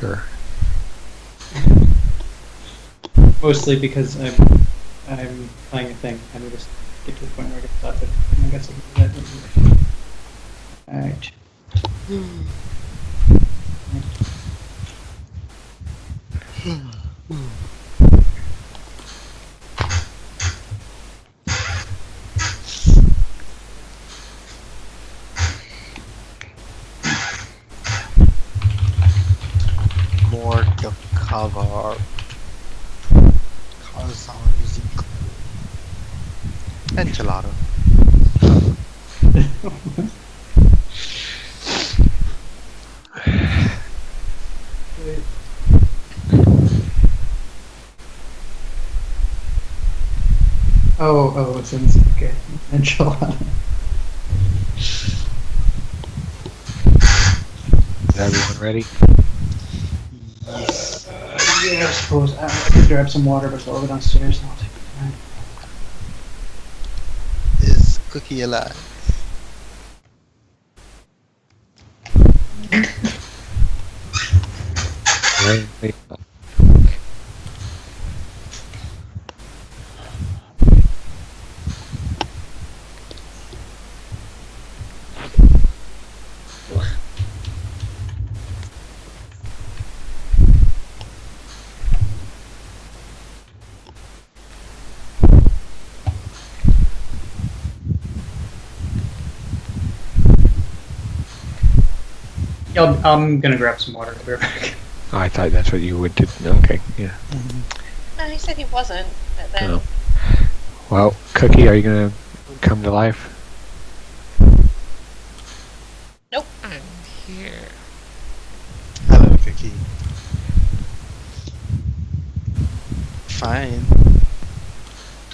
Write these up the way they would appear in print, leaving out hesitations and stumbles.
Sure. Mostly because I'm playing a thing. I need to get to the point where I can stop it. I guess I can do that. Alright. More the cover. Enchilada. Oh, it's in okay. Enchilada. Is everyone ready? Yes. Yeah, I suppose. I could grab some water before I go downstairs and I'll take the time. Is Cookie alive? Wait. Yeah, I'm gonna grab some water. I'll be right back. Oh, I thought that's what you would do. Okay, yeah. No, he said he wasn't, but then... No. Well, Cookie, are you gonna come to life? Nope. I'm here. Hello, Cookie. Fine.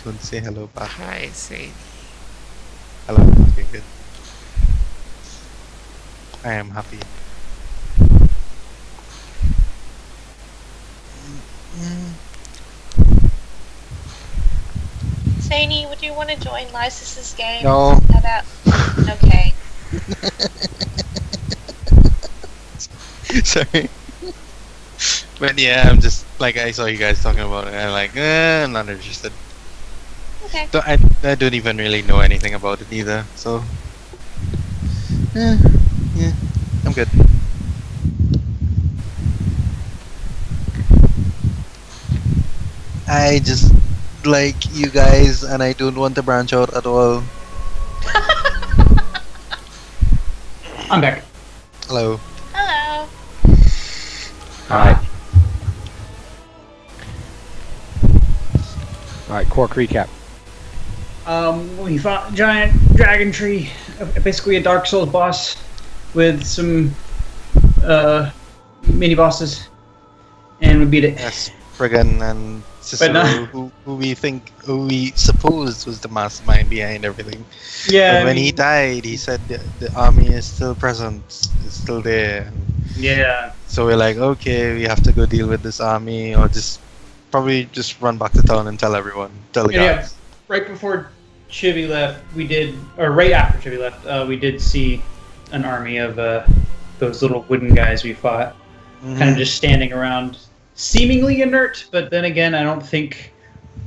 Don't say hello back. Hi, Sadie. Hello. Okay, good. I am happy. Sadie, would you want to join Lysis's game? No. How about... Okay. Sorry. But yeah, I'm just like I saw you guys talking about it. And I'm like, I'm not interested. Okay. So I don't even really know anything about it either. So yeah, I'm good. I just like you guys, and I don't want to branch out at all. I'm back. Hello. Hello. Alright. Alright, Quark recap. We fought a giant dragon tree, basically a Dark Souls boss, with some mini bosses, and we beat it. Yes, Friggin and Cicero, not- who we supposed was the mastermind behind everything. Yeah. But when he died, he said the army is still present, it's still there. Yeah. So we're like, okay, we have to go deal with this army, or probably just run back to town and tell everyone, tell the Yeah. guys. Right before Chibi left, or right after Chibi left, we did see an army of those little wooden guys we fought, kind of just standing around, seemingly inert. But then again, I don't think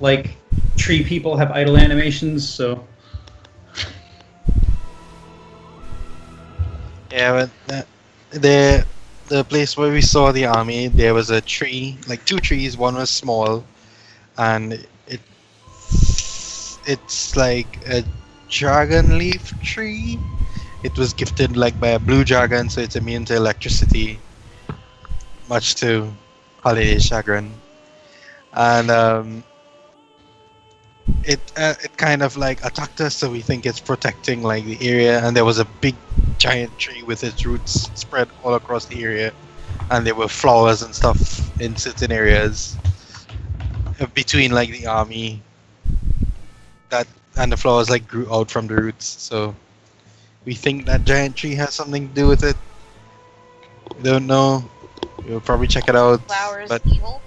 like tree people have idle animations, so. Yeah, but the place where we saw the army, there was a tree, like two trees. One was small, and it's like a dragon leaf tree. It was gifted like by a blue dragon, so it's immune to electricity, much to Holiday's chagrin. And it kind of like attacked us, so we think it's protecting like the area. And there was a big giant tree with its roots spread all across the area, and there were flowers and stuff in certain areas between like the army. And the flowers like grew out from the roots, so we think that giant tree has something to do with it. We don't know. We'll probably check it out, Flowers but evil?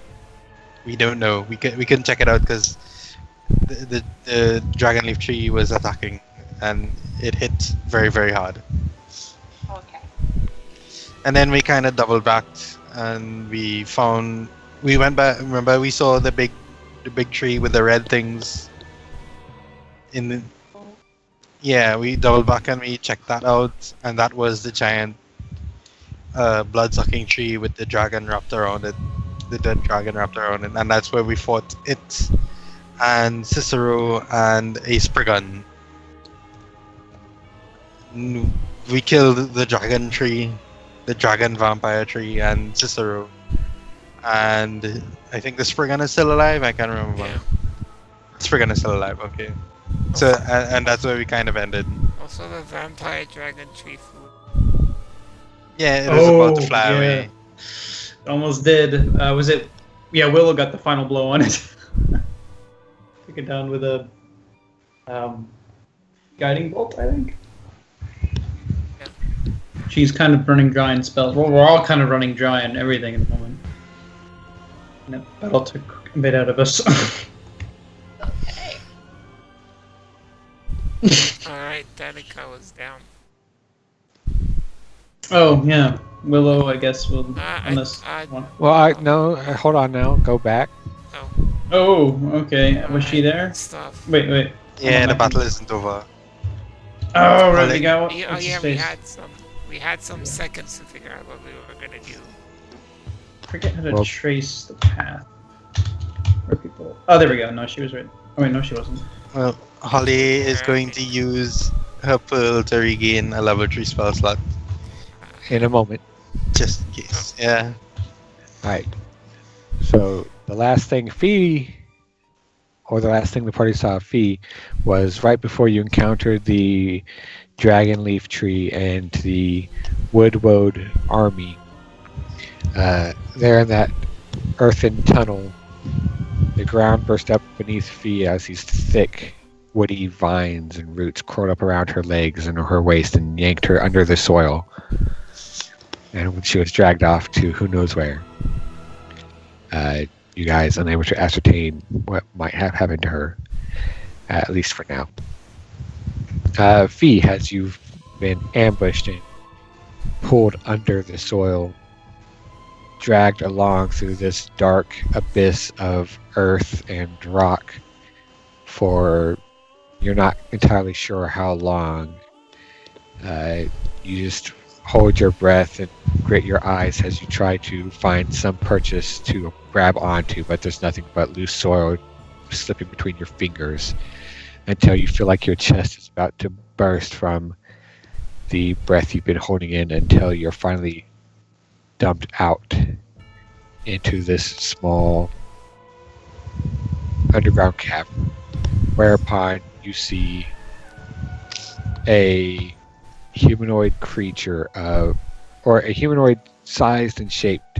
we don't know. We couldn't check it out because the dragon leaf tree was attacking, and it hit very, very hard. Okay. And then we kind of double backed and we went back. Remember, we saw the big tree with the red things. Yeah, we doubled back and we checked that out, and that was the giant blood-sucking tree with the dragon wrapped around it, the dead dragon wrapped around it, and that's where we fought it, and Cicero and a Spriggan. We killed the dragon tree, the dragon vampire tree, and Cicero. And I think the Spriggan is still alive. I can't remember. Yeah. Spriggan is still alive. Okay. So and that's where we kind of ended. Also, the vampire dragon tree food. Yeah, it was about to fly away. Almost did. Was it? Yeah, Willow got the final blow on it. Took it down with a guiding bolt, I think. Yeah. She's kind of running dry in spells. Well, we're all kind of running dry on everything at the moment. And that battle took a bit out of us. Okay. Alright, Danica was down. Oh yeah, Willow. I guess will on this one. Well, no, hold on now. Go back. Oh, okay. Was she there? Stuff. Wait. Yeah, the battle isn't over. Oh, right. We got. Oh what's his yeah, face? we had some seconds to figure out what we were gonna do. Forget how to Well- trace the path. Where people? Oh, there we go. No, she was right. Oh wait, no, she wasn't. Well, Holly is going to use her pearl to regain a level 3 spell slot, In a moment. just in case. Yeah. Alright. So the last thing the last thing the party saw of Fee was right before you encountered the dragon leaf tree and the Woodwode army. There in that earthen tunnel, the ground burst up beneath Fee as these thick, woody vines and roots crawled up around her legs and her waist and yanked her under the soil. And she was dragged off to who knows where. You guys unable to ascertain what might have happened to her, at least for now. Fee, as you've been ambushed and pulled under the soil, dragged along through this dark abyss of earth and rock for you're not entirely sure how long. You just hold your breath and grit your eyes as you try to find some purchase to grab onto, but there's nothing but loose soil slipping between your fingers until you feel like your chest is about to burst from the breath you've been holding in until you're finally dumped out into this small underground cavern, whereupon you see a humanoid creature or a humanoid sized and shaped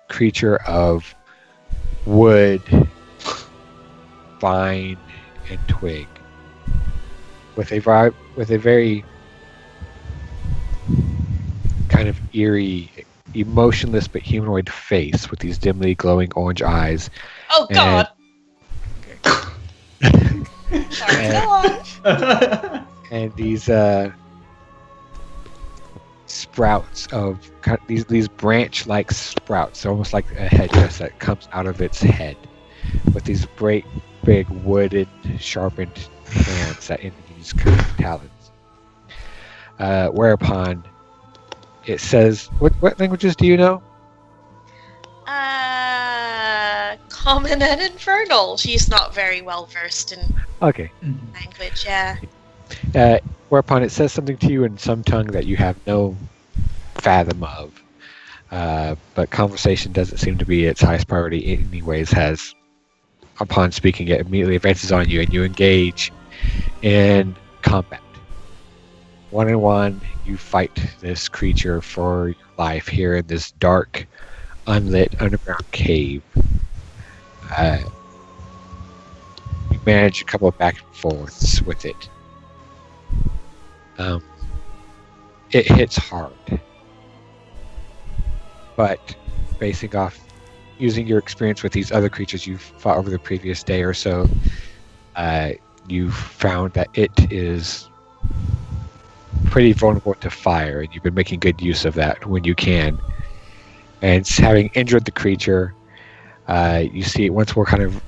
creature of wood, vine, and twig, with a very kind of eerie, emotionless but humanoid face with these dimly glowing orange eyes. Oh God. Sorry, go on. And these sprouts of these branch-like sprouts, almost like a headdress that comes out of its head, with these great, big, wooded, sharpened hands that end in these kind of talons. Whereupon it says, "What languages do you know?" Common and Infernal. She's not very well versed in Okay. language. Yeah. Whereupon it says something to you in some tongue that you have no fathom of. But conversation doesn't seem to be its highest priority anyways, as upon speaking it immediately advances on you and you engage in combat. 1-on-1, you fight this creature for your life here in this dark, unlit underground cave. You manage a couple of back and forths with it. It hits hard, but basing off using your experience with these other creatures you've fought over the previous day or so, you've found that it is pretty vulnerable to fire, and you've been making good use of that when you can. And having injured the creature, you see it once more kind of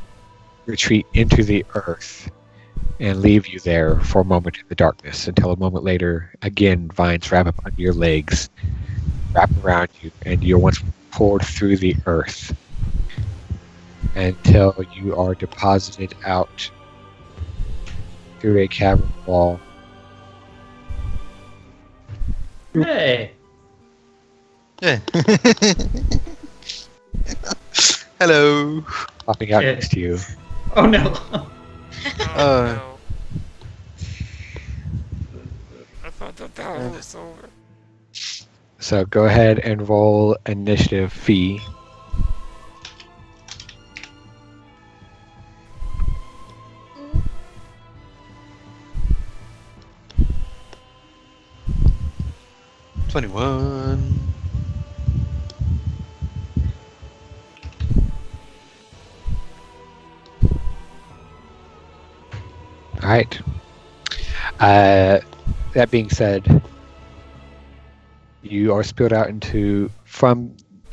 retreat into the earth and leave you there for a moment in the darkness until a moment later, again, vines wrap up under your legs, wrap around you, and you're once pulled through the earth until you are deposited out through a cavern wall. Hey. Yeah. Hello. Popping out Yeah. next to you. Oh no. Oh, no. I thought that battle was over. So go ahead and roll initiative fee. Mm. 21. All right. That being said, you are spilled out into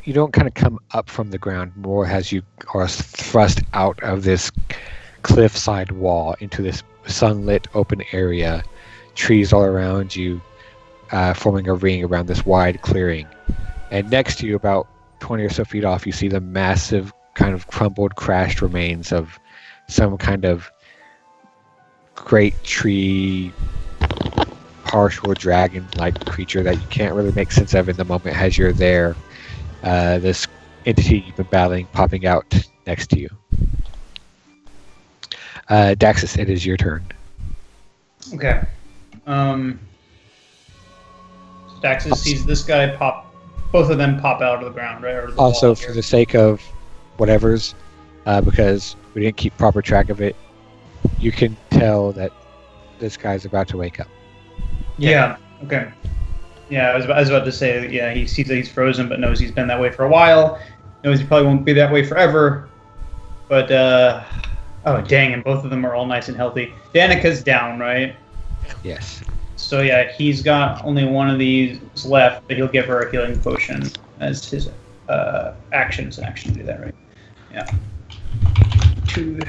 you don't kind of come up from the ground more as you are thrust out of this cliffside wall into this sunlit open area, trees all around you, forming a ring around this wide clearing. And next to you, about 20 or so feet off, you see the massive kind of crumbled, crashed remains of some kind of great tree, partial dragon-like creature that you can't really make sense of in the moment as you're there. This entity you've been battling popping out next to you. Daxus, it is your turn. Okay. Daxus sees this guy pop. Both of them pop out of the ground, right? Or the Also, wall for here. the sake of whatever's, because we didn't keep proper track of it, you can tell that this guy's about to wake up. Yeah. Okay. Yeah, I was about to say. Yeah, he sees that he's frozen, but knows he's been that way for a while. Knows he probably won't be that way forever. But oh dang! And both of them are all nice and healthy. Danica's down, right? Yes. So yeah, he's got only one of these left, but he'll give her a healing potion as his action. It's an action to do that, right? Yeah. 2,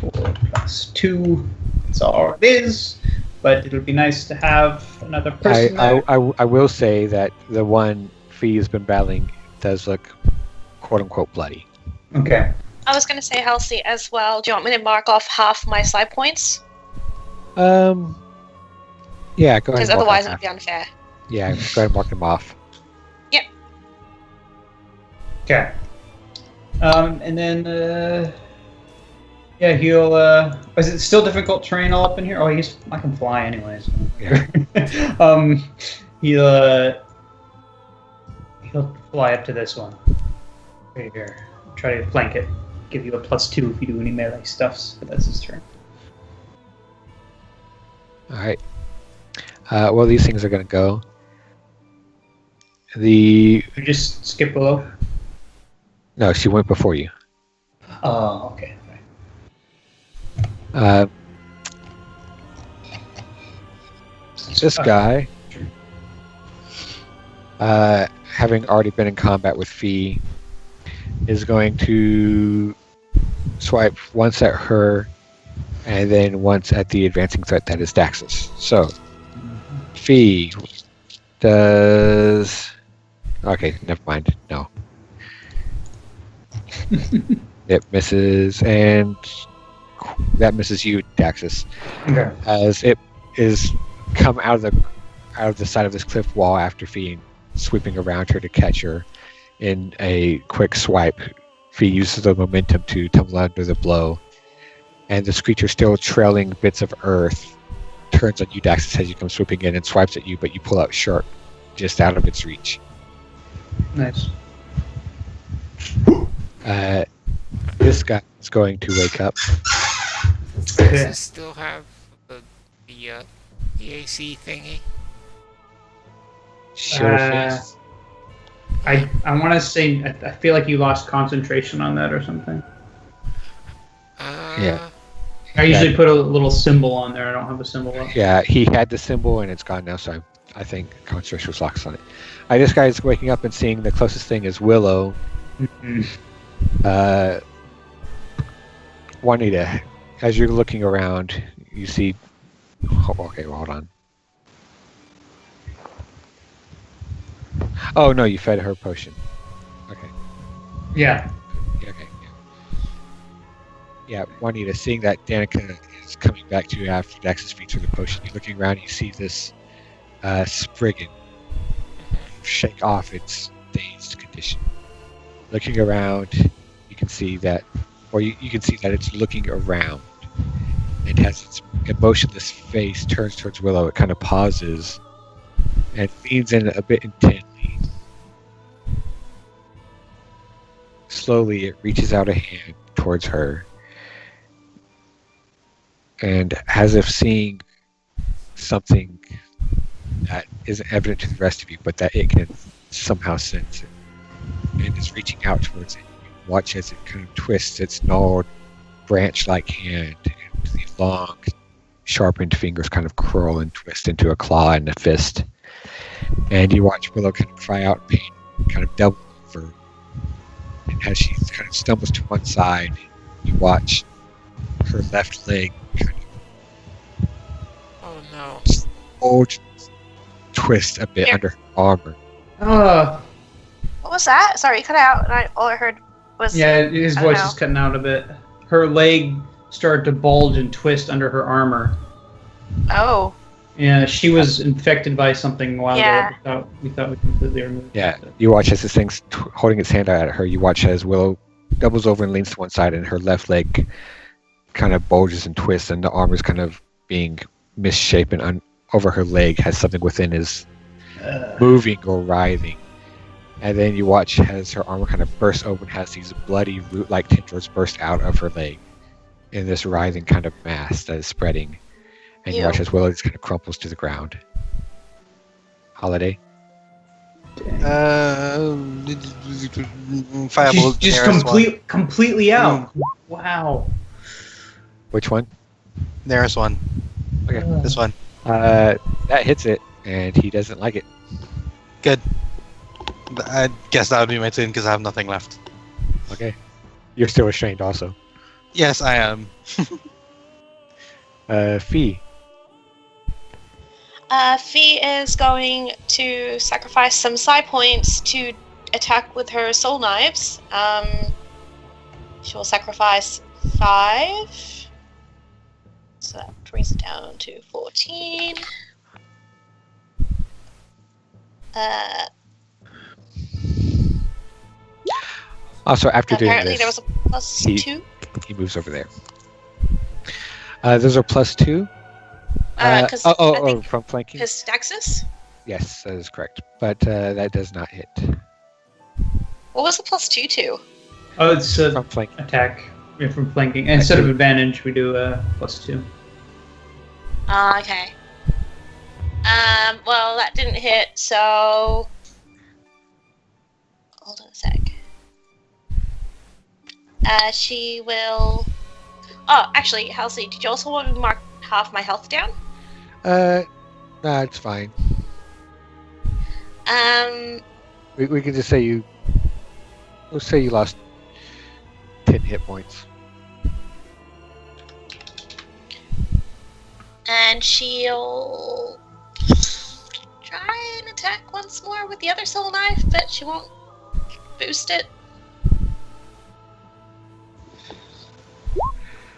4 plus 2. That's all it is. But it'll be nice to have another person there. I will say that the one Fee has been battling does look quote-unquote bloody. Okay. I was going to say healthy as well. Do you want me to mark off half my side points? Yeah, go ahead. Because and mark otherwise it them would be unfair. off. Yeah, go ahead and mark them off. Okay. And then, yeah, he'll. Is it still difficult terrain all up in here? Oh, I can fly anyways. Yeah. He'll fly up to this one. Right here. Try to flank it. Give you a +2 if you do any melee stuffs, but that's his turn. All right. Well, these things are going to go. You You just skip below. No, she went before you. Oh, okay. This guy, having already been in combat with Fee, is going to swipe once at her and then once at the advancing threat that is Daxus. So, Fee does... Okay, never mind. No. It misses, and that misses you, Daxus, Okay. as it is come out of the side of this cliff wall after Fee sweeping around her to catch her in a quick swipe. Fee uses the momentum to tumble under the blow, and this creature, still trailing bits of earth, turns on you, Daxus, as you come swooping in and swipes at you, but you pull out short, just out of its reach. Nice. This guy is going to wake up. Does it still have the AC thingy? Shieldface. I want to say I feel like you lost concentration on that or something. Yeah. I usually put a little symbol on there. I don't have a symbol up. Yeah, he had the symbol and it's gone now, so I think concentration was lost on it. This guy's waking up and seeing the closest thing is Willow. Juanita, as you're looking around, you see. Okay, well, hold on. Oh no, you fed her potion. Okay. Yeah. Okay. Yeah, Juanita, seeing that Danica is coming back to you after Dax's feeds her the potion, you're looking around and you see this Spriggan shake off its dazed condition. Looking around, you can see that, or you can see that it's looking around and has its emotionless face turns towards Willow. It kind of pauses and leans in a bit intently. Slowly, it reaches out a hand towards her, and as if seeing something that isn't evident to the rest of you, but that it can somehow sense it, and is reaching out towards it. You watch as it kind of twists its gnarled, branch-like hand, and the long, sharpened fingers kind of curl and twist into a claw and a fist. And you watch Willow kind of cry out in pain, kind of double over. And as she kind of stumbles to one side, you watch her left leg kind of Oh no. bulge, twist a bit Here. under her armor. What was that? Sorry, you cut out, and all I heard was. Yeah, his I don't voice know. is cutting out a bit. Her leg started to bulge and twist under her armor. Oh. Yeah, she was infected by something a while Yeah. ago. We thought we completely removed Yeah, it. you watch as this thing's holding its hand out at her. You watch as Willow doubles over and leans to one side, and her left leg kind of bulges and twists, and the armor's kind of being misshapen over her leg, has something within is moving or writhing. And then you watch as her armor kind of bursts open, has these bloody root-like tendrils burst out of her leg in this writhing kind of mass that is spreading. And you Ew. watch as Willow just kind of crumples to the ground. Holiday? Fireball. She's just nearest one. completely out. Wow. Which one? Nearest one. Okay. This one. That hits it, and he doesn't like it. Good. I guess that would be my turn because I have nothing left. Okay. You're still restrained also. Yes, I am. Fee. Fee is going to sacrifice some psi points to attack with her soul knives. She will sacrifice 5. So that brings it down to 14. Also, after doing Apparently this, there was a plus he- 2. he moves over there. Those are +2. 'Cause I think From flanking? his Staxis? Yes, that is correct. But that does not hit. What was the plus 2 to? Oh, it's an From flanking. attack from flanking. Instead of advantage, we do +2. Okay. Well, that didn't hit, so... Hold on a sec. She will... Oh, actually, Halsey, did you also want me to mark half my health down? Nah, it's fine. We can just say you... We'll say you lost 10 hit points. And she'll... try and attack once more with the other soul knife, but she won't boost it.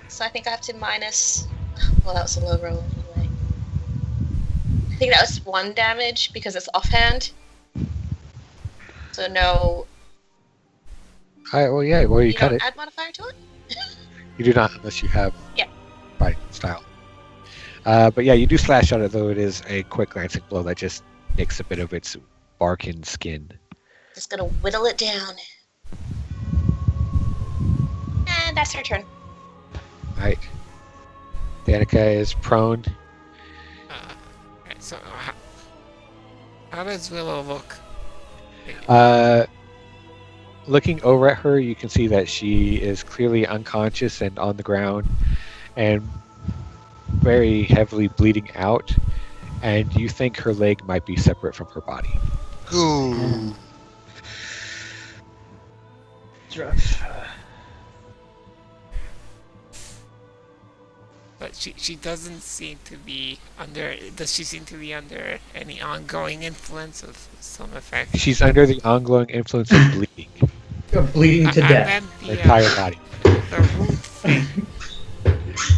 So I think I have to minus... Well, that was a low roll anyway. I think that was 1 damage because it's offhand. So no... Well, yeah, well, you cut don't it. add modifier to it? You do not unless you have Yeah. fighting style. But yeah, you do slash at it, though it is a quick glancing blow that just nicks a bit of its bark and skin. Just gonna whittle it down. And that's her turn. Right. Danica is prone. Right, so how does Willow look? Looking over at her, you can see that she is clearly unconscious and on the ground and very heavily bleeding out. and you think her leg might be separate from her body. Ooh. It's rough. But she doesn't seem to be under. Does she seem to be under any ongoing influence of some effect? She's under the ongoing influence of bleeding, Bleeding to I death. meant her the, entire body. the root thing.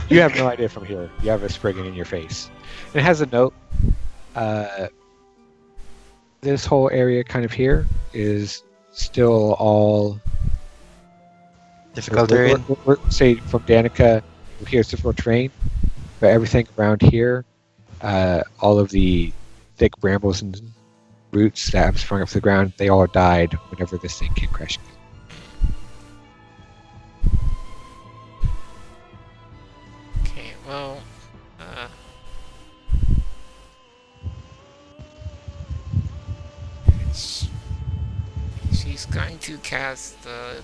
You have no idea from here. You have a Spriggan in your face. It has a note. This whole area kind of here is still all... Difficult terrain. Say from Danica, here's difficult terrain, but everything around here, all of the thick brambles and roots that have sprung up to the ground, they all died whenever this thing came crashing. Okay, well, she's going to cast the.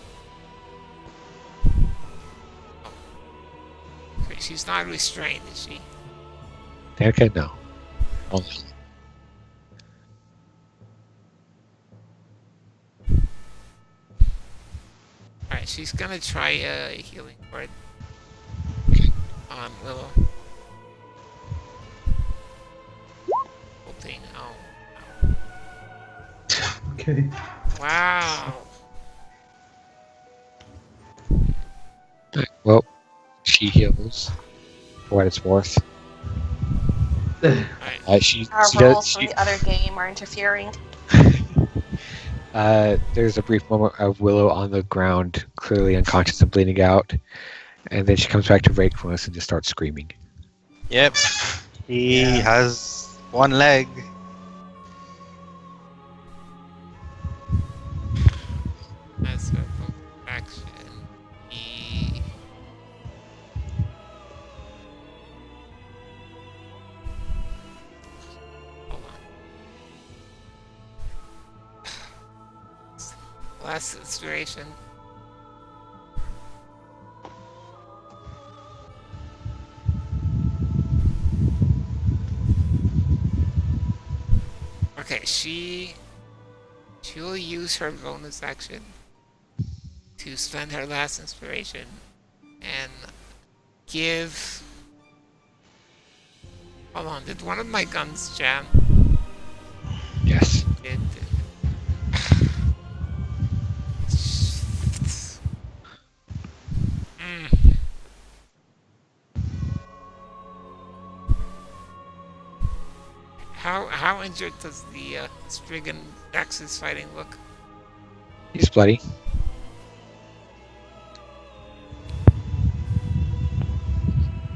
Okay, she's not restrained, is she? Danica, no. Only. Alright, she's gonna try a healing word on Willow. Whole thing. Oh. Okay. Wow. Well, she heals for what it's worth. Alright. She Our does. roles from the other game are interfering. There's a brief moment of Willow on the ground, clearly unconscious and bleeding out, and then she comes back to wakefulness and just starts screaming. Yep. He Yeah. has one leg. As a focus action, he. Hold on. Last inspiration. Okay, she'll use her bonus action to spend her last inspiration and give. Hold on, did one of my guns jam? Yes. It. Mm. How injured does the Spriggan Axis fighting look? He's bloody.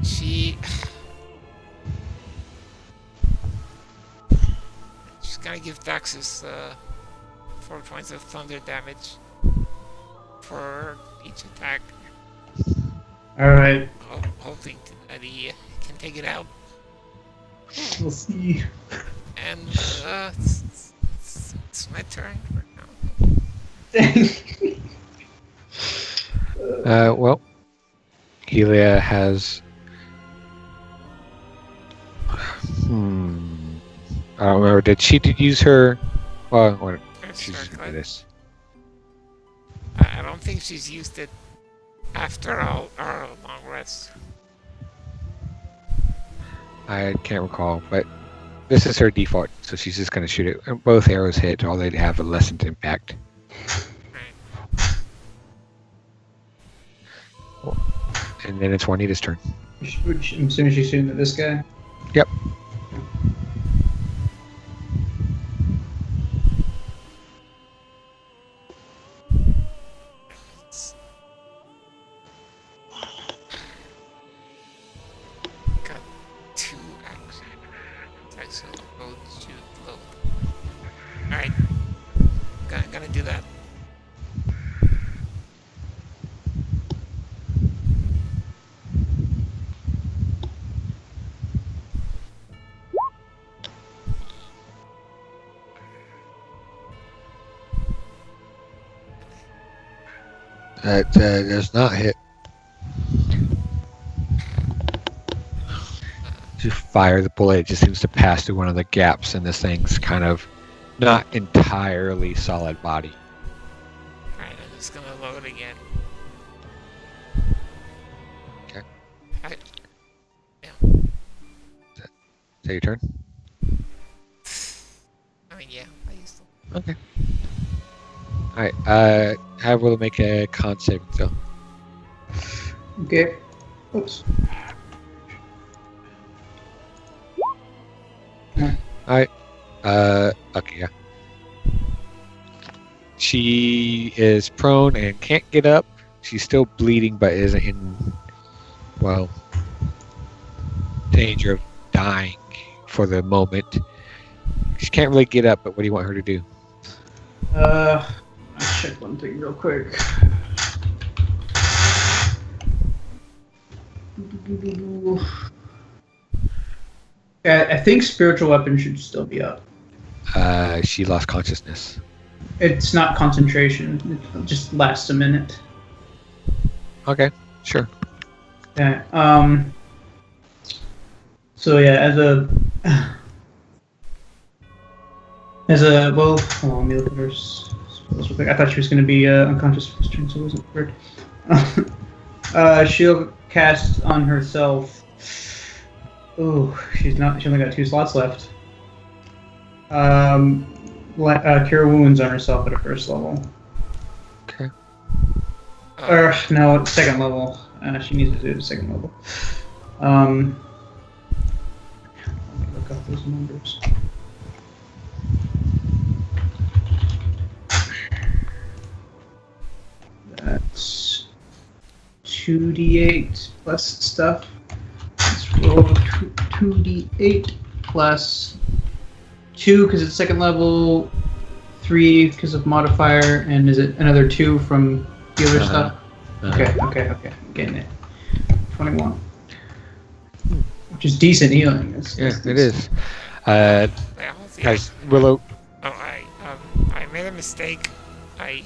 She's gonna give Daxus 4 points of thunder damage for each attack, Alright. hoping that he can take it out. We'll see. And it's my turn for now. Dang. Well, Helia has. I don't remember. Did she use her? Well, what? She's Circlet. this. I don't think she's used it after our long rest. I can't recall, but this is her default, so she's just gonna shoot it. And both arrows hit, all they have a lessened impact. And then it's Juanita's turn. I'm assuming she's shooting at this guy. Yep. Got 2 actions. So load, shoot, load. Alright. Gonna do that. That does not hit. to fire the bullet, it just seems to pass through one of the gaps in this thing's kind of not entirely solid body. Alright, I'm just gonna load again. Okay. Yeah. Is that your turn? I mean, yeah, I used to. Okay. Alright, have Willow make a con saving throw. Okay. Oops. Alright. Okay, yeah. She is prone and can't get up. She's still bleeding, but isn't in, well, danger of dying for the moment. She can't really get up, but what do you want her to do? I'll check one thing real quick. I think spiritual weapon should still be up. She lost consciousness. It's not concentration. It just lasts a minute. Okay, sure. Yeah. So yeah, well, hold on, let me look at her spells real quick. I thought she was going to be unconscious for this turn, so it wasn't prepared. She'll cast on herself. Ooh, she only got 2 slots left. Cure wounds on herself at a 1st level. Okay. Or no, 2nd level. She needs to do the 2nd level. Let me look up those numbers. That's 2d8 plus stuff. Let's roll 2d8 plus 2 because it's 2nd level, 3 because of modifier, and is it another 2 from the other stuff? Okay. I'm getting it. 21. Which is decent healing. It is. Yeah, I'll see. Guys, Willow Oh, I made a mistake.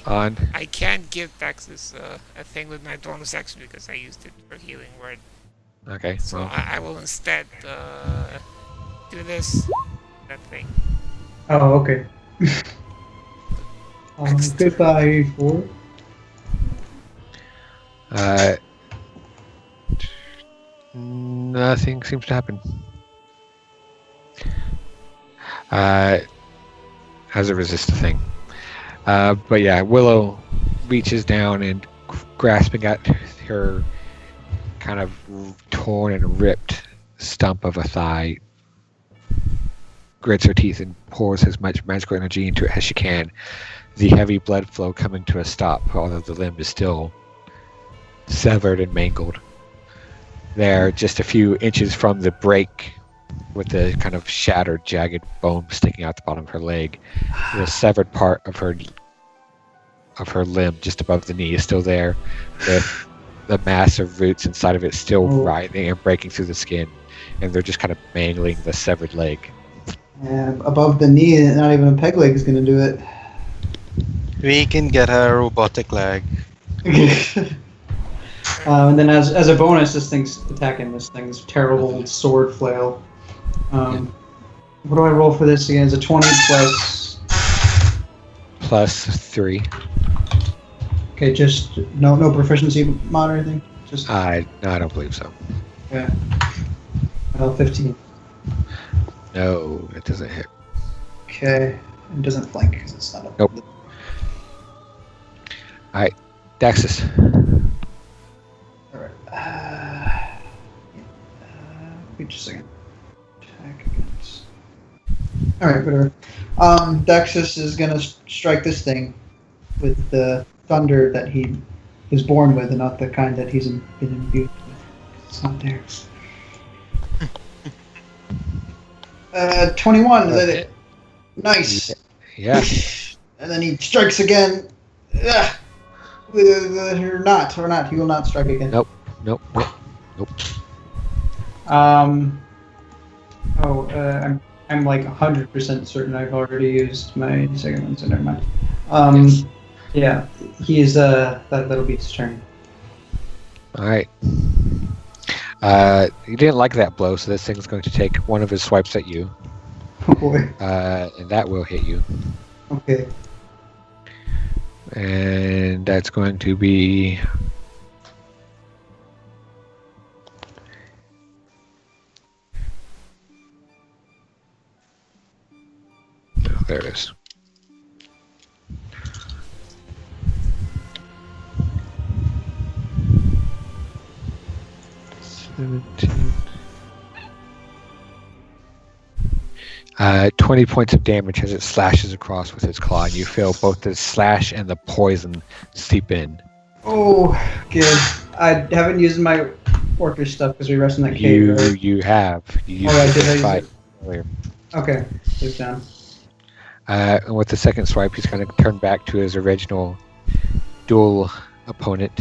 on. I can't give Daxus a thing with my bonus action because I used it for healing word. Okay, So well, I will instead do this, that thing. Oh, okay. Goodbye, 4. Nothing seems to happen. Has a resist the thing. But yeah, Willow reaches down and grasping at her kind of torn and ripped stump of a thigh, grits her teeth and pours as much magical energy into it as she can. The heavy blood flow coming to a stop, although the limb is still severed and mangled. They're just a few inches from the break with the kind of shattered, jagged bone sticking out the bottom of her leg. The severed part of her limb just above the knee is still there, with the massive roots inside of it still writhing and breaking through the skin, and they're just kind of mangling the severed leg. Yeah, above the knee, not even a peg leg is going to do it. We can get a robotic leg. And then as a bonus, this thing's attacking this thing's terrible sword flail. What do I roll for this again? It's a 20 Plus 3. Okay, just no proficiency mod or anything? Just No, I don't believe so. yeah. Well, 15. No, it doesn't hit. Okay. It doesn't flank because it's not a... Nope. Alright, Daxus. Alright. Wait just a second. Attack against... Alright, whatever. Daxus is gonna strike this thing with the thunder that he was born with and not the kind that he's been imbued with. It's not there. 21, is that it? Nice. Yeah. And then he strikes again. Ugh. Or not. He will not strike again. Nope. I'm like 100% certain I've already used my second one, so never mind. Yes. Yeah, he is. That'll be his turn. Alright. You didn't like that blow, so this thing's going to take one of his swipes at you, Oh boy. and that will hit you. Okay. And that's going to be... Oh, there it is. $17. 20 points of damage as it slashes across with its claw, and you feel both the slash and the poison seep in. Oh, good. I haven't used my orcish stuff because we rest in that cave, You right? you have. You used Oh, I it did. to I use fight it. earlier. Okay. Sleep down. And with the second swipe, he's going to turn back to his original dual opponent,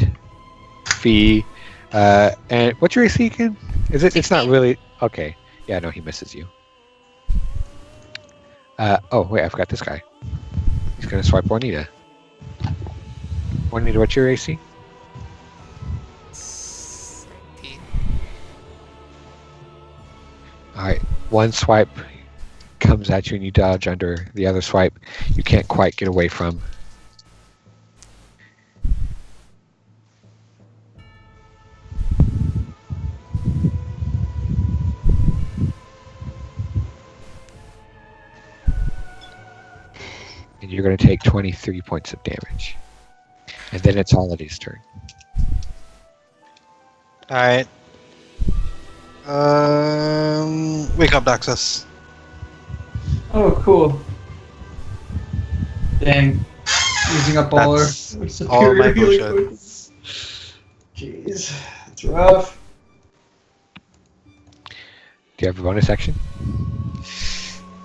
Fee. And what's your AC again? Is it? It's not 16. really. Okay. Yeah, no, he misses you. Oh wait, I forgot this guy. He's going to swipe Juanita. Juanita, what's your AC? 17. All right. One swipe comes at you and you dodge under. The other swipe, you can't quite get away from. And you're going to take 23 points of damage. And then it's Holiday's turn. Alright. Wake up, Daxus. Oh, cool. Dang. Using up all our That's superior all my healing potions. potions. Jeez. That's rough. Do you have a bonus action?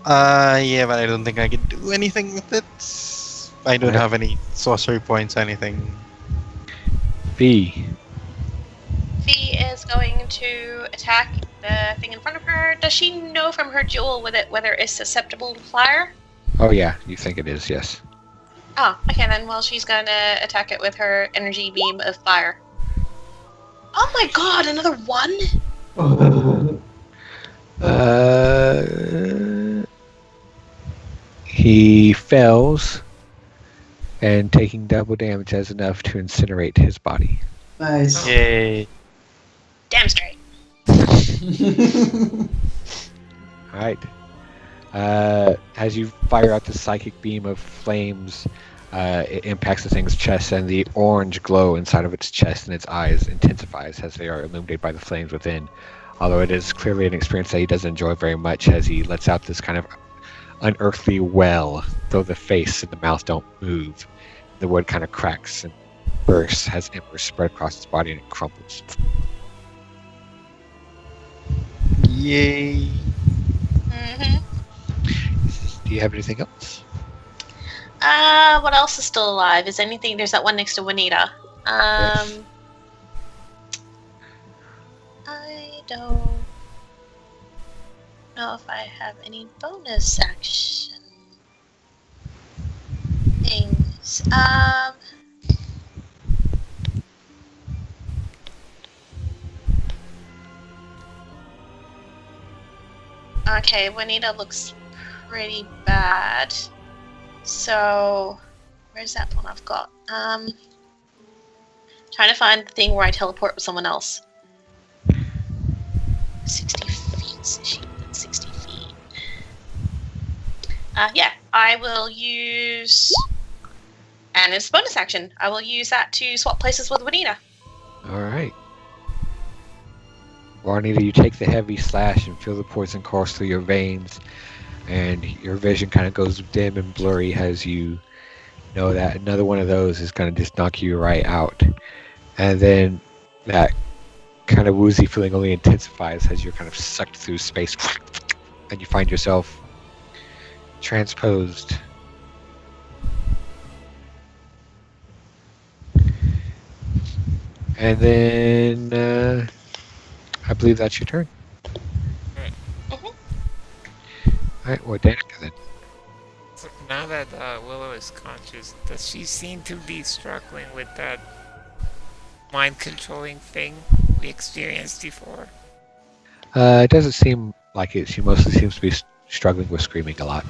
Yeah, but I don't think I can do anything with it. I don't Alright. have any sorcery points, anything. V. Fee is going to attack the thing in front of her. Does she know from her duel with it whether it's susceptible to fire? Oh yeah, you think it is, yes. Oh, okay then. Well, she's gonna attack it with her energy beam of fire. Oh my god, another one? He fails, and taking double damage has enough to incinerate his body. Nice. Yay. Damn straight. Alright. As you fire out the psychic beam of flames, it impacts the thing's chest, and the orange glow inside of its chest and its eyes intensifies as they are illuminated by the flames within. Although it is clearly an experience that he doesn't enjoy very much, as he lets out this kind of unearthly well, though the face and the mouth don't move. The wood kind of cracks and bursts as embers spread across its body and it crumbles. Yay. Mm-hmm. Do you have anything else? What else is still alive? Is anything? There's that one next to Juanita. Yes. I don't know if I have any bonus action things. Okay, Juanita looks pretty bad. So, where's that one I've got? Trying to find the thing where I teleport with someone else. 60 feet. So she went 60 feet. Yeah, I will use. And it's a bonus action. I will use that to swap places with Juanita. Alright. Juanita, you take the heavy slash and feel the poison course through your veins, and your vision kind of goes dim and blurry as you know that another one of those is going to just knock you right out. And then that kind of woozy feeling only intensifies as you're kind of sucked through space, and you find yourself transposed. And then I believe that's your turn. Mhm. Alright, well, Danica then. So now that Willow is conscious, does she seem to be struggling with that mind controlling thing? we experienced before? It doesn't seem like it. She mostly seems to be struggling with screaming a lot.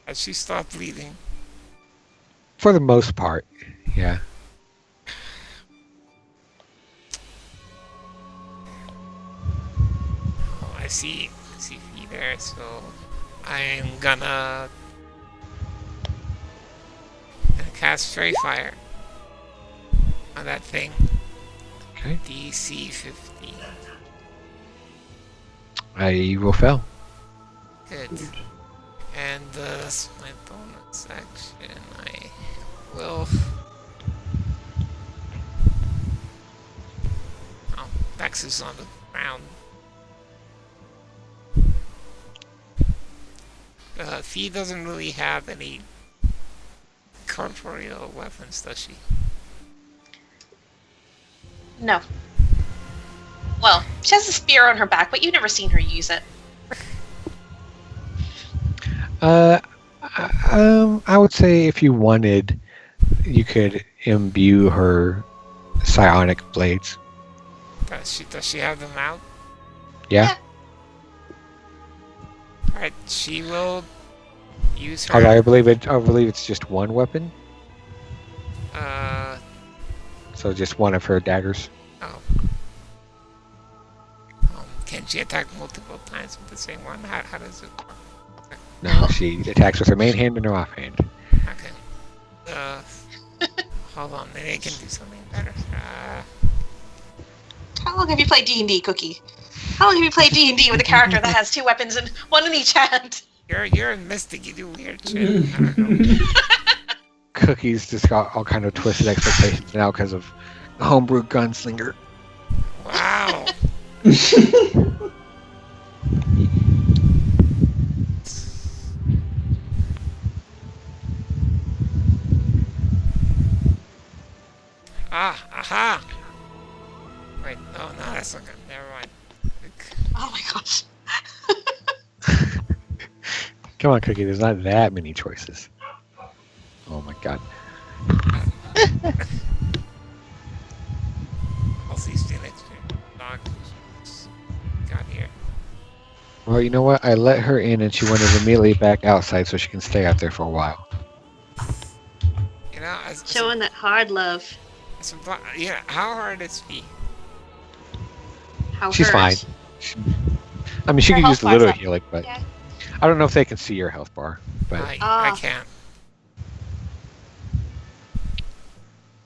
Has she stopped bleeding? For the most part, yeah. Oh, I see Fee there, so I'm gonna cast Fairy Fire on that thing. Okay. DC 15. I will fail. Good. And my bonus action, I will. Oh, Vex is on the ground. Fee doesn't really have any corporeal weapons, does she? No. Well, she has a spear on her back, but you've never seen her use it. I would say if you wanted, you could imbue her psionic blades. Does she have them out? Yeah. Alright, she will use her. Although I believe it's just one weapon, Uh, so just one of her daggers. oh. Can she attack multiple times with the same one? How does it work? No, she attacks with her main hand and her offhand. Okay. Hold on, maybe I can do something better. How long have you played D&D, Cookie? How long have you played D&D with a character that has two weapons and one in each hand? You're a mystic, you do weird shit. I don't know. Cookie's just got all kind of twisted expectations now because of homebrew gunslinger. Wow. Aha! Wait, oh no, that's not good. Never mind. Oh my gosh. Come on, Cookie. There's not that many choices. Oh my god. I'll see Phoenix dog got here. Well, you know what? I let her in and she wanted immediately back outside so she can stay out there for a while. You know, Showing that hard love. yeah, how hard is Fee? How She's hurt. fine. I mean, she Her could use health a little bar's up. healing, but Yeah. I don't know if they can see your health bar. But I Ah. can't.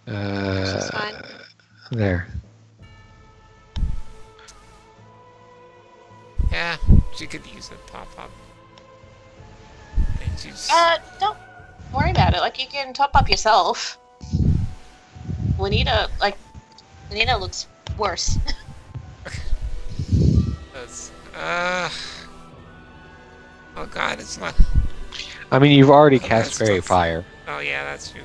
She's fine. There. Yeah, she could use a pop-up. And she's... Don't worry about it. Like, you can top up yourself. Juanita looks worse. Oh god, it's not... I mean, you've already Oh, cast that's Fairy tough. Fire. Oh yeah, that's true.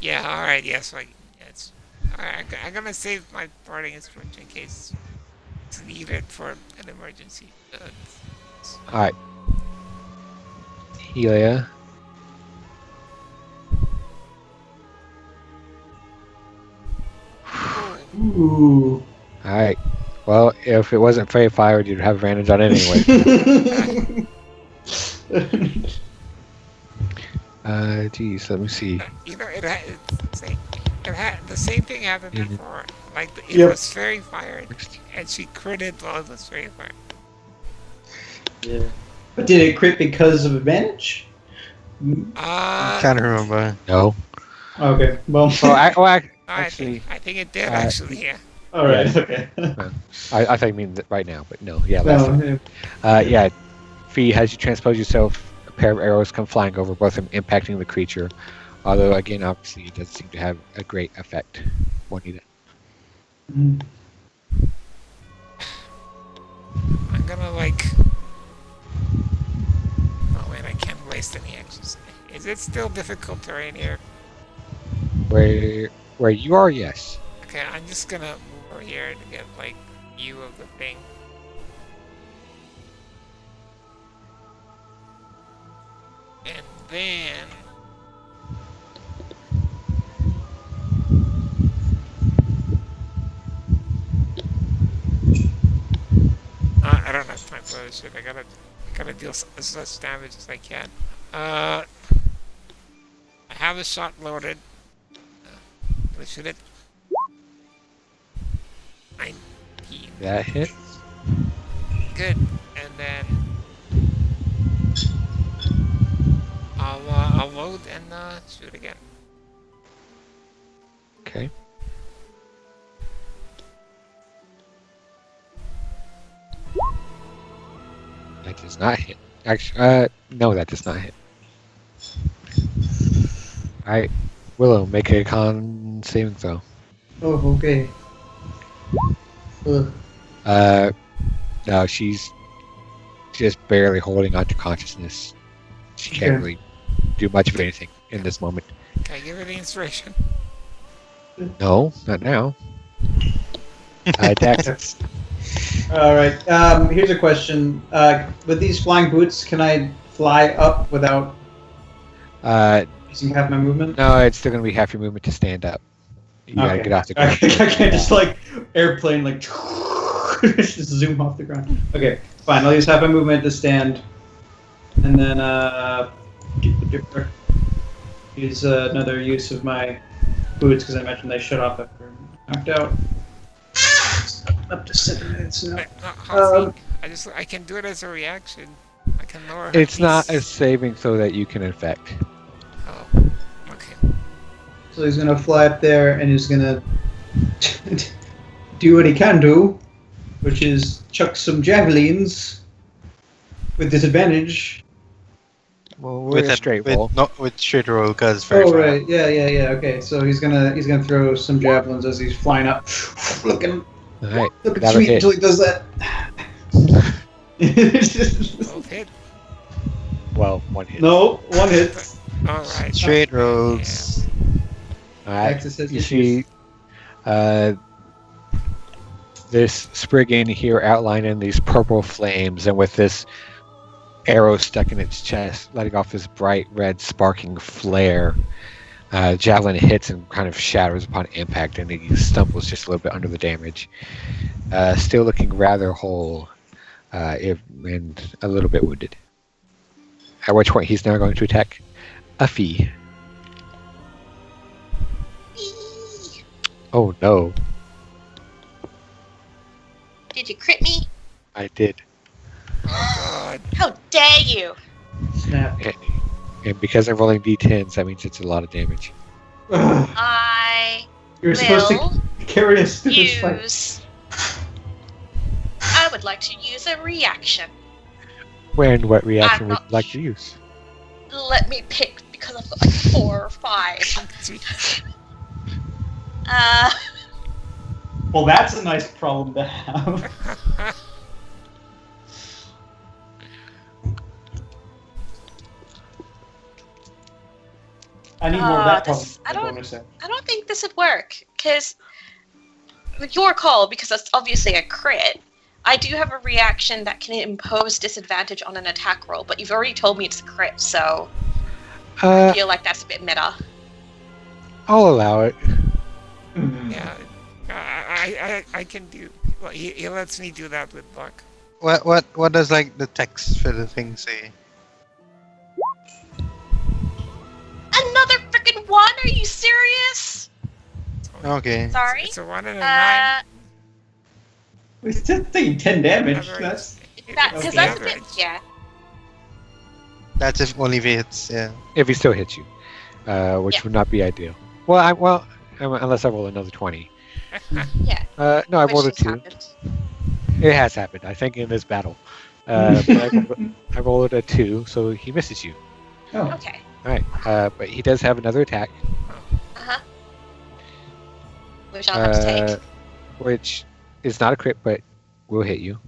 Yeah, alright, yes, like, it's... Alright, I'm gonna save my parting instrument in case it's needed for an emergency. Alright. Helia. Ooh. Alright. Well, if it wasn't Fairy Fire, you'd have advantage on it anyway. Geez, let me see. You know, the same thing happened Mhm. before. Like, it Yep. was Fairy Fire, and she critted while it was Fairy Fire. Yeah. But did it crit because of advantage? Can't remember. No. Okay. Well. Actually, I think it did, uh, actually, yeah. All right. Okay. I think I mean right now, but no. Yeah, last time. No, yeah. Yeah, Fee, as you transpose yourself, a pair of arrows come flying over, both of them impacting the creature. Although, again, obviously, it doesn't seem to have a great effect. Juanita. Mm. I'm gonna, like... Oh, wait, I can't waste any actions. Is it still difficult terrain here? Where you are, yes. Okay, I'm just gonna move over here to get, like, view of the thing. then I don't have time for this shit. I gotta deal as much damage as I can. I have a shot loaded. Let's shoot it. 19. That hit. Good. And then I'll load and shoot again. Okay. That does not hit. Actually, no, that does not hit. Alright, Willow, make a con saving throw. Oh, okay. Ugh. No, she's just barely holding on to consciousness. She can't Okay. really do much of anything in this moment. Can I give her the inspiration? No, not now. Dax. All right. Here's a question. With these flying boots, can I fly up without using half my movement? No, it's still gonna be half your movement to stand up. You gotta Okay. get off the ground. I can't just like airplane like just zoom off the ground. Okay, fine. I'll use half my movement to stand, and then use another use of my boots because I mentioned they shut off after I'm knocked out. Up to 7 minutes now. I can do it as a reaction. I can lower her It's not a piece. saving throw that you can infect. Oh, okay. So he's gonna fly up there and he's gonna do what he can do, which is chuck some javelins with disadvantage. Well, we're a straight roll. With straight roll because it's very Oh far. right, yeah. Okay, so he's gonna throw some javelins as he's flying up, looking Alright, looking that'll sweet hit. until he does that. Both hit. Well, one hit. No, one hit. Alright. Straight rolls. Alright, Axis has you issues. see this Spriggan here outlining these purple flames, and with this arrow stuck in its chest, letting off this bright red sparking flare. Javelin hits and kind of shatters upon impact, and he stumbles just a little bit under the damage. Still looking rather whole, and a little bit wounded. At which point he's now going to attack Uffy. Oh no, Did you crit me? I did. Oh god. How dare you? Snap. And because I'm rolling d10s, that means it's a lot of damage. Ugh, I you're supposed will to carry us through this fight. use. I would like to use a reaction. When, what reaction I'm would not you like to use? Let me pick because I've got like 4 or 5. Well, that's a nice problem to have. I need more of that problem. this- I don't- bonus there. I don't think this would work because your call, because that's obviously a crit. I do have a reaction that can impose disadvantage on an attack roll, but you've already told me it's a crit, so I feel like that's a bit meta. I'll allow it. Yeah. I can do. Well, he lets me do that with luck. What does like the text for the thing say? Another freaking 1? Are you serious? Okay. Sorry. It's a 1 and a 9. We're still taking 10 damage. Average. That's Because Okay. that's a bit, Average. yeah. That's if only if it hits. Yeah. If he still hits you, which Yeah. would not be ideal. Well, unless I roll another 20. Yeah. No, I Which rolled a has 2. happened. It has happened, I think, in this battle. But I rolled a 2, so he misses you. oh. Okay. Alright, but he does have another attack, Uh-huh. Which I'll have to take. which is not a crit, but will hit you.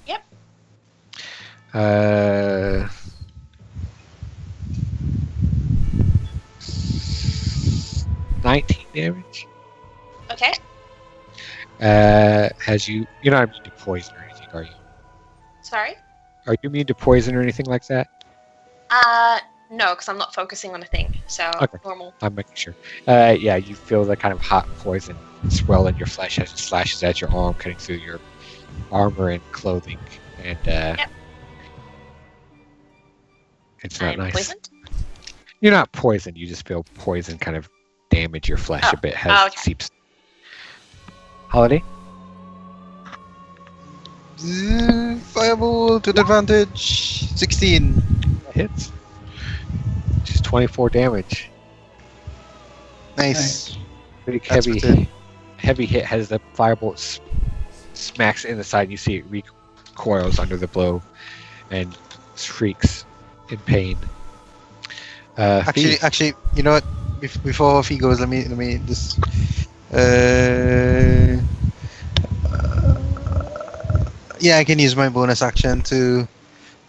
Yep. 19 damage. Okay. As you're not immune to poison or anything, are you? Sorry. Are you immune to poison or anything like that? No, because I'm not focusing on a thing. So Okay. normal. I'm making sure. Yeah, you feel the kind of hot poison swell in your flesh as it slashes at your arm, cutting through your armor and clothing. And it's not I'm nice. poisoned. You're not poisoned. You just feel poison kind of damage your flesh a bit as Oh, it okay. seeps. Holiday? Fireball to the advantage. 16. Hits. Just 24 damage. Nice. Pretty That's heavy. within. Heavy hit as the firebolt smacks in the side. You see it recoils under the blow and shrieks in pain. Fee. Actually, you know what? Before Fee goes, let me just. Yeah, I can use my bonus action to.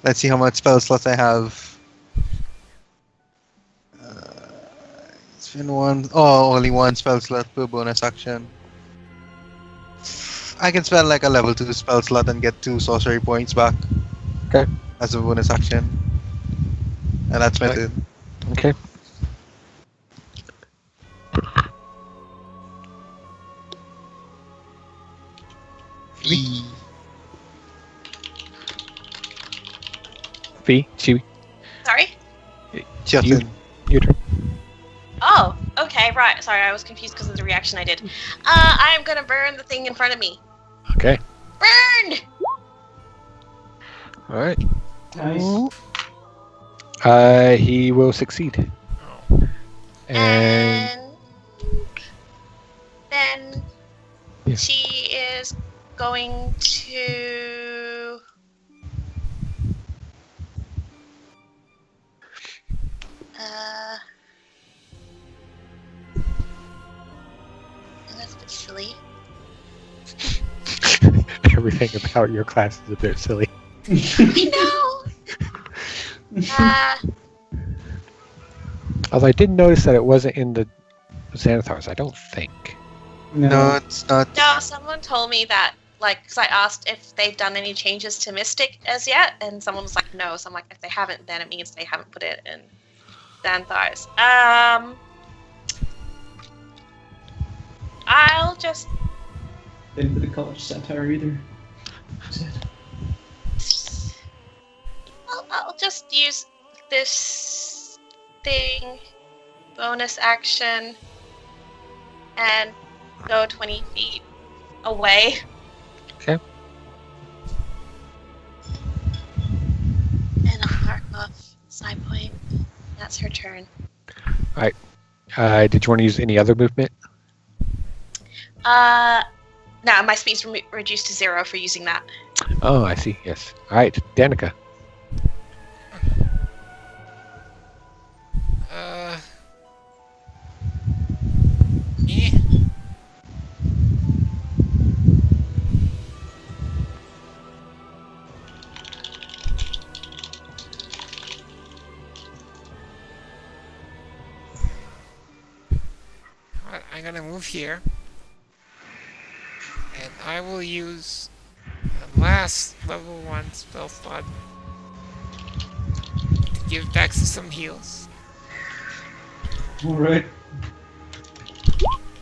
Let's see how much spell slots I have. It's been one. Oh, only one spell slot per bonus action. I can spend like a level 2 spell slot and get 2 sorcery points back. Okay. As a bonus action. And that's my Okay. turn. Okay. Fee. Fee, Chibi, Sorry. It's your You- turn. your turn. Oh, okay, right. Sorry, I was confused because of the reaction I did. I am gonna burn the thing in front of me. Okay. Burn! All right. Nice. He will succeed. Oh. And then Yeah. she is going to. That's a bit silly. everything about your class is a bit silly. I know. Although I did notice that it wasn't in the Xanathars, I don't think. No, it's not. No, someone told me that, like, because I asked if they've done any changes to Mystic as yet, and someone was like, no. So I'm like, if they haven't, then it means they haven't put it in Xanthars. I'll just. Didn't put a college satire either. I'll just use this thing, bonus action, and go 20 feet away. Okay. And I'll mark off side point. That's her turn. Did you want to use any other movement? No, my speed's reduced to 0 for using that. Oh, I see. Yes. All right, Danica. Yeah. Alright, I'm gonna move here. And I will use the last level 1 spell slot to give Dax some heals. Alright.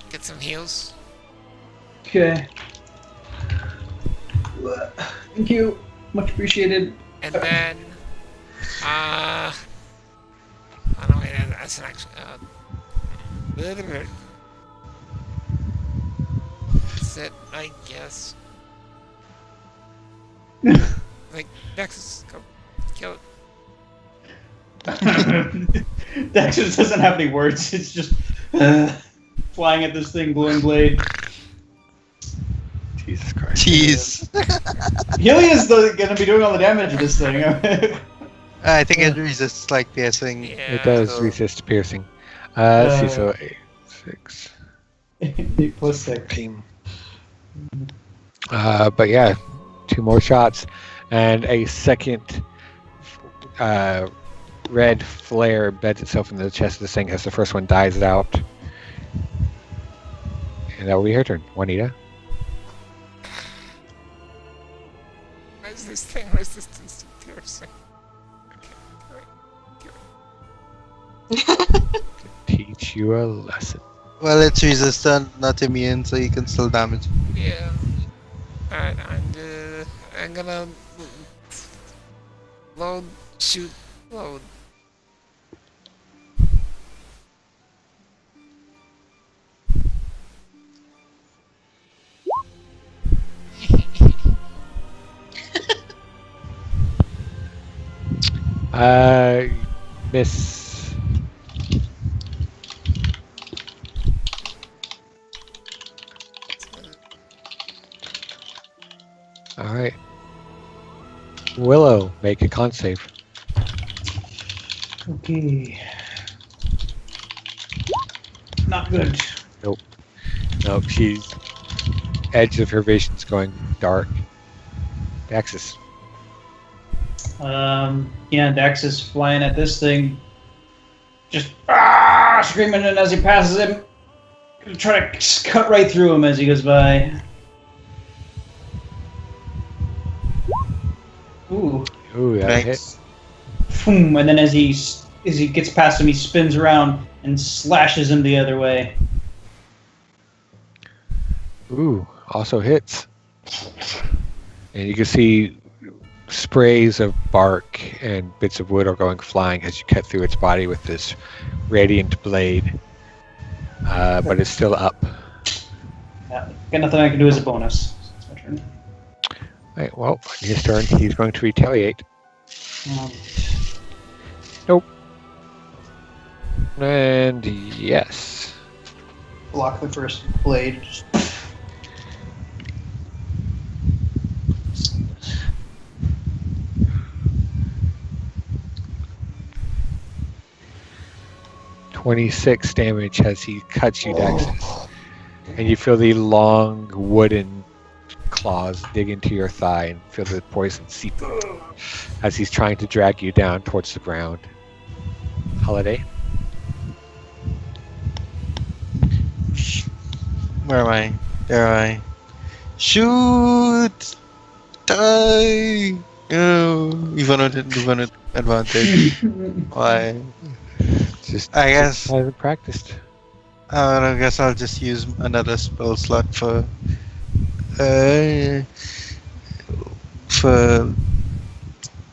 Get some heals. Okay. Thank you. Much appreciated. And then, oh no, wait, that's an action. That's it, I guess. Like, Nexus, go kill it. Dex just doesn't have any words. It's just flying at this thing, glowing blade. Jesus Christ. Jeez. Helia's gonna be doing all the damage of this thing. I think it resists like piercing. Yeah. It does So- resist piercing. Let's see, so 8, 6, 8 plus 6. 15. But yeah, 2 more shots, and a second red flare embeds itself into the chest of this thing as the first one dies out. And that will be her turn. Juanita. Why is this thing resistance to piercing? Okay, alright, Teach you a lesson. Well, it's resistant, not immune, so you can still damage. Yeah. Alright, I'm gonna load, shoot, load. Miss. All right. Willow, make a con save. Okay. Not good. No, she's edge of her vision's going dark. Daxus. Yeah, Dax is flying at this thing. Just screaming, and as he passes him, gonna try to cut right through him as he goes by. Ooh. Ooh, that hit. Nice. Boom, and then as he gets past him, he spins around and slashes him the other way. Ooh, also hits. And you can see sprays of bark and bits of wood are going flying as you cut through its body with this radiant blade. But it's still up. Yeah, got nothing I can do as a bonus. It's my turn. Right, well, on his turn, he's going to retaliate. Um, And yes. block the first blade. Just 26 damage as he cuts you, Daxus. And you feel the long wooden claws dig into your thigh and feel the poison seep as he's trying to drag you down towards the ground. Holiday. Where am I? There am I. Shoot! Die! Oh, even with advantage. Why? Just I guess. hasn't practiced. I guess I'll just use another spell slot for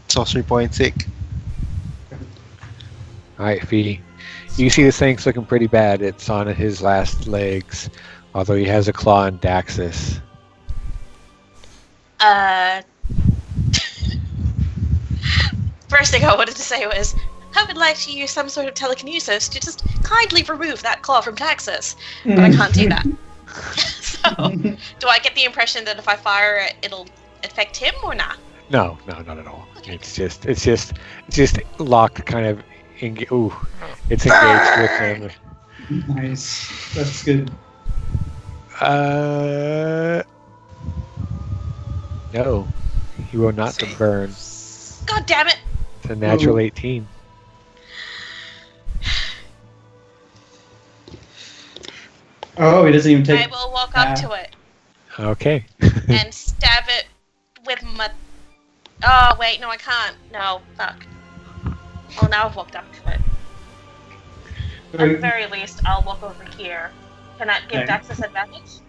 sorcery point's sake. Alright, Fee. You see this thing's looking pretty bad. It's on his last legs, although he has a claw in Daxus. First thing I wanted to say was, I would like to use some sort of telekinesis to just kindly remove that claw from Taxus, but I can't do that. So, do I get the impression that if I fire it, it'll affect him or not? No, not at all. It's just locked kind of it's engaged with him. Nice. That's good. No. He will not Sweet. burn. God damn it! It's a natural 18. Oh, he doesn't even take. I will walk up to it Okay. and stab it with my... Oh, wait, no I can't. No, fuck. Oh, now I've walked up to it. At the very least, I'll walk over here. Can I give Okay. Daxus advantage?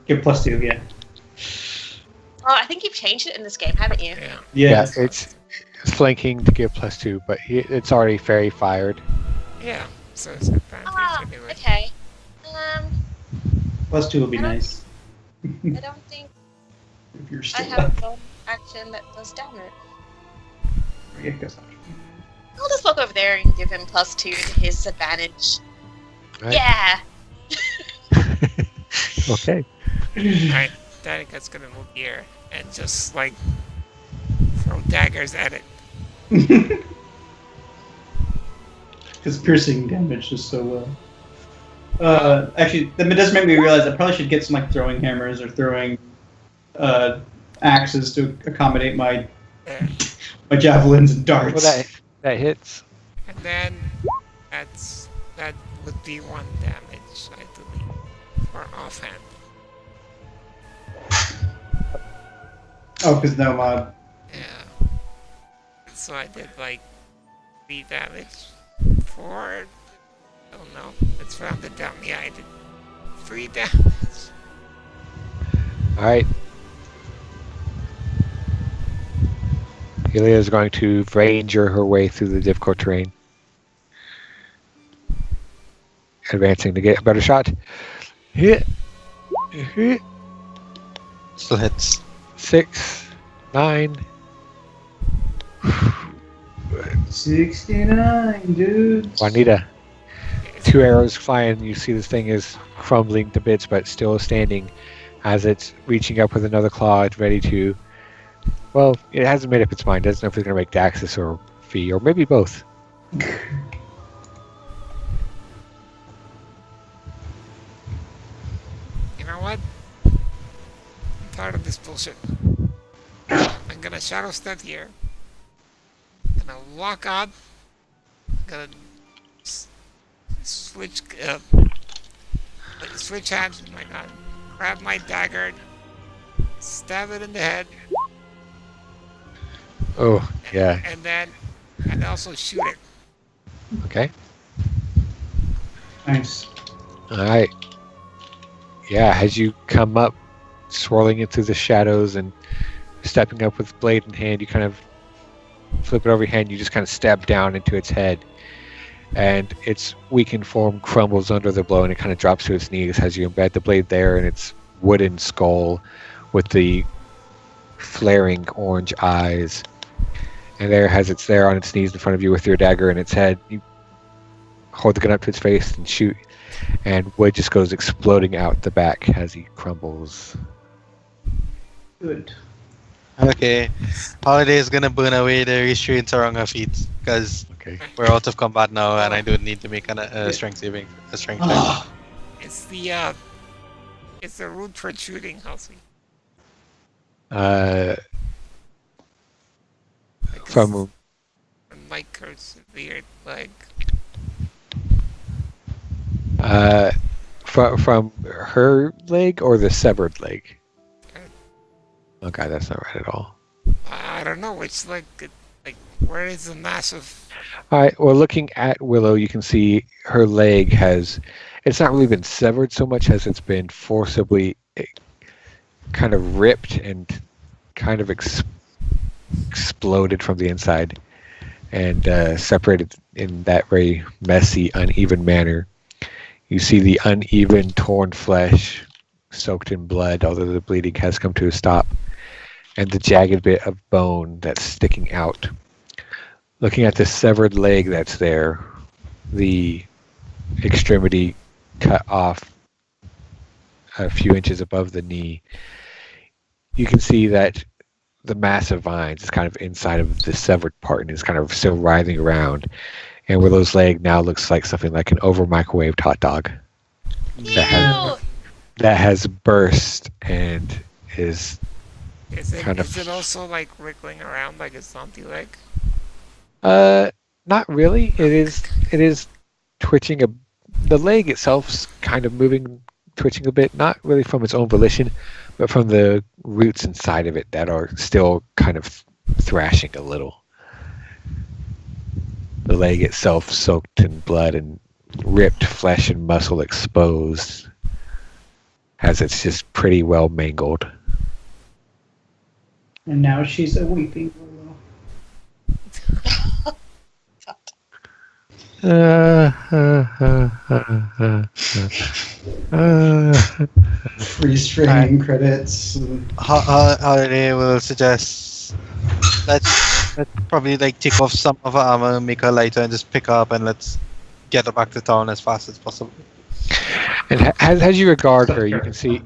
Give +2, yeah. Oh, I think you've changed it in this game, haven't you? Yeah. Yeah. It's flanking to give +2, but it's already fairy fired. Yeah. So it's advantage Oh, anyway. okay. +2 will be nice. I don't think If you're I still have a bonus action that does damage. Yeah, guess not. I'll just walk over there and give him +2 to his advantage. Right. Yeah! Okay. Alright, Danica's gonna move here and just like throw daggers at it. Because piercing damage is so low. Actually, that does make me realize I probably should get some like throwing hammers or throwing axes to accommodate my There. my javelins and darts. Well, that hits. And then that would be 1 damage, I believe. For offhand. Oh, because no mod. Yeah. So I did like 3 damage 4. Oh no, let's round it down. Yeah, I did 3 damage. Alright. Helia is going to ranger her way through the difficult terrain. Advancing to get a better shot. Hit. Hit. Still hits. 6, 9. 69, dude. Juanita. 2 arrows flying. You see this thing is crumbling to bits, but still standing as it's reaching up with another claw. It's ready to. Well, it hasn't made up its mind. It doesn't know if it's going to make Daxus or Fee, or maybe both. You know what? I'm tired of this bullshit. I'm gonna shadow step here. Gonna walk on. Gonna switch switch hands with my gun. Grab my dagger. Stab it in the head. Oh, yeah. And also shoot it. Okay. Nice. Alright. Yeah, as you come up, swirling it through the shadows and stepping up with blade in hand, you kind of flip it over your hand, you just kind of stab down into its head. And its weakened form crumbles under the blow and it kind of drops to its knees as you embed the blade there in its wooden skull with the flaring orange eyes. And there, as it's there on its knees in front of you with your dagger in its head, you hold the gun up to its face and shoot. And wood just goes exploding out the back as he crumbles. Good. Okay. Holiday is gonna burn away the restraints around her feet because Okay. we're out of combat now, and I do need to make a strength saving, a strength check. It's the root protruding, Halsey. From Mike hurts weird leg. from her leg or the severed leg? Okay, that's not right at all. I don't know. It's like where is the massive? All right. Well, looking at Willow, you can see her leg has. It's not really been severed so much as it's been forcibly kind of ripped and kind of exploded from the inside and separated in that very messy, uneven manner. You see the uneven, torn flesh soaked in blood, although the bleeding has come to a stop, and the jagged bit of bone that's sticking out. Looking at the severed leg that's there, the extremity cut off a few inches above the knee, you can see that the massive vines is kind of inside of the severed part and is kind of still writhing around. And Willow's leg now looks like something like an over-microwaved hot dog Ew! that has burst and is Is kind of- it also like wriggling around like a zombie leg? not really. It is twitching the leg itself's kind of moving, twitching a bit, not really from its own volition, but from the roots inside of it that are still kind of thrashing a little. The leg itself soaked in blood and ripped flesh and muscle exposed, as it's just pretty well mangled. And now she's a weeping willow. Freeze framing credits. Holiday will suggest let's probably like take off some of her armor, make her lighter, and just pick her up and let's get her back to town as fast as possible. And as you regard her, you can see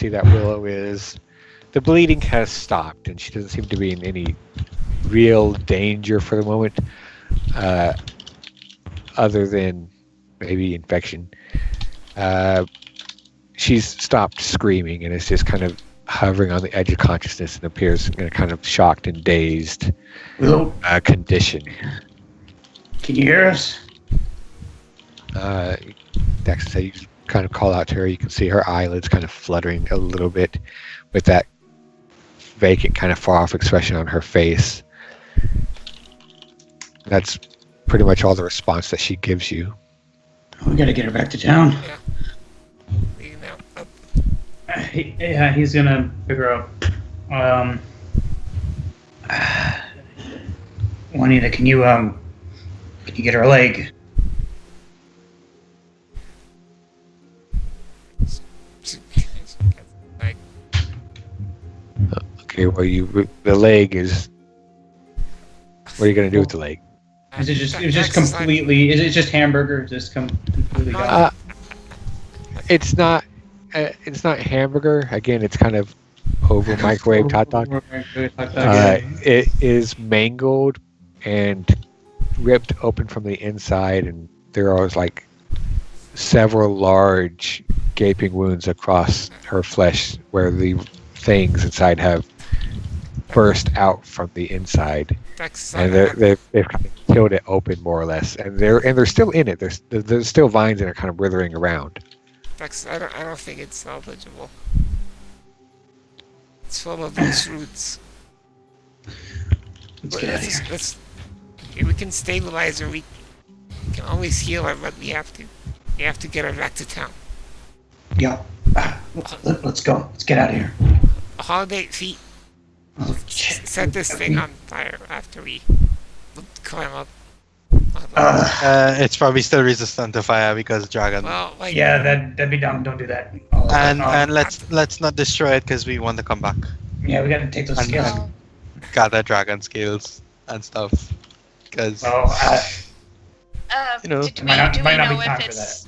that Willow is. The bleeding has stopped, and she doesn't seem to be in any real danger for the moment, other than maybe infection. She's stopped screaming and is just kind of hovering on the edge of consciousness and appears in a kind of shocked and dazed Willow, condition. can you hear us? Dex, you kind of call out to her. You can see her eyelids kind of fluttering a little bit with that vacant kind of far off expression on her face. That's pretty much all the response that she gives you. We gotta get her back to town. Leading out up. Yeah, he's gonna figure out. Juanita, can you get her a leg? Like, Okay, well, the leg is. What are you gonna do with the leg? Is it just Dax is like- completely? Is it just hamburger? Just completely gone? Uh, it's not. It's not hamburger. Again, it's kind of over microwave hot dog. It is mangled and ripped open from the inside, and there are like several large gaping wounds across her flesh where the things inside have burst out from the inside, Dax is and like, they've kind of killed it open more or less, and they're still in it. There's still vines that are kind of withering around. Dax, I don't think it's salvageable. It's full of loose roots. Let's get out of here. Okay, we can stabilize her. We can always heal her, but we have to get her back to town. Yeah. Let's go. Let's get out of here. Holiday feet. Oh, shit. Set this thing on fire after we climb up. It's probably still resistant to fire because dragon. Well, like, Yeah, that'd be dumb. Don't do that. And let's not destroy it because we want to come back. Yeah, we gotta take those And- scales. Oh, Gather dragon scales and stuff. Because you know, do we, might not- do we might not be know time if for it's...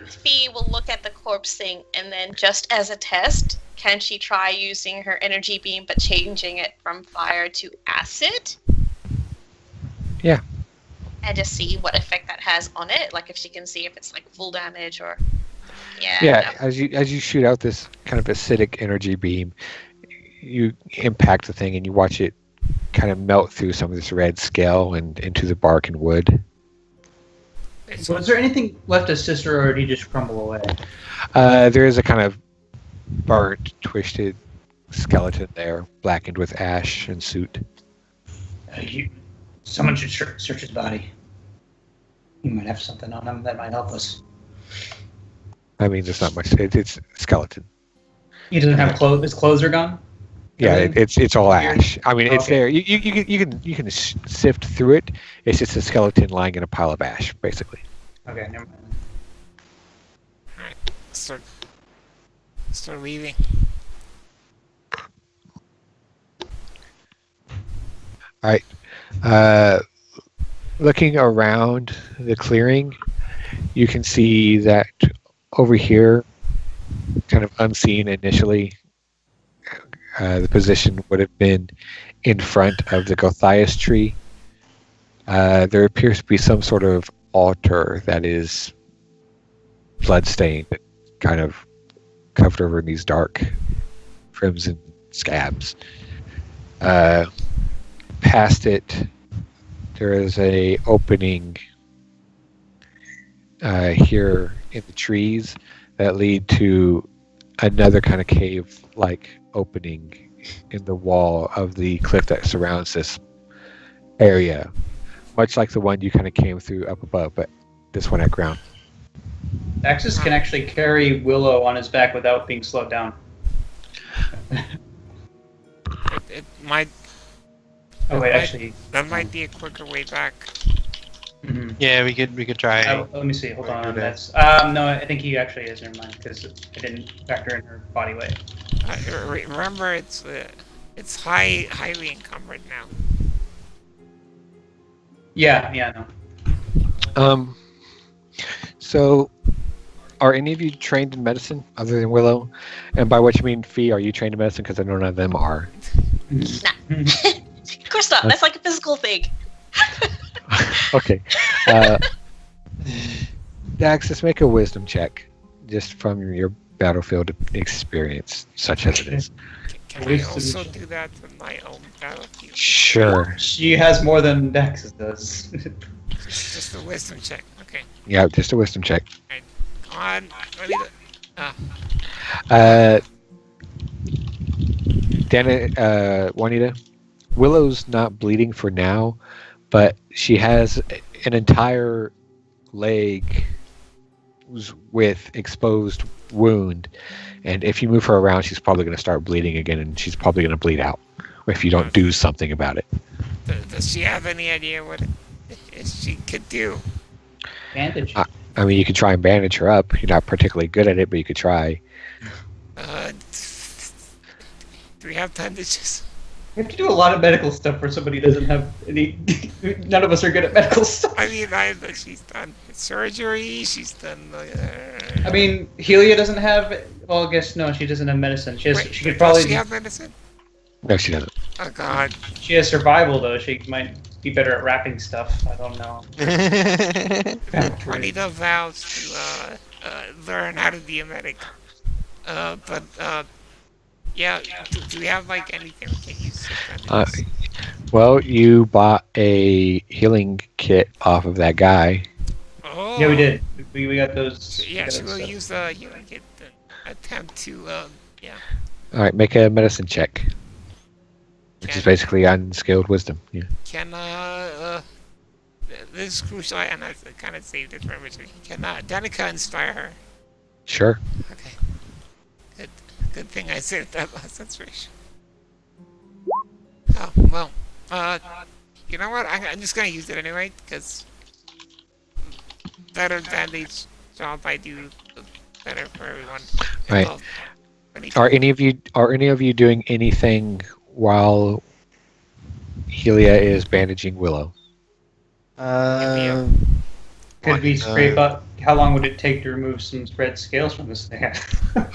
Fee will look at the corpse thing, and then just as a test, can she try using her energy beam but changing it from fire to acid? Yeah. And just see what effect that has on it, like if she can see if it's like full damage or... Yeah, as you shoot out this kind of acidic energy beam, you impact the thing and you watch it kind of melt through some of this red scale and into the bark and wood. So is there anything left of Sister, or did he just crumble away? There is a kind of burnt, twisted skeleton there, blackened with ash and soot. Someone should search his body. He might have something on him that might help us. I mean, there's not much. It's a skeleton. He doesn't have clothes. His clothes are gone. Yeah, Everything? it's all ash. I mean, it's Okay. there. You can sift through it. It's just a skeleton lying in a pile of ash, basically. Okay, never mind. start leaving. Looking around the clearing, you can see that over here, kind of unseen initially, the position would have been in front of the Gothias tree. There appears to be some sort of altar that is bloodstained, kind of covered over in these dark crimson scabs. Past it, there is a opening here in the trees that lead to another kind of cave-like opening in the wall of the cliff that surrounds this area, much like the one you kind of came through up above, but this one at ground. Axis can actually carry Willow on his back without being slowed down. It might. Oh wait, actually, That might be a quicker way back. mhm. yeah, we could try. Let me see. Hold Right, on. do that. That's no. I think he actually is. Never mind, because I didn't factor in her body weight. Remember, it's highly encumbered now. Yeah, no. So, are any of you trained in medicine other than Willow? And by what you mean, Fee, are you trained in medicine? Because I know none of them are. Of course not. That's like a physical thing. Okay. Dax, let's make a wisdom check, just from your battlefield experience, such as it is. Can I Wisdom also check. do that with my own battlefield? Sure. She has more than Dex does. Just a wisdom check. Okay. Yeah, just a wisdom check. Come on. Ready to... Juanita, Willow's not bleeding for now, but she has an entire leg with exposed wound, and if you move her around, she's probably going to start bleeding again, and she's probably going to bleed out if you don't do something about it. Does she have any idea what she could do? Bandage. I mean, you could try and bandage her up. You're not particularly good at it, but you could try. Do we have time to just... We have to do a lot of medical stuff for somebody who doesn't have any. None of us are good at medical stuff. I mean, she's done surgery, she's done... I mean, Helia doesn't have. Well, I guess no, she doesn't have medicine. She has. wait, she could does probably. she have medicine? No, she doesn't. Oh, God. She has survival though. She might be better at wrapping stuff. I don't know. Juanita vows to learn how to be a medic. Yeah, do we have, like, anything we can use to bandage? Well, you bought a healing kit off of that guy. Oh. Yeah, we did. We got those. Yeah, we got she those will stuff. use you know, get the attempt to, yeah. All right, make a medicine check, which is basically unskilled wisdom. Yeah. Can, this is crucial, and I kind of saved it for everything. Can, Danica inspire her? Sure. Okay. Good thing I saved that last inspiration. Oh, well, you know what? I'm just gonna use it anyway, because better bandage job I do, the better for everyone. Right. involved. Are any of you doing anything while Helia is bandaging Willow? Could we What, scrape up? How long would it take to remove some spread scales from this thing?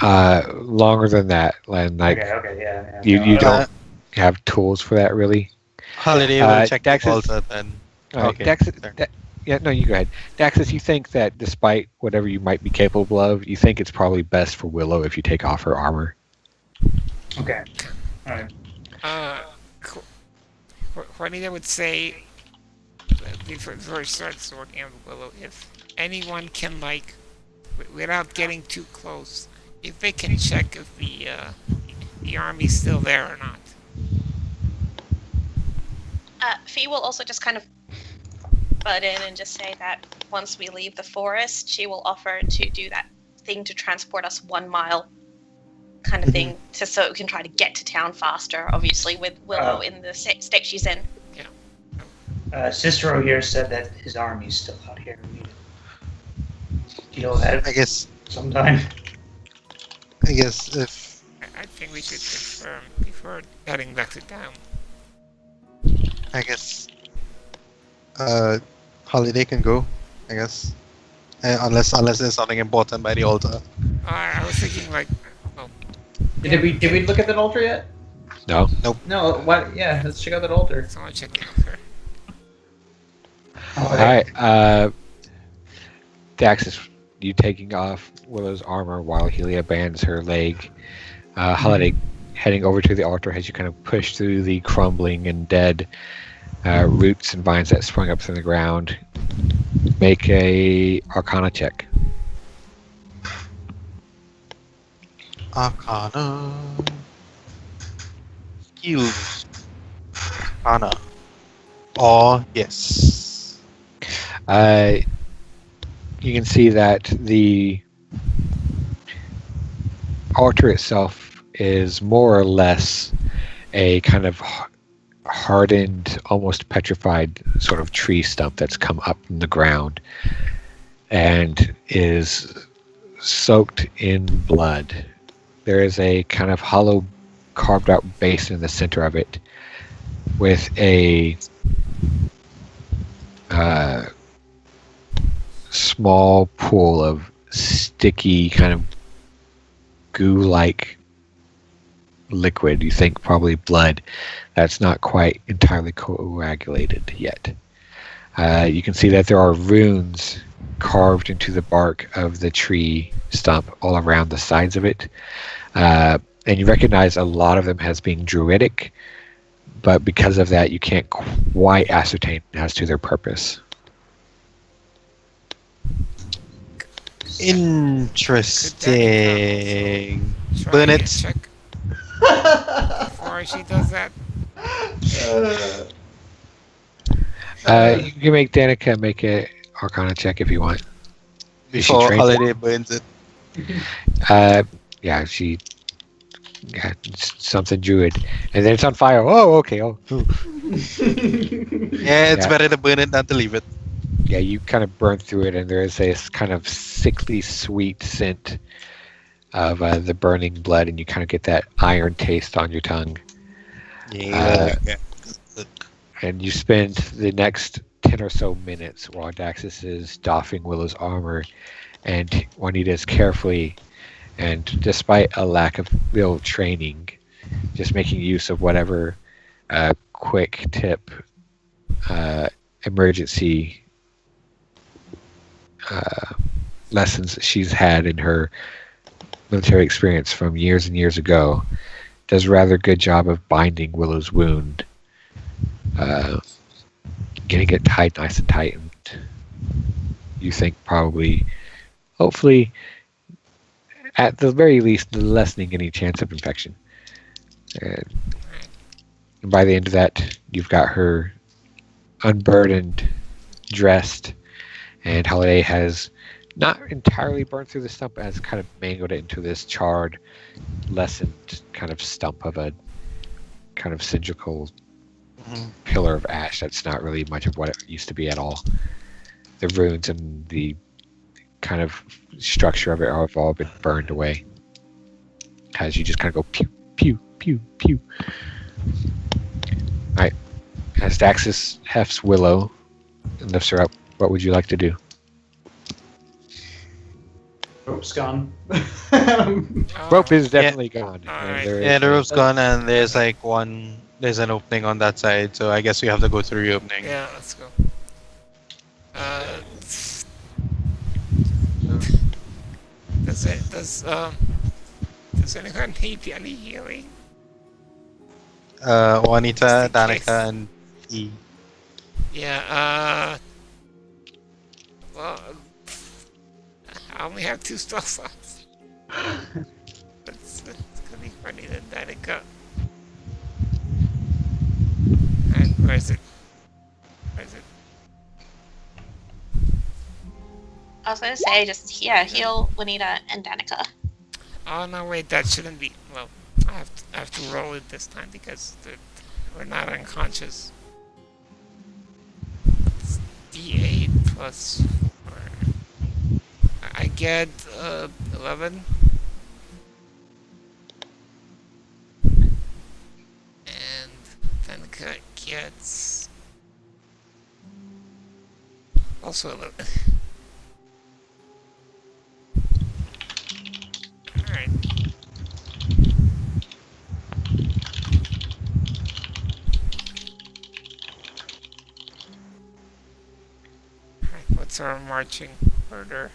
Longer than that, and like okay, yeah. you don't have tools for that really. Holiday will check Dax the is- vault and All right, Okay, Daxis, sorry. yeah, no, you go ahead. Daxis, you think that despite whatever you might be capable of, you think it's probably best for Willow if you take off her armor. Okay. All right. Juanita would say, before we start sorting out Willow, if anyone can, like, without getting too close, if they can check if the army's still there or not. Fee will also just kind of butt in and just say that once we leave the forest, she will offer to do that thing to transport us 1 mile, kind of thing, so we can try to get to town faster. Obviously, with Willow in the state she's in. Cicero here said that his army's still out here. We need to deal with that I guess sometime. if I think we should confirm before heading back to town. Holiday can go. I guess unless there's something important by the altar. I was thinking, like, well, Did we look at that altar yet? No. No. What? Yeah. Let's check out that altar. someone check it out her. Oh, All right, Daxis, you taking off Willow's armor while Helia bands her leg. Holiday heading over to the altar as you kind of push through the crumbling and dead roots and vines that sprung up from the ground. Make a Arcana check. Arcana. Skills. Arcana. Oh, yes. You can see that the altar itself is more or less a kind of hardened, almost petrified sort of tree stump that's come up from the ground and is soaked in blood. There is a kind of hollow carved out basin in the center of it with a small pool of sticky kind of goo-like liquid. You think probably blood that's not quite entirely coagulated yet. You can see that there are runes carved into the bark of the tree stump all around the sides of it. And you recognize a lot of them as being druidic, but because of that you can't quite ascertain as to their purpose. Interesting. Shall Burn we it. check before she does that? You can make Danica make a Arcana check if you want. Is she Before trained? Holiday burns it. Yeah, she. Yeah, it's something druid, and then it's on fire. Oh, okay. Oh, Yeah, it's Yeah. better to burn it than to leave it. yeah. You kind of burn through it, and there is this kind of sickly sweet scent of the burning blood, and you kind of get that iron taste on your tongue. Yeah. And you spend the next 10 or so minutes while Daxus is doffing Willow's armor, and Juanita is carefully, and despite a lack of real training, just making use of whatever quick tip emergency lessons that she's had in her military experience from years and years ago, does a rather good job of binding Willow's wound, getting it tied nice and tight, and you think probably, hopefully, at the very least, lessening any chance of infection. And by the end of that, you've got her unburdened, dressed, and Holiday has not entirely burned through the stump, but has kind of mangled it into this charred, lessened kind of stump of a kind of cylindrical pillar of ash that's not really much of what it used to be at all. The ruins and the kind of structure of it have all been burned away. As you just kind of go pew, pew, pew, pew. Alright. As Daxus hefts Willow and lifts her up, what would you like to do? Rope's gone. Rope is definitely gone. And Alright. there Yeah, is the rope's gone, and there's like there's an opening on that side, so I guess we have to go through the opening. Yeah, let's go. Does anyone need any healing? Juanita, Just in case. Danica, and E. Yeah, well, I only have 2 spell slots. It's gonna be funny that Danica. And where is it? Where is it? I was gonna say just heal Juanita and Danica. Oh no, wait, that shouldn't be. Well, I have to roll it this time because we're not unconscious. It's D8 plus 4. I get 11. And Danica gets also 11. Alright. Alright, what's our marching order?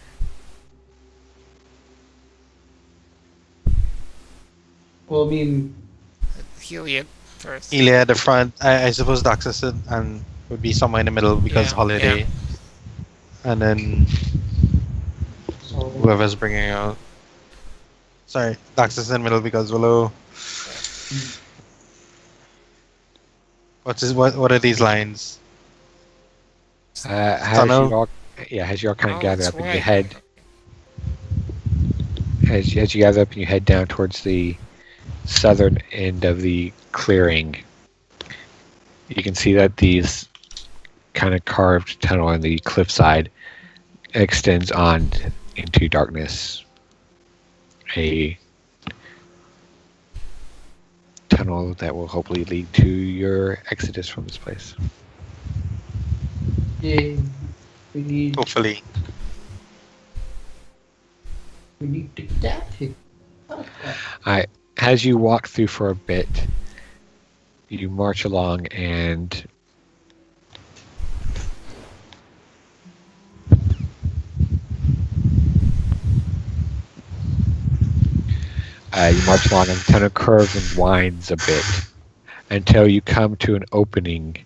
Well, I mean, Heliod first. Elia at the front. I suppose Daxus and would be somewhere in the middle because Yeah, Holiday. yeah. And then so whoever's bringing out. Sorry, Daxus in the middle because Willow. What are these lines? as Tunnel? you all, as you all kind of Oh, gather that's up and you right. head, as you gather up and you head down towards the southern end of the clearing, you can see that these kind of carved tunnel on the cliffside extends on into darkness. A tunnel that will hopefully lead to your exodus from this place. yeah, we need Hopefully. to get out here. As you walk through for a bit, you march along and you march along and kind of curves and winds a bit until you come to an opening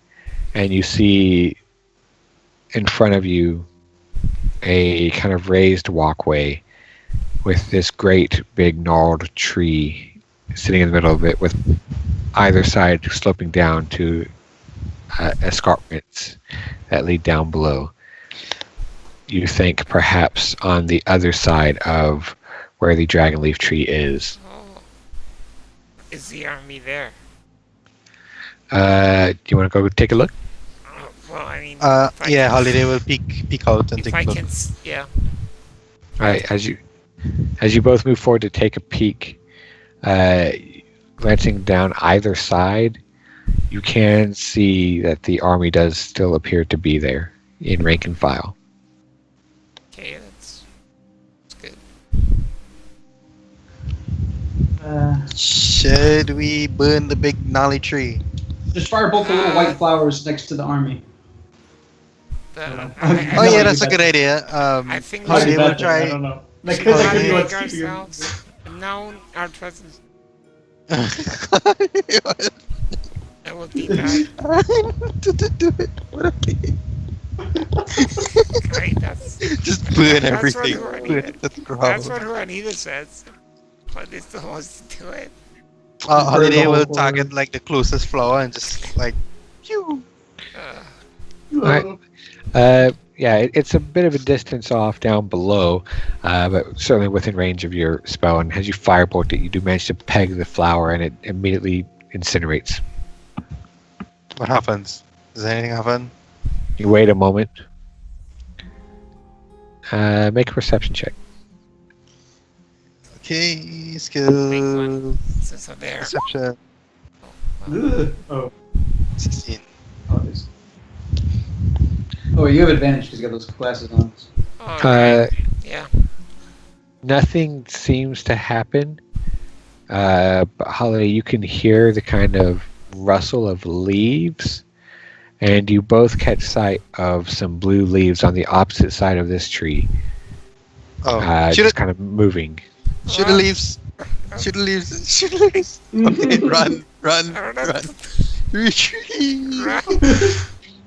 and you see in front of you a kind of raised walkway with this great big gnarled tree sitting in the middle of it with either side sloping down to escarpments that lead down below. You think perhaps on the other side of where the dragonleaf tree is. Oh. Is the army there? Do you want to go take a look? Well, I mean. Yeah, Holiday will peek out and If take I a look. can, yeah. All right, as you both move forward to take a peek, glancing down either side, you can see that the army does still appear to be there in rank and file. Okay, that's good. Should we burn the big gnarly tree? Just firebolt the little white flowers next to the army. The, Oh yeah, that's a good idea. I think we How's Holiday should it will bad thing? I try. don't know. we Because I should could be make like keeping ourselves known our presence. That would be bad. Do it. What a pig. Right? That's Just burn That's everything. what we're Burn doing. the ground. that's what Juanita says. But they still wants to do it. Holiday Burn the will whole target like the closest flower and just like, phew. Uh, Alright. Yeah, it's a bit of a distance off down below, but certainly within range of your spell. And as you firebolt it, you do manage to peg the flower, and it immediately incinerates. What happens? Does anything happen? You wait a moment. Make a perception check. Okay, Big skill one. So there. perception Ugh. Oh. 16. Apologies. Oh, you have advantage because you got those glasses on. Oh, Uh, yeah. Nothing seems to happen. But Holiday, you can hear the kind of rustle of leaves, and you both catch sight of some blue leaves on the opposite side of this tree, Oh, shoot just it! kind of moving. Shoot the leaves! Shoot the leaves! Shoot the leaves! Okay, run! I don't know. Retreat!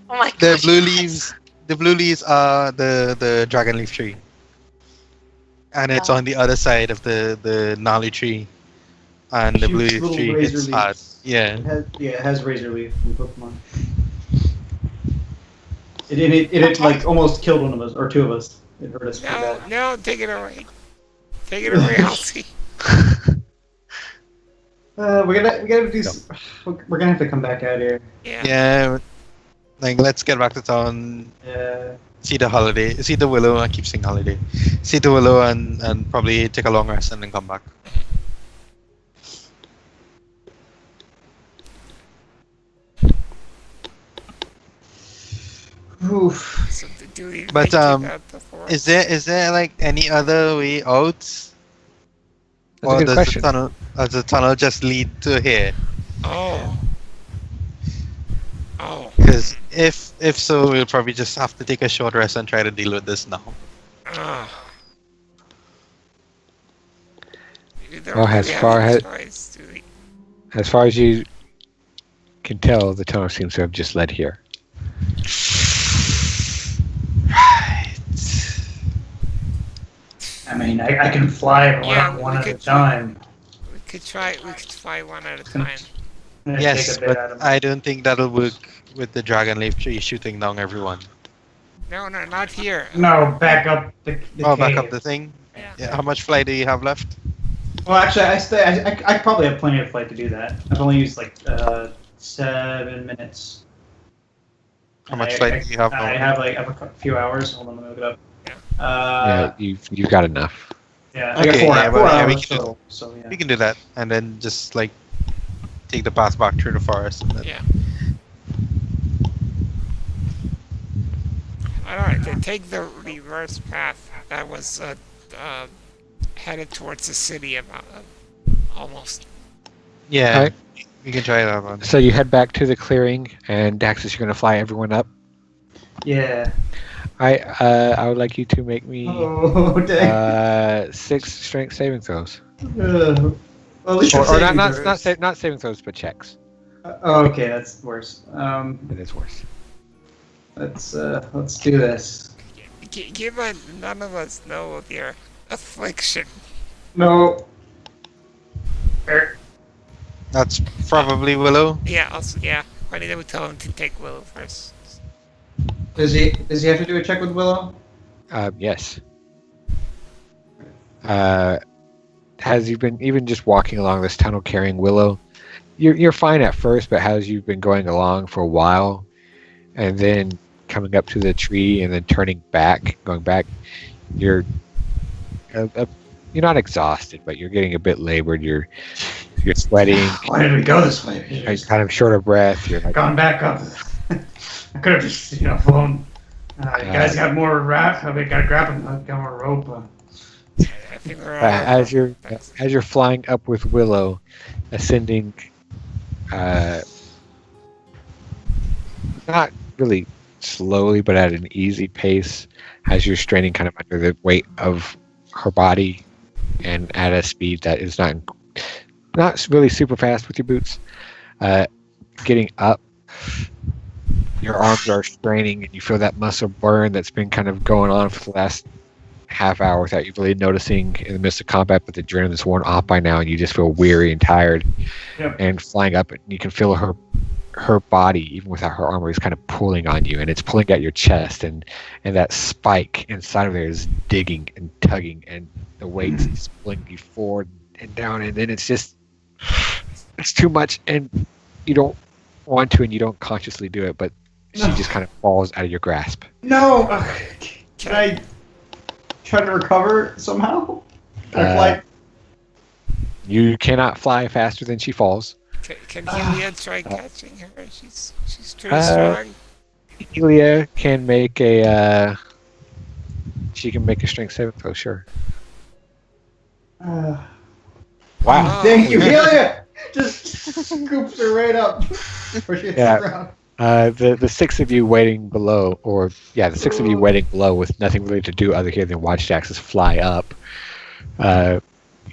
Oh my The gosh. blue leaves. The blue leaves are the dragon leaf tree, and it's on the other side of the gnarly tree, and the blue Shoots leaf little tree razor hits hard. leaves. Yeah. It has razor leaf in Pokemon. It like almost killed one of us or two of us. It hurt us pretty No, bad. no, take it away. Take it away, Halsey. We gotta do. We're gonna have to come back out here. Yeah. Yeah. Like, let's get back to town. See the holiday. See the willow. I keep saying holiday. See the willow and probably take a long rest and then come back. Oof. So do we But, make it out the forest? Is there like any other way out? That's Or a good does question. does the tunnel just lead to here? Oh. Oh. Because if so, we'll probably just have to take a short rest and try to deal with this now. Ah. We don't Well, as really have far any as- choice, do we? As far as you can tell, the tunnel seems to have just led here. Right. I mean, I can fly Yeah, one we at a could- time. We could fly one at a time. Take Yes, a bit out but of I don't think that'll work with the dragon leaf tree shooting down everyone. No, not here. No, back up the Oh, back cave. up the thing. Yeah. Yeah. How much flight do you have left? Well, actually, I probably have plenty of flight to do that. I've only used like 7 minutes. How much I- flight do you have now? I have a few hours. Hold on, let me look it up. Yeah, you've got enough. Yeah, I got Okay, 4, yeah, four but yeah, hours we can total. So yeah. We can do that, and then just like take the path back through the forest. And then... Yeah. Alright, then take the reverse path that was headed towards the city about almost. Yeah, Alright. we can try that one. So you head back to the clearing, and Daxus, you're going to fly everyone up. Yeah. I would like you to make me Oh, dang. 6 strength saving throws, Well, at least or you're saving not throws. not saving throws, but checks. Oh, okay, that's worse. It is worse. Let's do this. Given none of us know of your affliction. No. That's probably Willow. Yeah, also, yeah. Juanita would tell him to take Willow first. Does he have to do a check with Willow? Yes. Has you been even just walking along this tunnel carrying Willow? You're fine at first, but as you've been going along for a while, and then coming up to the tree and then going back, you're not exhausted, but you're getting a bit labored. You're sweating. Why did we go this way? You're kind of short of breath. You're like, Gone back up. I could have just, flown. You guys got more wrap. I got a grappling hook, got more rope. I think we're as you're flying up with Willow, ascending, not really slowly, but at an easy pace, as you're straining kind of under the weight of her body, and at a speed that is not really super fast with your boots. Getting up, your arms are straining, and you feel that muscle burn that's been kind of going on for the last half hour without you really noticing in the midst of combat, but the adrenaline's worn off by now, and you just feel weary and tired. Yep. And flying up, and you can feel her body, even without her armor, is kind of pulling on you, and it's pulling at your chest, and that spike inside of there is digging and tugging, and the weight is pulling you forward and down, and then it's too much, and you don't want to, and you don't consciously do it, but she just kind of falls out of your grasp. No! Can I try to recover somehow? Can I fly? You cannot fly faster than she falls. Can Helia try catching her? She's pretty strong. Helia can make a strength saving throw, sure. Wow. Thank you, Helia! Just scoops her right up where she hits the ground. The six of you waiting below, with nothing really to do other here than watch Daxus fly up.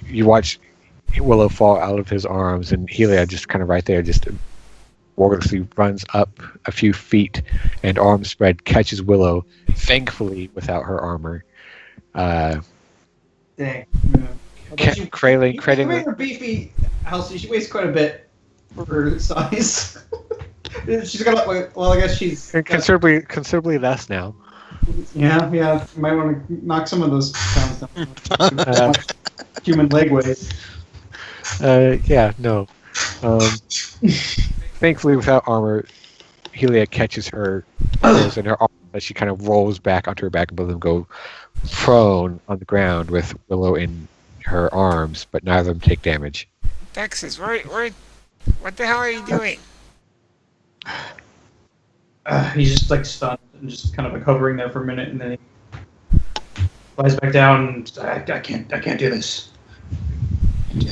You watch Willow fall out of his arms, and Helia just kind of right there, just wordlessly runs up a few feet, and arms spread, catches Willow, thankfully without her armor. Dang. Cradling. She made her beefy, Halsey. She weighs quite a bit for her size. She's got, well, I guess she's considerably less now. Yeah. Might want to knock some of those pounds down. Human leg weight. No. Thankfully, without armor, Helia catches her in her arms as she kind of rolls back onto her back, and both of them go prone on the ground with Willow in her arms, but neither of them take damage. Daxus, what the hell are you doing? He's just like stunned and just kind of like hovering there for a minute, and then he flies back down. And I can't do this. Do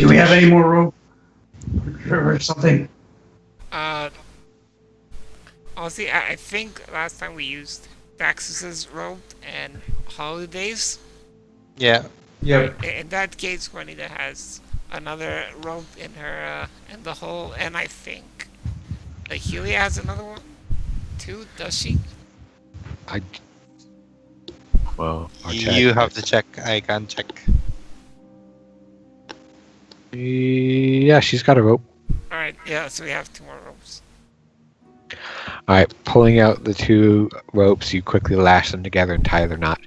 we have any more rope or something? Honestly, I think last time we used Daxus's rope and Holidays. Yeah. Yep. In that case, Juanita has another rope in her in the hole, and I think Helia has another one too. Does she? I'll check. You have to check. I can't check. Yeah, she's got a rope. All right. Yeah. So we have 2 more ropes. All right, pulling out the 2 ropes, you quickly lash them together and tie their knot.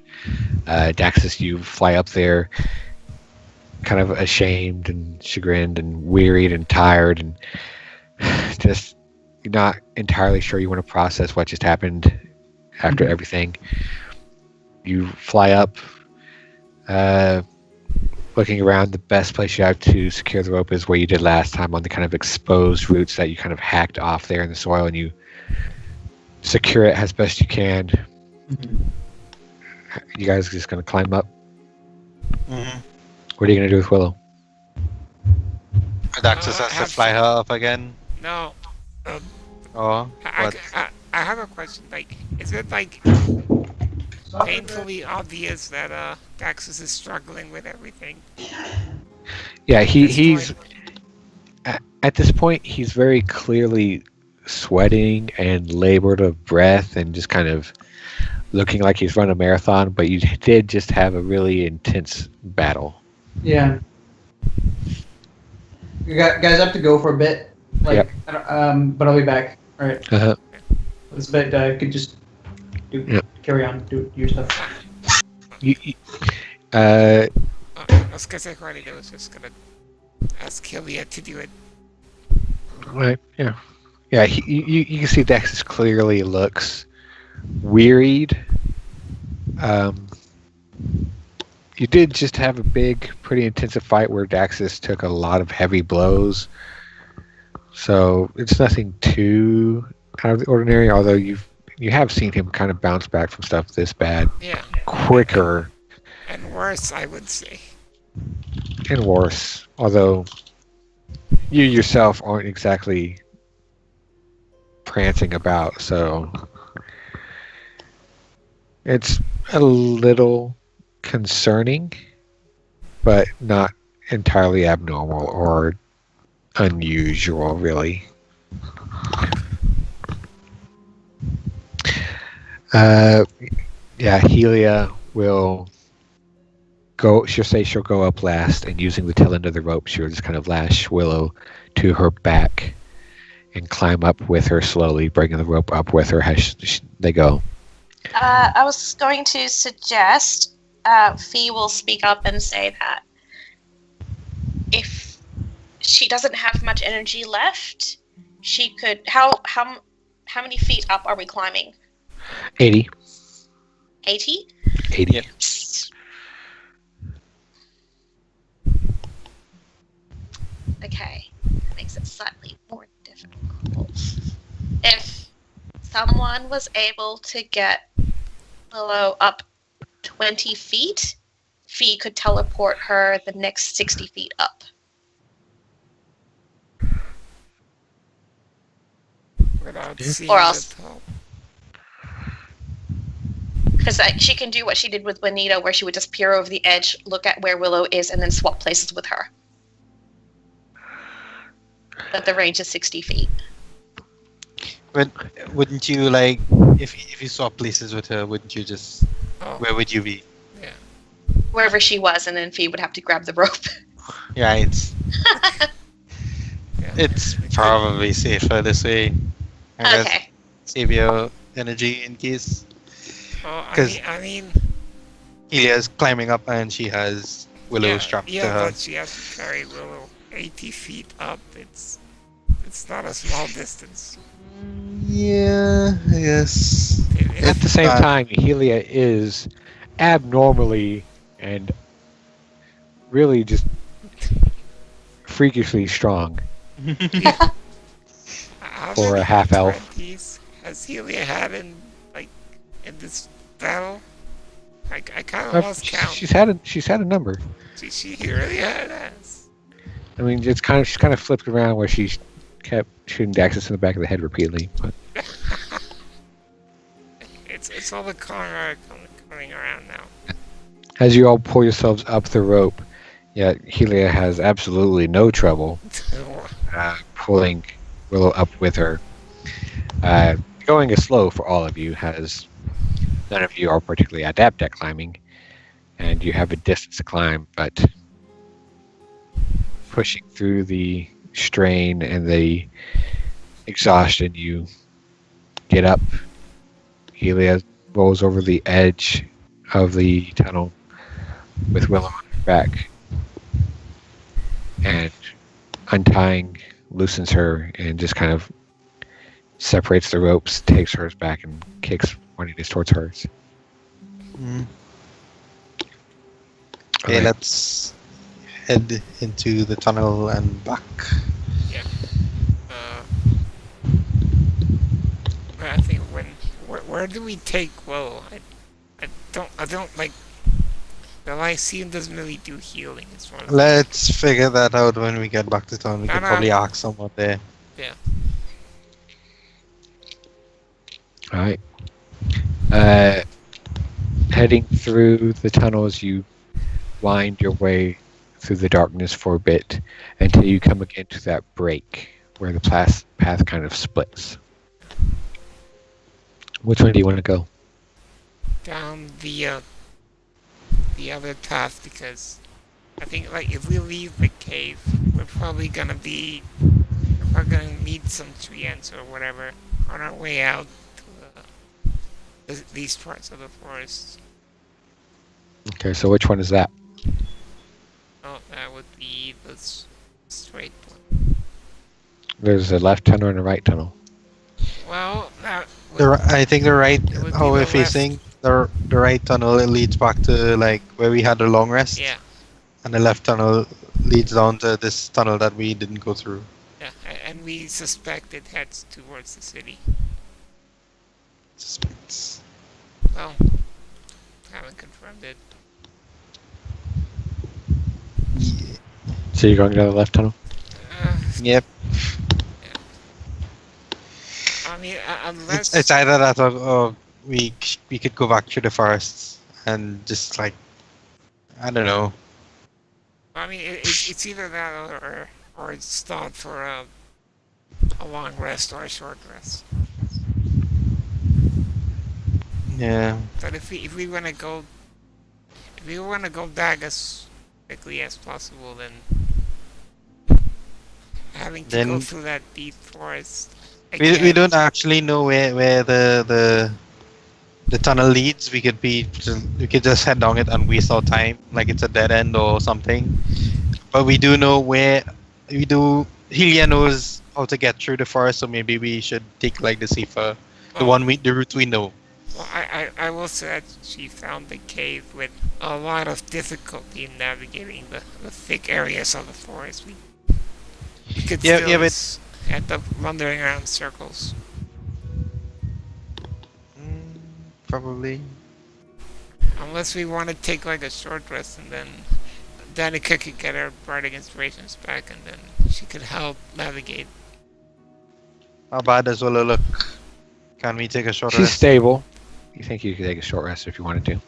Daxus, you fly up there, kind of ashamed and chagrined and wearied and tired, and just not entirely sure you want to process what just happened after everything. You fly up, looking around. The best place you have to secure the rope is where you did last time, on the kind of exposed roots that you kind of hacked off there in the soil, and you secure it as best you can. You guys are just going to climb up? Mm-hmm. What are you going to do with Willow? Daxus has to fly her up again. No. Oh, I what? have a question. Is it painfully obvious that Daxus is struggling with everything? Yeah, he's at this point he's very clearly sweating and labored of breath and just kind of looking like he's run a marathon, but you did just have a really intense battle. Yeah. Guys, I have to go for a bit. Like, Yep. but I'll be back. All right. Uh-huh. This bit, could just carry on, do your stuff. You, I was gonna say Juanita was just gonna ask Hillia to do it. right, yeah. Yeah, you can see Daxus clearly looks wearied. You did just have a big, pretty intensive fight where Daxus took a lot of heavy blows. So it's nothing too out of the ordinary, although you have seen him kind of bounce back from stuff this bad Yeah. quicker And worse, I would say. and worse. Although you yourself aren't exactly prancing about, so it's a little concerning, but not entirely abnormal or unusual, really. Yeah, Helia will go. She'll say she'll go up last, and using the tail end of the rope, she'll just kind of lash Willow to her back and climb up with her slowly, bringing the rope up with her as they go. I was going to suggest Fee will speak up and say that if she doesn't have much energy left, she could. How many feet up are we climbing? 80. 80? 80. Yep. Okay, that makes it slightly more difficult. If someone was able to get Willow up 20 feet, Fee could teleport her the next 60 feet up. Without Yeah. seeing Or the else- top. Because she can do what she did with Juanita, where she would just peer over the edge, look at where Willow is, and then swap places with her. But the range is 60 feet. But wouldn't you like if you swap places with her? Wouldn't you just Oh, where would you be? Wherever she was, and then Fee would have to grab the rope. Yeah, it's yeah. probably safer this way. I guess Okay. save your energy in case Oh, 'cause- I mean, Elia's climbing up and she has Willow yeah, strapped yeah, to her. but she has to carry Willow 80 feet up. It's not a small distance. Yeah, I guess. At the same not- time, Helia is abnormally and really just freakishly strong How for many a half elf. fatalities has Helia had in this battle? I kind of lost count. She's had a number. She really has. I mean, she's kind of flipped around where she's kept shooting Daxus in the back of the head repeatedly. But It's all the Conrad coming around now. as you all pull yourselves up the rope, yeah, Helia has absolutely no trouble pulling Willow up with her. Going is slow for all of you, as none of you are particularly adept at climbing, and you have a distance to climb, but pushing through the strain and the exhaustion, you get up. Helia rolls over the edge of the tunnel with Willow on her back, and untying loosens her and just kind of separates the ropes, takes hers back, and kicks Juanita's towards hers. Mm. Okay, Alright. let's head into the tunnel and back. I think where do we take Willow? I don't like. The Lyceum doesn't really do healing. It's one of the Let's figure that out when we get back to town. We No, can no. probably ask someone there. Alright. Heading through the tunnels, you wind your way through the darkness for a bit until you come again to that break where the path kind of splits. Which way do you want to go? down the other path because I think like if we leave the cave, we're probably gonna need some tree ants or whatever on our way out to these parts of the forest. Okay, so which one is that? Oh, that would be the straight one. There's a left tunnel and a right tunnel. Well, that I think the right, It would be how we're the facing, the right tunnel it leads back to like where we had the long rest, yeah, and the left tunnel leads down to this tunnel that we didn't go through. yeah, and we suspect it heads towards the city. Suspects. Well, haven't confirmed it. Yeah. So you're going to the left tunnel? Yep. I mean, unless It's either that or we could go back through the forests and just like, I don't know. I mean, it's either that or it's stalled for a long rest or a short rest. Yeah. But if we want to go back as quickly as possible, then having to go Then- through that deep forest. We again- don't actually know where the tunnel leads. We could just head down it and waste our time, like it's a dead end or something. But we do know where Helia knows how to get through the forest, so maybe we should take like the safer, the route we know. Well, I will say that she found the cave with a lot of difficulty in navigating the thick areas of the forest. We could Yeah, still yeah, but- end up wandering around in circles. Probably. Unless we want to take like a short rest and then Danica could get her bardic inspirations back and then she could help navigate. How bad does Willow look? Can we take a short She's rest? stable. You think you could take a short rest if you wanted to?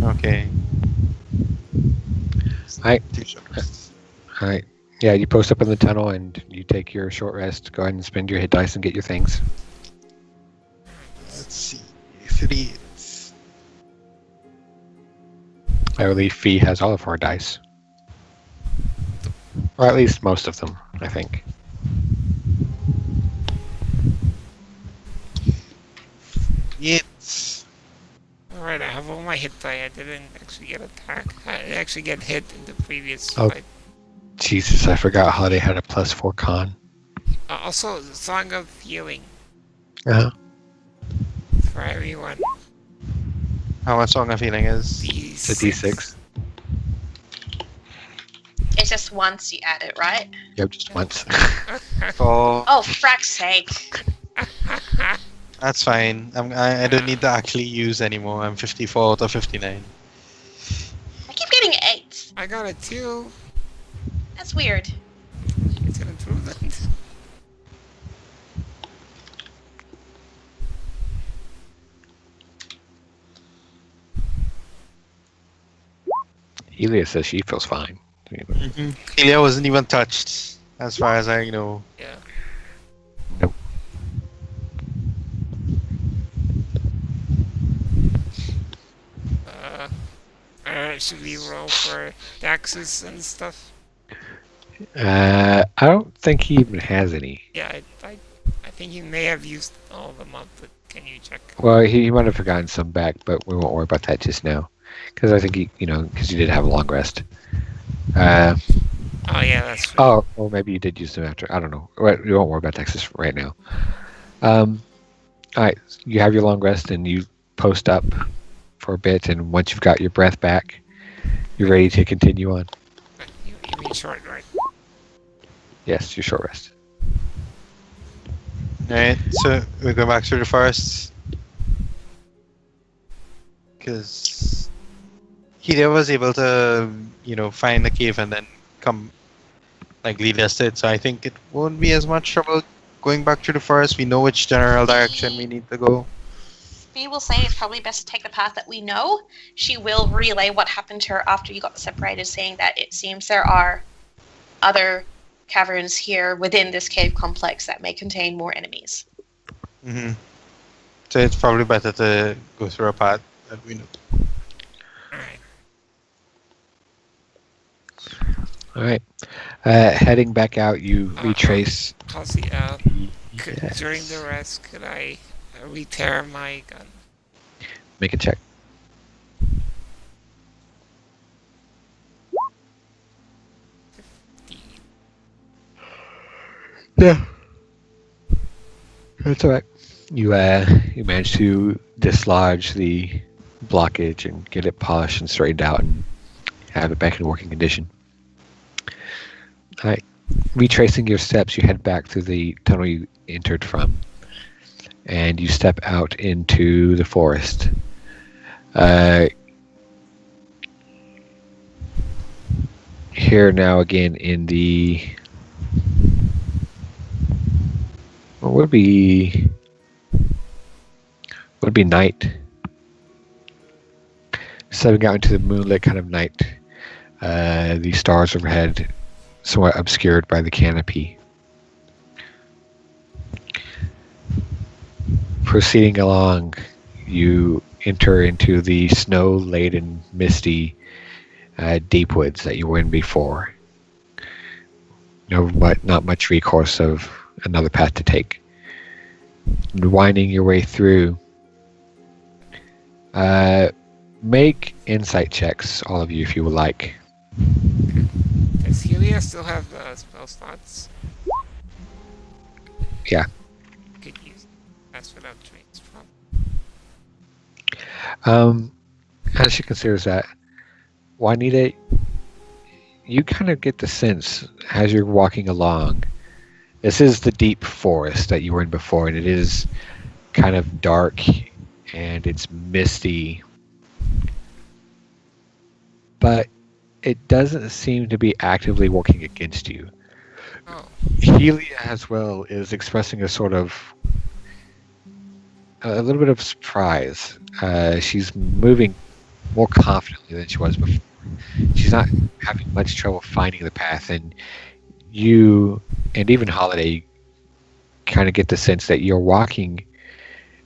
Okay. Alright. Two short rests. Alright. Yeah, you post up in the tunnel and you take your short rest. Go ahead and spend your hit dice and get your things. Let's see. 3. I believe Fee has all of her dice. Or at least most of them, I think. Yes. Alright, I have all my hit die. I didn't actually get attacked. I actually get hit in the previous Oh. fight. Jesus, I forgot Holiday had a +4 con. Also, Song of Healing Uh-huh. for everyone. How much Song of Healing is? It's a D6. It's just once you add it, right? Yep, just once. Oh, Oh, for frack's sake. that's fine. I don't need to actually use anymore. I'm 54 out of 59. I keep getting 8. I got a 2. That's weird. It's an improvement. Elia says she feels fine. Helia wasn't even touched, as far as I know. Yeah. Nope. Should we roll for taxes and stuff? I don't think he even has any. Yeah, I think you may have used all of them up, but can you check? Well, he might have forgotten some back, but we won't worry about that just now. Because I think because you did have a long rest. Oh yeah, that's right. Oh, or maybe you did use them after. I don't know. We won't worry about Texas right now. All right, you have your long rest and you post up for a bit, and once you've got your breath back, you're ready to continue on. You mean short, right? Yes, your short rest. Alright, so we go back through the forest. Because Helia was able to, find the cave and then come, lead us to it. So I think it won't be as much trouble going back through the forest. We know which general direction we need to go. We will say it's probably best to take the path that we know. She will relay what happened to her after you got separated, saying that it seems there are other caverns here within this cave complex that may contain more enemies. Mm-hmm. So it's probably better to go through a path that we know. Alright. All right. Heading back out, you retrace. Halsey, Yes. during the rest, could I re-tear my gun? Make a check. Yeah. That's all right. You manage to dislodge the blockage and get it polished and straightened out and have it back in working condition. All right. Retracing your steps, you head back through the tunnel you entered from, and you step out into the forest. Here now again in the what would be night. Stepping out into the moonlit kind of night, the stars overhead somewhat obscured by the canopy. Proceeding along, you enter into the snow-laden, misty, deep woods that you were in before. Not much recourse of another path to take. Winding your way through, make insight checks, all of you, if you would like. Does Helia still have spell slots? Yeah. Could use that's without trains from. As she considers that, Juanita, you kind of get the sense as you're walking along, this is the deep forest that you were in before, and it is kind of dark and it's misty, but it doesn't seem to be actively working against you. Oh, Helia as well is expressing a little bit of surprise. She's moving more confidently than she was before. She's not having much trouble finding the path, and you and even Holiday kind of get the sense that you're walking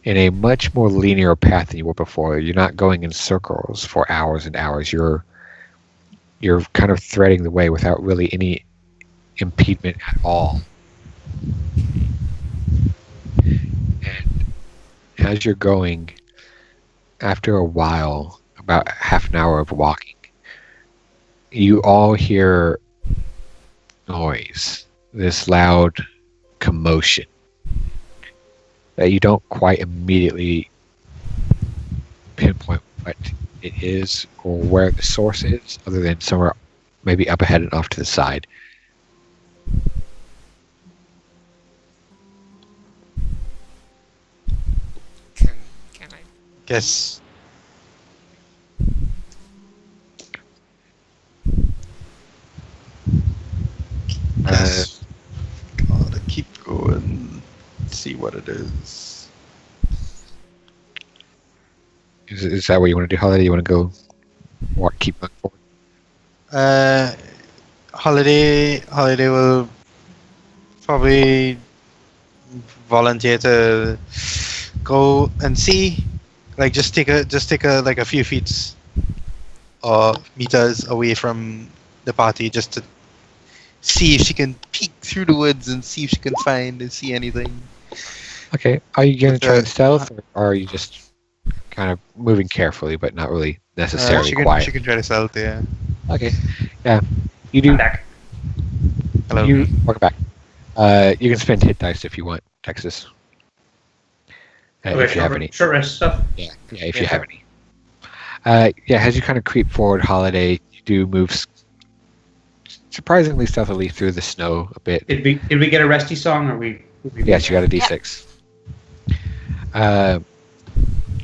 in a much more linear path than you were before. You're not going in circles for hours and hours. You're kind of threading the way without really any impediment at all. And as you're going, after a while, about half an hour of walking, you all hear noise, this loud commotion that you don't quite immediately pinpoint what it is or where the source is, other than somewhere maybe up ahead and off to the side. can I? Guess. Gotta keep going. See what it is. Is that what you want to do, Holiday? You want to go keep moving forward? Holiday will probably volunteer to go and see, like just take a like a few feet or meters away from the party, just to see if she can peek through the woods and see if she can find and see anything. Okay. Are you going to With try the- and stealth, or are you just kind of moving carefully but not really necessarily quiet? She can try to sell it, yeah. Okay. Yeah. You do. I'm back. Hello. You welcome back. You can spend hit dice if you want, Texas. If you have any. Short rest stuff. Yeah, if Yeah. you have any. Yeah, as you kind of creep forward, Holiday, you do move surprisingly stealthily through the snow a bit. Did we get a resty song, or we? Yes, you got a D6.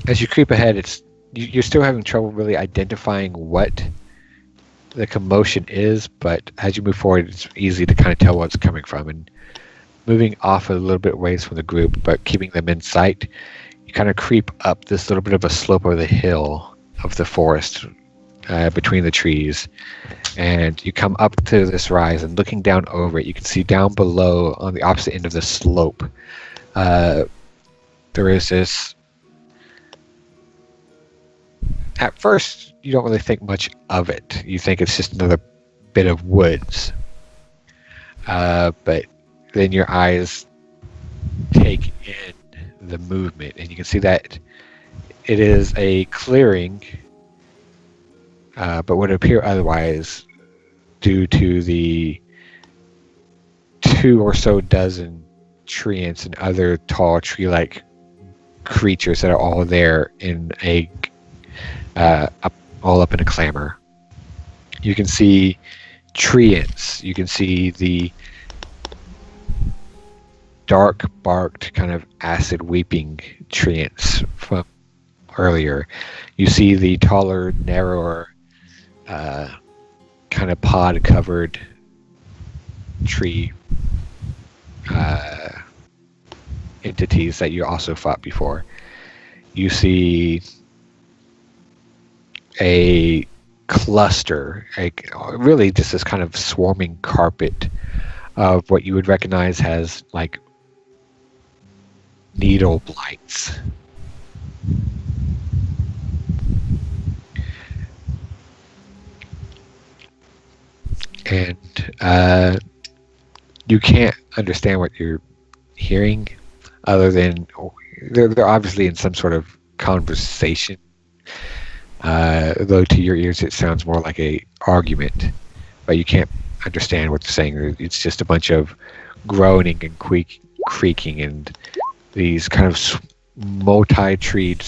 As you creep ahead, you're still having trouble really identifying what the commotion is, but as you move forward, it's easy to kind of tell where it's coming from. And moving off a little bit ways from the group, but keeping them in sight, you kind of creep up this little bit of a slope of the hill of the forest between the trees, and you come up to this rise, and looking down over it, you can see down below on the opposite end of the slope, there is this. At first, you don't really think much of it. You think it's just another bit of woods. But then your eyes take in the movement, and you can see that it is a clearing, but would appear otherwise due to the 2 or so dozen treants and other tall tree-like creatures that are all there in a all up in a clamor. You can see treants. You can see the dark-barked, kind of acid-weeping treants from earlier. You see the taller, narrower, kind of pod-covered tree entities that you also fought before. You see a cluster, really just this kind of swarming carpet of what you would recognize as like needle blights. And you can't understand what you're hearing other than they're obviously in some sort of conversation, though to your ears it sounds more like a argument, but you can't understand what they're saying. It's just a bunch of groaning and creaking and these kind of multi-treed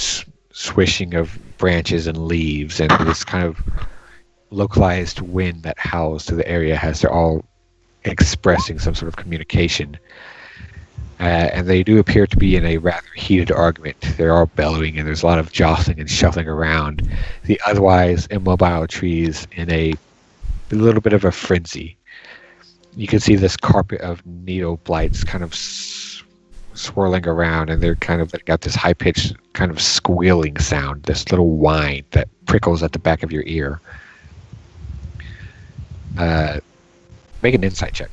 swishing of branches and leaves, and this kind of localized wind that howls to the area as they're all expressing some sort of communication. And they do appear to be in a rather heated argument. They're all bellowing, and there's a lot of jostling and shuffling around the otherwise immobile trees in a little bit of a frenzy. You can see this carpet of needle blights kind of swirling around, and they're kind of got this high-pitched kind of squealing sound, this little whine that prickles at the back of your ear. Make an insight check.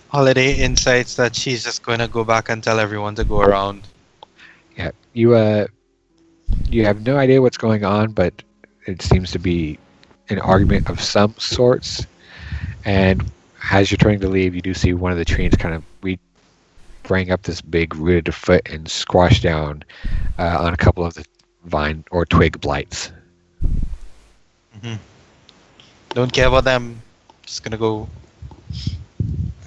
Holiday insights that she's just going to go back and tell everyone to go around. Yeah, you have no idea what's going on, but it seems to be an argument of some sorts. And as you're turning to leave, you do see one of the trains kind of bring up this big rooted foot and squash down on a couple of the vine or twig blights. Mm-hmm. Don't care about them. Just gonna go,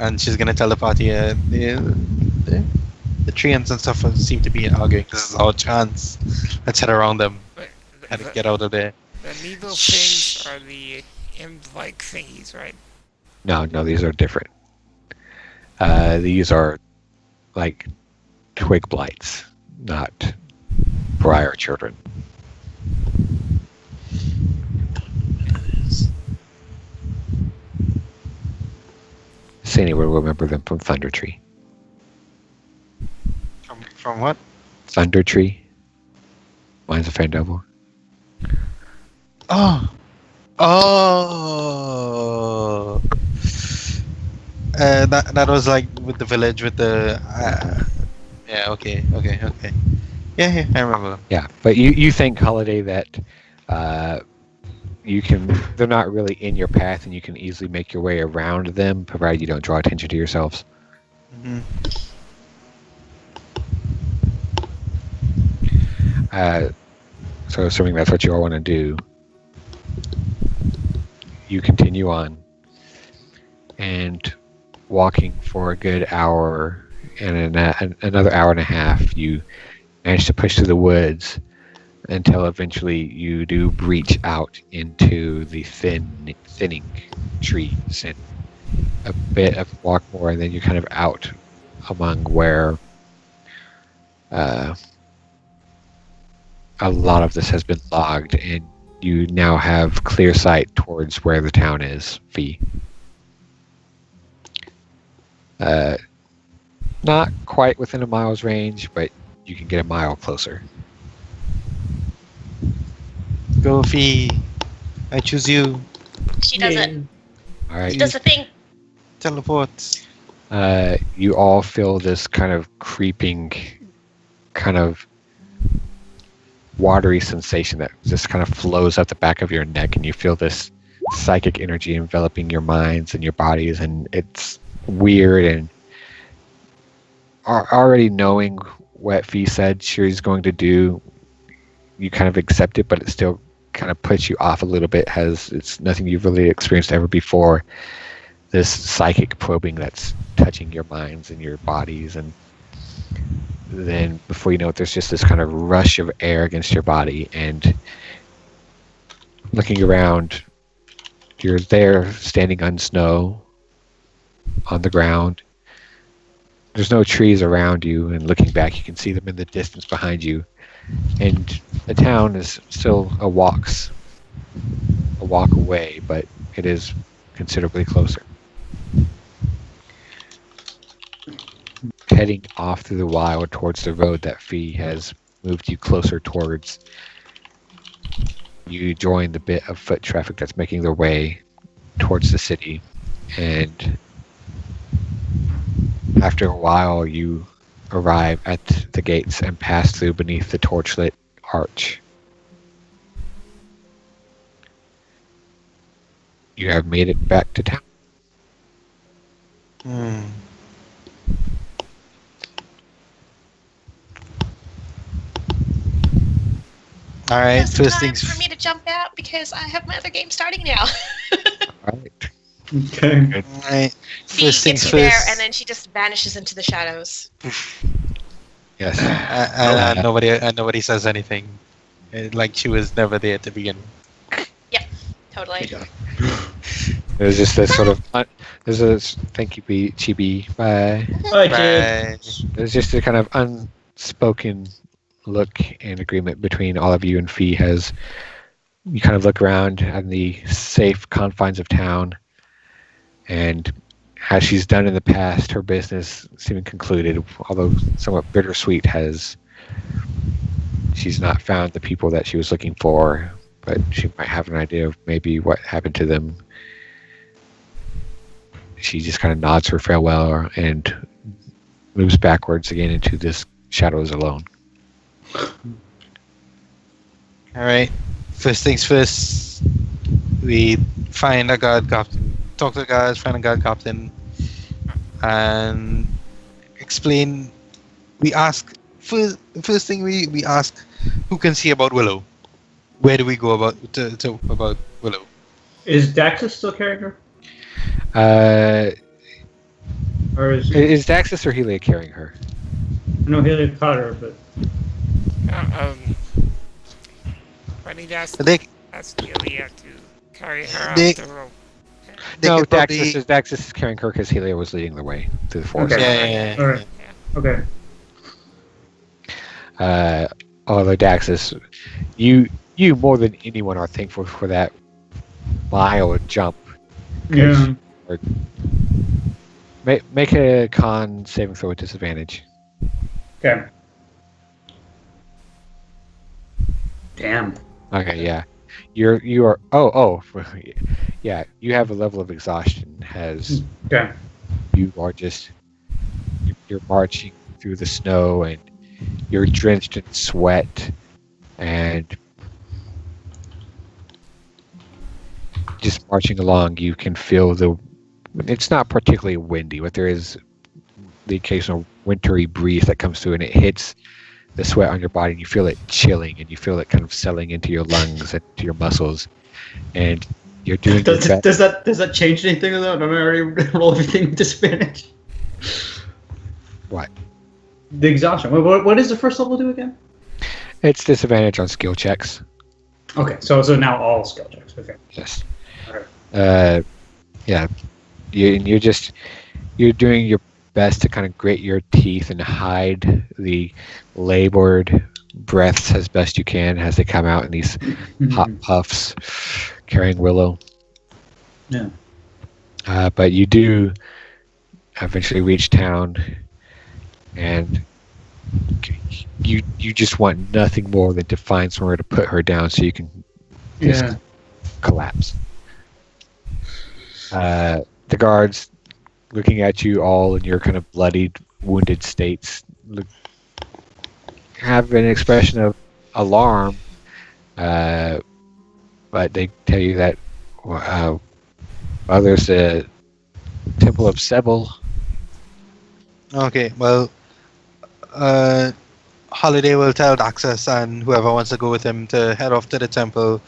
and she's gonna tell the party the treants and stuff seem to be arguing. This is our chance. Let's head around them and get out of there. The needle things are the imp-like thingies, right? No, these are different. These are like twig blights, not briar children. Sandy will remember them from Thunder Tree. From what? Thunder Tree. Mine's a fan double. Oh. That was like with the village with the. Yeah. Okay. Yeah. I remember. Yeah, but you think, Holiday, that they're not really in your path, and you can easily make your way around them, provided you don't draw attention to yourselves. Mm-hmm. So assuming that's what you all want to do, you continue on, and walking for a good hour and another hour and a half, you manage to push through the woods until eventually you do breach out into the thinning trees and a bit of walk more, and then you're kind of out among where a lot of this has been logged, and you now have clear sight towards where the town is, Fee. Not quite within a mile's range, but you can get a mile closer. Go, Fee. I choose you. She does it. All right. She does the thing. Teleport. You all feel this kind of creeping, kind of watery sensation that just kind of flows up the back of your neck, and you feel this psychic energy enveloping your minds and your bodies, and it's weird. And already knowing what Fee said she's going to do, you kind of accept it, but it still kind of puts you off a little bit. It's nothing you've really experienced ever before. This psychic probing that's touching your minds and your bodies, and then before you know it, there's just this kind of rush of air against your body, and looking around, you're there standing on snow on the ground. There's no trees around you, and looking back, you can see them in the distance behind you. And the town is still a walk away, but it is considerably closer. Heading off through the wild towards the road that Fee has moved you closer towards, you join the bit of foot traffic that's making their way towards the city, and after a while you arrive at the gates and pass through beneath the torchlit arch. You have made it back to town. All right, Just first time things. for me to jump out because I have my other game starting now. Right. Okay. All right, Fee first things gets you there, first. and then she just vanishes into the shadows. Yes. Nobody says anything. Like she was never there to begin. Totally. There's just this sort of there's a thank you, Chibi. Bye. Bye, Bye. kid. There's just a kind of unspoken look and agreement between all of you and Fee. As you kind of look around on the safe confines of town, and as she's done in the past, her business seeming concluded, although somewhat bittersweet, she's not found the people that she was looking for, but she might have an idea of maybe what happened to them. She just kind of nods her farewell and moves backwards again into this shadows alone. All right, first things first. We find a guard captain, talk to the guards, find a guard captain, and explain. We ask first thing we ask, who can see about Willow? Where do we go about Willow? Is Daxus still carrying her? Or Is Daxus or Helia carrying her? no, Haley caught her, but Running down They that's Delia to carry her They- off the rope. they No, could probably. Daxus is carrying her because Helia was leading the way through the forest. Okay. Yeah. Alright. Okay. Although Daxus, you more than anyone are thankful for that mile jump. Yeah. Make a con saving throw with disadvantage. Okay. Damn. Okay, yeah. You are yeah, you have a level of exhaustion as Okay. you are just you're marching through the snow and you're drenched in sweat and just marching along you can feel it's not particularly windy, but there is the occasional wintry breeze that comes through and it hits the sweat on your body and you feel it chilling and you feel it kind of settling into your lungs and to your muscles and you're doing your Does, best. does that change anything though? Don't I already roll everything with disadvantage? What? The exhaustion. What does the first level do again? It's disadvantage on skill checks. Okay, so now all skill checks. Okay. Yes. Alright. Yeah. You're doing your best to kind of grit your teeth and hide the labored breaths as best you can as they come out in these hot puffs, carrying Willow. Yeah. But you do eventually reach town, and you just want nothing more than to find somewhere to put her down so you can just Yeah. collapse. The guards looking at you all in your kind of bloodied, wounded states have an expression of alarm, but they tell you that there's a Temple of Sebel. Okay, well, Holiday will tell Daxus and whoever wants to go with him to head off to the temple,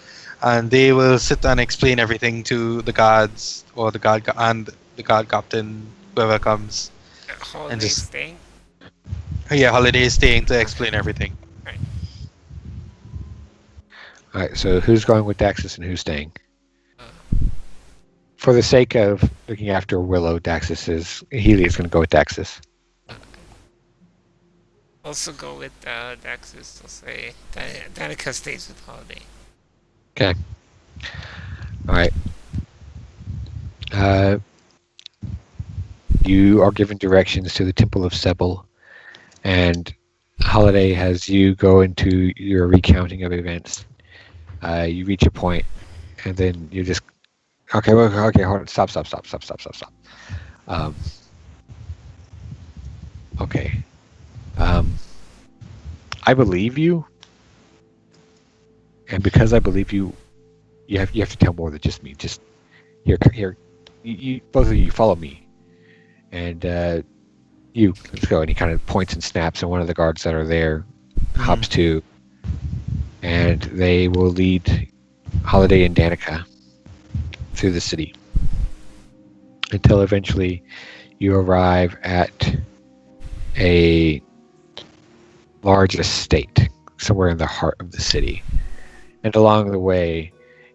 and they will sit and explain everything to the guards or the guard captain, whoever comes. Holiday just- staying. Yeah, Holiday is staying to explain everything. All right, so who's going with Daxus and who's staying? For the sake of looking after Willow, Healy is going to go with Daxus. Also go with Daxus. I'll say Danica stays with Holiday. Okay. All right. You are given directions to the Temple of Sebel, and Holiday has you go into your recounting of events. You reach a point, and then you just okay, hold on, stop. Okay. I believe you, and because I believe you, you have to tell more than just me. Just here, you both of you follow me, and let's go. And he kind of points and snaps, and one of the guards that are there hops to, and they will lead Holiday and Danica through the city until eventually you arrive at a large estate somewhere in the heart of the city. And along the way,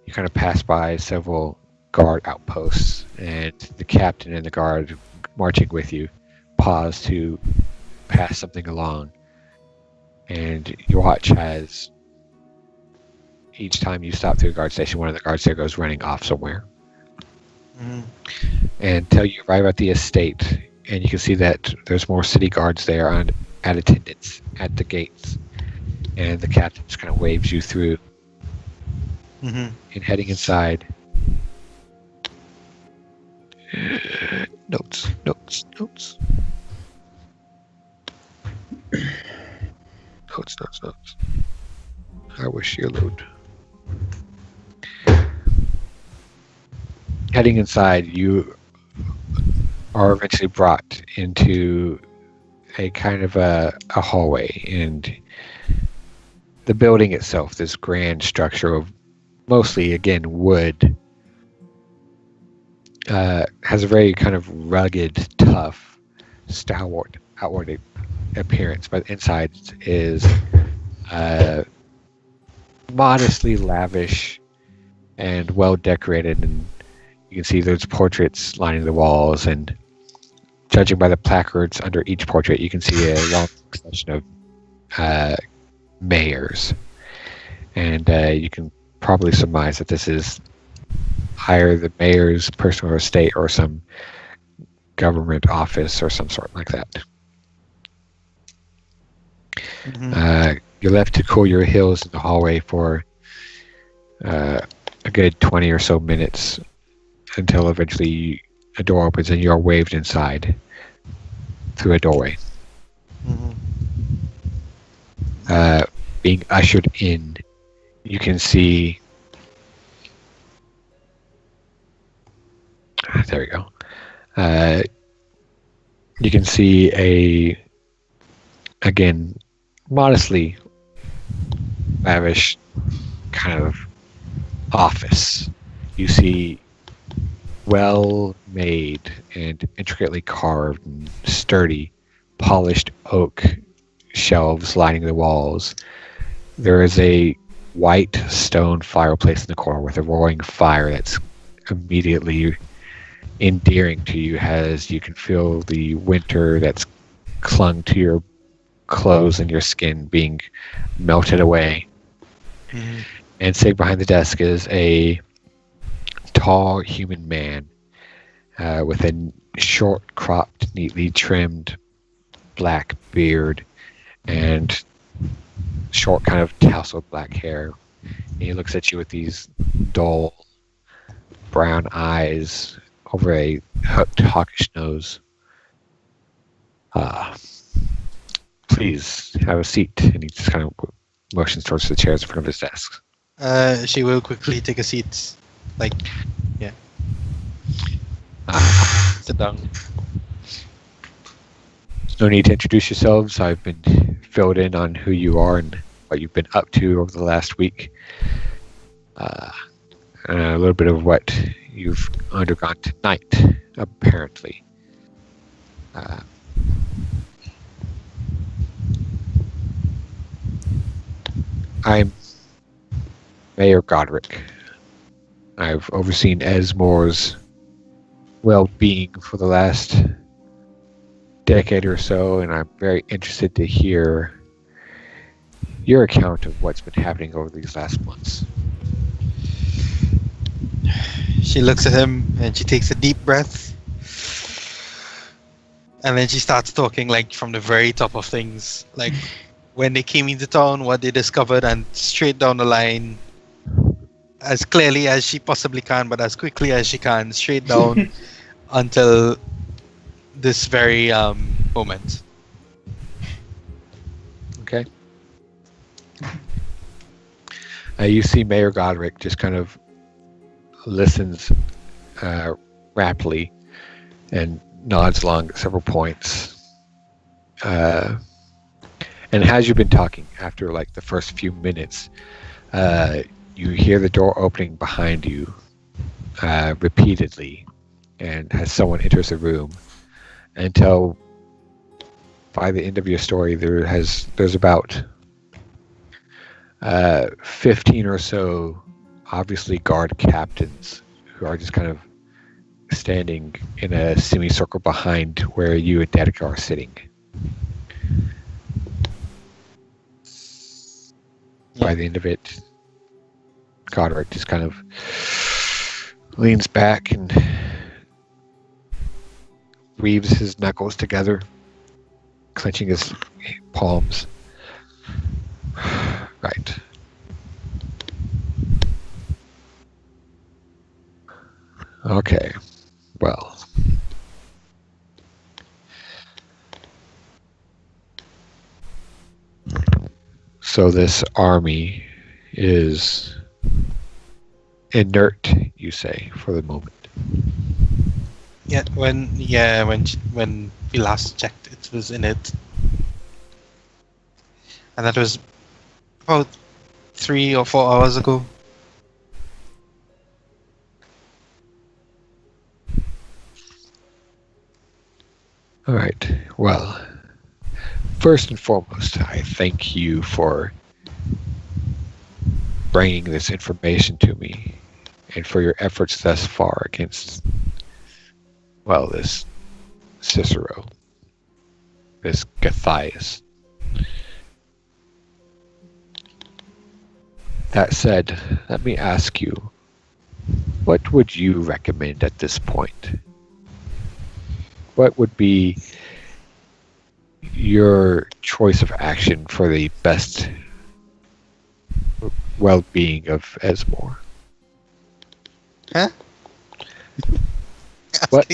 you kind of pass by several guard outposts, and the captain and the guard marching with you pause to pass something along. And you watch as each time you stop through a guard station, one of the guards there goes running off somewhere. Mhm. Until you arrive at the estate, and you can see that there's more city guards there at attendance at the gates. And the captain just kind of waves you through. Mhm. And heading inside. Notes. Notes. I wish you load. Heading inside, you are eventually brought into a kind of a hallway, and the building itself, this grand structure of mostly, again, wood, has a very kind of rugged, tough, stalwart outward appearance, but inside is modestly lavish and well decorated, and you can see those portraits lining the walls, and judging by the placards under each portrait, you can see a long succession of mayors, and you can probably surmise that this is either the mayor's personal estate or some government office or some sort like that. Mhm. You're left to cool your heels in the hallway for a good 20 or so minutes until eventually a door opens and you are waved inside through a doorway. Mhm. Being ushered in, you can see. There we go. You can see again, modestly lavish kind of office. You see well-made and intricately carved and sturdy, polished oak shelves lining the walls. There is a white stone fireplace in the corner with a roaring fire that's immediately endearing to you, as you can feel the winter that's clung to your clothes and your skin being melted away. Mhm. And sitting behind the desk is a tall human man with a short cropped, neatly trimmed black beard and short kind of tousled black hair. And he looks at you with these dull brown eyes over a hooked, hawkish nose. Please have a seat. And he just kind of motions towards the chairs in front of his desk. She will quickly take a seat. Like, yeah. Sit down. No need to introduce yourselves. I've been filled in on who you are and what you've been up to over the last week. And a little bit of what you've undergone tonight, apparently. I'm Mayor Godric. I've overseen Esmore's well-being for the last decade or so, and I'm very interested to hear your account of what's been happening over these last months. She looks at him and she takes a deep breath. And then she starts talking like from the very top of things. Like when they came into town, what they discovered, and straight down the line, as clearly as she possibly can, but as quickly as she can, straight down until this very moment. Okay. You see Mayor Godric just kind of listens rapidly and nods along several points. And as you've been talking, after like the first few minutes, you hear the door opening behind you repeatedly, and as someone enters the room, until by the end of your story, there's about 15 or so obviously guard captains who are just kind of standing in a semicircle behind where you and Dedeker are sitting. By the end of it, Godric just kind of leans back and weaves his knuckles together, clenching his palms. Right. Okay. Well. So this army is inert, you say, for the moment. Yeah, when we last checked, it was in it. And that was about 3 or 4 hours ago. All right. Well, first and foremost, I thank you for bringing this information to me and for your efforts thus far against, well, this Cicero, this Gathias. That said, let me ask you, what would you recommend at this point? What would be your choice of action for the best well-being of Esmore? Huh? What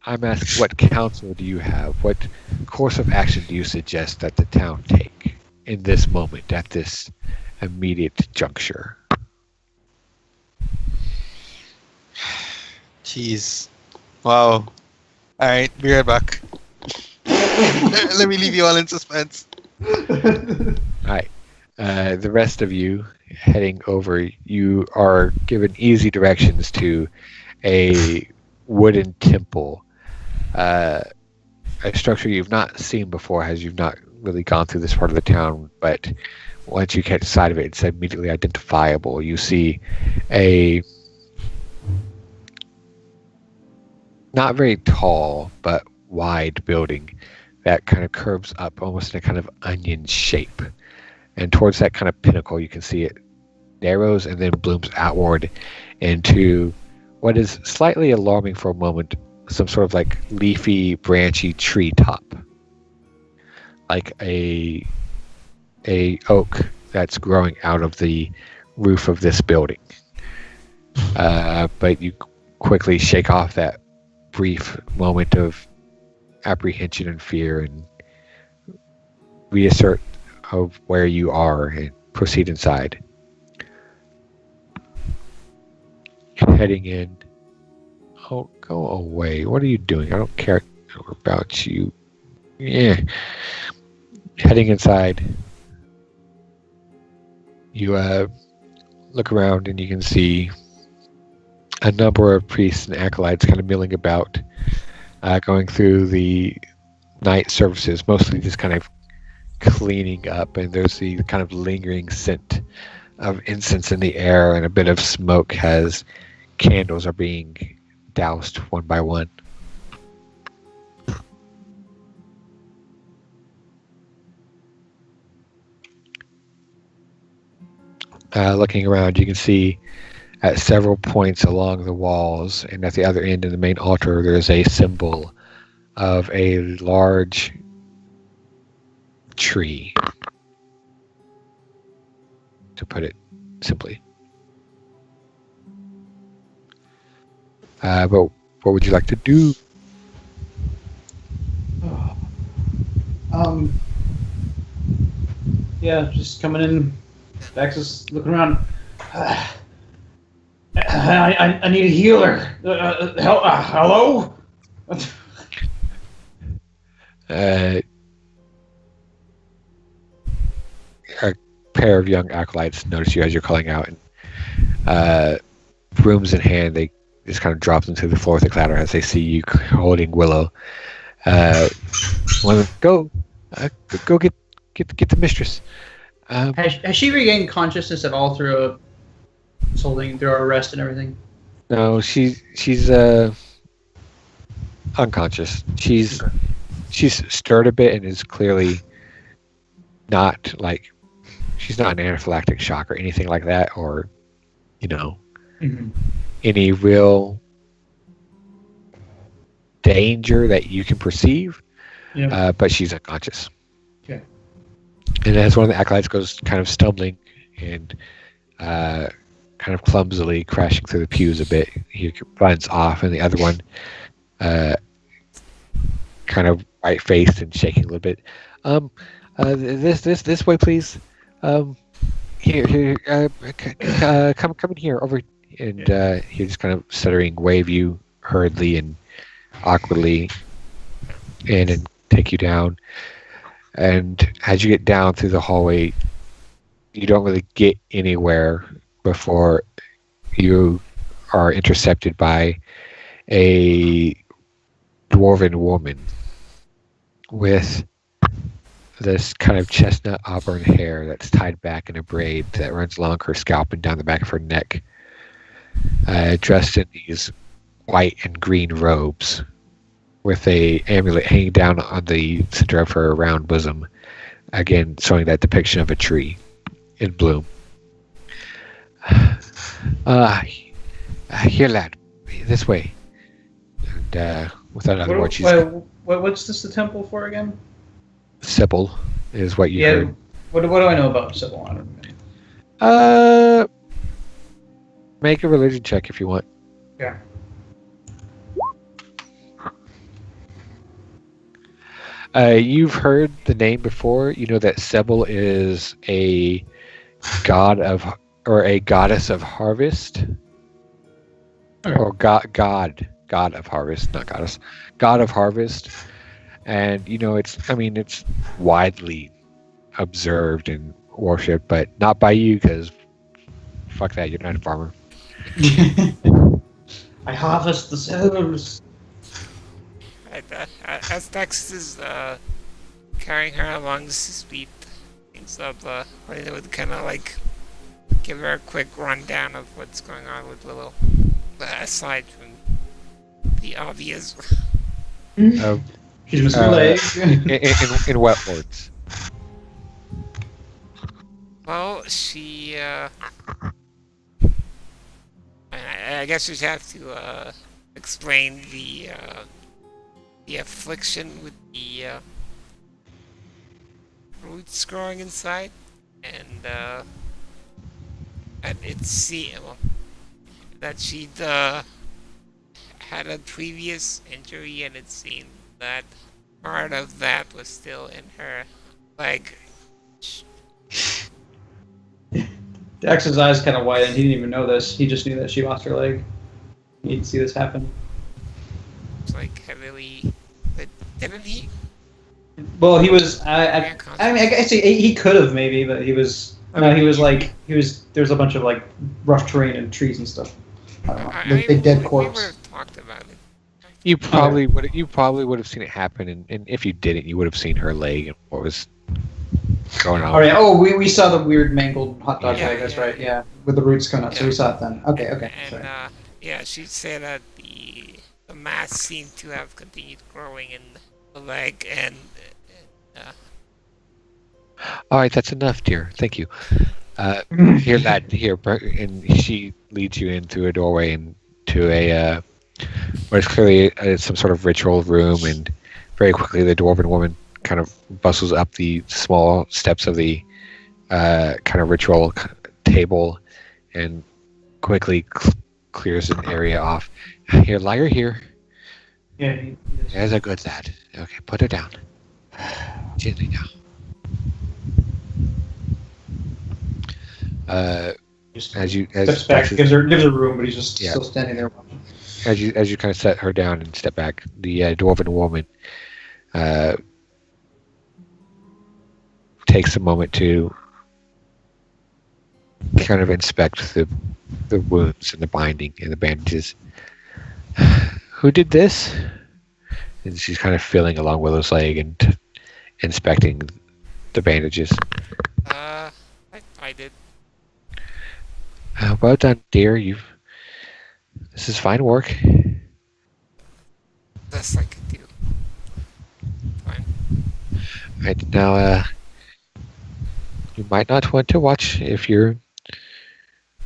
I'm asking, what counsel do you have? What course of action do you suggest that the town take in this moment, at this immediate juncture? Jeez. Wow. Alright, be right back. Let me leave you all in suspense. Alright. The rest of you heading over, you are given easy directions to a wooden temple. A structure you've not seen before, as you've not really gone through this part of the town, but once you catch sight of it, it's immediately identifiable. You see a not very tall but wide building that kind of curves up almost in a kind of onion shape, and towards that kind of pinnacle you can see it narrows and then blooms outward into what is slightly alarming for a moment, some sort of like leafy branchy tree top, like a oak that's growing out of the roof of this building. But you quickly shake off that brief moment of apprehension and fear and reassert of where you are and proceed inside. Heading in. Oh, go away. What are you doing? I don't care about you. Yeah. Heading inside. You look around and you can see a number of priests and acolytes kind of milling about, going through the night services, mostly just kind of cleaning up, and there's the kind of lingering scent of incense in the air, and a bit of smoke as candles are being doused one by one. Looking around, you can see at several points along the walls and at the other end in the main altar, there's a symbol of a large tree, to put it simply. But what would you like to do? Yeah, just coming in. Daxus looking around. I need a healer. Hello? A pair of young acolytes notice you as you're calling out, and brooms in hand, they just kind of drop into the floor with a clatter as they see you holding Willow. One of them, go get the mistress. Has she regained consciousness at all through through our arrest and everything? No, she's unconscious. She's stirred a bit and is clearly not like, she's not an anaphylactic shock or anything like that, or any real danger that you can perceive. Yeah. But she's unconscious. Okay. And as one of the acolytes goes kind of stumbling and kind of clumsily crashing through the pews a bit, he runs off, and the other one kind of white-faced and shaking a little bit. This way, please. Here, come in here, over. And he just kind of stuttering wave you hurriedly and awkwardly in and take you down. And as you get down through the hallway, you don't really get anywhere before you are intercepted by a dwarven woman with this kind of chestnut auburn hair that's tied back in a braid that runs along her scalp and down the back of her neck, dressed in these white and green robes with a amulet hanging down on the center of her round bosom, again showing that depiction of a tree in bloom. Here, lad, this way. And without another word, she's... What's this the temple for again? Sybil is what you heard. What do I know about Sybil? I don't know. Make a religion check if you want. Yeah. You've heard the name before. You know that Sybil is a god of, or a goddess of harvest, or god of harvest, not goddess, god of harvest. And it's widely observed and worshipped, but not by you, because fuck that, you're not a farmer. I harvest the souls. As Dex is carrying her along the street, things up, I would kind of like give her a quick rundown of what's going on with Willow, aside from the obvious. She's missing a leg. In what words? Well, she, I guess you'd have to, explain the affliction with the, roots growing inside, and that she'd, had a previous injury, and it seemed that part of that was still in her leg. Dex's eyes kind of widened. He didn't even know this. He just knew that she lost her leg. He didn't see this happen. It's like heavily. Didn't he? Well, he was. I mean, I guess he could have maybe, but he was. No, he was like he was. There's a bunch of like rough terrain and trees and stuff. I don't know. I Big dead we corpse. would have talked about it. You probably would. You probably would have seen it happen, and if you didn't, you would have seen her leg and what was going on. Oh yeah. Oh, we saw the weird mangled hot dog Yeah, leg. That's yeah. right. Yeah, with the roots coming up. So Yeah. we saw it then. Okay. Okay. And Sorry. yeah, she said that the mass seemed to have continued growing in the leg, and All right, that's enough, dear. Thank you. Here, and she leads you in through a doorway into a what is clearly some sort of ritual room, and very quickly the dwarven woman kind of bustles up the small steps of the kind of ritual table, and quickly clears an area off. Here, lie her here. Yeah. There's a good lad. Okay, put her down. Gently now. Just As steps back, gives her room, but he's just Yeah. still standing there. as you kind of set her down and step back, the dwarven woman takes a moment to kind of inspect the wounds and the binding and the bandages. Who did this? And she's kind of feeling along Willow's leg and inspecting the bandages. I did. Well done, dear. This is fine work. Best I could do. Fine. Right now, you might not want to watch if you've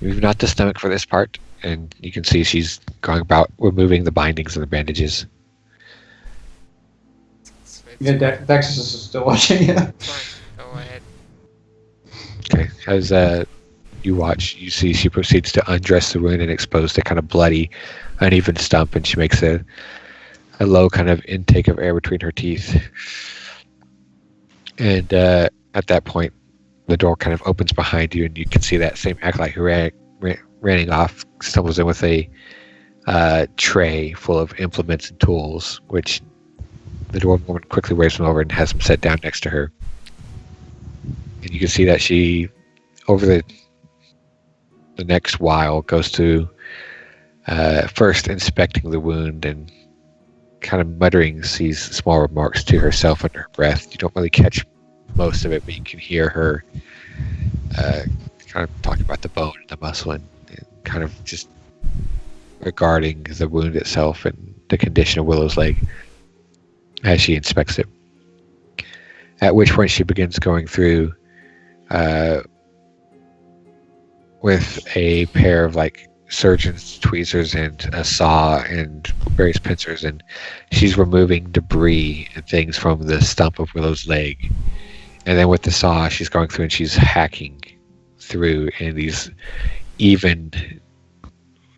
not the stomach for this part. And you can see she's going about removing the bindings and the bandages. Yeah, Dex is still watching. Yeah. Fine. Go ahead. Okay, as you watch, you see she proceeds to undress the wound and expose the kind of bloody, uneven stump, and she makes a low kind of intake of air between her teeth. And at that point, the door kind of opens behind you, and you can see that same acolyte who ran off stumbles in with a tray full of implements and tools, which the dwarf woman quickly waves them over and has them set down next to her. And you can see that she, over the next while, goes to first inspecting the wound and kind of muttering these small remarks to herself under her breath. You don't really catch most of it, but you can hear her kind of talking about the bone and the muscle and kind of just regarding the wound itself and the condition of Willow's leg as she inspects it. At which point she begins going through with a pair of like surgeon's tweezers and a saw and various pincers, and she's removing debris and things from the stump of Willow's leg. And then with the saw, she's going through and she's hacking through in these even,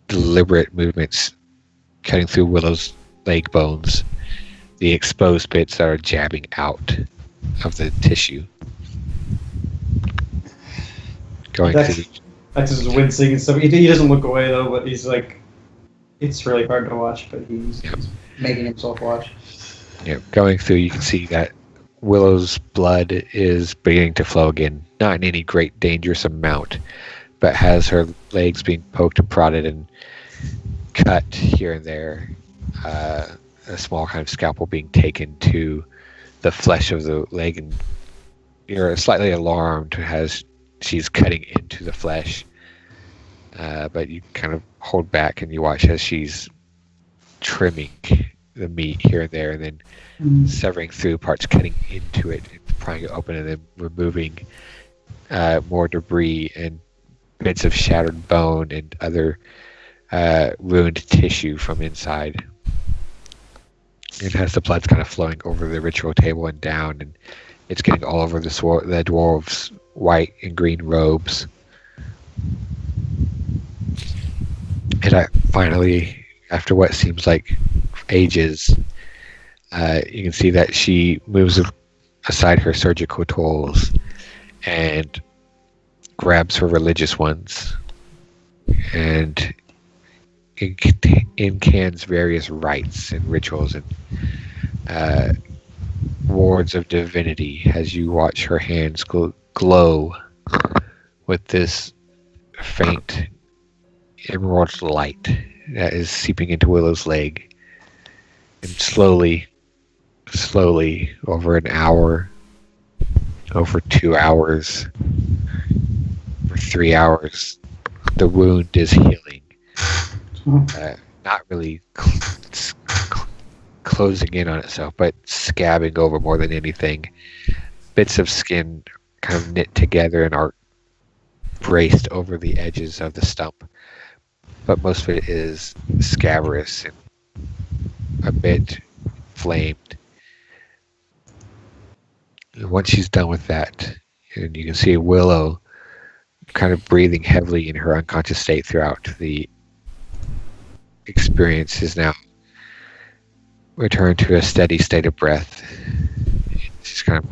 deliberate movements, cutting through Willow's leg bones, the exposed bits that are jabbing out of the tissue. Going through. Dex is wincing and stuff. He doesn't look away though, but he's like, it's really hard to watch, but he's making himself watch. Yeah, going through, you can see that Willow's blood is beginning to flow again, not in any great dangerous amount, but has her legs being poked and prodded and cut here and there. A small kind of scalpel being taken to the flesh of the leg, and you're slightly alarmed as she's cutting into the flesh, but you kind of hold back and you watch as she's trimming the meat here and there, and then severing through parts, cutting into it, and prying it open, and then removing more debris and bits of shattered bone and other ruined tissue from inside. And as the blood's kind of flowing over the ritual table and down, and it's getting all over the dwarves' white and green robes. And finally, after what seems like ages, you can see that she moves aside her surgical tools and grabs her religious ones and incans various rites and rituals and wards of divinity as you watch her hands glow with this faint emerald light that is seeping into Willow's leg. And slowly, over an hour, over 2 hours, for 3 hours, the wound is healing. Not really closing in on itself, but scabbing over more than anything. Bits of skin kind of knit together and are braced over the edges of the stump. But most of it is scabrous and a bit inflamed. Once she's done with that, and you can see Willow kind of breathing heavily in her unconscious state throughout the experience, is now returned to a steady state of breath. She's kind of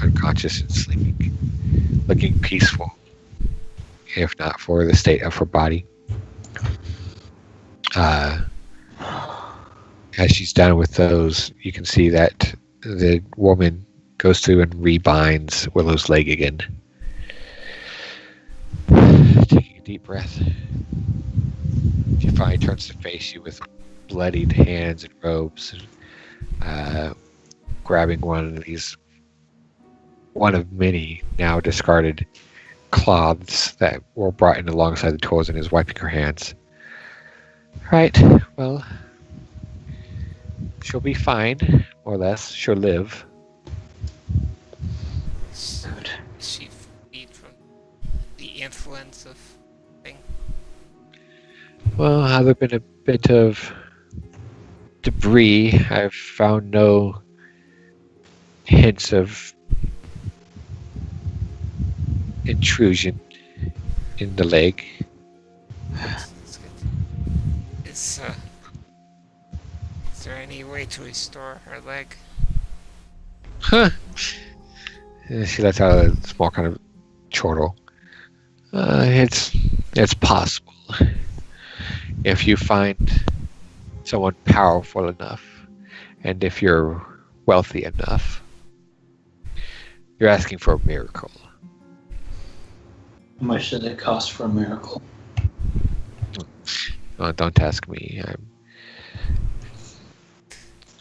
unconscious and sleeping, looking peaceful, if not for the state of her body. As she's done with those, you can see that the woman goes through and rebinds Willow's leg again. Taking a deep breath, she finally turns to face you with bloodied hands and robes, grabbing one of many now discarded cloths that were brought in alongside the tools, and is wiping her hands. Right, well, she'll be fine, more or less. She'll live. Good. She freed from the influence of thing. Well, other than a bit of debris, I've found no hints of intrusion in the leg. That's good. Is there any way to restore her leg? Huh. And she lets out a small kind of chortle. It's possible. If you find someone powerful enough, and if you're wealthy enough, you're asking for a miracle. How much did it cost for a miracle? Oh, don't ask me.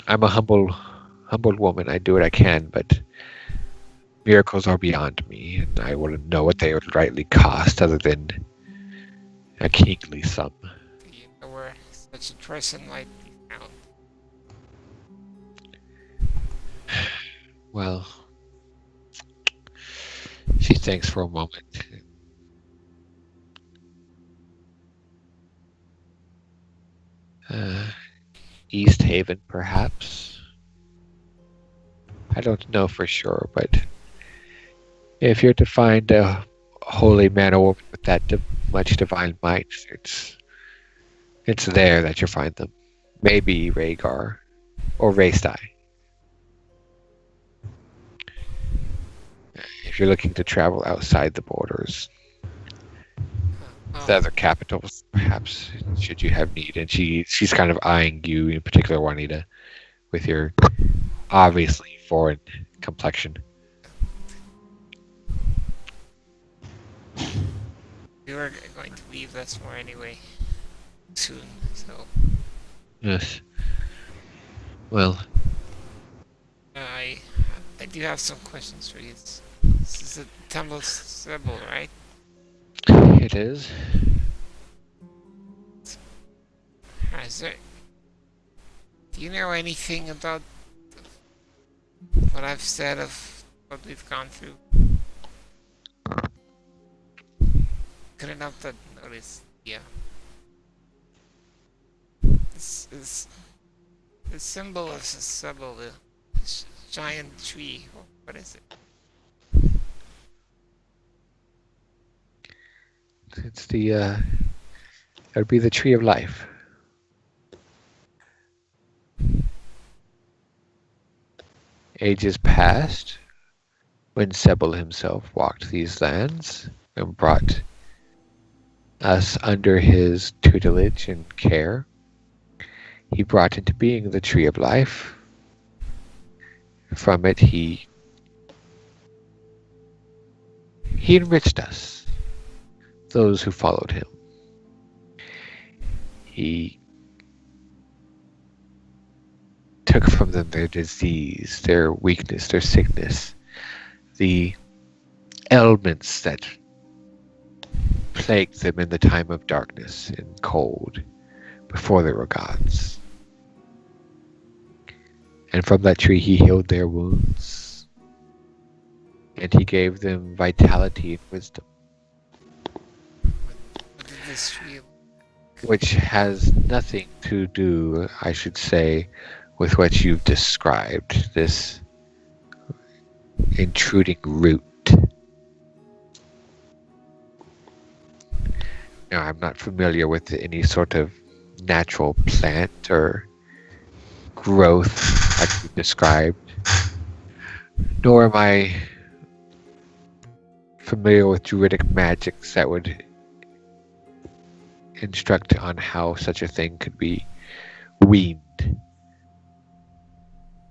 I'm a humble woman. I do what I can, but miracles are beyond me, and I wouldn't know what they would rightly cost other than a kingly sum. Do you know where such a person might be found? Well, she thinks for a moment. East Haven, perhaps. I don't know for sure, but if you're to find a holy man or woman with that much divine might, it's there that you'll find them. Maybe Rhaegar or Rhaestai. If you're looking to travel outside the borders, the other capitals, perhaps, should you have need. And she's kind of eyeing you, in particular, Juanita, with your obviously foreign complexion. We were going to leave Lesmore anyway, soon, so... Yes. Well, I do have some questions for you. This is a Tumble Sybil, right? it is. Do you know anything about what I've said of what we've gone through? Couldn't help but notice, yeah. This the symbol of Sybil, the giant tree. What is it? It's that would be the tree of life. Ages past, when Sebel himself walked these lands, and brought us under his tutelage and care. He brought into being the Tree of Life. From it, he enriched us, those who followed him. He took from them their disease, their weakness, their sickness, the ailments that plagued them in the time of darkness and cold, before they were gods. And from that tree he healed their wounds, and he gave them vitality and wisdom, What did this tree? which has nothing to do, I should say, with what you've described, this intruding root. Now, I'm not familiar with any sort of natural plant or growth like you described, nor am I familiar with druidic magics that would instruct on how such a thing could be weaned.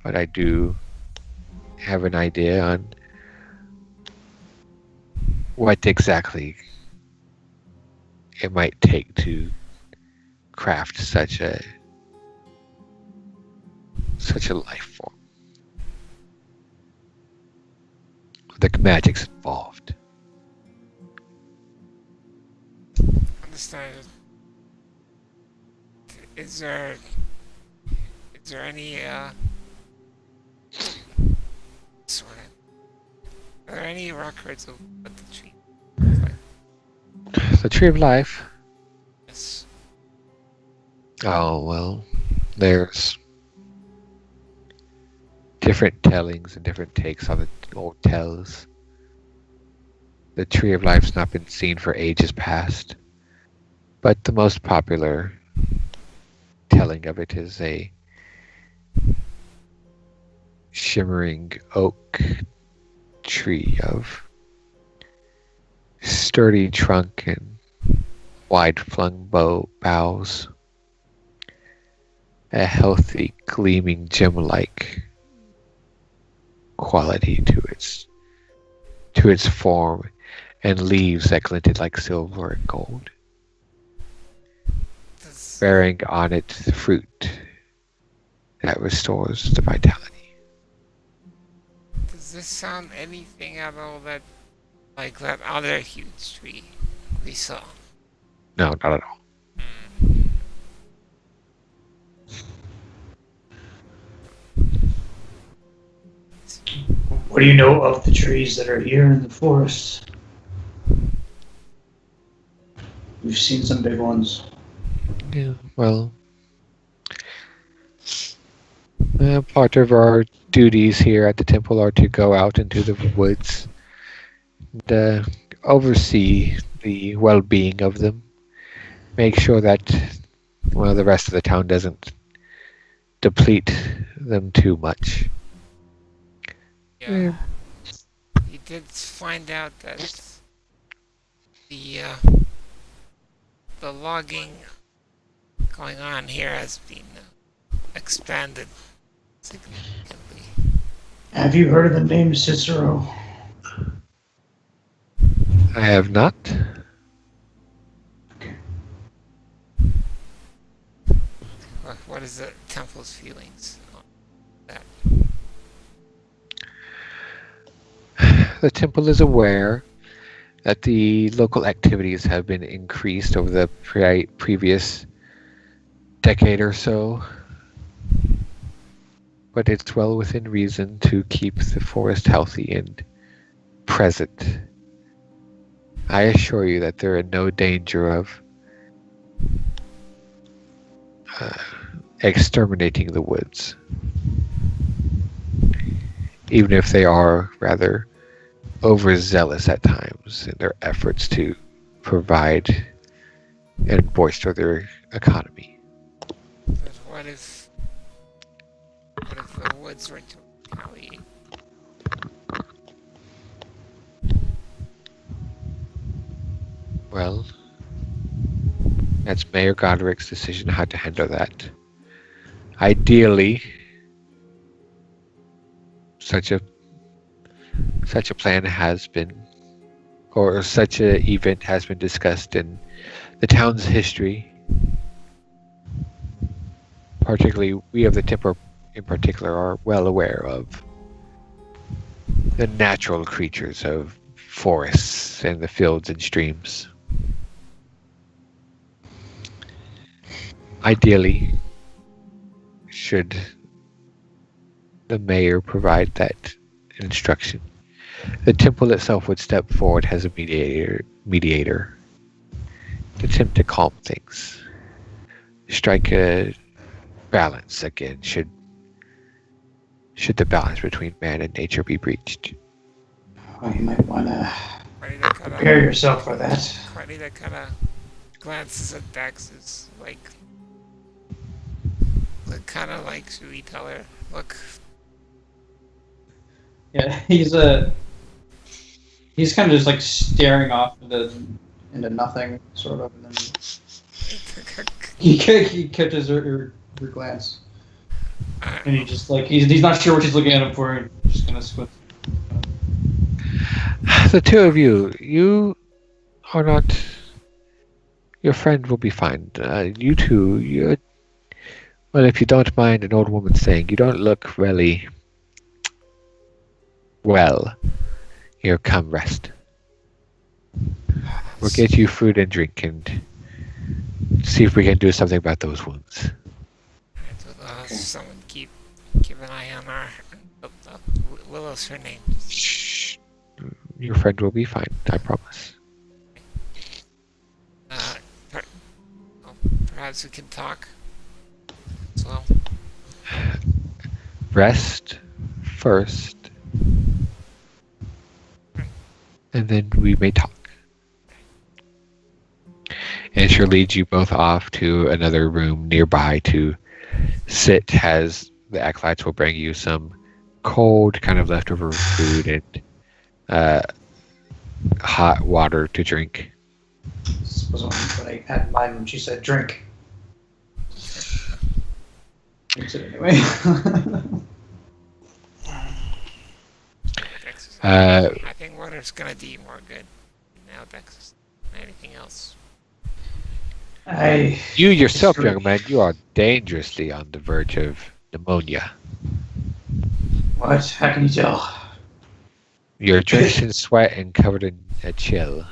But I do have an idea on what exactly it might take to craft such a life form. The magic's involved. Understand. Is there any sort of, are there any records of what the tree looks like? The Tree of Life. Yes. Oh, well, there's different tellings and different takes on the old tales. The Tree of Life's not been seen for ages past, but the most popular telling of it is a shimmering oak tree of sturdy trunk and wide-flung boughs, a healthy, gleaming gem-like quality to its form, and leaves that glinted like silver and gold, bearing on it the fruit that restores the vitality. Does this sound anything at all like that other huge tree we saw? No, not at all. What do you know of the trees that are here in the forest? We've seen some big ones. Yeah, well, part of our duties here at the temple are to go out into the woods and oversee the well-being of them. Make sure that, well, the rest of the town doesn't deplete them too much. Yeah. You did find out that the logging going on here has been expanded significantly. Have you heard of the name Cicero? I have not. What is the temple's feelings on that? The temple is aware that the local activities have been increased over the previous decade or so, but it's well within reason to keep the forest healthy and present. I assure you that they're in no danger of exterminating the woods, even if they are rather overzealous at times in their efforts to provide and bolster their economy. But what if the woods were to retaliate? Well, that's Mayor Godric's decision how to handle that. Ideally, such a plan has been, or such a event has been discussed in the town's history. Particularly, we of the Temple in particular are well aware of the natural creatures of forests and the fields and streams. Ideally, should the mayor provide that instruction, the temple itself would step forward as a mediator to attempt to calm things, strike a balance again should the balance between man and nature be breached. Well, you might want to Quinita prepare yourself for that. kind of glances at Dax's, like kind of like, should we tell her, look, Yeah, he's kind of just like staring off into nothing, sort of, and then he catches her glance, and he just like he's not sure what she's looking at him for. And just gonna squint. The two of you are not. Your friend will be fine. You two, well, if you don't mind an old woman saying, you don't look really well. Here, come rest. We'll get you food and drink and see if we can do something about those wounds. someone keep an eye on our Willow's her name. Shh. Your friend will be fine, I promise. Perhaps we can talk as well. Rest first, and then we may talk. And she'll lead you both off to another room nearby to sit, as the acolytes will bring you some cold kind of leftover food and hot water to drink. This was what I had in mind when she said drink. Drinks it anyway. I think water's gonna do you more good now, Dex, than anything else. You yourself, young man, you are dangerously on the verge of pneumonia. What? How can you tell? You're drenched in sweat and covered in a chill.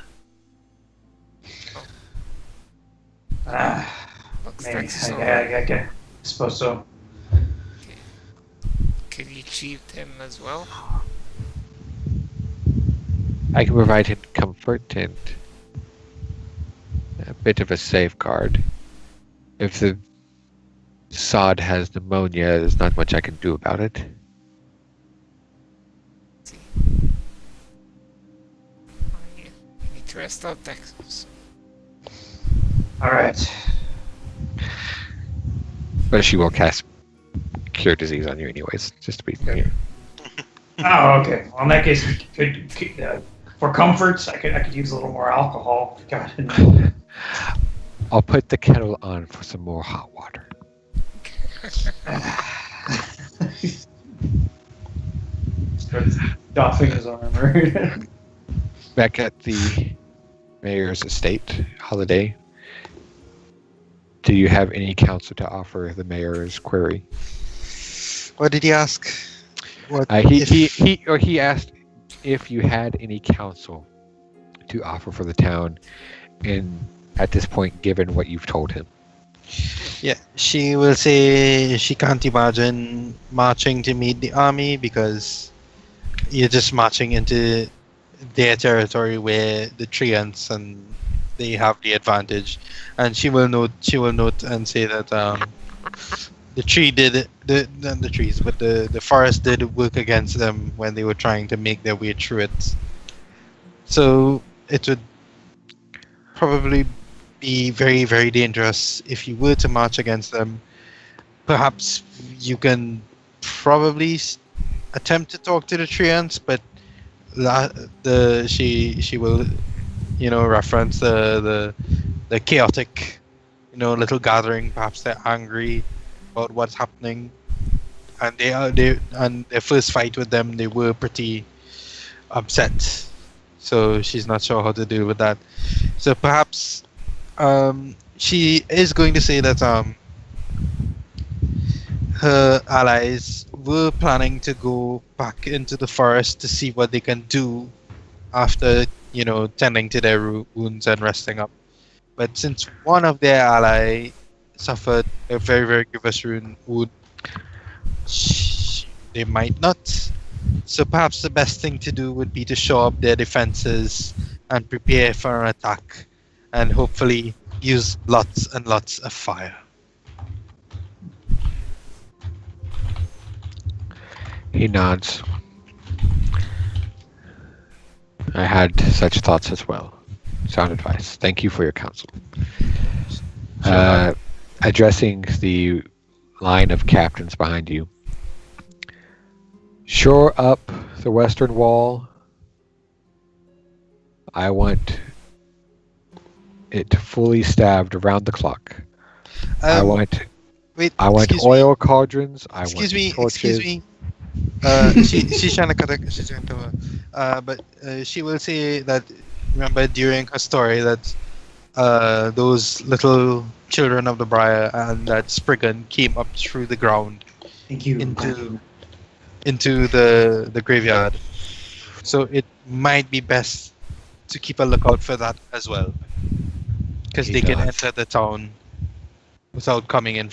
Looks Maybe. Dex is I suppose so. Could you achieve him as well? I can provide him comfort and a bit of a safeguard. If the sod has pneumonia, there's not much I can do about it. You need to rest up, Dex. Alright. But she will cast Cure Disease on you anyways, just to be clear. Oh, okay. Well, in that case, for comforts, I could use a little more alcohol. God. I'll put the kettle on for some more hot water. Starts doffing his armor. Back at the mayor's estate, Holiday, do you have any counsel to offer the mayor's query? What did he ask? What He asked if you had any counsel to offer for the town, and at this point, given what you've told him. Yeah, she will say she can't imagine marching to meet the army because you're just marching into their territory where the Treants and they have the advantage. And she will note and say that the tree did not the trees, but the forest did work against them when they were trying to make their way through it. So it would probably be very, very dangerous if you were to march against them. Perhaps you can probably attempt to talk to the Treants, but she will reference the chaotic, little gathering. Perhaps they're angry about what's happening, and and their first fight with them, they were pretty upset. So she's not sure how to deal with that. So perhaps she is going to say that her allies were planning to go back into the forest to see what they can do after, tending to their wounds and resting up. But since one of their ally suffered a very, very grievous wound, they might not. So perhaps the best thing to do would be to shore up their defenses and prepare for an attack, and hopefully use lots and lots of fire. He nods. I had such thoughts as well. Sound advice. Thank you for your counsel. Addressing the line of captains behind you. Shore up the western wall. I want it fully stabbed around the clock. I want excuse oil cauldrons. Excuse me. Torches. Excuse me. She's trying to cut her. She's trying to. But she will say that. Remember during her story that those little children of the Briar and that Spriggan came up through the ground Thank you. into the graveyard. So it might be best to keep a lookout for that as well, because He they can does. enter the town without coming in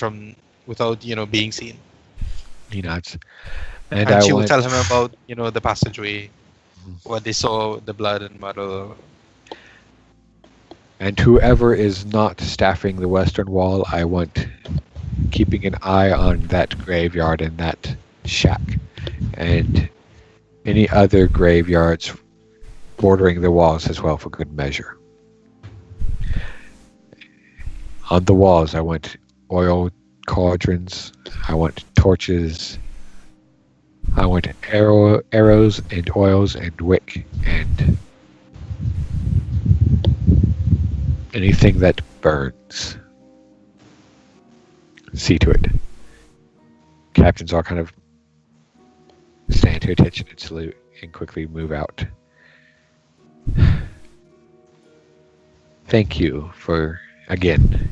without being seen. He nods. And And I she will want, tell him about the passageway, what they saw, the blood and muddle. and whoever is not staffing the western wall, I want keeping an eye on that graveyard and that shack, and any other graveyards bordering the walls as well for good measure. On the walls, I want oil cauldrons. I want torches. I want arrows and oils and wick and anything that burns. See to it. Captains all kind of stand to attention and salute and quickly move out. Thank you for, again,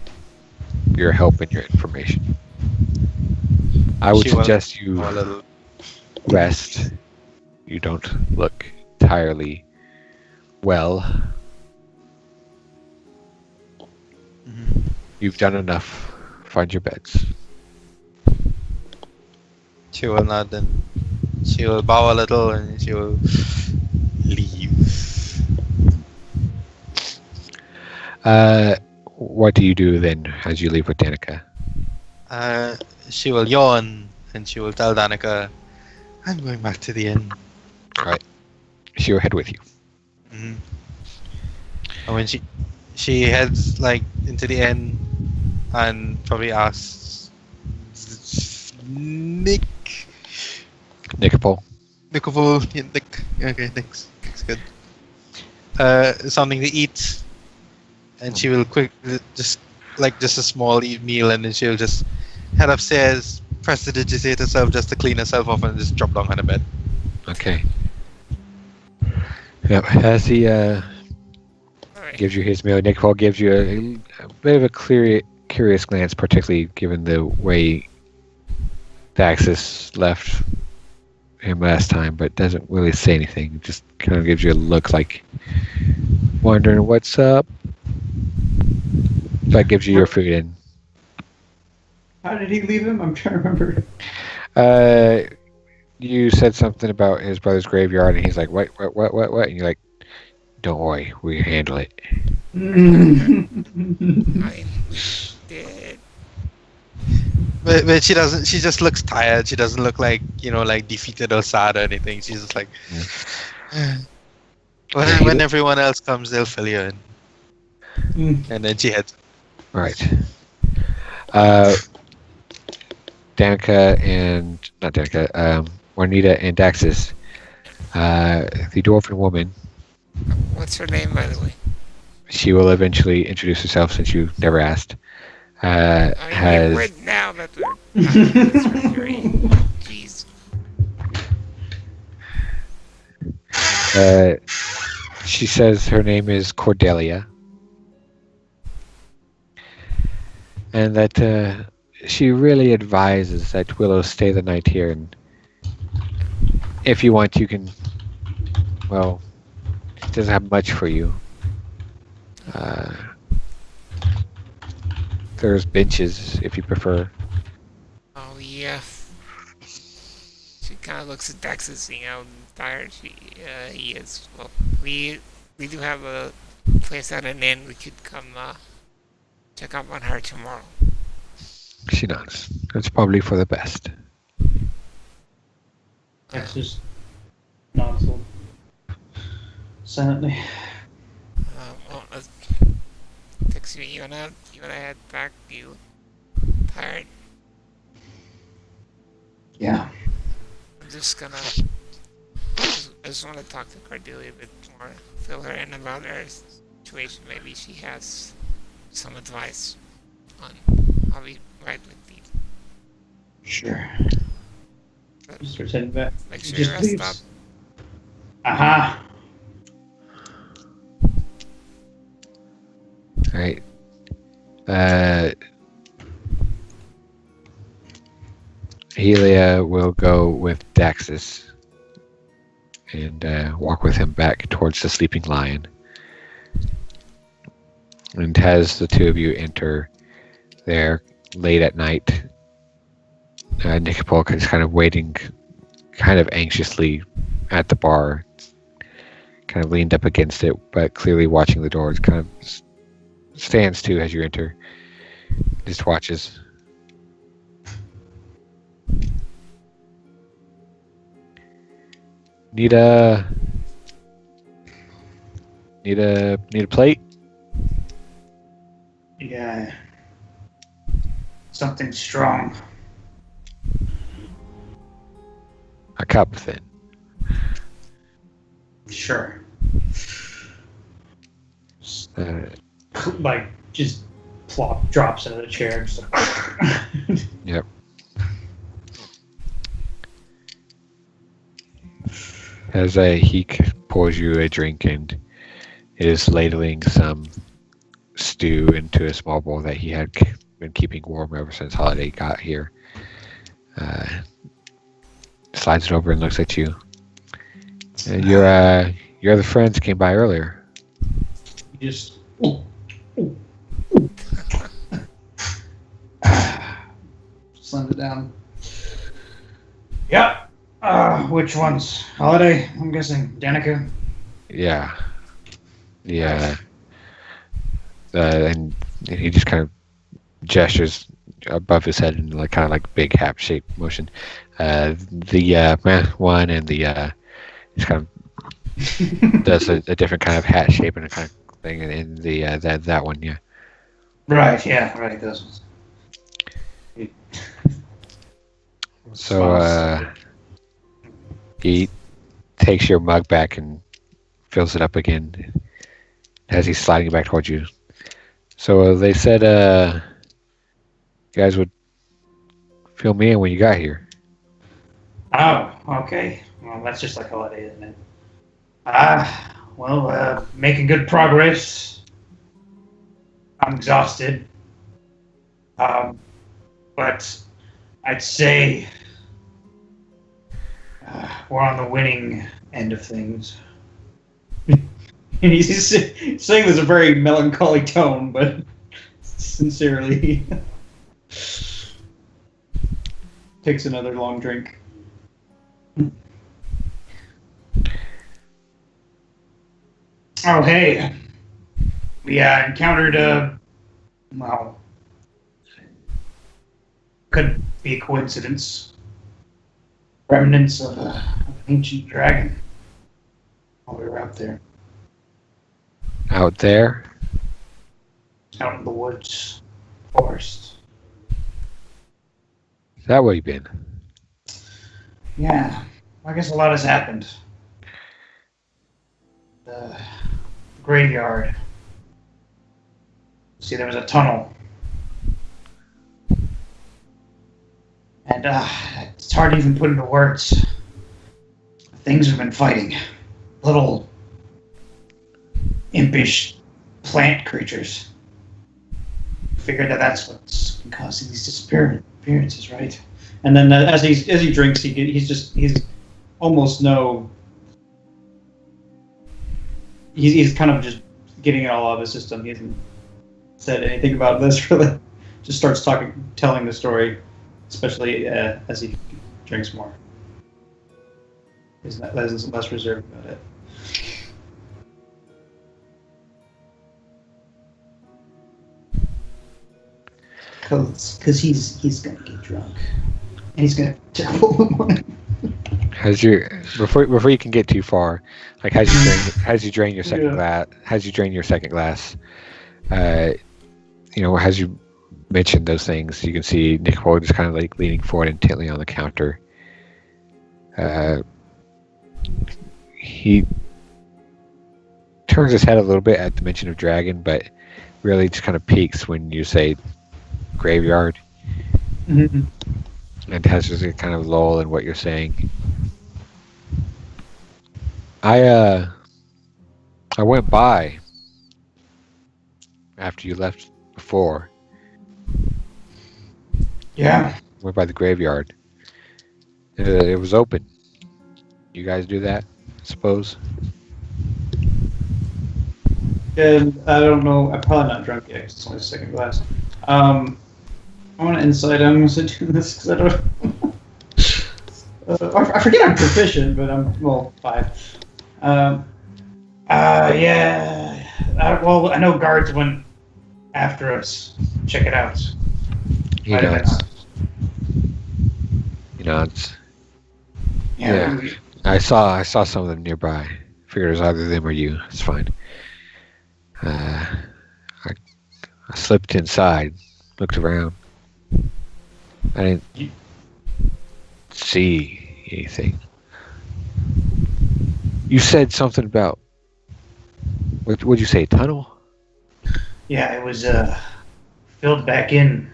your help and your information. I would She will- suggest you A little. rest. You don't look entirely well. Mhm. You've done enough. Find your beds. She will nod and she will bow a little and she will leave. What do you do then as you leave with Danica? She will yawn and she will tell Danica, "I'm going back to the inn." She will head with you. Mm-hmm. And when she heads into the inn and probably asks Nicopole. Nicopole, yeah, Nick. Okay, Nick's good. Something to eat, and she will just a small meal, and then she'll just head upstairs, prestidigitate herself just to clean herself off, and just drop down on the bed. Okay. Yep. As he Alright. gives you his meal, Nicopole gives you a bit of a curious glance, particularly given the way Daxus left him last time, but doesn't really say anything. Just kind of gives you a look like wondering what's up. That gives you your food and How did he leave him? I'm trying to remember. you said something about his brother's graveyard, and he's like, what? And you're like, don't worry, we handle it. I did. But she doesn't. She just looks tired. She doesn't look like defeated or sad or anything. She's just like, when everyone else comes, they'll fill you in. And then she heads. Right. Danica and not Danica, Juanita and Daxus, the dwarven woman. What's her name, by the way? she will eventually introduce herself since you never asked. I mean, Has we're now that we're surgery. Jeez. she says her name is Cordelia, and that she really advises that Willow stay the night here, and if you want, you can. Well, she doesn't have much for you. There's benches if you prefer. Oh yeah. She kind of looks at Dex and seeing how tired he is. Well, we do have a place at an inn. We could come check up on her tomorrow. She nods. That's probably for the best. That's just nods silently. Well, Dex, you wanna head back? You tired? Yeah. I'm just gonna. I just want to talk to Cordelia a bit more, fill her in about her situation. Maybe she has some advice on how we ride with these. Sure. Just heading back. Make sure Just you rest leaves. up. Aha. Right. Helia will go with Daxus and walk with him back towards the sleeping lion. And as the two of you enter there late at night, Nikopol is kind of waiting kind of anxiously at the bar, kind of leaned up against it, but clearly watching the doors, kind of stands too as you enter. Just watches. Need a plate? Yeah. Something strong. A cup then. Sure. Like just plop drops into the chair. And stuff. Yep. As he pours you a drink and is ladling some stew into a small bowl that he had been keeping warm ever since Holiday got here. Slides it over and looks at you. And your other friends came by earlier. You just slammed it down. Yep. Which ones? Holiday, I'm guessing. Danica? Yeah. And he just kind of gestures above his head in like kind of like big hat shape motion. The one and the just kind of does a different kind of hat shape and a kind of thing, and the that one, yeah. Right, yeah, right, those ones. So he takes your mug back and fills it up again as he's sliding it back towards you. So they said you guys would fill me in when you got here. Oh, okay. Well, that's just like Holiday, isn't it? Making good progress. I'm exhausted. But I'd say we're on the winning end of things. And he's saying this in a very melancholy tone, but sincerely. Takes another long drink. Oh, hey. We encountered could be a coincidence. Remnants of an ancient dragon while we were out there. Out there? Out in the woods, forest. Is that where you've been? Yeah, I guess a lot has happened. The graveyard See, there was a tunnel. And it's hard to even put into words. Things we've been fighting. Little impish plant creatures. Figured that's what's causing these disappearances, right? And then as he drinks, he's almost no. He's kind of just getting it all out of his system. He hasn't said anything about this really. Just starts telling the story, especially as he drinks more. He's less reserved about it. Because he's gonna get drunk, and he's gonna terrible in the morning. Has your before you can get too far, like has you drain your second glass? Has you drain your second glass? Has you mentioned those things? You can see Nick Ford is kind of like leaning forward intently on the counter. He turns his head a little bit at the mention of dragon, but really just kind of peeks when you say graveyard, and has just a kind of lull in what you're saying. I went by after you left before. Yeah. Went by the graveyard. It was open. You guys do that, I suppose? And I don't know. I'm probably not drunk yet. 'Cause it's only the second glass. I want to insight. I'm going to do this because I don't. I forget I'm proficient, but I'm 5. Yeah. Well, I know guards went after us. Check it out. He Why did I nods. not? He nods. Yeah. Yeah. I saw some of them nearby. Figured it was either them or you. It's fine. I slipped inside, looked around. I didn't see anything. You said something about what'd you say? Tunnel? Yeah, it was filled back in.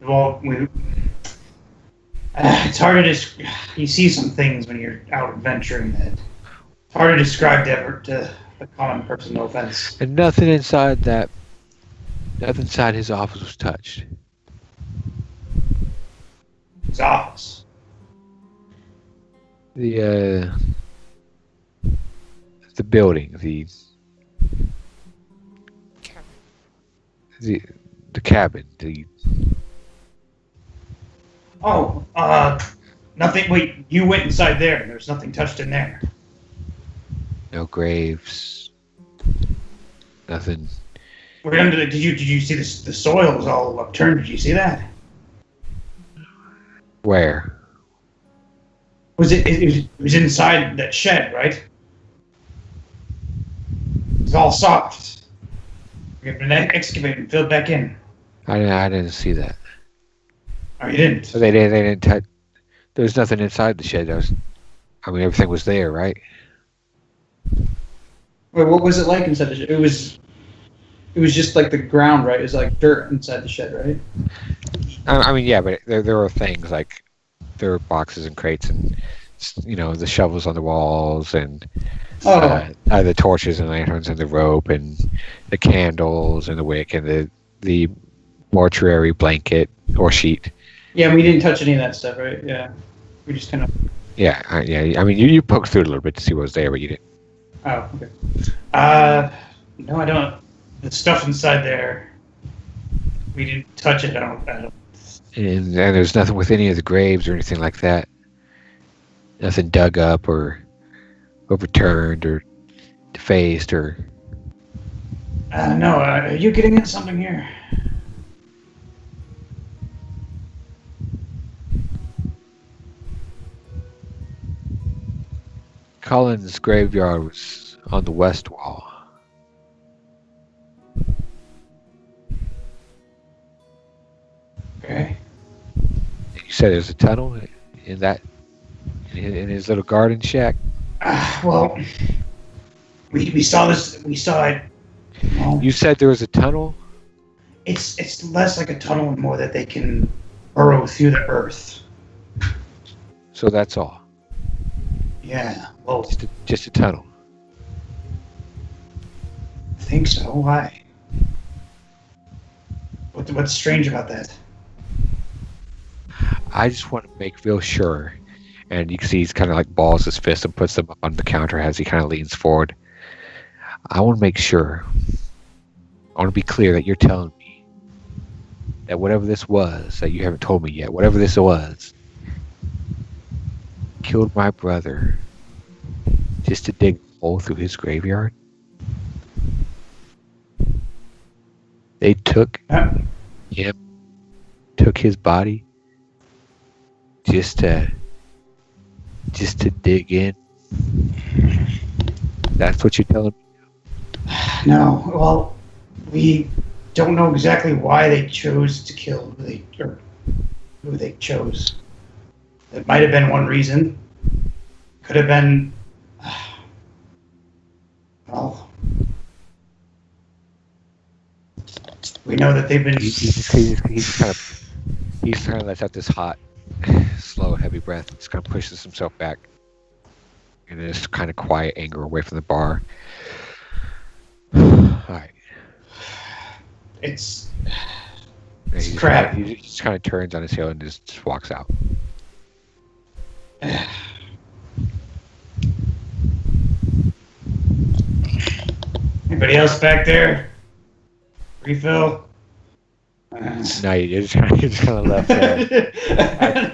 Well, it's hard to you see some things when you're out adventuring that it's hard to describe to a common person. No offense. And nothing inside his office was touched. His office. The building, the cabin, Oh, nothing. Wait, you went inside there, and there's nothing touched in there. no graves, nothing. We're under the, did you see this? The soil was all upturned. Did you see that? Where? It was inside that shed, right? It's all soft. We've been excavated and filled back in. I didn't see that. Oh, you didn't? So they didn't touch. There was nothing inside the shed. Everything was there, right? Wait, what was it like inside the shed? It was just like the ground, right? It was like dirt inside the shed, right? Yeah, but there were things like there were boxes and crates and the shovels on the walls and the torches and lanterns and the rope and the candles and the wick and the mortuary blanket or sheet. Yeah, we didn't touch any of that stuff, right? Yeah, we just kind of. Yeah. You poked through it a little bit to see what was there, but you didn't. Oh, okay. No, I don't. The stuff inside there, we didn't touch it. I don't. And there's nothing with any of the graves or anything like that. Nothing dug up or overturned or defaced or. No, are you getting at something here? Collins' graveyard was on the west wall. Okay. You said there's a tunnel in his little garden shack. Well, we saw this. We saw it. Well, You said there was a tunnel It's less like a tunnel and more that they can burrow through the earth. So that's all. Yeah. Well, Just a tunnel. I think so. Why? What's strange about that? I just want to make real sure. And you can see he's kind of like balls his fist and puts them up on the counter as he kind of leans forward. I want to make sure. I want to be clear that you're telling me that whatever this was, that you haven't told me yet, whatever this was, killed my brother just to dig a hole through his graveyard. They took him, took his body just to dig in. That's what you're telling me? No. Well, we don't know exactly why they chose to kill who they chose. It might have been one reason. Could have been. Well, we know that they've been. He's kind of lets out this hot, slow, heavy breath. Just kind of pushes himself back, and this kind of quiet anger away from the bar. All right. It's He crap. He just kind of turns on his heel and just walks out. Anybody else back there? Refill? No, you're just kind of left there.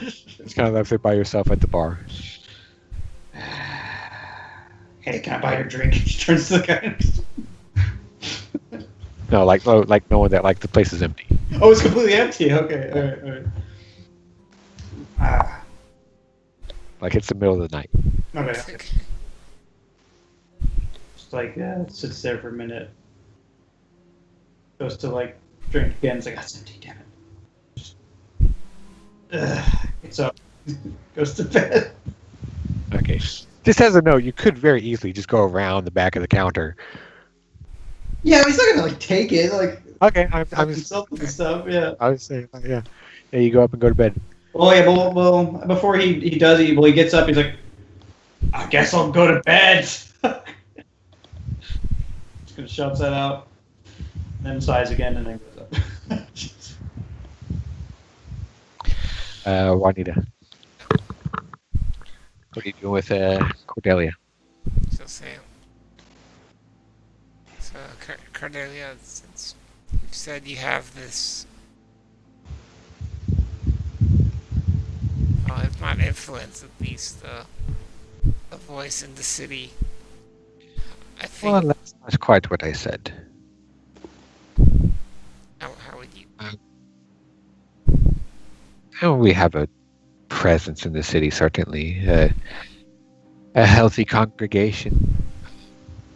Just kind of left there by yourself at the bar. Hey, can I buy your drink? He turns to the guy next to him. No, like knowing that like the place is empty. Oh, it's completely empty. Okay, all right. Like it's the middle of the night. Okay. Just like, sits there for a minute. Goes to like drink again. It's like, that's empty, damn it. It's up. Goes to bed. Okay. Just as a note, you could very easily just go around the back of the counter. Yeah, he's not gonna like take it. Like, Okay, I'm just, himself and stuff. Yeah. I was saying, yeah. Yeah, you go up and go to bed. Well, yeah. Well, before he does it, he gets up. He's like, I guess I'll go to bed. Just gonna shout that out. Then sighs again, and then goes up. Juanita. What are you doing with Cordelia? So Sam. So Cordelia, since you said you have this, well, if not influence, at least a voice in the city. I think. Well, that's quite what I said. How would you? And we have a presence in the city, certainly. A healthy congregation.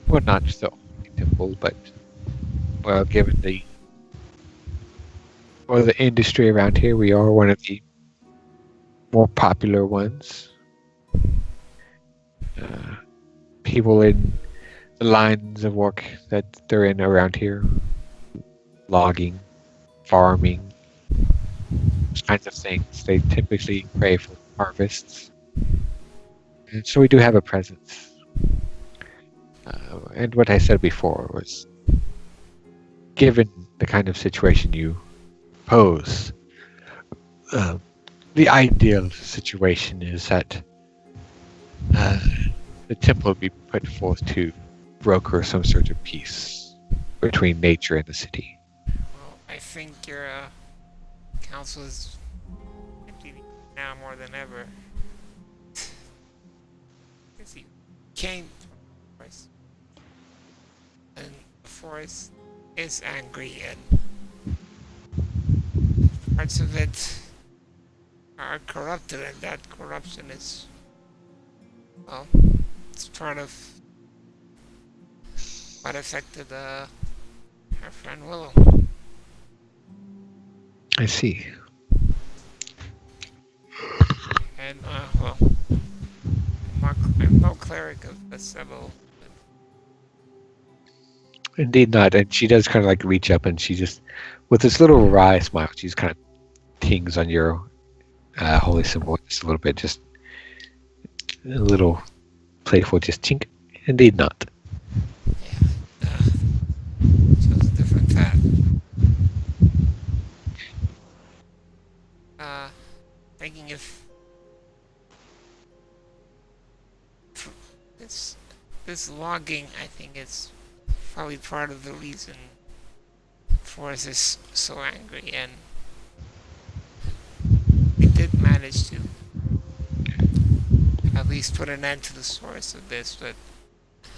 Well, not just the only temple, but, well, given the industry around here, we are one of the more popular ones. People in the lines of work that they're in around here, logging, farming, those kinds of things. They typically pray for harvests. And so we do have a presence. And what I said before was, given the kind of situation you pose, the ideal situation is that the temple would be put forth to broker some sort of peace between nature and the city. Well, I think your council is empty now more than ever. Because you came to the forest, and the forest is angry, and parts of it are corrupted, and that corruption is, well, it's part of what affected our friend Willow. I see. And, well, I'm no cleric of the Sebel. Indeed not. And she does kind of like reach up and she just With this little wry smile, she just kind of tings on your holy symbol just a little bit, just a little playful, just chink. Indeed not. Chose a different path. Thinking if this logging, I think, is probably part of the reason Forrest is so angry, and we did manage to at least put an end to the source of this, but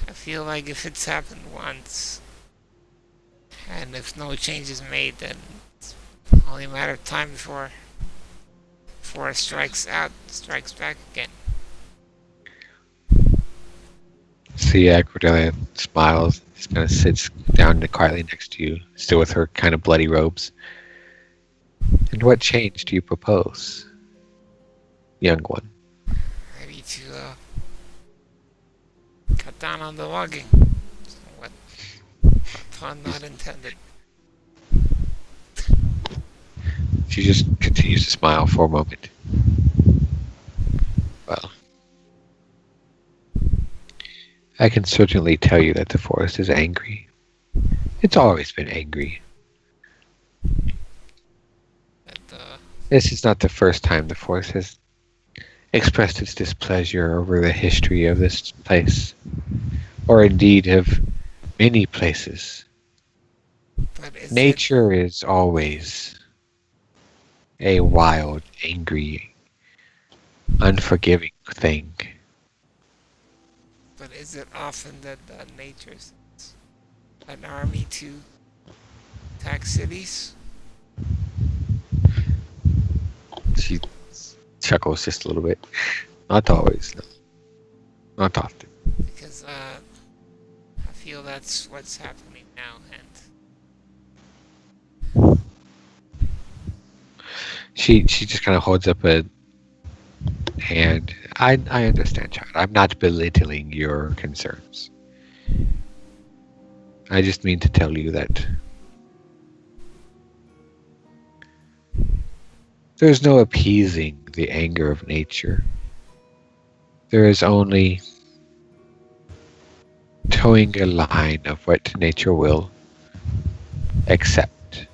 I feel like if it's happened once, and if no change is made, then it's only a matter of time before Forrest strikes back again. See, Cordelia smiles, just kind of sits down quietly next to you, still with her kind of bloody robes. And what change do you propose, young one? Maybe to cut down on the logging. What pun not intended. She just continues to smile for a moment. Well, I can certainly tell you that the forest is angry. It's always been angry. But, This is not the first time the forest has expressed its displeasure over the history of this place, or indeed of many places. but is Nature is always a wild, angry, unforgiving thing. But is it often that nature sends an army to attack cities? She chuckles just a little bit. Not always, no. Not often. Because I feel that's what's happening now, and She just kind of holds up a hand. I understand, child. I'm not belittling your concerns. I just mean to tell you that there's no appeasing the anger of nature. There is only towing a line of what nature will accept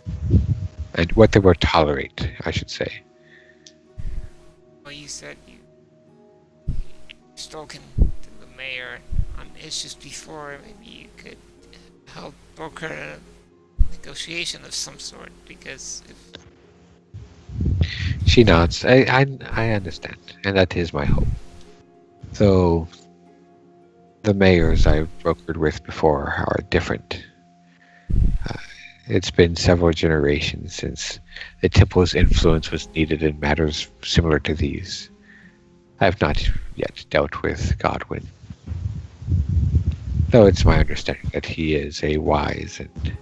and what they will tolerate, I should say. well, you said you've spoken to the mayor on issues before. Maybe you could help broker a negotiation of some sort, because if She nods. I understand, and that is my hope. Though the mayors I've brokered with before are different. It's been several generations since the temple's influence was needed in matters similar to these. I have not yet dealt with Godwin, though it's my understanding that he is a wise and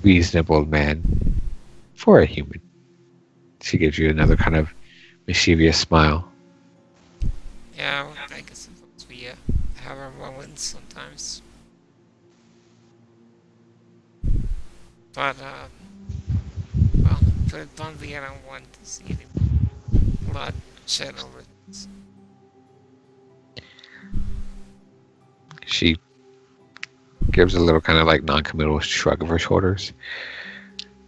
reasonable man for a human. She gives you another kind of mischievous smile. yeah, well, I guess we have our moments sometimes. But well, put it bluntly, I don't want to see any blood shed over this. She gives a little kind of like non-committal shrug of her shoulders.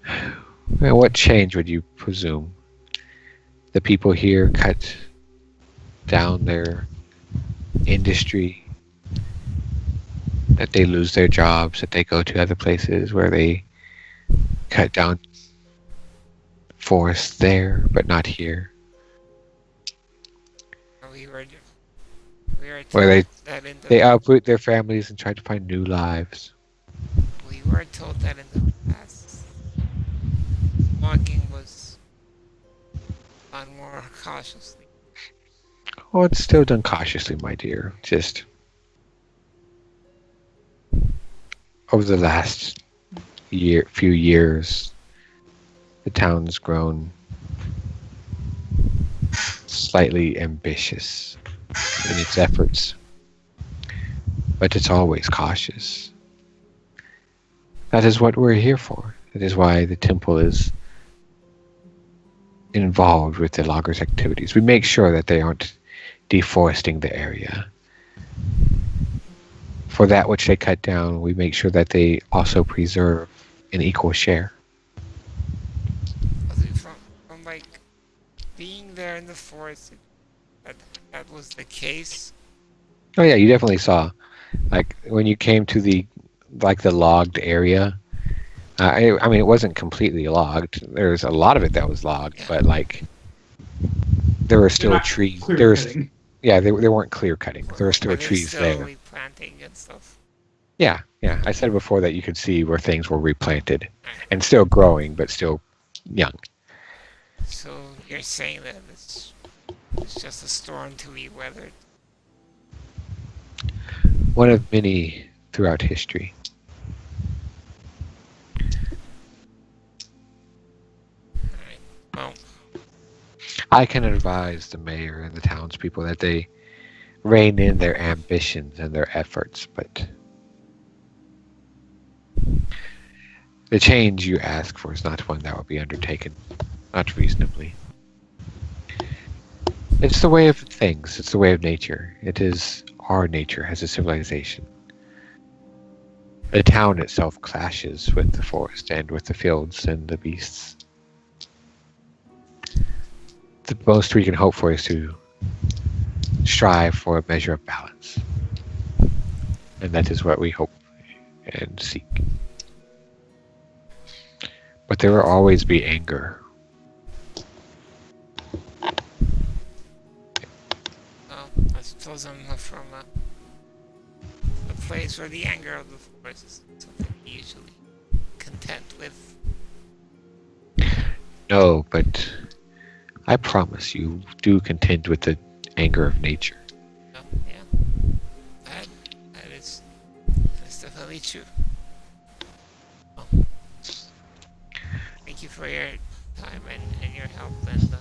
And what change would you presume? The people here cut down their industry, that they lose their jobs, that they go to other places where they cut down forests there, but not here. We were Where told that in They the uproot their families and try to find new lives. we were told that in the past, logging was done more cautiously. Oh, it's still done cautiously, my dear. Just over the last few years, the town's grown slightly ambitious in its efforts, but it's always cautious. That is what we're here for. That is why the temple is involved with the loggers' activities. We make sure that they aren't deforesting the area. For that which they cut down, we make sure that they also preserve an equal share. From like being there in the forest, that was the case. Oh yeah, you definitely saw, like when you came to the logged area. I mean, it wasn't completely logged. There's a lot of it that was logged, but like there were still not trees. clear There's cutting. yeah, they weren't clear cutting. There were still Were they trees still there. replanting and stuff? Yeah. I said before that you could see where things were replanted and still growing, but still young. So you're saying that it's just a storm to be weathered? One of many throughout history. Alright. Well, I can advise the mayor and the townspeople that they rein in their ambitions and their efforts, but the change you ask for is not one that will be undertaken, not reasonably. It's the way of things, it's the way of nature. It is our nature as a civilization. The town itself clashes with the forest and with the fields and the beasts. The most we can hope for is to strive for a measure of balance. And that is what we hope and seek. But there will always be anger. well, I suppose I'm not from a place where the anger of the forest is something we usually content with. No, but I promise you do contend with the anger of nature. Oh, yeah. That's definitely true. Well, thank you for your time and your help, and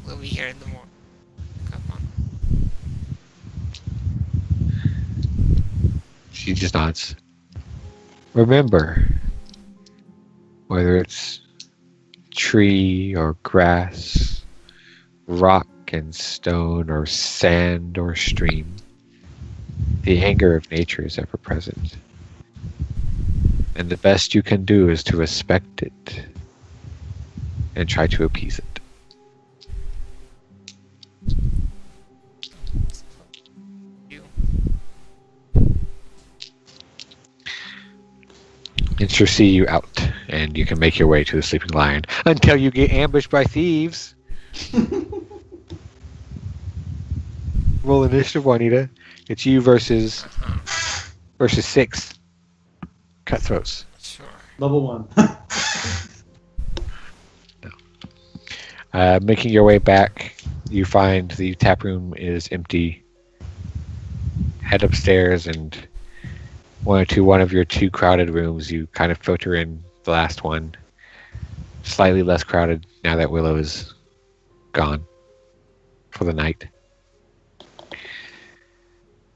we'll be here in the morning. Come on. She just nods. Remember, whether it's tree or grass, rock and stone or sand or stream, the anger of nature is ever present. And the best you can do is to respect it and try to appease it. You. And she'll see you out, and you can make your way to the Sleeping Lion until you get ambushed by thieves. Roll initiative, Juanita. It's you versus Uh-huh. 6 cutthroats. Sure. Level 1. Making your way back, you find the tap room is empty. Head upstairs, and one of your 2 crowded rooms, you kind of filter in the last one. Slightly less crowded now that Willow is gone for the night.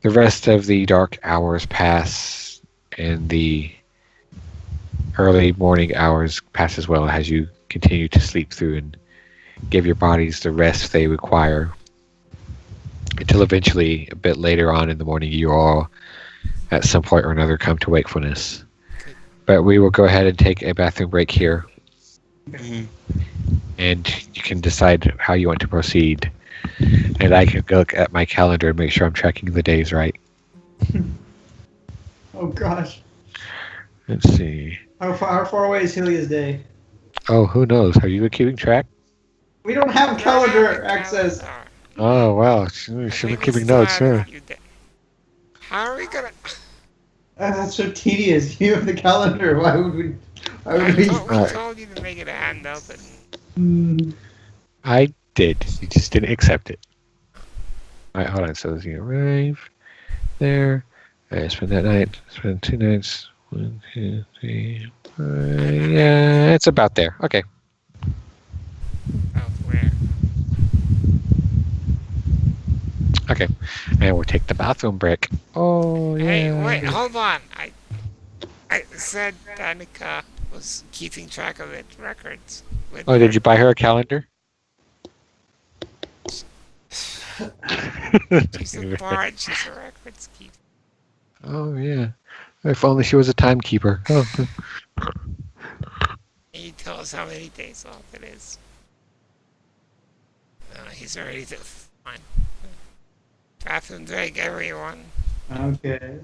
The rest of the dark hours pass, and the early morning hours pass as well as you continue to sleep through and give your bodies the rest they require, until eventually, a bit later on in the morning, you all, at some point or another, come to wakefulness. But we will go ahead and take a bathroom break here, Mhm. and you can decide how you want to proceed. And I can look at my calendar and make sure I'm tracking the days right. Oh gosh. Let's see. How far away is Helia's day? Oh, who knows? Are you keeping track? We don't have calendar access. Oh, wow. Should be keeping notes, huh? How are we gonna? That's so tedious. You have the calendar. Why would we? Why would we? We Alright. told you to make it a handout, but Hmm. I did. You just didn't accept it. Alright, hold on. So you arrive there. I spend that night. Spend 2 nights. 1, 2, 3, 4. Yeah, it's about there. Okay. out where? Okay. And we'll take the bathroom break. Oh, yeah. Hey, wait, hold on. I said Danica was keeping track of it, records. With Oh, did you buy her a calendar? She's a bard, she's a records keeper. Oh yeah. If only she was a timekeeper. Oh. And he tells us how many days off it is. He's ready to fine. Bathroom break, everyone. Okay.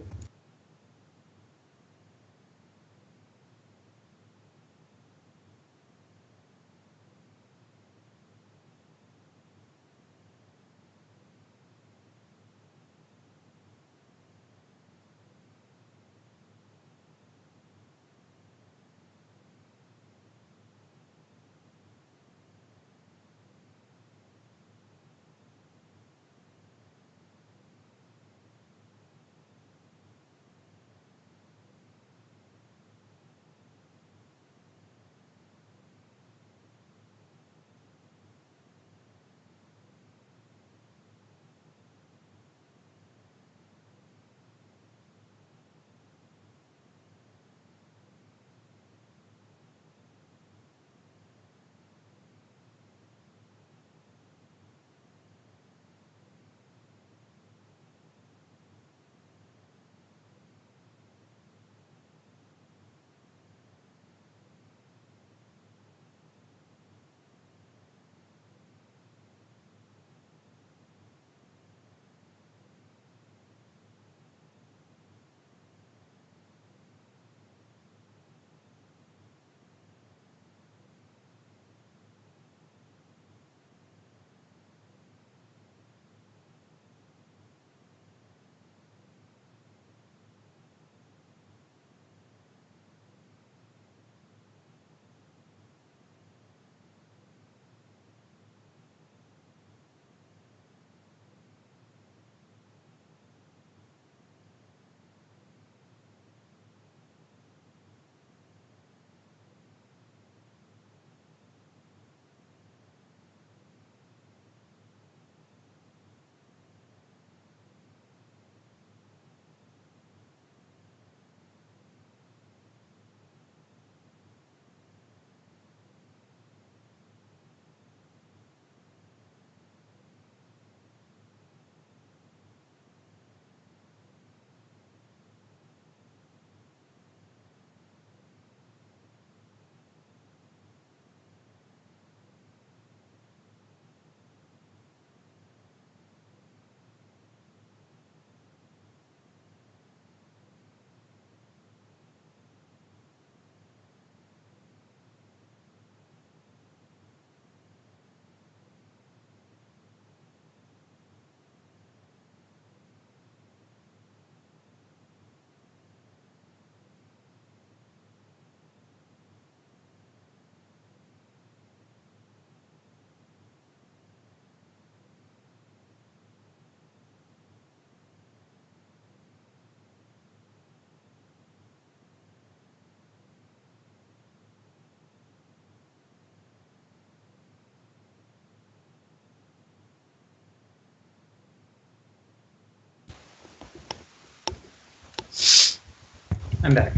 I'm back.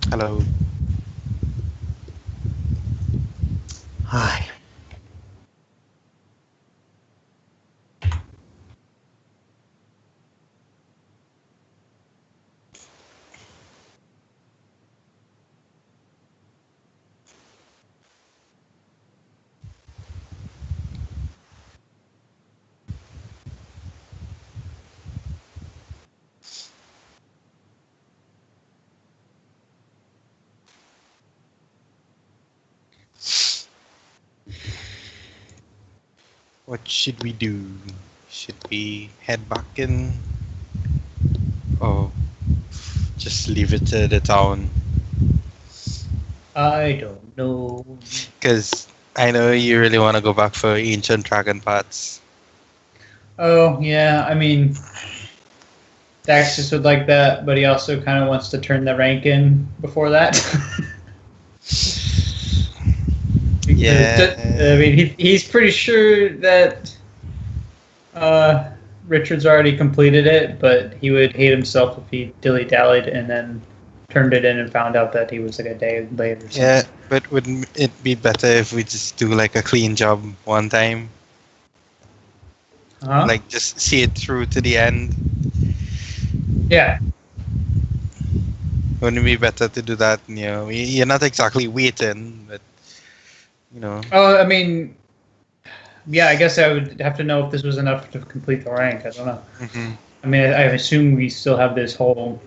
Hello. Hi. What should we do? Should we head back in? Or just leave it to the town? I don't know. Because I know you really want to go back for ancient dragon parts. Oh, yeah, I mean, Daxus would like that, but he also kind of wants to turn the rank in before that. Yeah. I mean, he's pretty sure that Richard's already completed it, but he would hate himself if he dilly-dallied and then turned it in and found out that he was like a day late or something. Yeah, but wouldn't it be better if we just do like a clean job one time? Huh? Like just see it through to the end. Yeah. Wouldn't it be better to do that? You know, you're not exactly waiting, but you know. Oh, I mean, yeah. I guess I would have to know if this was enough to complete the rank. I don't know. Hmm. I mean, I assume we still have this whole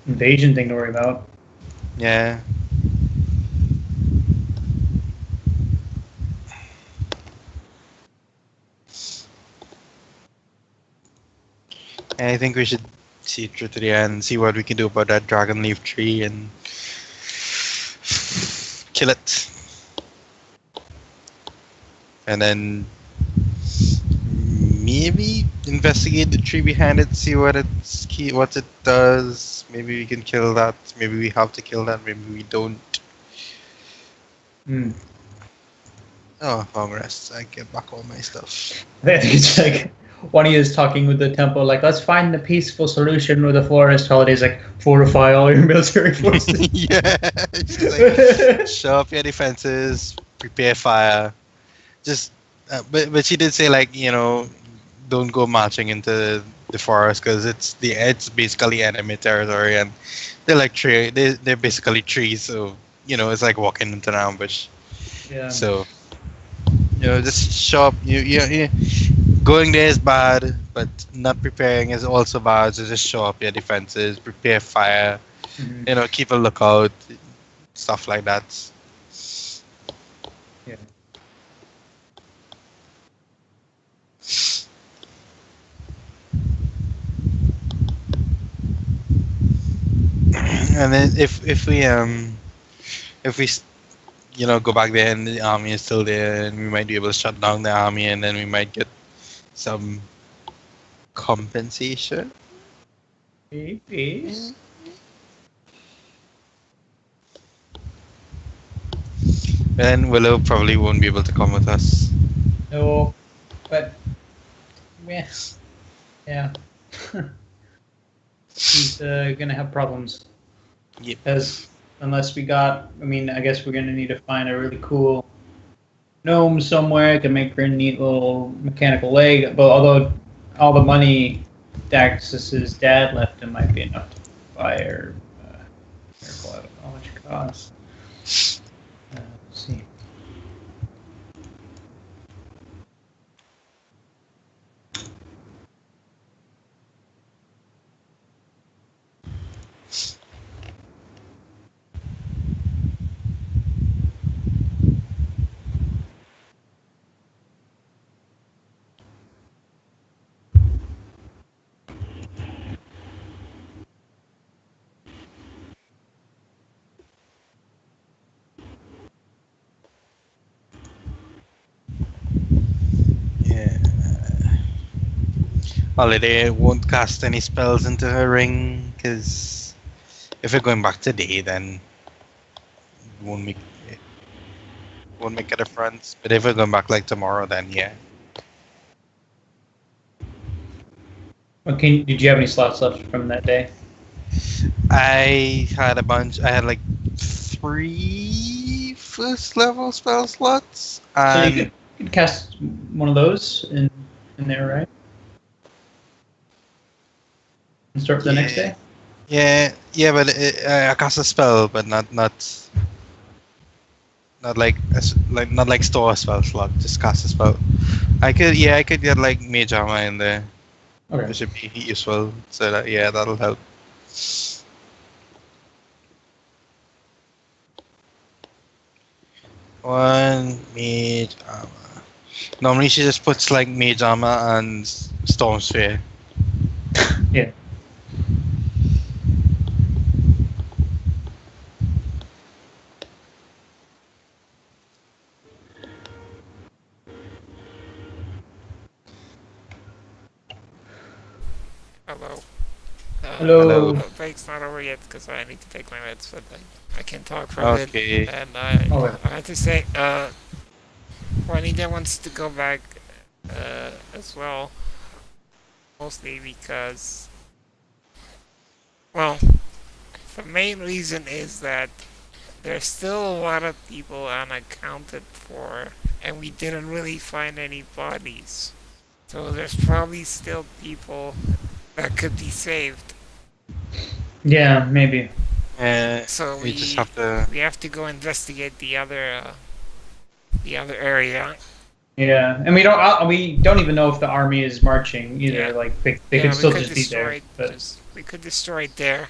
invasion thing to worry about. Yeah. And I think we should see it through to the end, see what we can do about that dragon leaf tree, and kill it. And then maybe investigate the tree behind it, see what what it does. Maybe we can kill that. Maybe we have to kill that. Maybe we don't. Hmm. Oh, long rest. I get back all my stuff. I think it's like one of you is talking with the temple, like, let's find the peaceful solution with the forest. Holiday's like, fortify all your military forces. Yeah. It's like, show up your defenses, prepare fire. Just, but she did say, like, you know, don't go marching into the forest because it's basically enemy territory, and they're like they're basically trees, so you know it's like walking into an ambush. Yeah. So you know, just show up. You going there is bad, but not preparing is also bad. So just show up your defenses, prepare fire. Mhm. You know, keep a lookout, stuff like that. Yeah. And then if we you know go back there and the army is still there, and we might be able to shut down the army, and then we might get some compensation. Maybe. Then Willow probably won't be able to come with us. No, but yeah. He's gonna have problems. Yep. Because unless we got, I mean, I guess we're gonna need to find a really cool gnome somewhere to make her a neat little mechanical leg. But although all the money Daxus's dad left him might be enough to buy her. Miracle. I don't know how much it costs. Let's see. Yeah. Holiday won't cast any spells into her ring because if we're going back today, then it won't make a difference. But if we're going back like tomorrow, then yeah. Okay, did you have any slots left from that day? I had a bunch. I had like 3 first level spell slots, So and you could cast one of those in there, right? And start for the next day? yeah, but I cast a spell, but not like not like store a spell slot. Just cast a spell. I could get like mage armor in there. Okay. It should be useful. So that, yeah, that'll help. One mage armor. Normally she just puts like mage armor and storm sphere. Yeah. Hello. Hello. The break's not over yet because I need to take my meds, but I can talk for a bit. Okay. And Okay. I have to say, Juanita wants to go back as well, mostly because, well, the main reason is that there's still a lot of people unaccounted for, and we didn't really find any bodies. So there's probably still people that could be saved. Yeah, maybe. So we just have to. we have to go investigate the other area. Yeah, and we don't even know if the army is marching either. Yeah. Like they Yeah, could we still could just be there. destroy. But We could destroy it there.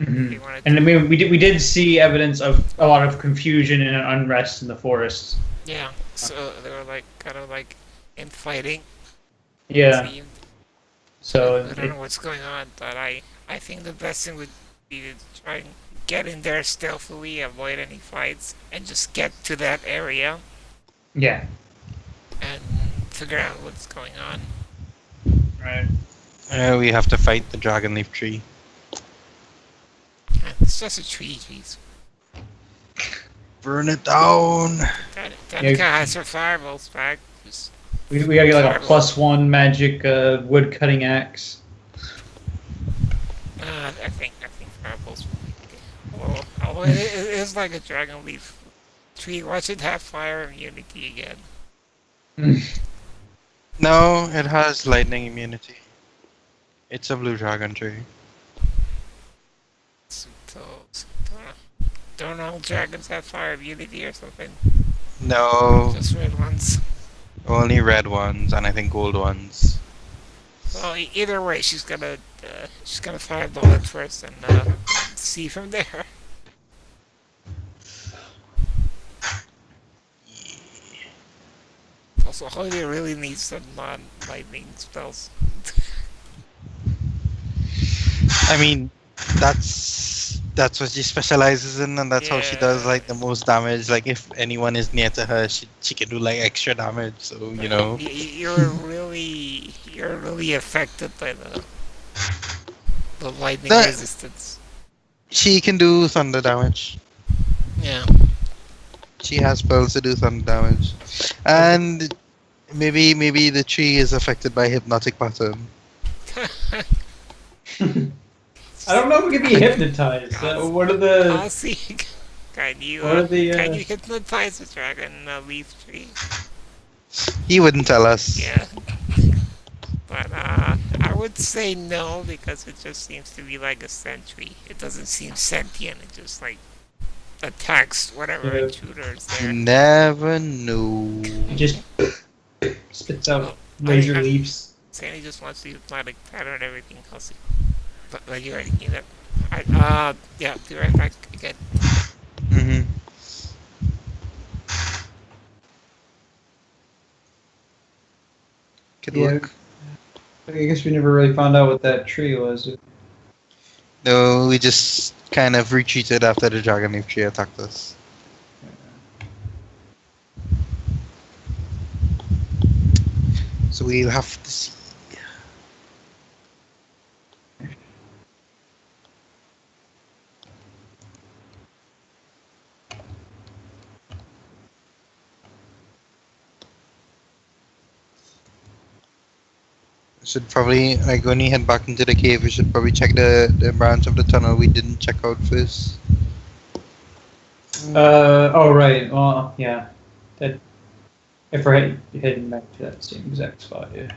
Mhm. If we wanted and to. I mean, we did see evidence of a lot of confusion and unrest in the forest. Yeah. So they were like kind of like infighting. Yeah. Seemed. So I don't know what's going on, but I think the best thing would be to try and get in there stealthily, avoid any fights, and just get to that area yeah. and figure out what's going on. Right. We have to fight the dragon leaf tree. It's just a tree, jeez. Burn it down. Danica has her fireballs back. Just, We gotta get like a +1 magic wood cutting axe. I think fireballs will be good. Although it is like a dragon leaf tree. Why should it have fire immunity again? No, it has lightning immunity. It's a blue dragon tree. So, don't all dragons have fire immunity or something? No, Just red ones. only red ones and I think gold ones. Well, either way, she's gonna fireball it first and see from there. Also, Holy really needs some non-lightning spells. I mean, that's what she specializes in, and that's how she does Yeah. like the most damage. Like if anyone is near to her, she can do like extra damage. So you know. You're really affected by the lightning That- resistance. She can do thunder damage. Yeah. She has spells to do thunder damage, and maybe the tree is affected by hypnotic pattern. I don't know if we can be hypnotized. What are the? I'll see. Can you What are the? can you hypnotize a dragon leaf tree? He wouldn't tell us. Yeah. But I would say no because it just seems to be like a sentry. It doesn't seem sentient. It just like attacks whatever Yeah. intruder is You there. never know. It just spits out Oh, laser I- leaves. Sandy just wants to hypnotic pattern and everything else. But you already knew that. Yeah, be right back again. Mm-hmm. Good Yeah. work. I guess we never really found out what that tree was. No, we just kind of retreated after the dragon leaf tree attacked us. So we'll have to see. Should probably, like, when we head back into the cave, we should probably check the branch of the tunnel we didn't check out first. Oh right. Well, yeah. That. If we're heading back to that same exact spot, yeah.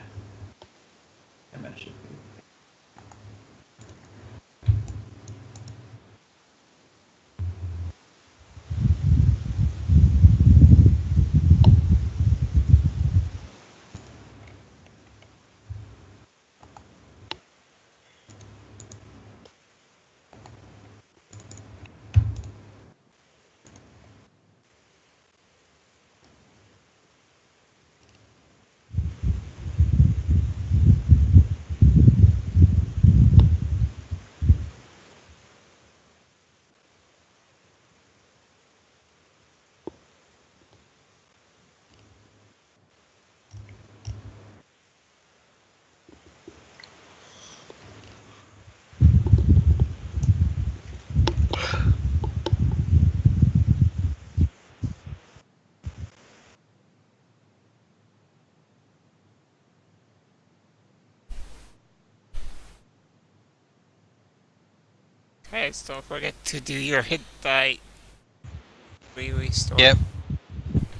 I mentioned. Guys, don't forget to do your hit die restore. Yep.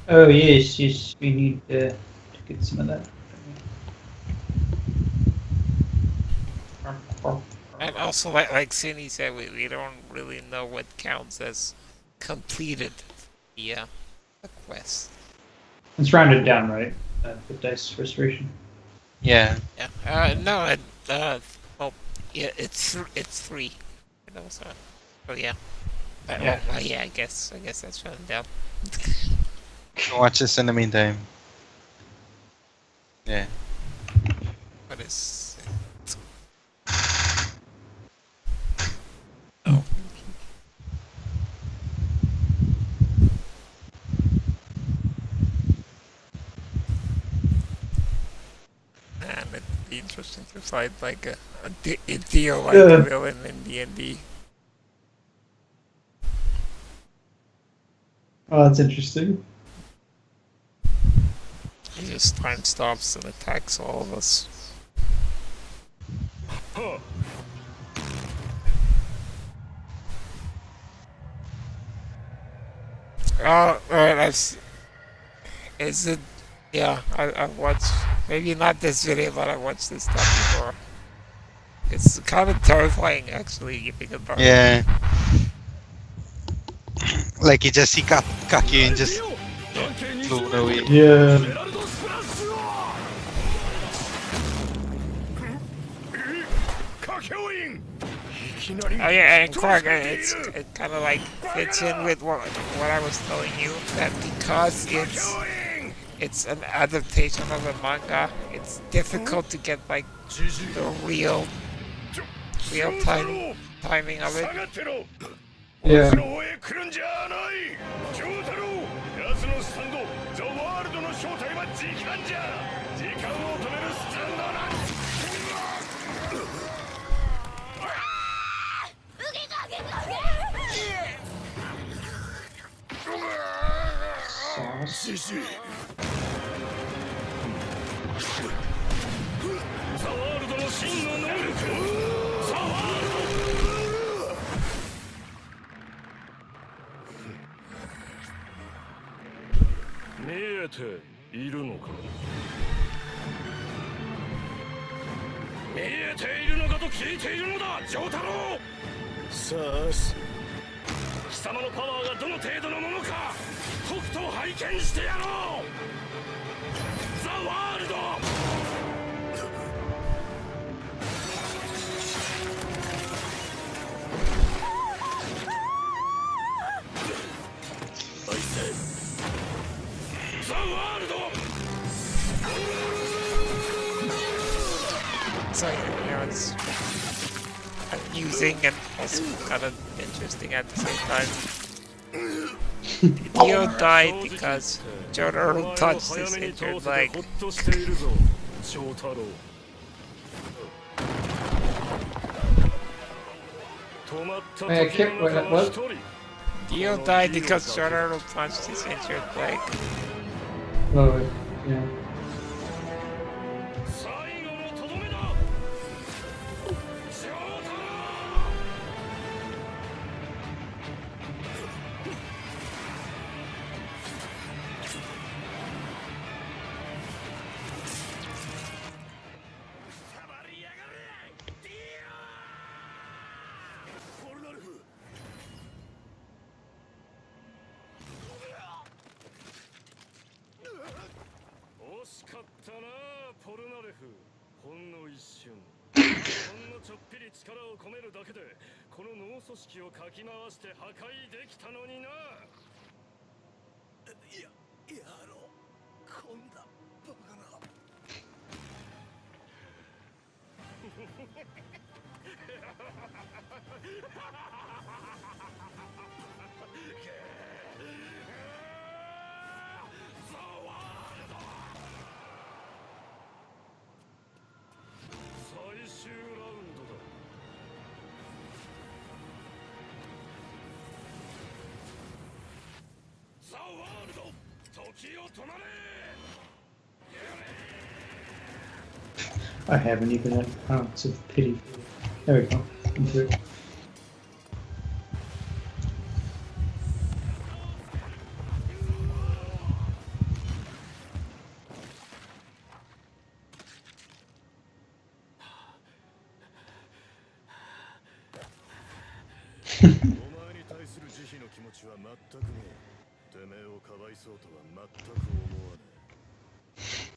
Oh yes, yes, we need to get some of that. And also, like Cindy said, we don't really know what counts as completed the quest. It's rounded down, right? The dice restoration. Yeah. Yeah. No. Well, yeah. It's 3. You know, so. Oh yeah. Yeah. Well, yeah. I guess that's rounded down. Watch this in the meantime. Yeah. What is? Oh. Man, it'd be interesting to find like a deal like Yeah. villain in D&D. Oh, that's interesting. He just time stops and attacks all of us. Oh, alright, is it? Yeah, I've watched, maybe not this video, but I've watched this stuff before. It's kind of terrifying, actually, if you think about it. Yeah. Like you just see Kaki and just flown away. Yeah. Oh yeah, and Clark, it kind of like fits in with what I was telling you, that because it's an adaptation of a manga, it's difficult to get like the real timing of it. Yeah. 来るんじゃない丈太郎奴のスタンドザ・ワールドの正体は時間じゃ時間を止めるスタンドなんシシザ・ワールドの真の能力ザ・ワールド見えているのか見えているのかと聞いているのだ丈太郎さあ貴様のパワーがどの程度のものかとくと拝見してやろうザ・ワールドザ・ワールド So it's amusing and also kind of interesting at the same time. Dio died because Jotaro touched his injured leg. What? Dio died because Jotaro punched his injured leg. Oh, yeah. 最後のとどめだ丈太郎暴りやがれディオポルナルフ惜しかったなポルナレフほんの一瞬ほんのちょっぴり力を込めるだけでこの脳組織をかき回して破壊できたのにないやろこんなバカなザ・ワールド最終ラウンドだザ・ワールド時を止まれ I haven't even had an ounce of pity for it. There we go. Into it. お前に対する慈悲の気持ちは全くねえ。てめえをかわいそうとは全く思わねえ。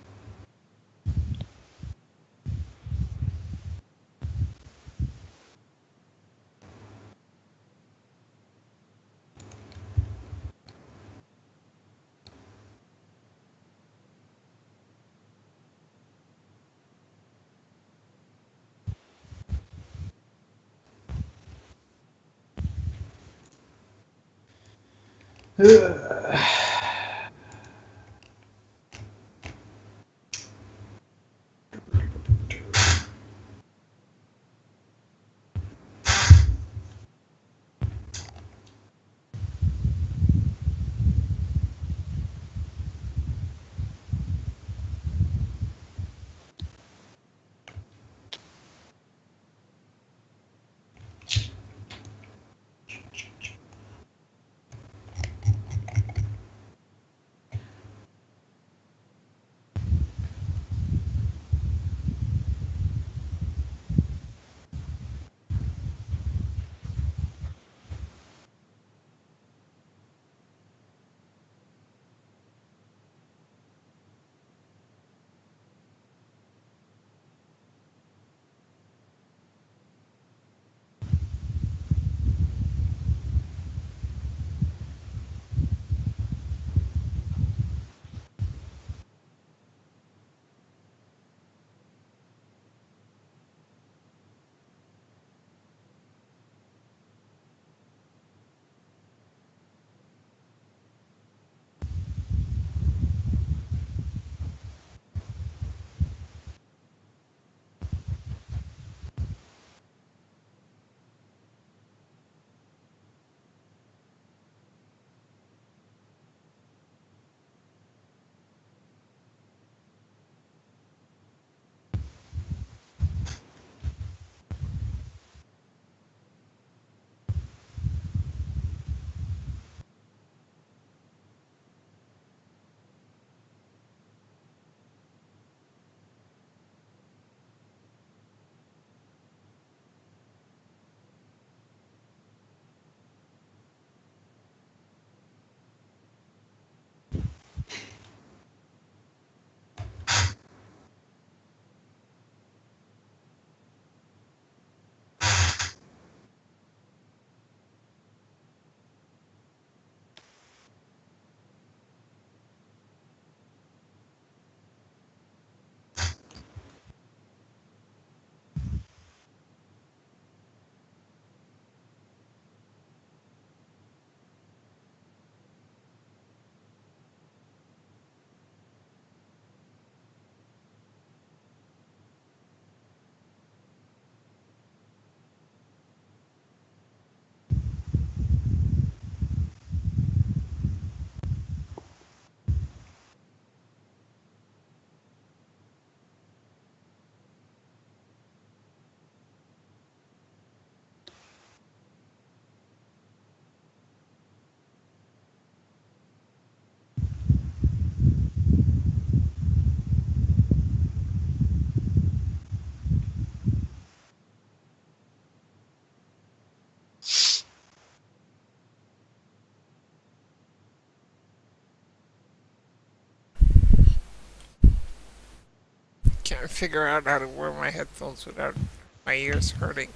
Can't figure out how to wear my headphones without my ears hurting.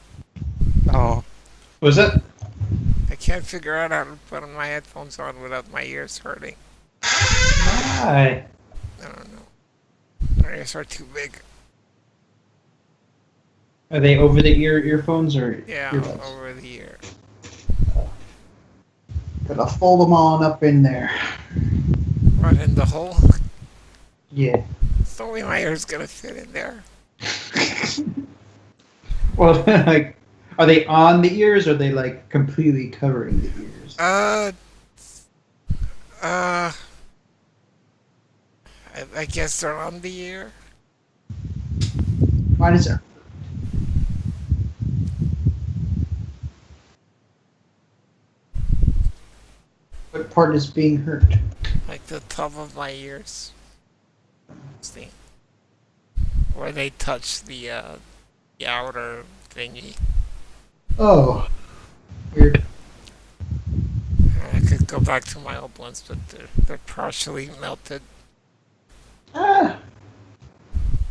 Oh, What was that? I can't figure out how to put my headphones on without my ears hurting. Hi. I don't know. My ears are too big. Are they over the earphones or Yeah, earbuds? over the ear. Gotta fold them on up in there. Right in the hole. Yeah. It's the only my ear's gonna fit in there. Well, like, are they on the ears or are they like completely covering the ears? I guess they're on the ear. Mine is there. What part is being hurt? Like the top of my ears. See? Where they touch the outer thingy. Oh. Weird. I could go back to my old ones, but they're partially melted. Ah,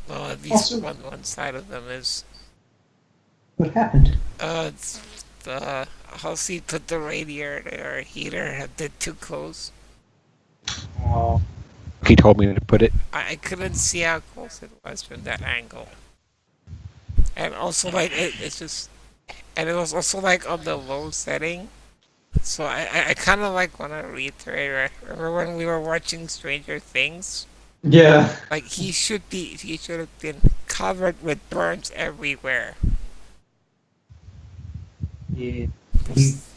Well, at least Also- one side of them is. what happened? It's the Halsey put the radiator or heater a bit too close. Oh, He told me to put it. I couldn't see how close it was from that angle. And also, like, it's just. And it was also, like, on the low setting. So I kind of, like, want to reiterate. Remember when we were watching Stranger Things? yeah. Like, he should have been covered with burns everywhere. Yeah.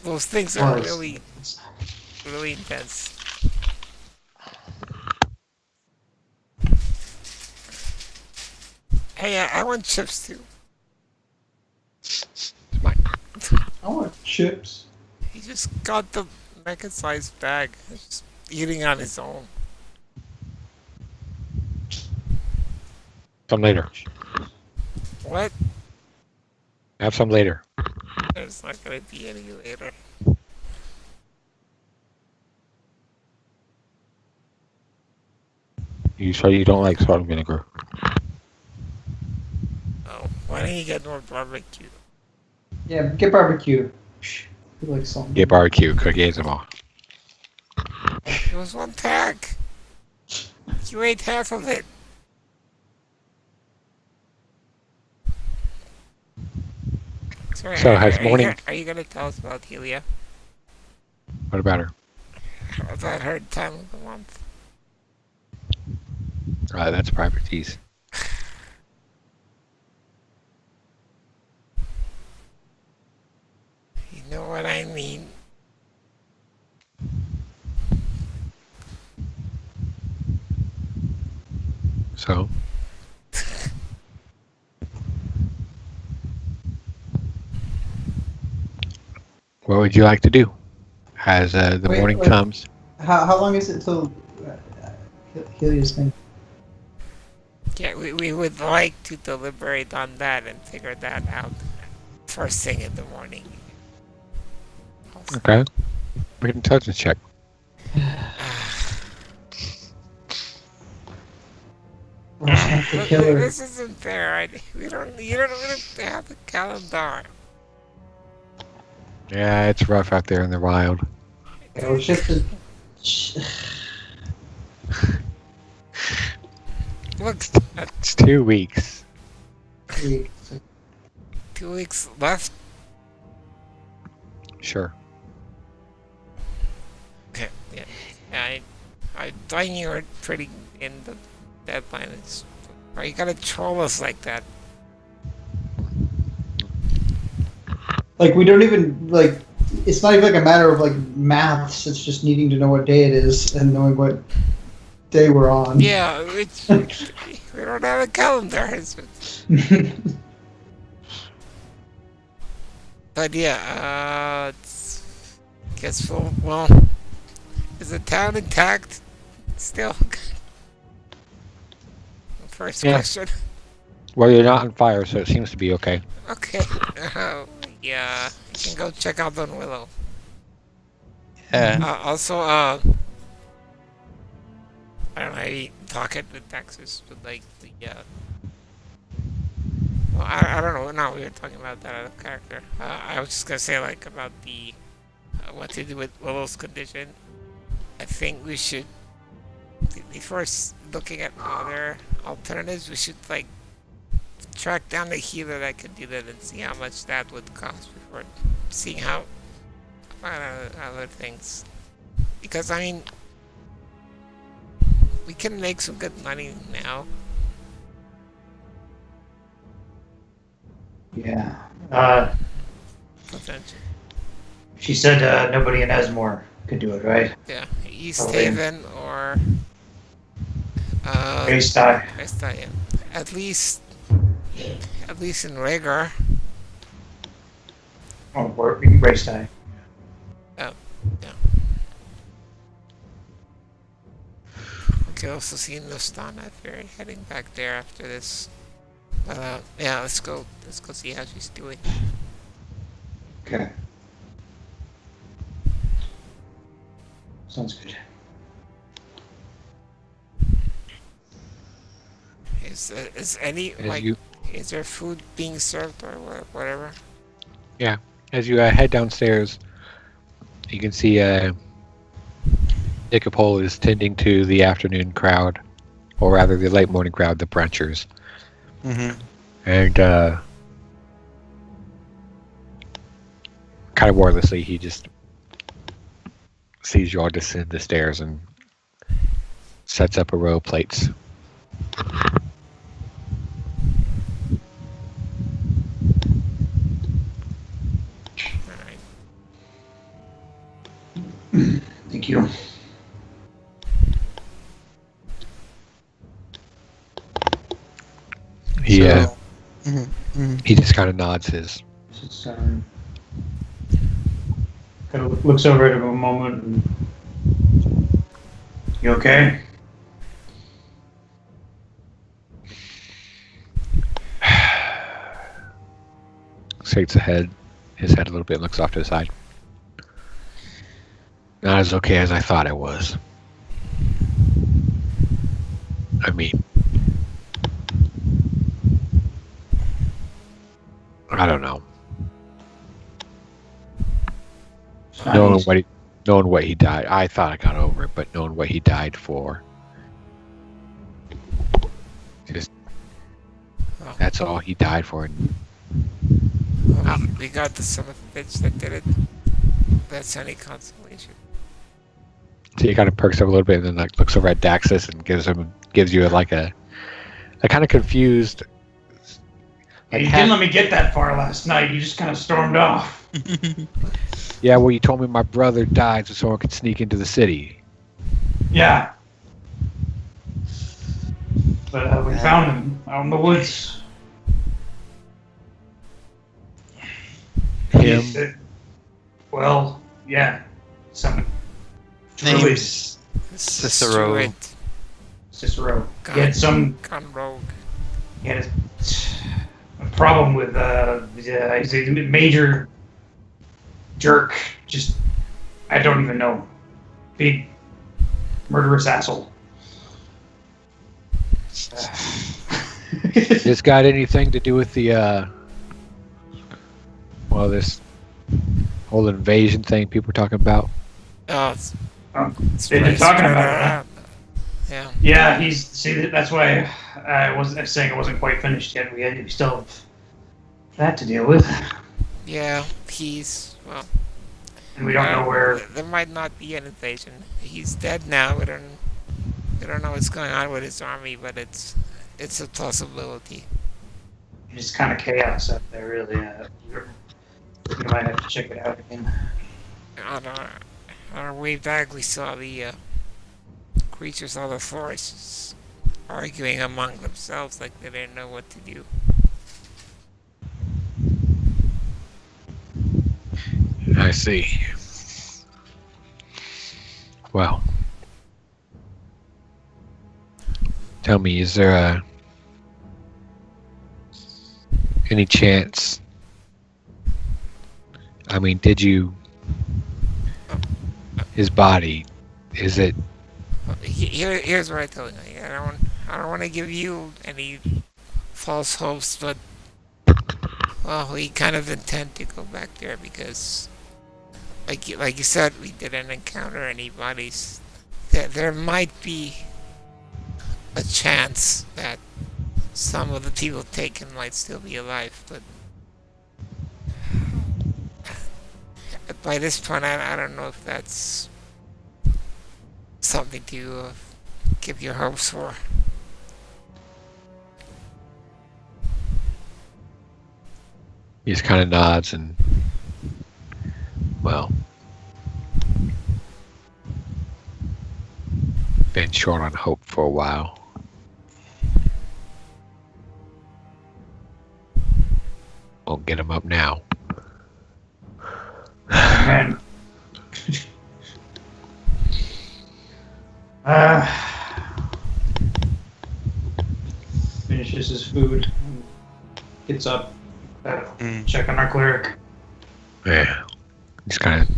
Those things are Was. really, really intense. Hey, I want chips too. It's mine. I want chips. He just got the mega-sized bag. He's just eating on his own. Some later. What? Have some later. There's not gonna be any later. You say you don't like salt and vinegar. Oh, why don't you get more barbecue? Yeah, get barbecue. Shh, you like something? Get barbecue. Cook ate them all. It was one pack. You ate half of it. Sorry, So has morning- Are you gonna tell us about Helia? What about her? About her time of the month? That's private tease. You know what I mean. So. What would you like to do? As the Wait, morning wait. comes. How long is it till Helia's thing? Yeah, we would like to deliberate on that and figure that out first thing in the morning. Okay. We can touch and check. We'll just have to kill her. This isn't fair. You don't have a calendar. Yeah, it's rough out there in the wild. It was just a. Look, It's 2 weeks. 2 weeks left. Sure. Yeah, I thought you were pretty in the deadline. Why you gotta troll us like that? Like, we don't even, like, it's not even like a matter of, like, maths. It's just needing to know what day it is and knowing what day we're on. Yeah, we don't have a calendar. But yeah, guess well, is the town intact still? First Yeah. question. Well, you're not on fire, so it seems to be okay. Okay. Yeah, you can go check out Don Willow. Yeah. Also, I don't know, maybe talk it with Texas, but like the well, I don't know. No, we were talking about that other character. I was just gonna say like about the what to do with Willow's condition. I think we should before looking at other alternatives. We should like track down the healer that could do that and see how much that would cost before seeing how other things. Because I mean, we can make some good money now. Yeah. Potential. She said nobody in Esmore could do it, right? Yeah, East Oh, Haven or Raysty. Resta, yeah. At least in Rhaegar. Oh, Raysty. We could also see Nostana if you're heading back there after this. Yeah, let's go see how she's doing. Okay. Sounds good. Is any As like you is there food being served or whatever? as you head downstairs, you can see Nicopole is tending to the afternoon crowd, or rather the late morning crowd, the brunchers, Mm-hmm. and kind of wordlessly, he just sees you all descend the stairs and sets up a row of plates. Alright. Thank you. He Mm-hmm. he just kind of nods his. Just, kind of looks over at him a moment and. You okay? Shakes his head a little bit, and looks off to the side. Not as okay as I thought it was. I mean, I don't know. It's not Knowing easy. what he died, I thought I got over it, but knowing what he died for, just Oh. that's all he died for. Well, we got the son of a bitch that did it. That's any consolation. So he kind of perks up a little bit, and then like looks over at Daxus and gives you like a kind of confused. Yeah, Like, you didn't let me get that far last night. You just kind of stormed off. yeah, well, you told me my brother died so someone could sneak into the city. Yeah. But we found him out in the woods. Him, Well, yeah. Some. Name's Truly's Cicero. Stewart Cicero. He had some. gone rogue. He had a problem with. He's a major jerk. Just. I don't even know. Big murderous asshole. this got anything to do with the this whole invasion thing people were talking about? Oh, it's They've been talking about it. Yeah. Yeah, he's. See, that's why I was saying it wasn't quite finished yet. We still have that to deal with, Yeah, he's well. and we don't know where. There might not be an invasion. He's dead now. We don't know what's going on with his army, but it's a possibility. It's kind of chaos up there, really. We might have to check it out again. On our way back, we saw the creatures of the forests arguing among themselves like they didn't know what to do. I see. Well, tell me, is there any chance? I mean, did you? His body, is it? Here's what I tell you. I don't want to give you any false hopes, but well, we kind of intend to go back there because, like you said, we didn't encounter any bodies. There might be a chance that some of the people taken might still be alive, but by this point, I don't know if that's something to give your hopes for. He just kind of nods and, well, been short on hope for a while. Won't get him up now. Man. Finishes his food. Gets up. Check on our cleric. Yeah. Just kind of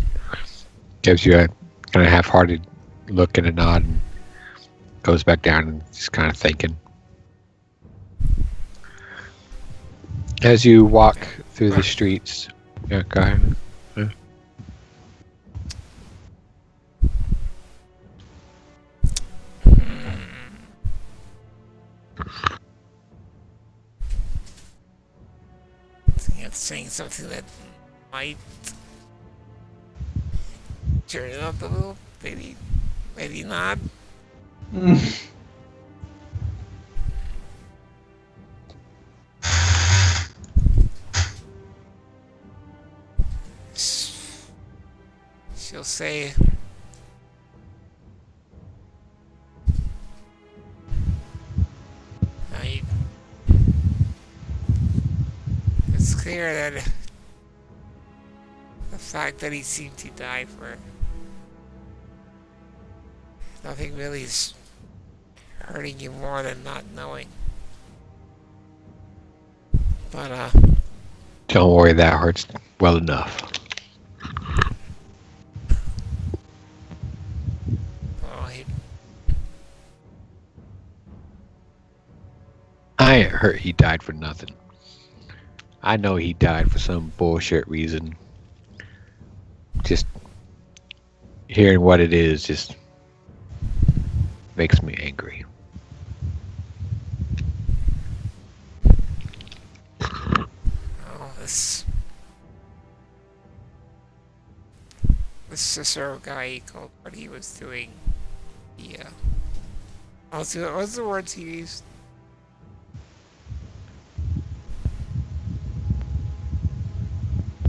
gives you a kind of half-hearted look and a nod, and goes back down and just kind of thinking. As you walk through the streets, yeah, go ahead. Yeah. Saying something that might turn it up a little, maybe not. She'll say, it's clear that the fact that he seemed to die for nothing really is hurting you more than not knowing. But Don't worry, that hurts well enough. well, I ain't hurt he died for nothing. I know he died for some bullshit reason. Just hearing what it is just makes me angry. this Cicero guy, he called what he was doing. Yeah. What was the words he used?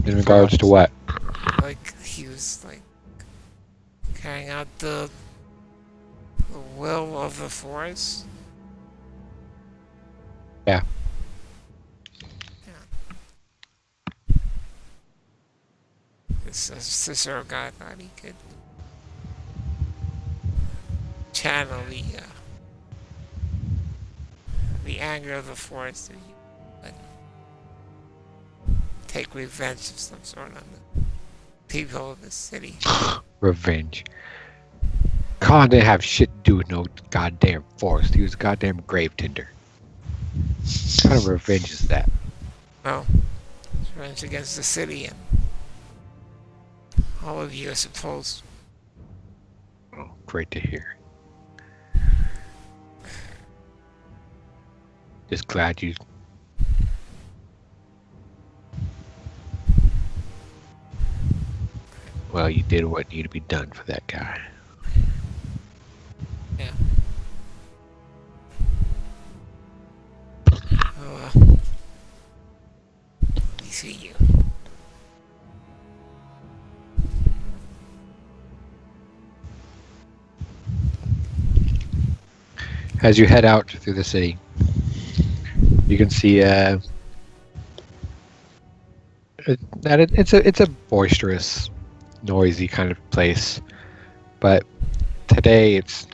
In regards to what? Like he was like carrying out the will of the forest. Yeah. This Cicero guy thought he could channel the anger of the forest and take revenge of some sort on the people of the city. Revenge. Khan didn't have shit to do with no goddamn forest. He was a goddamn grave tender. What kind of revenge is that? Well, it's revenge against the city and all of you, I suppose. Oh, great to hear. Just glad you... Well, you did what needed to be done for that guy. Yeah. Oh, let me see you. As you head out through the city, you can see that it's a boisterous, noisy kind of place, but today it's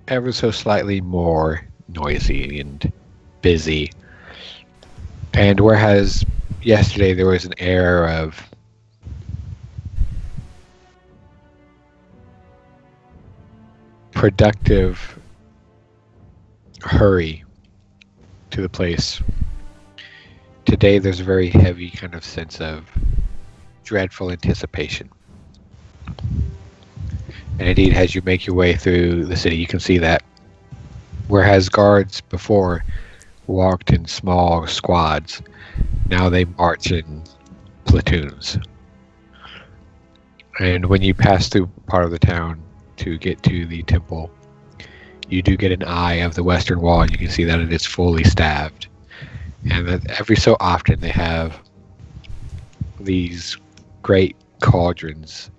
ever so slightly more noisy and busy. And whereas yesterday there was an air of productive hurry to the place, today there's a very heavy kind of sense of dreadful anticipation. And indeed, as you make your way through the city, you can see that whereas guards before walked in small squads, now they march in platoons. And when you pass through part of the town to get to the temple, you do get an eye of the western wall, and you can see that it is fully staffed. And that every so often they have these great cauldrons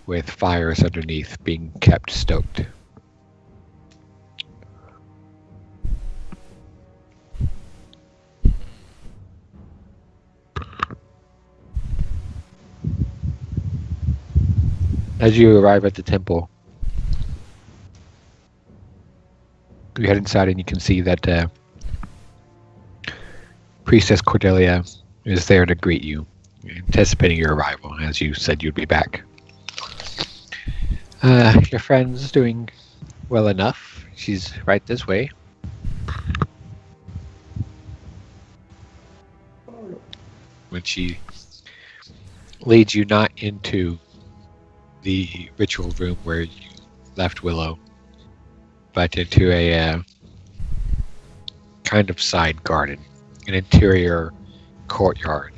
with fires underneath being kept stoked. As you arrive at the temple, you head inside and you can see that Priestess Cordelia is there to greet you, anticipating your arrival, as you said you'd be back. Your friend's doing well enough. She's right this way. When she leads you not into the ritual room where you left Willow, but into a kind of side garden, an interior courtyard.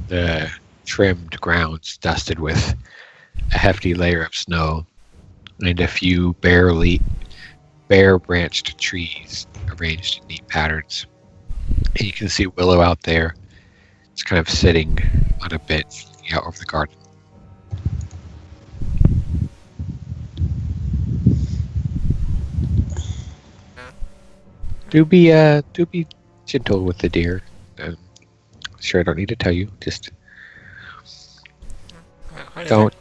The trimmed grounds dusted with a hefty layer of snow and a few bare-branched trees arranged in neat patterns. And you can see Willow out there. It's kind of sitting on a bench looking out over the garden. Do be gentle with the deer. Sure, I don't need to tell you. Just don't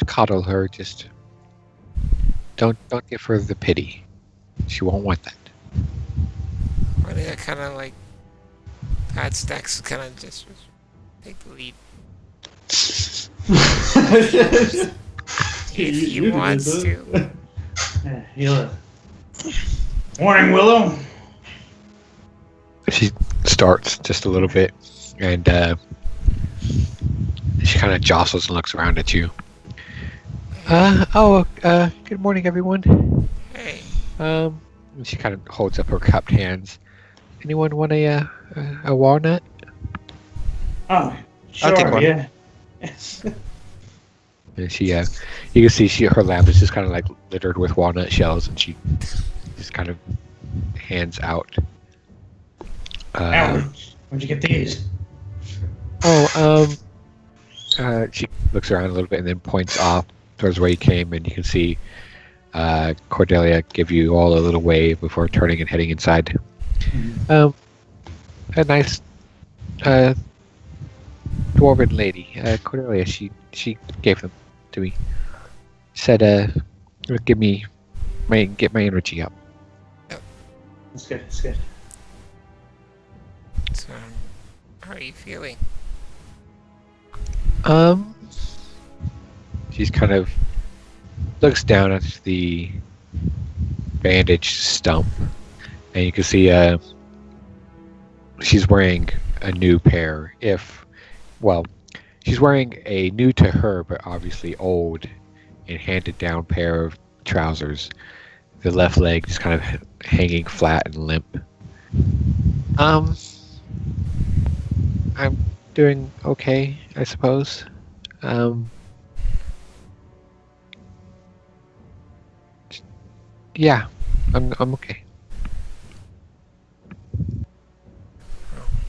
coddle her. Just don't give her the pity. She won't want that. I think I kind of like had Stacks kind of just take the lead. If he wants to. Yeah, morning, Willow. She starts just a little bit, and she kind of jostles and looks around at you. Good morning, everyone. Hey. And she kind of holds up her cupped hands. Anyone want a walnut? Oh, I'll take sure, one. yeah. And she, you can see her lap is just kind of like littered with walnut shells, and she just kind of hands out. Ouch. Where'd you get these? She looks around a little bit and then points off towards where you came, and you can see Cordelia give you all a little wave before turning and heading inside. A nice dwarven lady, Cordelia. She gave them to me. Said, get my energy up. That's good. That's good. So, how are you feeling? She's kind of looks down at the bandaged stump, and you can see she's wearing a new pair. She's wearing a new to her, but obviously old and handed down pair of trousers. The left leg just kind of hanging flat and limp. I'm doing okay, I suppose. Yeah, I'm okay.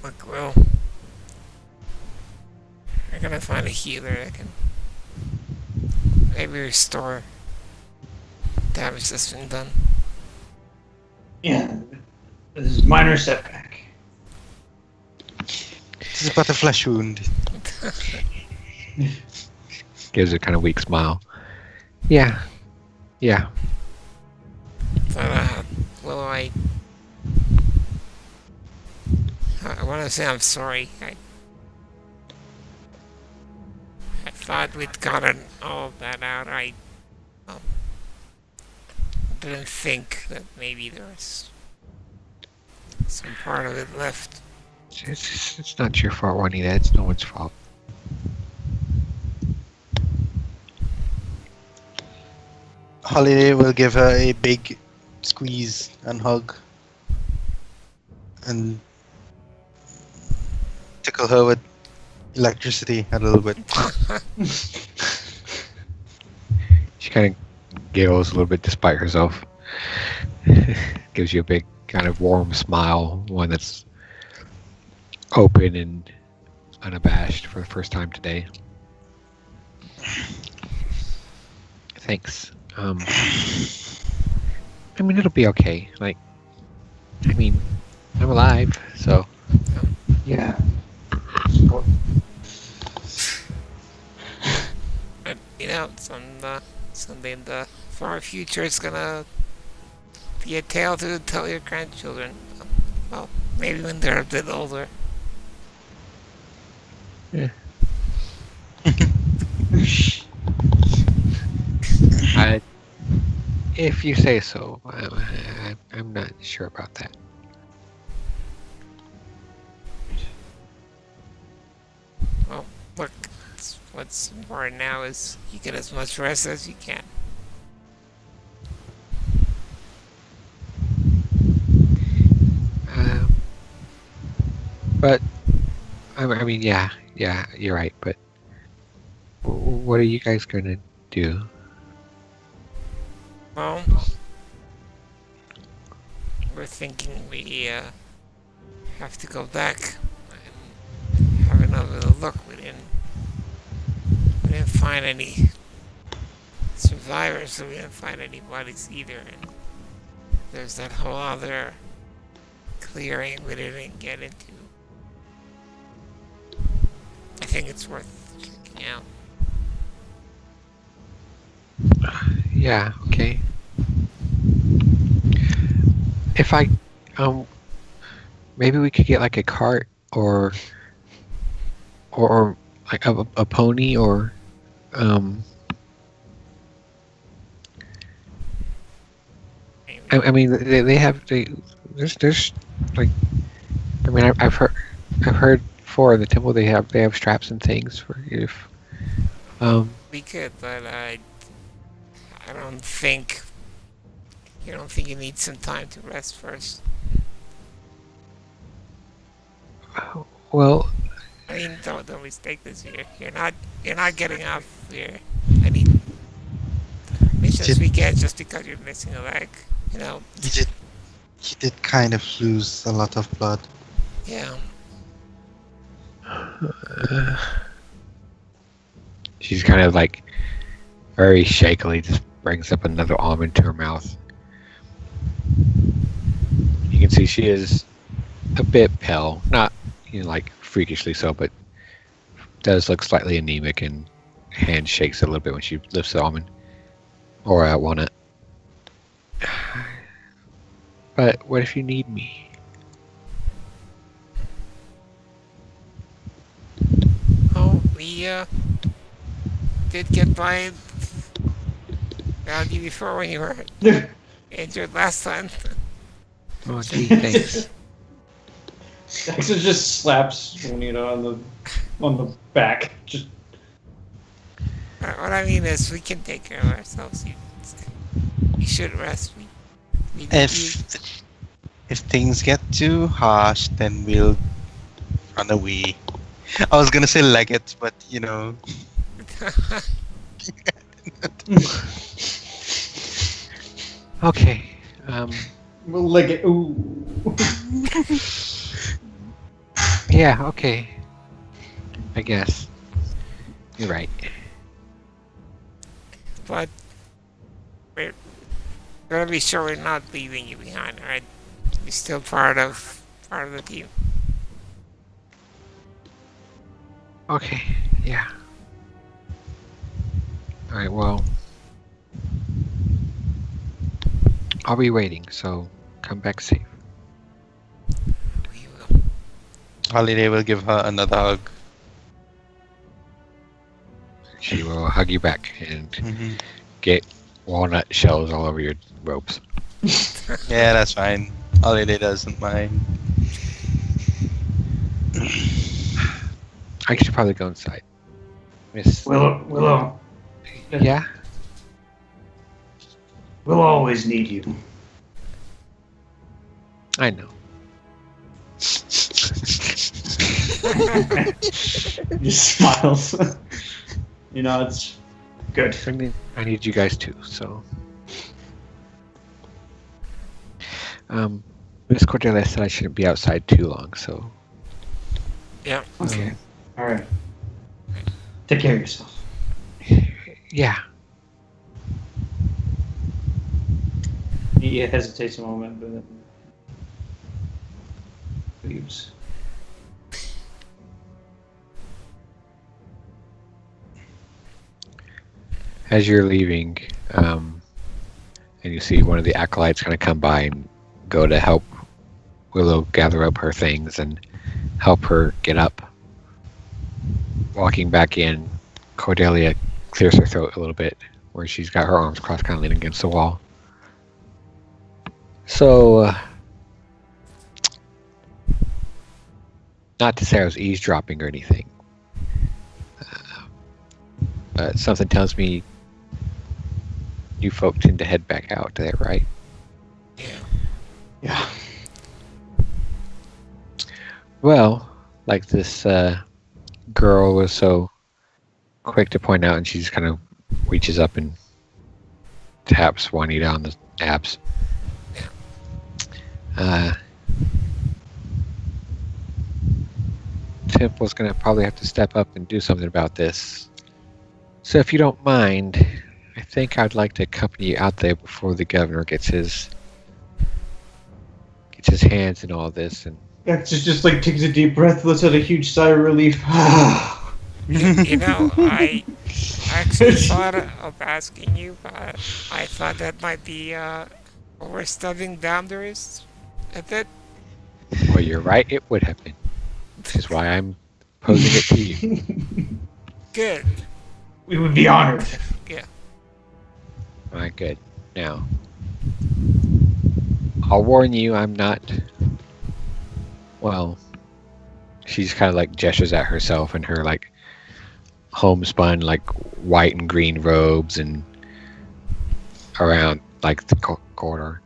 Look, well, I'm gonna find a healer that can maybe restore damage that's been done. Yeah. This is minor setback. This is but a flesh wound. Gives a kind of weak smile. Yeah. But, well, I want to say I'm sorry. I thought we'd gotten all of that out. I didn't think that maybe there was some part of it left. It's not your fault, Juanita. It's no one's fault. Holiday will give her a big squeeze and hug, and tickle her with electricity a little bit. She kind of giggles a little bit despite herself. Gives you a big kind of warm smile, one that's open and unabashed for the first time today. Thanks. I mean, it'll be okay. I'm alive, so Yeah. But, someday in the far future, it's gonna be a tale to tell your grandchildren. Well, maybe when they're a bit older. If you say so, I'm not sure about that. Well, look, what's important now is you get as much rest as you can. But I mean, yeah, you're right. But what are you guys gonna do? Well, we're thinking we have to go back and have another look. We didn't find any survivors, so we didn't find any bodies either. And there's that whole other clearing we didn't get into. I think it's worth checking out. Yeah. Okay. If I maybe we could get like a cart or like a pony or I mean there's like I mean I've heard for the temple they have straps and things for if We could, but I don't think you need some time to rest first. well I mean, don't mistake this here. You're not getting off here. Any missions we get just because you're missing a leg. You know. You did kind of lose a lot of blood. Yeah. she's kind of like very shakily just brings up another almond to her mouth. You can see she is a bit pale, not like freakishly so, but does look slightly anemic and hand shakes a little bit when she lifts the almond or walnut. But what if you need me? Oh, we did get by around you before when you were injured last time. Oh, gee, thanks. Dexter just slaps Juanita on the back. Just What I mean is, we can take care of ourselves. You should rest. If things get too harsh, then we'll run away. I was gonna say leg it, but Okay. we'll lick it. Ooh. Yeah, okay. I guess. You're right. But we're gonna be sure we're not leaving you behind, alright? You're still part of the team. Okay, yeah. Alright, well. I'll be waiting, so come back safe. We will. Holiday will give her another hug. She will hug you back and get walnut shells all over your robes. Yeah, that's fine. Holiday doesn't mind. I should probably go inside. Miss. Willow, Yeah? we'll always need you. I know. Just smiles. It's good. I need you guys too, so. Miss Cordelia said I shouldn't be outside too long, so. Yeah. Okay. All right. Take care of yourself. Yeah. He hesitates a moment, but then leaves. As you're leaving, and you see one of the acolytes kind of come by and go to help Willow gather up her things and help her get up. Walking back in, Cordelia clears her throat a little bit, where she's got her arms crossed, kind of leaning against the wall. So, not to say I was eavesdropping or anything, but something tells me you folks tend to head back out. Is that right? Yeah. Yeah. Well, like this girl was so quick to point out, and she just kind of reaches up and taps Juanita on the abs. Temple's gonna probably have to step up and do something about this. So if you don't mind, I think I'd like to accompany you out there before the governor gets his hands in all this. And Yeah, just like takes a deep breath, lets out a huge sigh of relief. You know, I actually thought of asking you, but I thought that might be overstepping boundaries a bit. well, you're right, it would have been. Which is why I'm posing it to you. Good. We would be honored. Alright, good. Now, I'll warn you, I'm not. Well, she's kind of like gestures at herself and her like homespun like white and green robes and around like the corridor.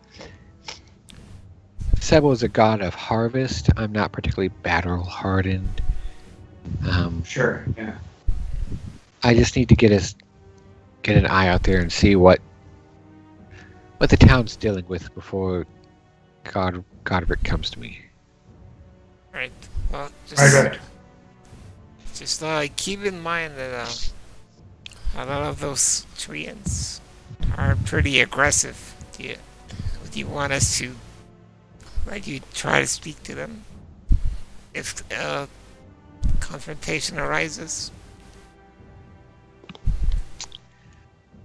Sebo is a god of harvest. I'm not particularly battle hardened. Sure, yeah. I just need to get an eye out there and see what the town's dealing with before Godric comes to me. Right. Well, Right. just keep in mind that a lot of those treants are pretty aggressive. Do you want us to let you try to speak to them if confrontation arises?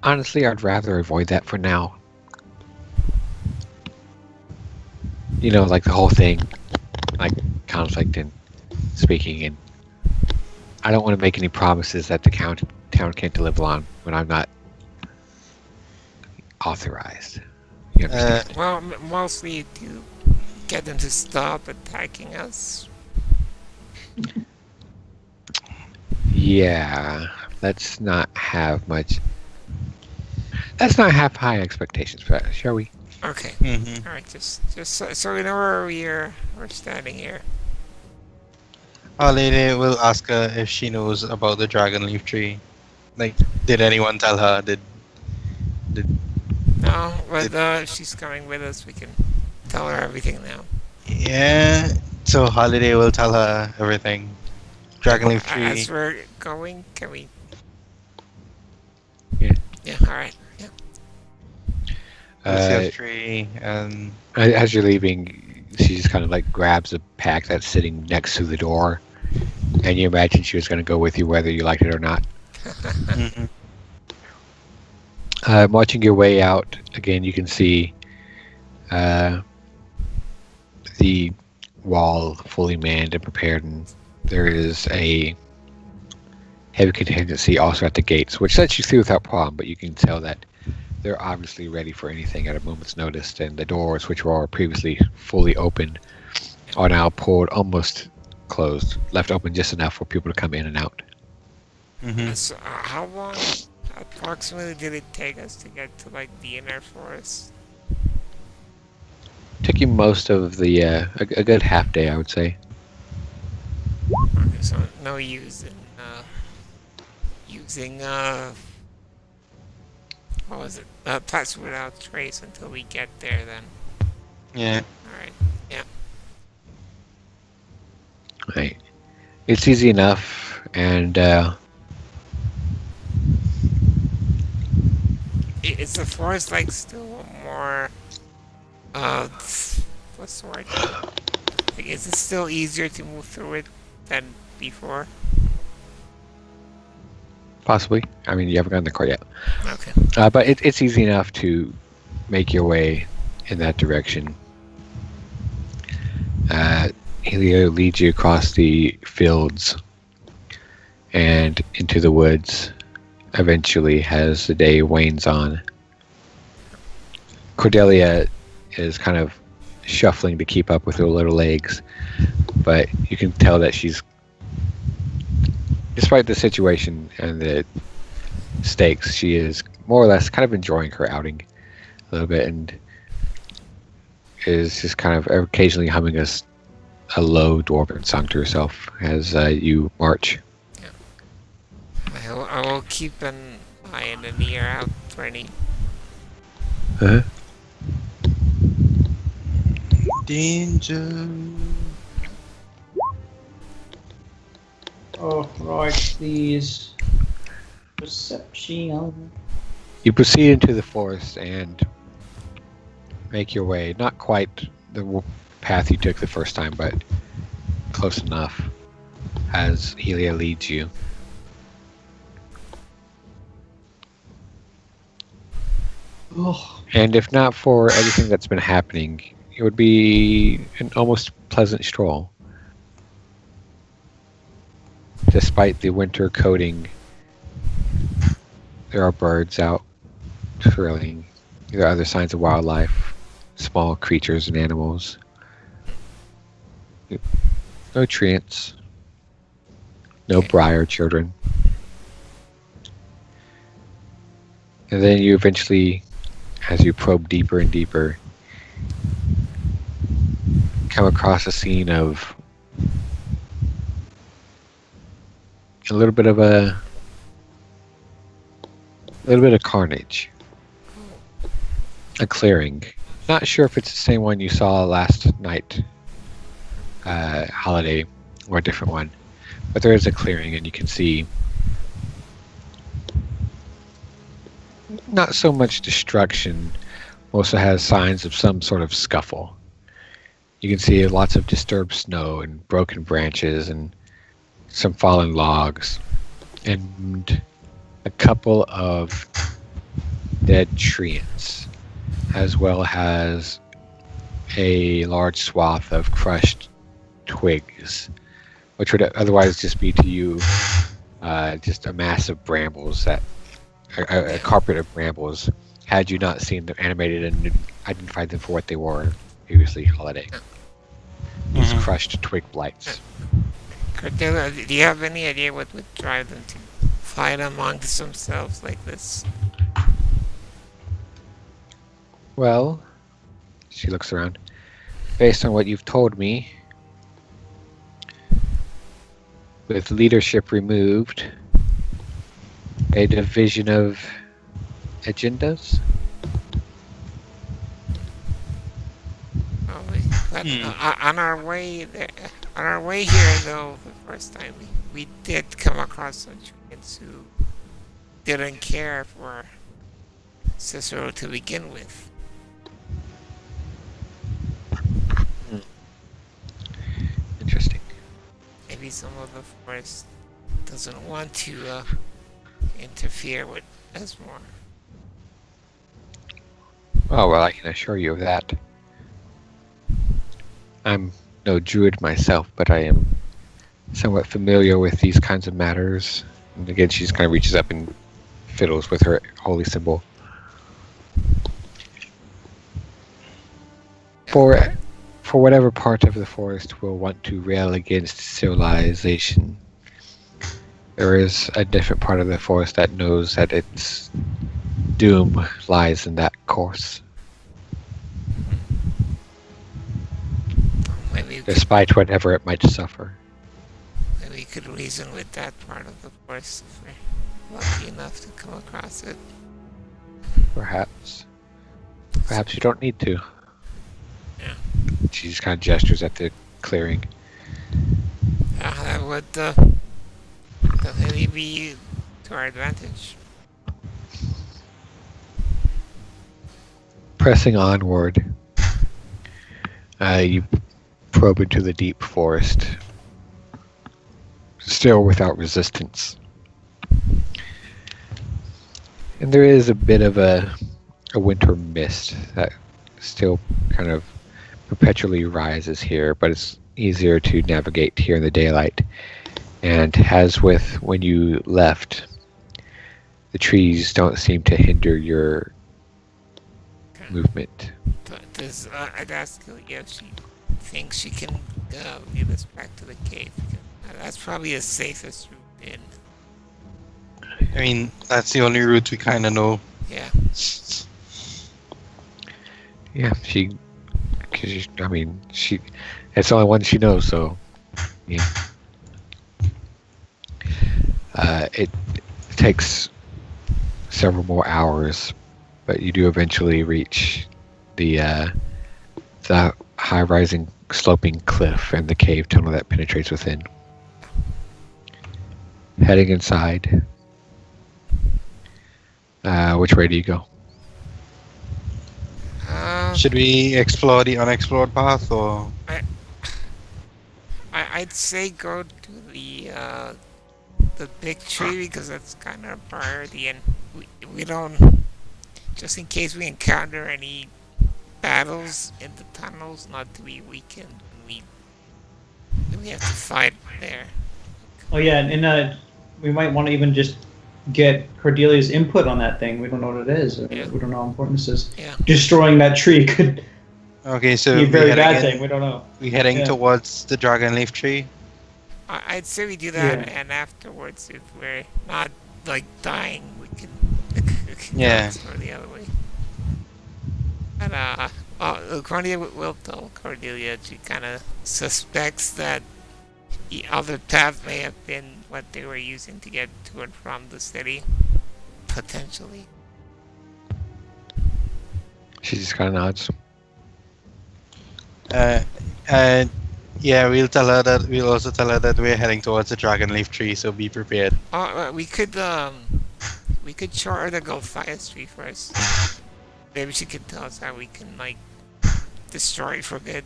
Honestly, I'd rather avoid that for now. You know, like the whole thing, like conflict and speaking, and I don't want to make any promises that the town can't deliver on when I'm not authorized. You understand? Well, mostly to get them to stop attacking us. Yeah, let's not have high expectations for that, shall we? Okay. Mm-hmm. All right. Just so we know where we're standing here. Our lady will ask her if she knows about the dragon leaf tree. Like, did anyone tell her? Did No, but if she's coming with us, we can tell her everything now. yeah? So Holiday will tell her everything. Dragon leaf tree. As we're going, can we? Yeah. Yeah. All right. Yeah. Lucia's tree and As you're leaving, she just kind of like grabs a pack that's sitting next to the door, and you imagine she was going to go with you whether you liked it or not. mhm. Watching your way out, again, you can see the wall fully manned and prepared, and there is a heavy contingency also at the gates, which lets you through without problem, but you can tell that they're obviously ready for anything at a moment's notice, and the doors, which were previously fully open, are now pulled almost closed, left open just enough for people to come in and out. Mhm. So, how long approximately did it take us to get to like the inner forest? Took you most of the a good half day, I would say. Okay, so no use in using what was it? Touch without trace until we get there. Then. Yeah. All right. Right. It's easy enough, and Is the forest like still more what's the word? Like, is it still easier to move through it than before? possibly. I mean, you haven't gotten the car yet. Okay. But it's easy enough to make your way in that direction. Helio leads you across the fields and into the woods, eventually, as the day wanes on. Cordelia is kind of shuffling to keep up with her little legs, but you can tell that she's, despite the situation and the stakes, she is more or less kind of enjoying her outing a little bit, and is just kind of occasionally humming a low dwarven song to herself as you march. I will keep an eye and an ear out for any. Uh-huh. Danger. Oh, right, please. Perception. You proceed into the forest and make your way, not quite the path you took the first time, but close enough as Helia leads you. Oh, And if not for everything that's been happening, it would be an almost pleasant stroll. Despite the winter coating, there are birds out trilling. There are other signs of wildlife, small creatures and animals. No treants. No briar children. And then you eventually, as you probe deeper and deeper, come across a scene of a little bit of carnage. A clearing. Not sure if it's the same one you saw last night, holiday, or a different one, but there is a clearing, and you can see not so much destruction, also has signs of some sort of scuffle. You can see lots of disturbed snow and broken branches and some fallen logs and a couple of dead treants, as well as a large swath of crushed twigs, which would otherwise just be to you just a mass of brambles, that a carpet of brambles, had you not seen them animated and identified them for what they were previously, Holiday. These crushed twig blights. Cordelia, do you have any idea what would drive them to fight amongst themselves like this? Well, she looks around. Based on what you've told me, with leadership removed, a division of agendas? Probably. But on our way there, on our way here, though, the first time we did come across some treants who didn't care for Cicero to begin with. Interesting. Maybe some of the forest doesn't want to interfere with Esmore. Oh, well, I can assure you of that. I'm no druid myself, but I am somewhat familiar with these kinds of matters. And again, she just kind of reaches up and fiddles with her holy symbol. For whatever part of the forest will want to rail against civilization, there is a different part of the forest that knows that its doom lies in that course. Maybe Despite whatever it might suffer. we could reason with that part of the forest if we're lucky enough to come across it. Perhaps. Perhaps you don't need to. Yeah. She just kind of gestures at the clearing. That would definitely be to our advantage. Pressing onward, you probe into the deep forest, still without resistance. And there is a bit of a winter mist that still kind of perpetually rises here, but it's easier to navigate here in the daylight. And as with when you left, the trees don't seem to hinder your movement. Does I'd ask Ilya if she thinks she can lead us back to the cave. That's probably the safest route in. I mean, that's the only route we kind of know. Yeah. Yeah, I mean, it's the only one she knows, so, yeah. It takes several more hours, but you do eventually reach the high-rising sloping cliff and the cave tunnel that penetrates within. Heading inside. Which way do you go? Should we explore the unexplored path, or? I'd say go to the big tree because that's kind of a priority, and we don't, just in case we encounter any battles in the tunnels, not to be weakened. We have to fight there. Oh yeah, and we might want to even just get Cordelia's input on that thing. We don't know what it is. Or Yeah. We don't know how important this is. Yeah. Destroying that tree could Okay, so be a we very heading bad in- thing. We don't know. We heading Yeah. towards the dragon leaf tree. I'd say we do that, Yeah. and afterwards, if we're not like dying, we can Yeah. go the other way. And Cordelia will tell Cordelia she kind of suspects that the other path may have been what they were using to get to and from the city, potentially. She just kind of nods. And yeah, we'll tell her that. We'll also tell her that we're heading towards the dragon leaf tree, so be prepared. We could show her the Golthias tree first. Maybe she could tell us how we can like destroy it for good.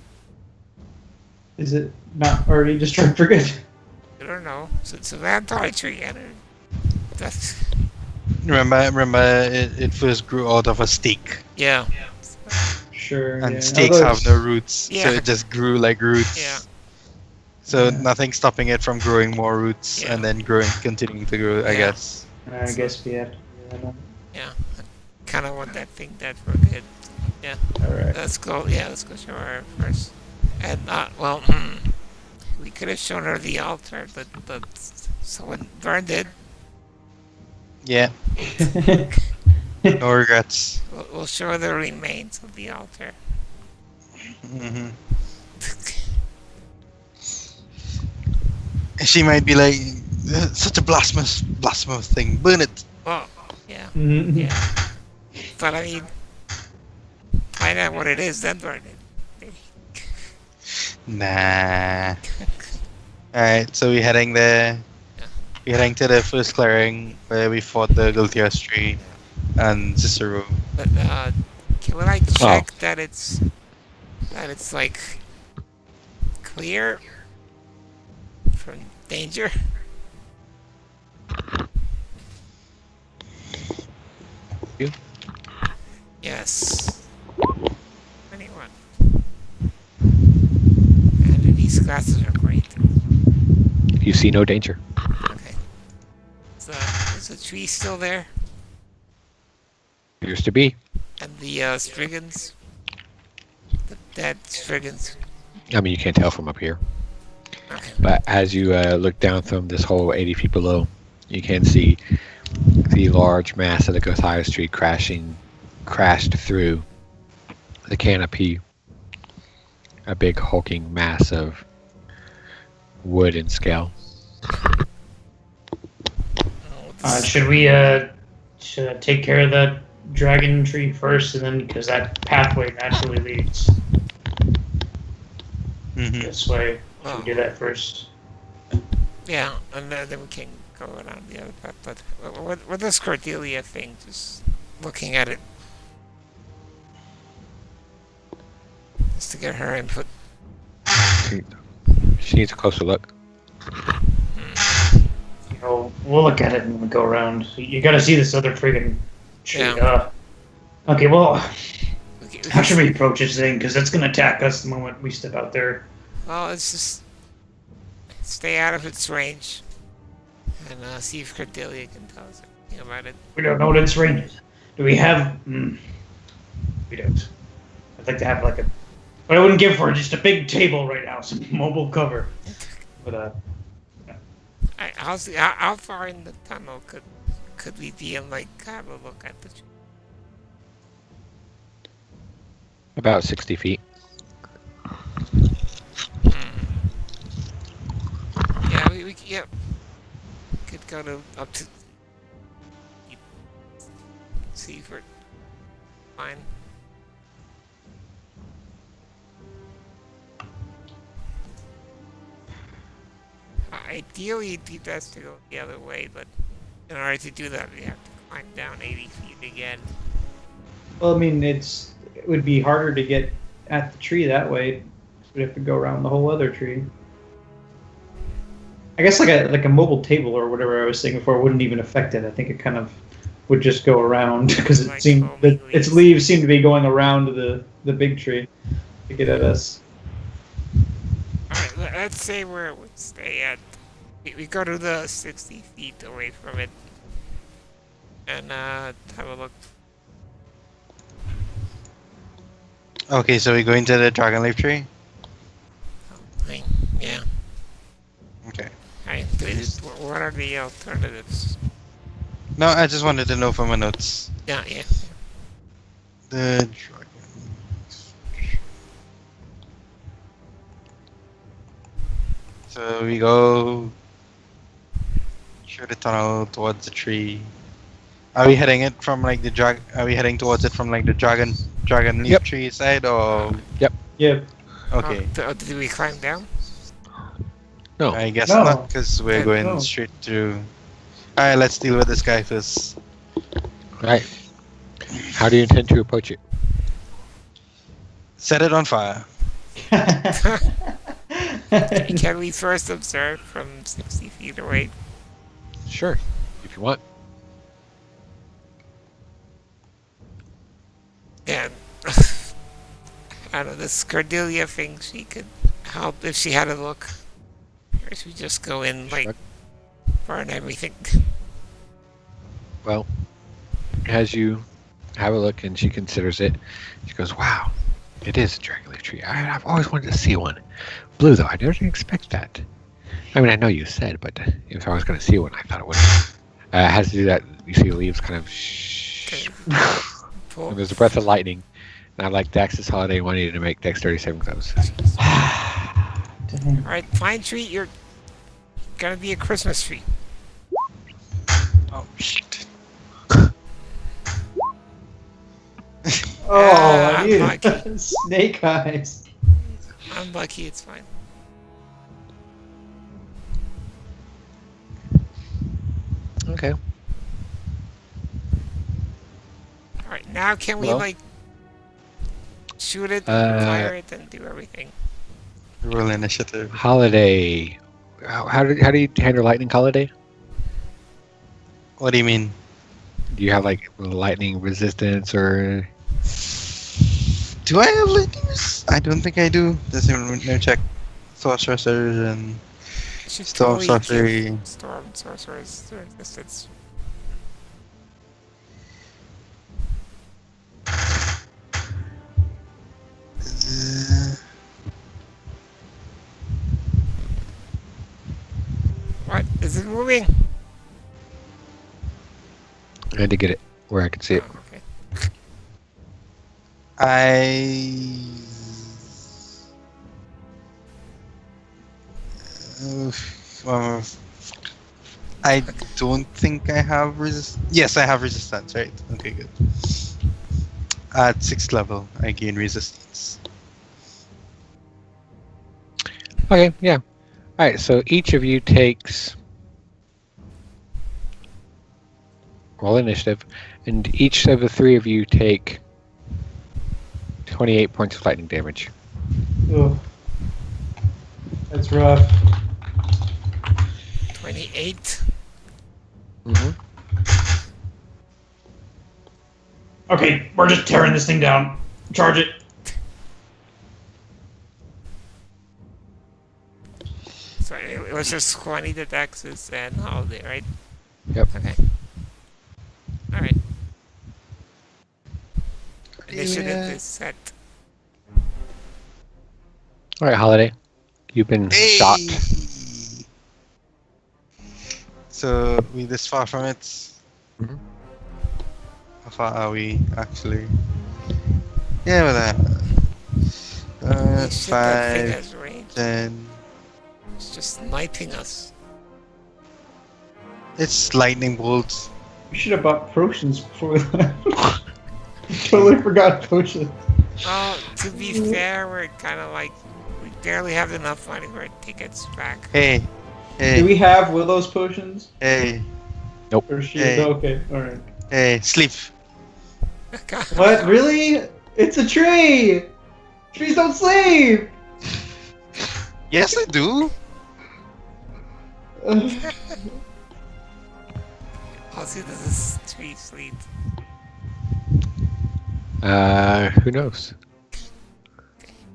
Is it not already destroyed for good? I don't know. So it's a vampire tree, and that's Remember, it first grew out of a stake, yeah. Sure. and yeah. stakes Although have no roots, Yeah. so it just grew like roots. Yeah. So Yeah. nothing's stopping it from growing more roots Yeah. and then continuing to grow. I Yeah. guess. I guess we have to do that. Kind of want that thing dead for good. All right. Let's go. Yeah, let's go show her first. And we could have shown her the altar, but someone burned it. Yeah, no regrets. We'll show her the remains of the altar. Hmm She might be like, such a blasphemous thing. Burn it. Oh, yeah, Mhm. yeah. But I mean, find out what it is, then burn it. Nah. Alright, so we're heading there. Yeah. We're heading to the first clearing where we fought the Gultias tree and Cicero. But will I check that it's like clear from danger? You? Yes. 21. And these glasses are great. You see no danger. Okay. Is the tree still there? Appears to be. And the Striggans? The dead Striggans? I mean, you can't tell from up here. Okay. But as you look down from this hole 80 feet below, you can see the large mass of the Gothias tree crashed through the canopy. A big hulking mass of wood and scale. Should we take care of that dragon tree first, and then because that pathway naturally leads Hmm this way. Should Oh. we do that first? Yeah, and then we can go around the other path. But what does Cordelia think? Just looking at it. Just to get her input. She needs a closer look. You know, we'll look at it and we'll go around. You gotta see this other friggin' tree. Yeah. Okay, well, We how should we approach this thing? Because it's gonna attack us the moment we step out there. Well, let's just stay out of its range and see if Cordelia can tell us anything about it. We don't know what its range is. Do we have? We don't. I'd like to have like a, but I wouldn't give for just a big table right now, some mobile cover. But How far in the tunnel could we be and like have a look at the tree? About 60 feet. Yeah, we could go to up to see if we're fine. Ideally, it'd be best to go the other way, but in order to do that, we have to climb down 80 feet again. Well, I mean, it would be harder to get at the tree that way. We'd have to go around the whole other tree. I guess like a mobile table or whatever I was saying before wouldn't even affect it. I think it kind of would just go around because it Like seemed foamy that its leaves. leaves seem to be going around the big tree to get at us. Alright, let's say where it would stay at. We go to the 60 feet away from it and have a look. Okay, so we go into the dragon leaf tree. Like, yeah. Okay. Alright, what are the alternatives? No, I just wanted to know from my notes. Yeah, yeah. The dragon. So we go through the tunnel towards the tree. Are we heading it from like the Are we heading towards it from like the dragon leaf Yep. tree side or? Yeah. Okay, Did we climb down? No. I guess No. not because we're going No. straight through. All right, let's deal with this guy first. Right. How do you intend to approach it? Set it on fire. Can we first observe from 60 feet away? Sure, if you want. Yeah. I don't know, this Cordelia thing, she could help if she had a look. Or should we just go in, like, Sure. burn everything? Well, as you have a look and she considers it, she goes, "Wow, it is a dragon leaf tree. I've always wanted to see one. Blue, though, I didn't expect that. I mean, I know you said, but if I was going to see one, I thought it would. It has to do that. You see the leaves kind of Pull. and there's a breath of lightning. And I like Dax's holiday wanting you to make dexterity saving throws. Dang. Alright, pine tree, you're gonna be a Christmas tree. Oh shit! Oh, I'm you lucky. snake eyes. I'm lucky, it's fine. Okay. Alright, now can we, Well. like, shoot it, Uh, fire it, and do everything? Roll initiative. Holiday. How do you handle lightning, Holiday? What do you mean? Do you have like lightning resistance or? Do I have lightning? I don't think I do. Let's no check. Sorcerers and Should storm totally give sorcery. Storm sorcerers their resistance. What? Is it moving? I had to get it where I could see it. Oh, okay. Uh, I don't think I have Yes, I have resistance, right? Okay, good. At 6th level, I gain resistance. Okay, yeah. All right, so each of you takes roll initiative, and each of the three of you take 28 points of lightning damage. Ugh. That's rough. 28. Mm-hmm. Okay, we're just tearing this thing down. Charge it. So it was just Juanita, Daxus, and Holiday, right? Yep. Okay. Alright. initiative is set. All right, Holiday. You've been shot. So we this far from it. Mhm. How far are we actually? Yeah, with that. This shit that thing 5, has range. 10. It's just sniping us. It's lightning bolts. We should have bought potions before we left. Totally forgot potions. Oh, to be fair, we're kind of like we barely have enough money for tickets back. Hey, Do hey, we have Willow's potions? hey, Or she? Hey. Okay, alright. hey, sleep. What? Really? It's a tree! Trees don't sleep! Yes, I do. I'll see this tree sleep. Who knows?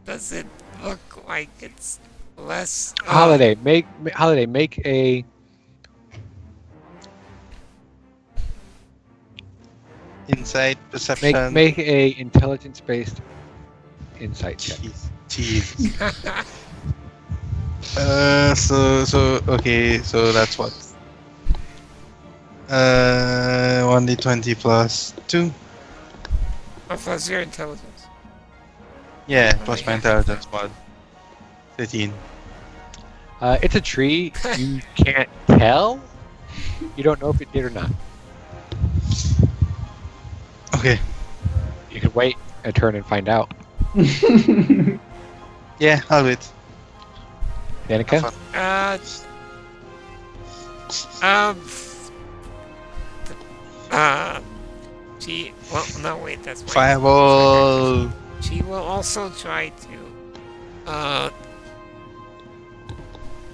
Does it look like it's less? Holiday, make a Insight, perception. make a intelligence-based insight check. Jeez. Okay, so that's what? 1d20 plus 2. Plus your intelligence. Yeah, plus my intelligence mod. 13. It's a tree. You can't tell. You don't know if it did or not. Okay. You can wait a turn and find out. Yeah, I'll wait. Danica? Have She. Well, no, wait. That's my. Fireball. She will also try to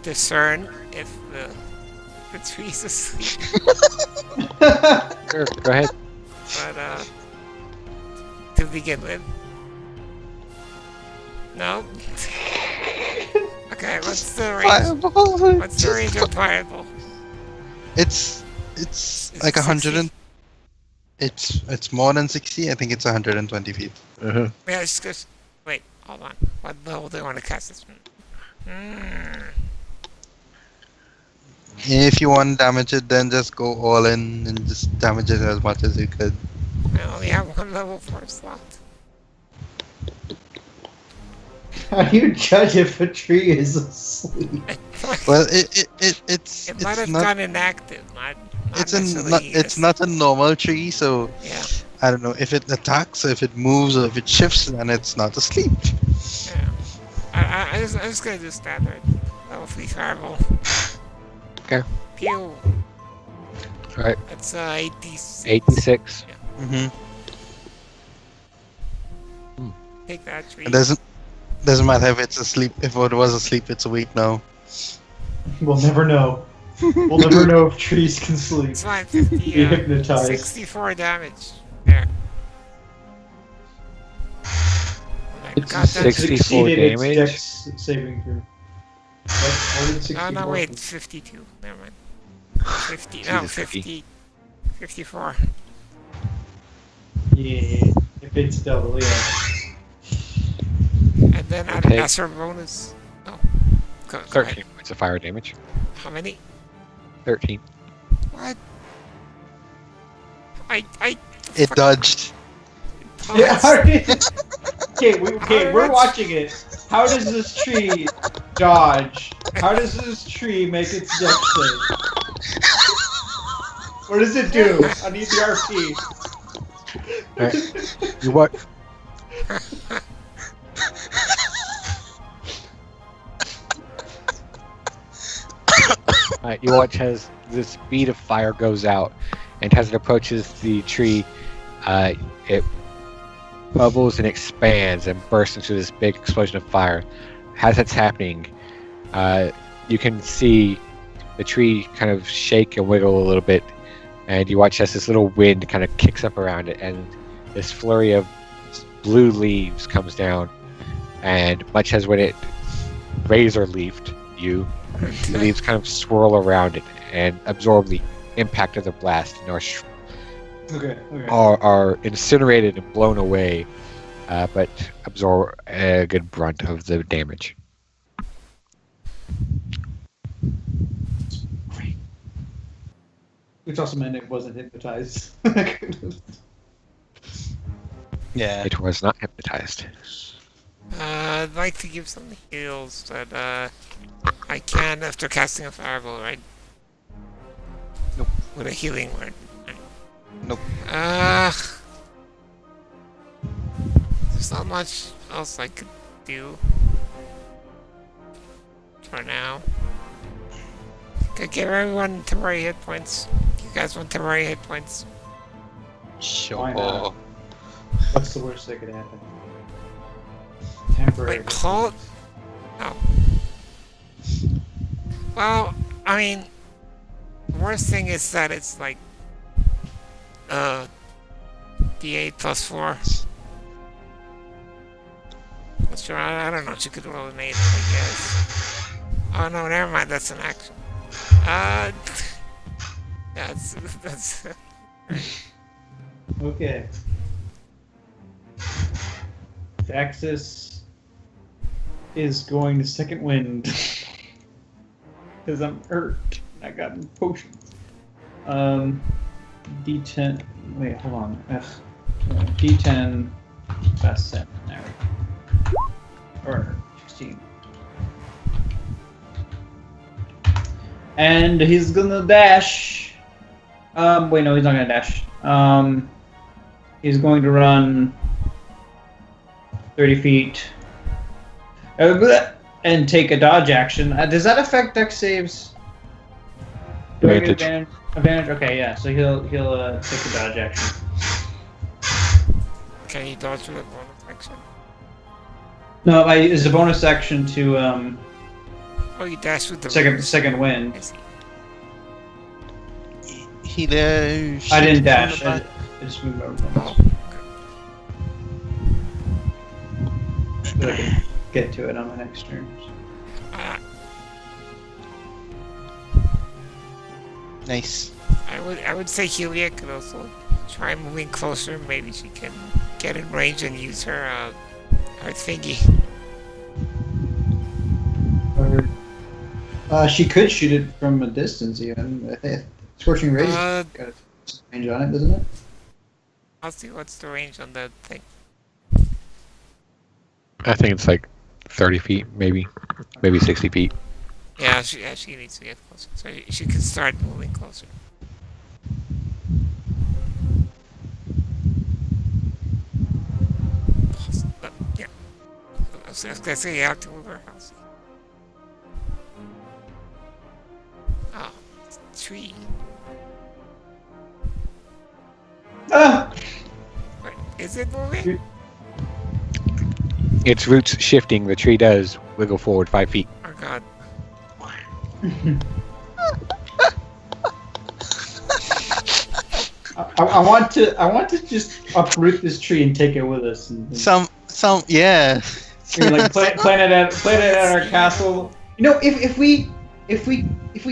discern if the tree's asleep. Sure, go ahead. But to begin with. No. Okay, what's the range? Fireball. What's the range of fireball? It's like 100 and it's more than 60. I think it's 120 feet. Uh-huh. Yeah, it's just wait. Hold on. What level do you want to cast this? If you want to damage it, then just go all in and just damage it as much as you could. I only have one level 4 slot. How do you judge if a tree is asleep? Well, it's It might have not gone inactive, not it's necessarily not a normal tree, so Yeah, I don't know if it attacks, or if it moves, or if it shifts, then it's not asleep. yeah. I'm just gonna do standard level 3 fireball. Okay. Pew. Alright, That's 86. 86. Mm-hmm. Take that tree. It doesn't matter if it's asleep. If it was asleep, it's awake now. We'll never know. We'll never know if trees can sleep. It's fine. 50, Be hypnotized. 64 damage. There. I It's got that. 64 succeeded its damage? dex saving through. What did Oh 64? no, wait, 52. Never mind. 50. No, Jesus, 50. 54. Yeah, if it's double, yeah. And then add Okay. an Esser bonus. Oh. Go ahead. 13 points of fire damage. How many? 13. What? I It dodged. Yeah, Oh, how did- okay, we're watching it. How does this tree dodge? How does this tree make its dex save? What does it do? I need the RP. Alright. You what? You watch as this bead of fire goes out, and as it approaches the tree, it bubbles and expands and bursts into this big explosion of fire. As that's happening, you can see the tree kind of shake and wiggle a little bit, and you watch as this little wind kind of kicks up around it, and this flurry of blue leaves comes down, and much as when it razor leafed you, the leaves kind of swirl around it and absorb the impact of the blast and are Okay. are incinerated and blown away, but absorb a good brunt of the damage. Which also meant it wasn't hypnotized. Yeah. It was not hypnotized. I'd like to give some heals that I can after casting a fireball, right? Nope. With a healing word. Nope. There's not much else I could do for now. Could give everyone temporary hit points. You guys want temporary hit points? Why not? Sure. What's the worst that could happen? Temporary. Wait, hold. Oh. Well, I mean, the worst thing is that it's like D8 plus 4. Sure, I don't know. She could roll an 8, I guess. Oh no, never mind. That's an action. That's Okay. Daxus is going to second wind because I'm hurt. I got potions. D10. Wait, hold on. D10 plus 7. There we go. Or 16. And he's gonna dash. Wait, no, he's not gonna dash. He's going to run 30 feet. And take a dodge action. Does that affect dex saves? Do I get Advantage. advantage? Okay, yeah. So he'll take a dodge action. Can you dodge with a bonus action? No, it's a bonus action to Oh, you dash with the second wind. I see. He I didn't dash. I just moved over. Oh, But I can get to it on my next turn. uh, Nice. I would say Helia could also try moving closer. Maybe she can get in range and use her thingy. She could shoot it from a distance even. I think Scorching Rage got a range on it, doesn't it? I'll see what's the range on that thing. I think it's like 30 feet, maybe 60 feet. Yeah, she needs to get closer, so she can start moving closer. Yeah. I was gonna say you have to move her house. Oh, it's a tree. Ah! Wait, is it moving? Its roots shifting, the tree does wiggle forward 5 feet. Oh god. I want to just uproot this tree and take it with us. And Yeah. maybe, like plant it at our castle. You know, if we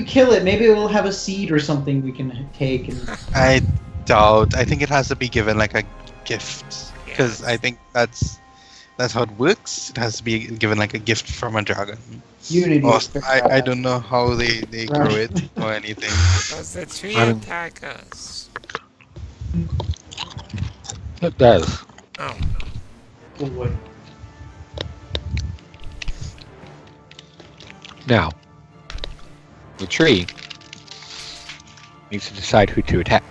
kill it, maybe it'll have a seed or something we can take. And I doubt. I think it has to be given like a gift, because I think that's how it works. It has to be given like a gift from a dragon. Unity. Or, I don't know how they grow it or anything. Does the tree I don't- attack us? It does. Oh. Oh boy. Now, the tree needs to decide who to attack.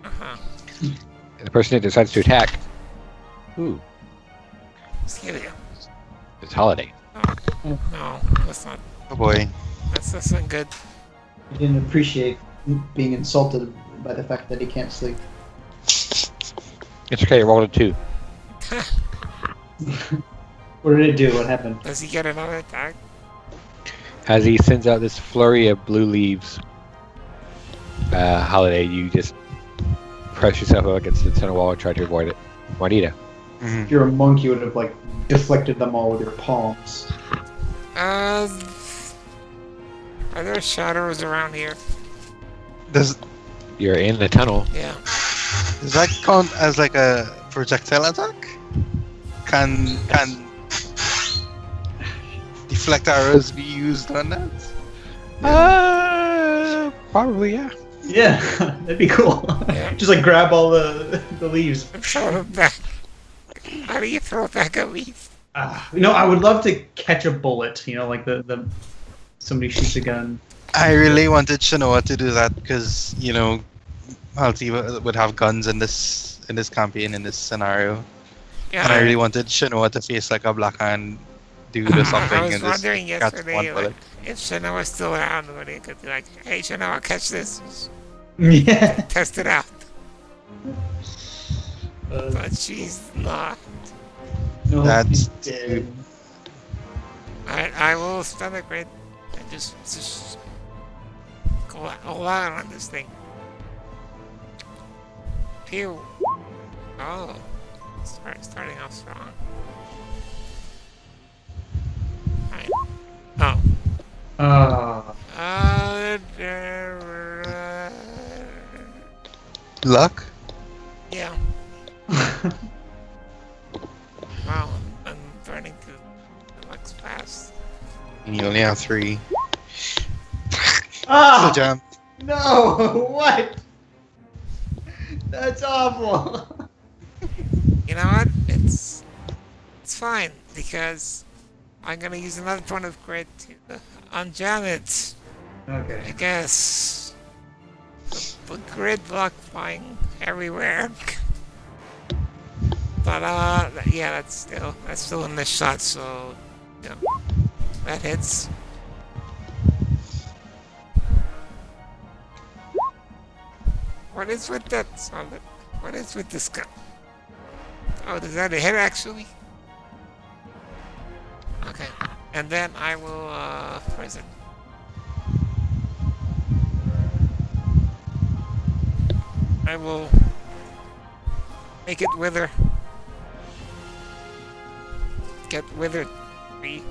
Uh-huh. And the person that decides to attack, who? Celia. It's Holiday. No, that's not. Oh boy. That's not good. I didn't appreciate being insulted by the fact that he can't sleep. It's okay, I rolled a 2. What did it do? What happened? Does he get another attack? As he sends out this flurry of blue leaves, Holiday, you just press yourself up against the center wall and try to avoid it. Juanita. Mhm. If you're a monk, you would have like deflected them all with your palms. Are there shadows around here? Does You're in the tunnel. Yeah. Does that count as like a projectile attack? Can deflect arrows be used on that? Probably, yeah. Yeah, that'd be cool. Just like grab all the leaves. Throw it back. How do you throw back a leaf? I would love to catch a bullet. Like the somebody shoots a gun. I really wanted Shanoa to do that because Halti would have guns in this campaign, in this scenario, Yeah, and I really wanted Shanoa to face like a black hand dude or something. I was and just wondering catch one yesterday, bullet. like, if Shana was still around, when it could be like, "Hey, Shana, catch this, Yeah. test it out." But she's not. No, That's he's dead. I will stun a grid and just go all out on this thing. Pew. Oh, starting off strong. Right. Oh. Luck? Yeah. Wow, I'm turning to Lux fast. You only have 3. Ah! So jump. No! What? That's awful. You know what? It's fine because I'm gonna use another point of grid on Janet. Okay. I guess. The grid block flying everywhere. But yeah, that's still in this shot, so yeah, that hits. What is with that solid? What is with this gun? Oh, does that hit actually? Okay, and then I will press it. I will make it wither. Get withered. 3.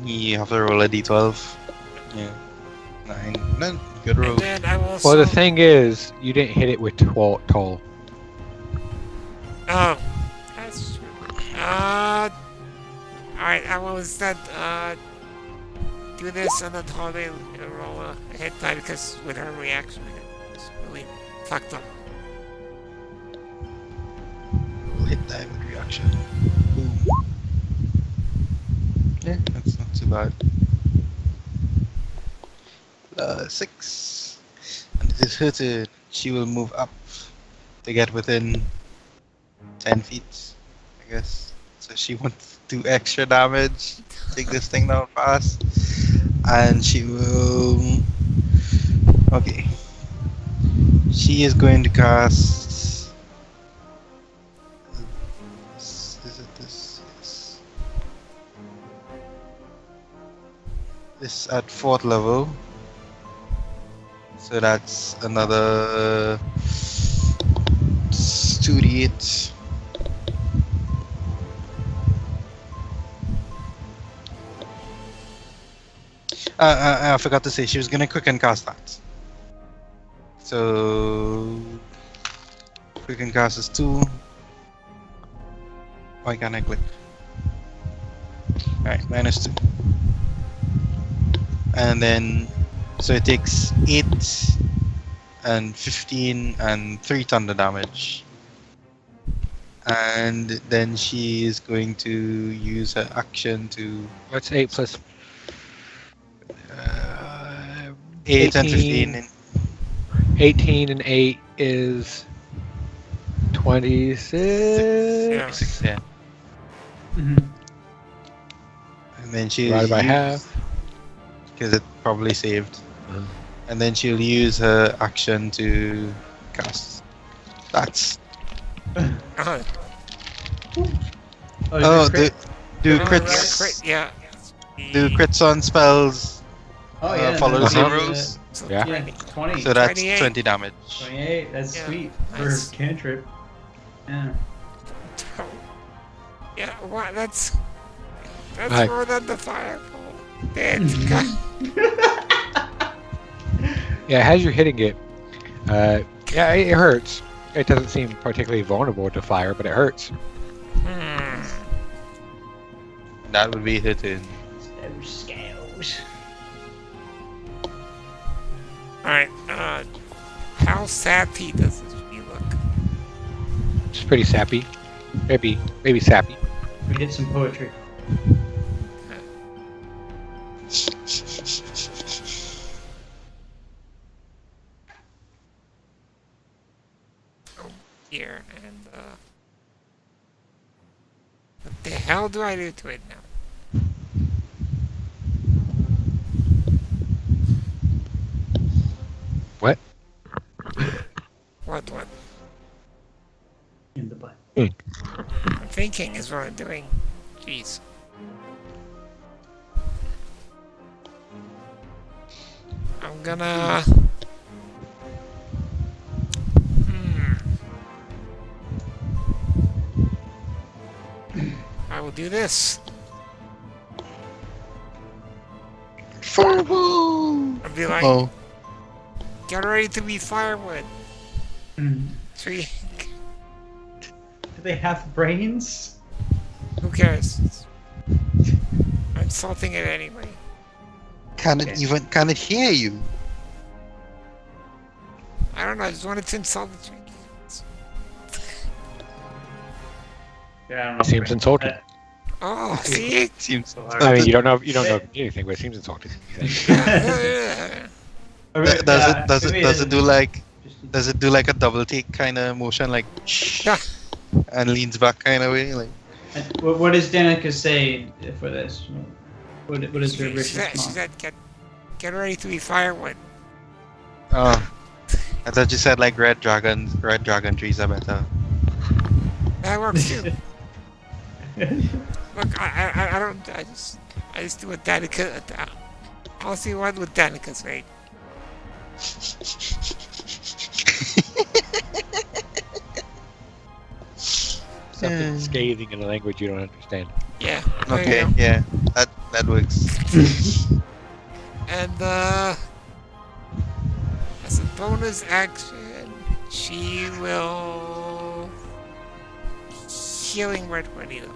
You have to roll a d12. Yeah. 9. No, good roll. And then I will Well, also... the thing is, you didn't hit it with toll. Oh, that's true. Alright, I will instead, do this and then Holly will roll a hit die because with her reaction, it's really fucked up. Roll hit die with reaction. Boom. Yeah, that's not too bad. 6. And it is her turn. She will move up to get within 10 feet, I guess. So she wants to do extra damage. Take this thing down fast. And she will... Okay. She is going to cast... Is it this? Yes. This at 4th level. So that's another 2d8. I forgot to say she was gonna quicken cast that. So quicken cast is 2. Why can't I click? Alright, -2. And then so it takes 8 and 15 and 3 thunder damage. And then she is going to use her action to What's 8 plus 8 and 15. 18 and 8 is 26. Yeah. 6, yeah. Mm-hmm. And then she Divided by half. because it probably saved. Uh-huh. And then she'll use her action to cast. That's Oh, oh, crit? do yeah, crits crit, yeah. do crits on spells Oh yeah. follow the no, same Uh-huh. rules? So Yeah. 20. 20. So that's 28. 20 damage. 28. That's Yeah, sweet nice. for cantrip. Yeah. Yeah, what? That's Hi. more than the fireball. Dead. Yeah, as you're hitting it, yeah, it hurts. It doesn't seem particularly vulnerable to fire, but it hurts. Hmm. That would be hitting. Those scales. Alright, how sappy does this tree look? It's pretty sappy. Maybe sappy. We did some poetry. Here, and, what the hell do I do to it now? What? What? In the butt. I'm thinking is what I'm doing. Jeez. I'm gonna... I will do this. Fireball! I'll be like, Oh, get ready to be firewood. Mm. Tree. Do they have brains? Who cares? I'm insulting it anyway. can it hear you? I don't know, I just wanted to insult the tree. Yeah, I don't know. Seems insulting. Oh, see? Seems so hard. I mean, you don't know anything, but it seems insulting. Does it do like a double take kind of motion, like Yeah. and leans back kind of way, like? What does Danica say for this? What is her She response? said, get ready to be firewood. Oh, I thought you said like red dragon trees are better. That works too. Look, I just do what Danica. I'll see what Danica say. Something scathing in a language you don't understand. Yeah. there you Okay, go. yeah, that works. And as a bonus action, she will healing word Juanito.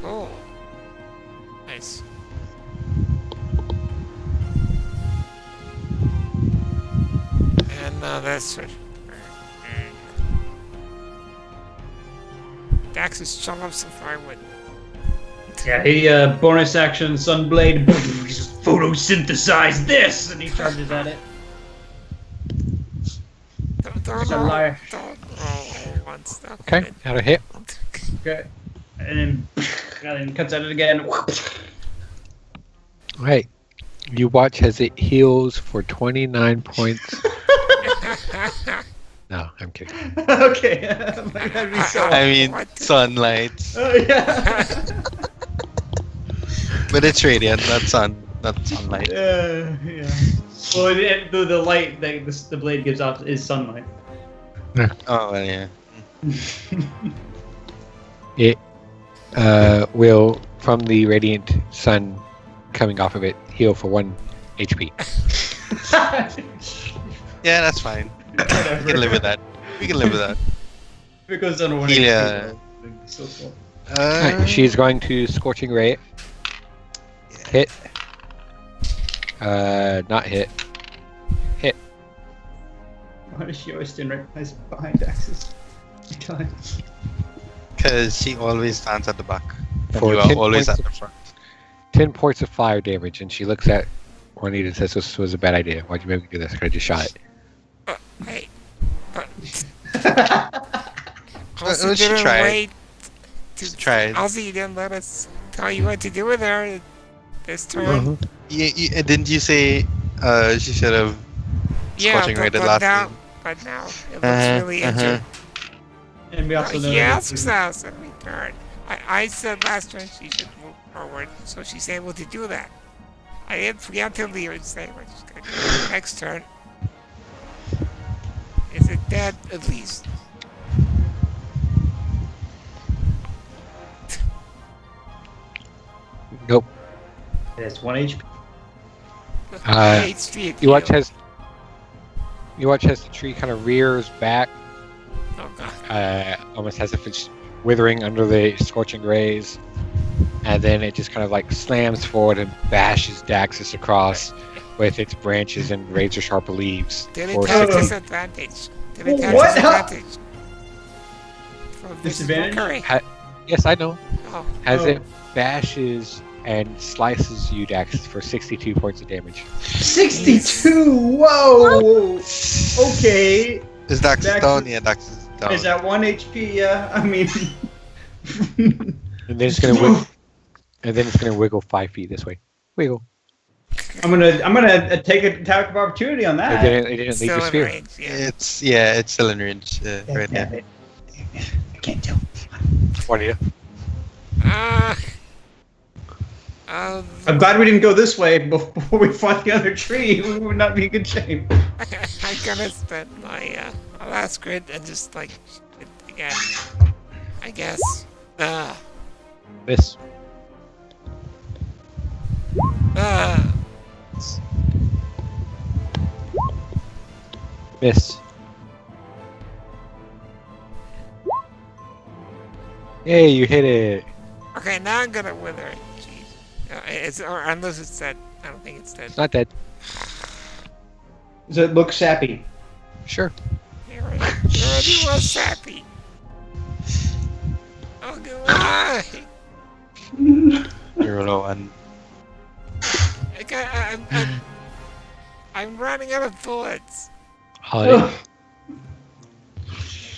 Oh, nice. And that's it. Dax is chum up some firewood. Yeah, he bonus action Sunblade photosynthesize this, and he charges at it. Don't It's a liar. roll one stuff. Okay, how to hit? Okay, and then cuts at it again. Right. You watch as it heals for 29 points. No, I'm kidding. Okay, that'd be so. I mean, What? sunlight, Oh yeah. but it's radiant, not sunlight. Yeah. Well, the light that the blade gives off is sunlight. Oh well, yeah. It will, from the radiant sun coming off of it, heal for 1 HP. Yeah, that's fine. We can live with that. We can live with that. If it goes down to 1 Yeah. HP, so cool. Alright, she's going to Scorching Ray. Hit. Not hit. Hit. Why does she always stand right behind Axis? Because she always stands at the back. And For you are 10 always points at the front. 10 points of fire damage, and she looks at Juanita and says, "This was a bad idea. Why'd you make me do this? I could've just shot it." Hey, but Well, she didn't tried. wait She tried. Also, you didn't let us tell you what to do with her this turn. Didn't you say she should have Yeah, Scorching Ray but, the last now, game? but now it looks really injured. And we also know He that asks us in return. I said last turn she should move forward, so she's able to do that. I didn't preemptively say what she's going to do next turn. Is it dead, at least? Nope. it's 1 HP. HP at You watch as the tree kind of rears back, Oh god. almost as if it's withering under the scorching rays, and then it just kind of like slams forward and bashes Daxus across with its branches and razor sharp leaves. Did for it have six- disadvantage? Did it have What? disadvantage? From this Disadvantage? mockery? Yes, I know. Oh, As Oh. it bashes and slices you, Daxus, for 62 points of damage. 62! Whoa! Okay. Is Dax Dax- down? Yeah, Dax is down. Is that 1 HP? Yeah, I mean. And then it's gonna wiggle. And then it's gonna wiggle 5 feet this way. Wiggle. I'm gonna take an attack of opportunity on It that. didn't leave still your in sphere. range, yeah. It's still in range right now. I can't tell. Juanita. I'm glad we didn't go this way before we fought the other tree. We would not be in good shape. I'm gonna spend my last grid and just like it again. I guess. Miss. Miss. Hey, you hit it. Okay, now I'm gonna wither it. Jeez. It's or unless it's dead. I don't think it's dead. It's not dead. Does it look sappy? Sure. It already was sappy. Oh, good. Why? You're low and I'm running out of bullets. Holiday.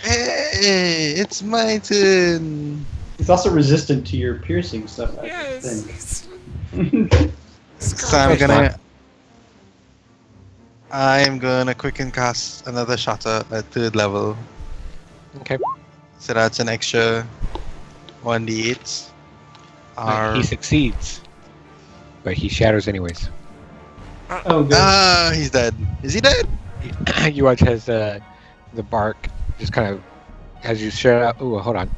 hey, it's my turn. It's also resistant to your piercing stuff, I Yes. think. So I'm gonna quicken cast another shatter at 3rd level. Okay. So that's an extra 1d8. He succeeds. But he shatters anyways. Oh, good. He's dead. Is he dead? You watch as the bark just kind of, as you shut out. Ooh, hold on.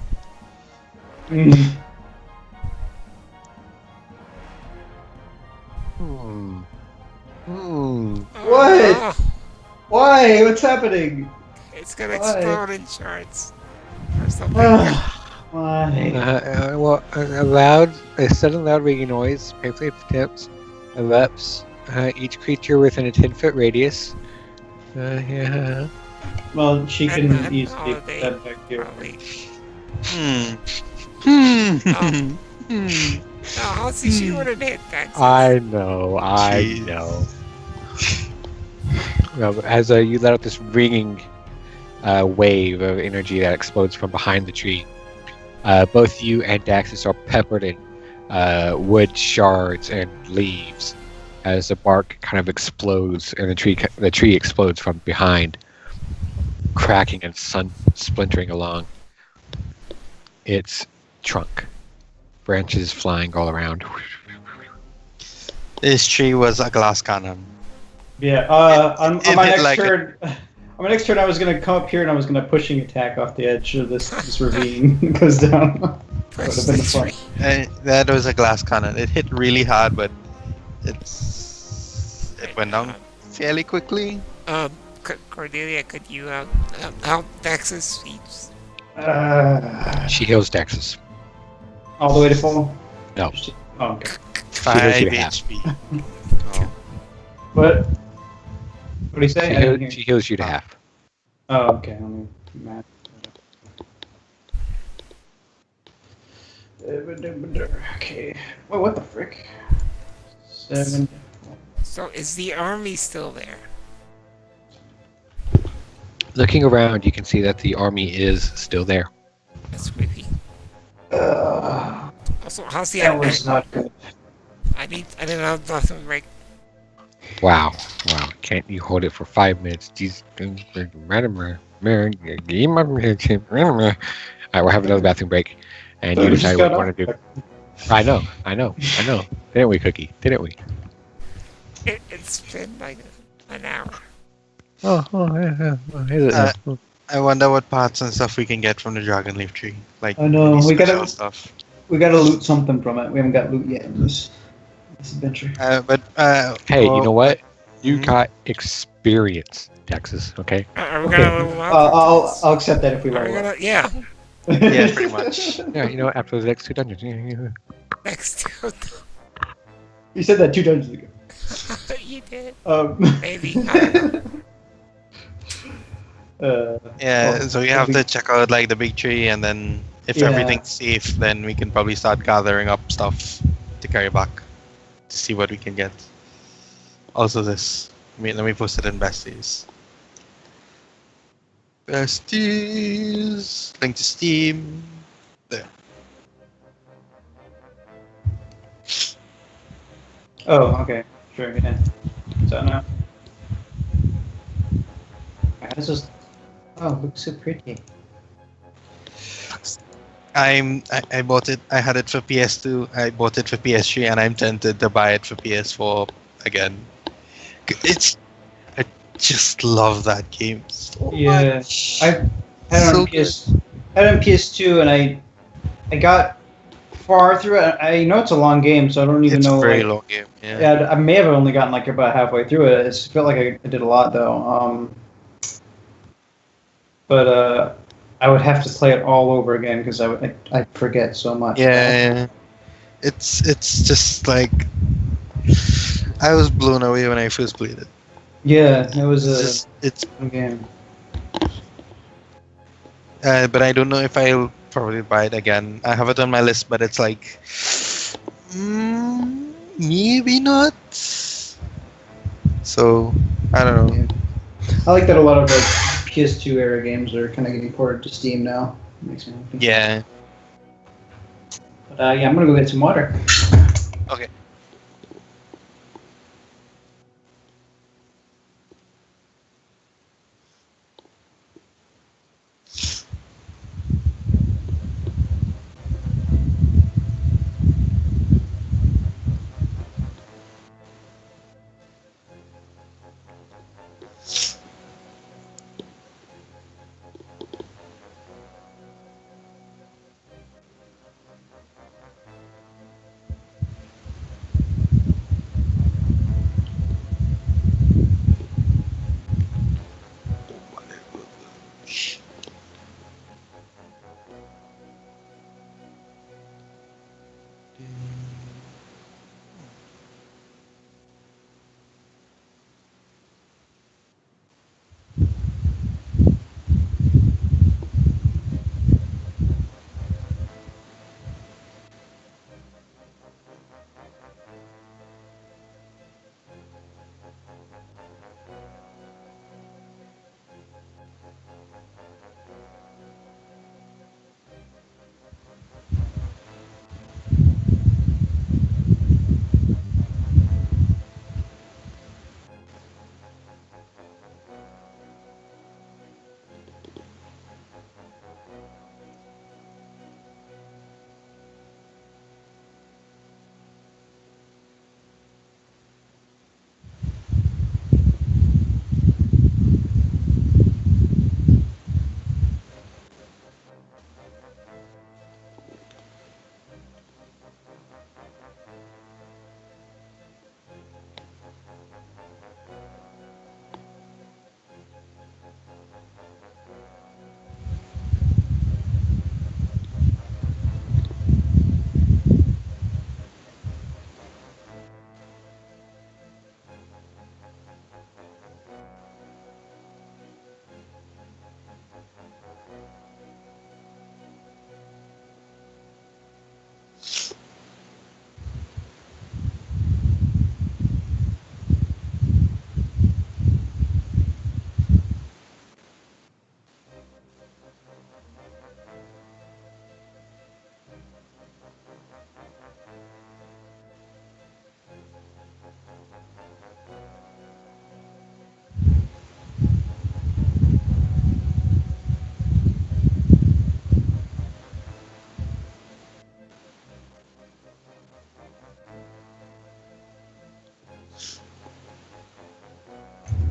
Mm. What? Oh, Why? What's happening? it's gonna Why? explode in shards or something. Why? A sudden loud ringing noise painfully attempts erupts each creature within a 10-foot radius. Yeah. Well, she can And easily holiday, that back here. Probably. Hmm. No, Halsey, she wouldn't hit that. I know. Jeez. Well, as you let out this ringing wave of energy that explodes from behind the tree, both you and Daxus are peppered in wood shards and leaves as the bark kind of explodes and the tree explodes from behind, cracking and splintering along its trunk, branches flying all around. This tree was a glass cannon. Yeah. On it my hit next like turn, on my next turn, I was gonna come up here and I was gonna pushing attack off the edge of this ravine goes down. That would have been the fun. That was a glass cannon. It hit really hard, but it went down fairly quickly. Cordelia, could you help Dax's feet? She heals Daxus. All the way to full. No. Oh, okay. 5 you half. HP. Oh. What? What do you say? I didn't hear. She heals you to half. Oh, okay. Let me map. Okay. Wait, what the frick? 7. So is the army still there? Looking around, you can see that the army is still there. That's creepy. Also, Halsey, That was not good. I need another bathroom break. Wow. Can't you hold it for 5 minutes? Jesus. Alright, we'll have another bathroom break. And you decide what you want to do. I know. Didn't we, Cookie? Didn't we? It's been like an hour. Yeah. I wonder what parts and stuff we can get from the dragon leaf tree. Like I know, any we gotta- special stuff. We gotta loot something from it. We haven't got loot yet. this adventure. Hey, you know what? You Mhm. got experience, Texas. Okay. Are we Okay. gonna level up? I'll accept that if we Are we level gonna? up. Yeah. Yeah, pretty much. Yeah, you know what? After the next 2 dungeons. Next to You said that 2 dungeons ago. you did. Maybe. I don't know. Yeah, well, so we have to check out like the big tree, and then if Yeah. everything's safe, then we can probably start gathering up stuff to carry back to see what we can get. Also, this. Let me post it in Besties. Besties. Link to Steam. There. Oh, okay. Sure, yeah. So now. How does this... Oh, it looks so pretty. I bought it. I had it for PS2. I bought it for PS3, and I'm tempted to buy it for PS4 again. I just love that game so Yeah, much. I had it So on I had it on PS2, and I got far through it. I know it's a long game, so I don't even It's know. a very like, long game. Yeah. Yeah, I may have only gotten like about halfway through it. It felt like I did a lot though. But I would have to play it all over again because I forget so much. Yeah. It's just like I was blown away when I first played it. Yeah, it was It's a just, it's fun game. but I don't know if I'll probably buy it again. I have it on my list, but it's like maybe not. So I don't know. Yeah. I like that a lot of like PS2 era games are kind of getting ported to Steam now. It makes me happy. Yeah. But yeah, I'm gonna go get some water. Okay.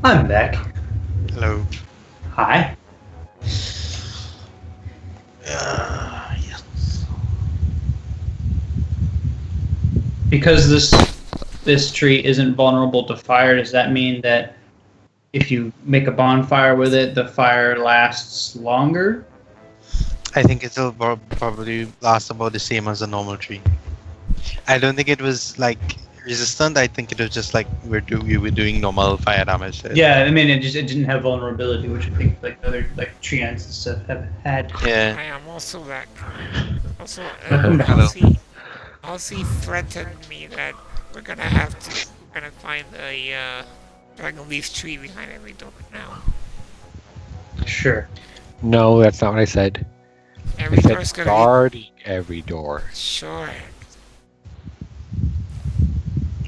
I'm back. Hello. Hi. Yes. Because this this tree isn't vulnerable to fire, does that mean that if you make a bonfire with it, the fire lasts longer? I think it'll probably last about the same as a normal tree. I don't think it was like resistant. I think it was just like we were doing normal fire damage. Yeah, I mean, it didn't have vulnerability, which I think like other like tree ants and stuff have had. Yeah. I am also that. Also, Hello. Halsey threatened me that we're gonna have to find a dragon leaf tree behind every door now. Sure. No, that's not what I said. Every I said door's gonna guarding every door. be sure.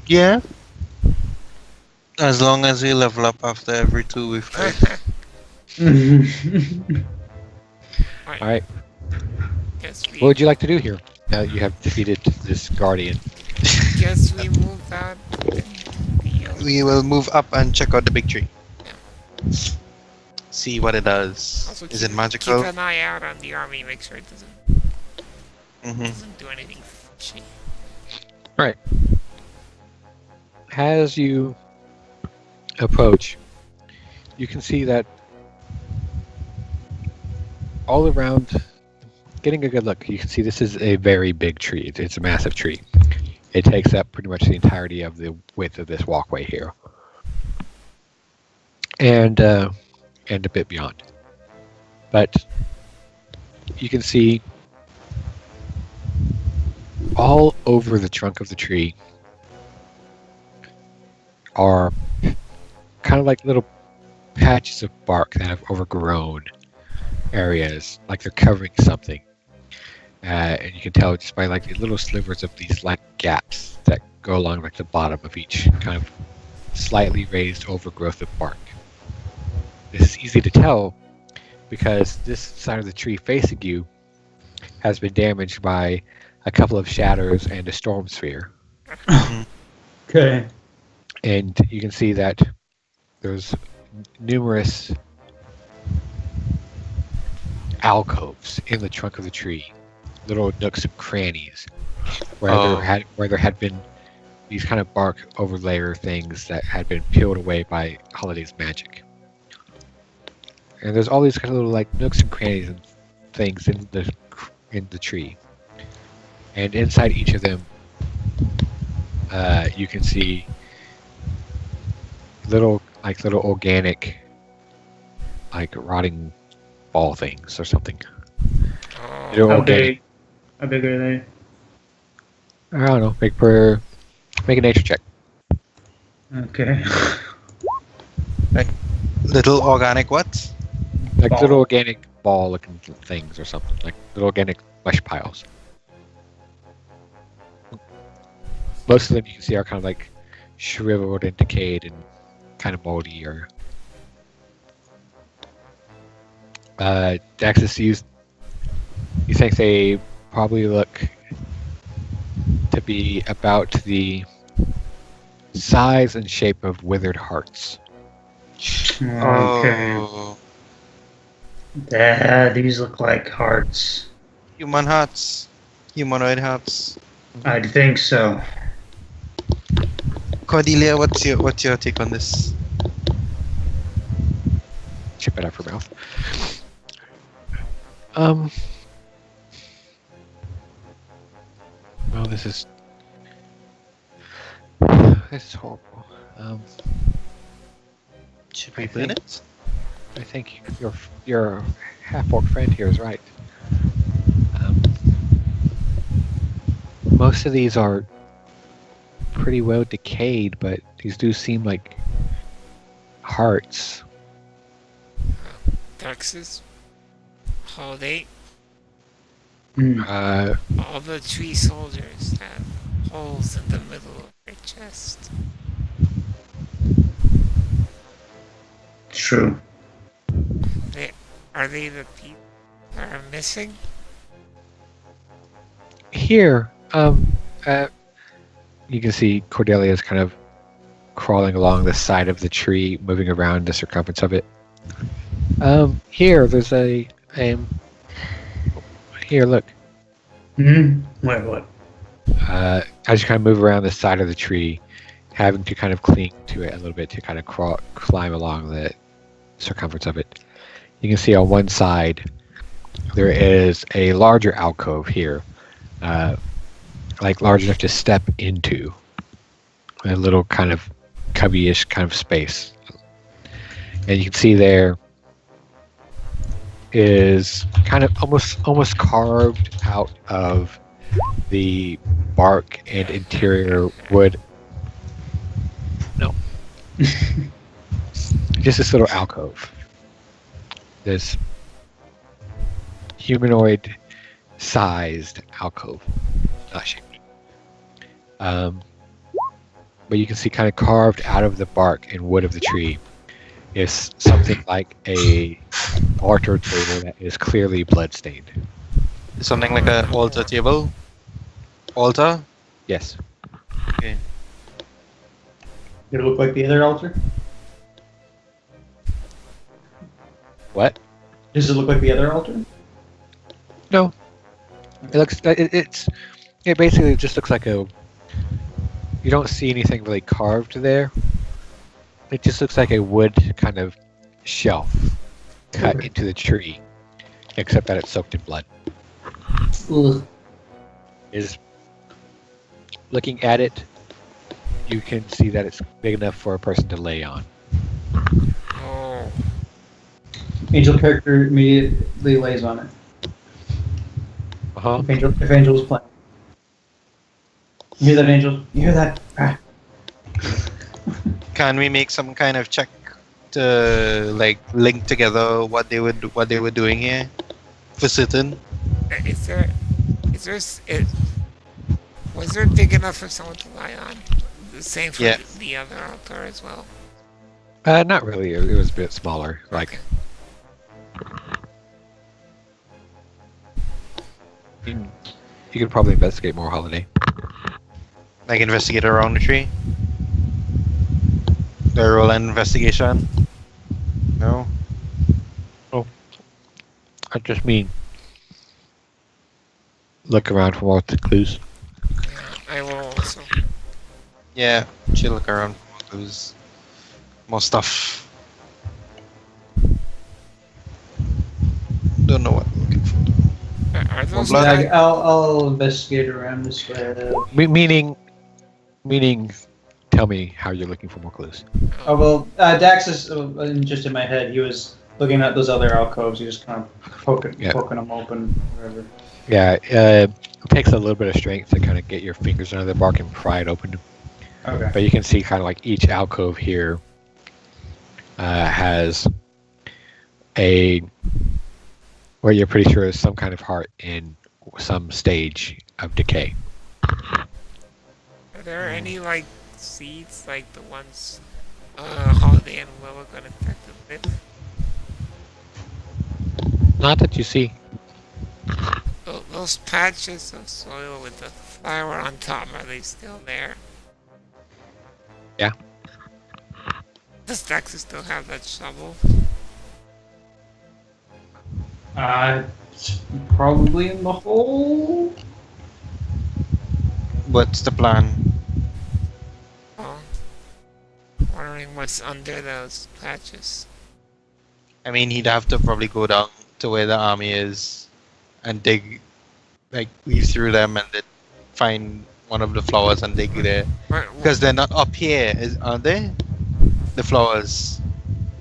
Yeah. As long as we level up after every 2 we fight. Alright, Guess what would you like to do here? Now that you have defeated this guardian. Guess we move on. We will move up and check out the big tree. See what it does. Also Is it keep magical? an eye out on the army. Make sure it Mm-hmm. doesn't do anything fishy. As you approach, you can see that all around, getting a good look, you can see this is a very big tree. It's a massive tree. It takes up pretty much the entirety of the width of this walkway here. And a bit beyond. But you can see all over the trunk of the tree are kind of like little patches of bark that have overgrown areas, like they're covering something. And you can tell just by like the little slivers of these like gaps that go along like the bottom of each kind of slightly raised overgrowth of bark. This is easy to tell because this side of the tree facing you has been damaged by a couple of shatters and a storm sphere. Okay. And you can see that there's numerous alcoves in the trunk of the tree, little nooks and crannies, where there had been these kind of bark overlayer things that had been peeled away by Holiday's magic. And there's all these kind of little like nooks and crannies and things in the tree. And inside each of them, you can see little organic, like rotting ball things or something. Oh, Little How organic. big? How big are they? I don't know. Make a nature check. Okay. Little organic what? Like Ball. little organic ball-looking things or something. Like little organic mush piles. Most of them you can see are kind of like shriveled and decayed and kind of moldy. Or Daxus, you think they probably look to be about the size and shape of withered hearts. Okay. Oh, These look like hearts. human hearts. Humanoid hearts. I'd think so. Cordelia, what's your take on this? Chip it out her mouth. Well, this is horrible. Should we I burn think- it? I think your half-orc friend here is right. Most of these are pretty well decayed, but these do seem like hearts. Texas. Holiday. All the tree soldiers have holes in the middle of their chest. True. Are they the people that are missing? Here, you can see Cordelia's kind of crawling along the side of the tree, moving around the circumference of it. Here, there's here, look. Hmm? Wait, what? As you kind of move around the side of the tree, having to kind of cling to it a little bit to kind of climb along the circumference of it. You can see on one side there is a larger alcove here, like large enough to step into, a little kind of cubby-ish kind of space. And you can see there is kind of almost carved out of the bark and interior wood. No. Just this little alcove. This humanoid sized alcove. Not shaped. But you can see kind of carved out of the bark and wood of the tree is something like a altar table that is clearly bloodstained. Something like a altar table. Altar. Yes. Okay. Did it look like the other altar? What? Does it look like the other altar? No. It looks. It basically just looks like a. You don't see anything really carved there. It just looks like a wood kind of shelf cut into the tree, except that it's soaked in blood. Ugh. Is looking at it, you can see that it's big enough for a person to lay on. Oh. Angel character immediately lays on it. Uh-huh. If Angel's playing. You hear that, Angel? You hear that? Ah. Can we make some kind of check to like link together what they were doing here for certain? Was there big enough for someone to lie on? The same for Yeah. the other altar as well. Not really. It was a bit smaller. Like, you could probably investigate more, Holiday. Like investigate around the tree? Do I roll an investigation? No? I just mean look around for more clues. Yeah, I will also. Yeah, she'll look around for clues. More stuff. Don't know what I'm looking for. Are those blood. like, I'll investigate around this way. Meaning, tell me how you're looking for more clues. Oh well, Dax is just in my head. He was looking at those other alcoves. He was kind of poking them open, whatever. Yeah, it takes a little bit of strength to kind of get your fingers under the bark and pry it open. Okay. But you can see kind of like each alcove here has a where you're pretty sure is some kind of heart in some stage of decay. are there any like seeds like the ones Holiday and Will are gonna infect them with? Not that you see. Those patches of soil with the flower on top, are they still there? Yeah. Does Dax still have that shovel? It's probably in the hole. What's the plan? Oh. Wondering what's under those patches. I mean, he'd have to probably go down to where the army is and dig, like, weave through them and then find one of the flowers and dig there. Because they're not up here, aren't they? The flowers.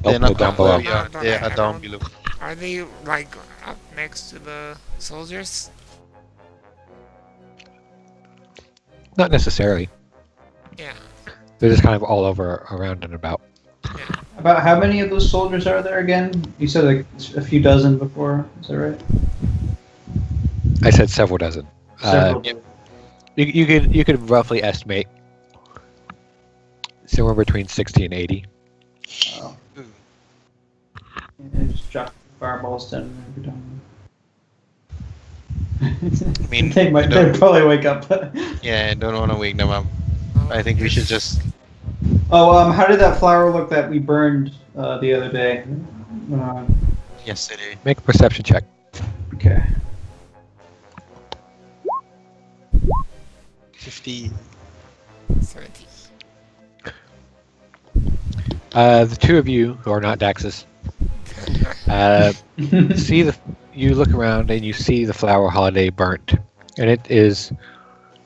They're Nope, not they're down up where below. we are. No, They I are down don't- below. Are they like up next to the soldiers? Not necessarily. Yeah. They're just kind of all over, around and about. About how many of those soldiers are there again? You said like a few dozen before. Is that right? I said several dozen. Several. You could roughly estimate somewhere between 60 and 80. Oh. Yeah, just drop fireballs down every time. I mean, they'd don't- probably wake up. Yeah, don't want to wake them up. I think we should just. Oh, how did that flower look that we burned the other day? Yesterday. Make a perception check. Okay. 50. 30. The two of you who are not Daxus you look around and you see the flower holiday burnt, and it is.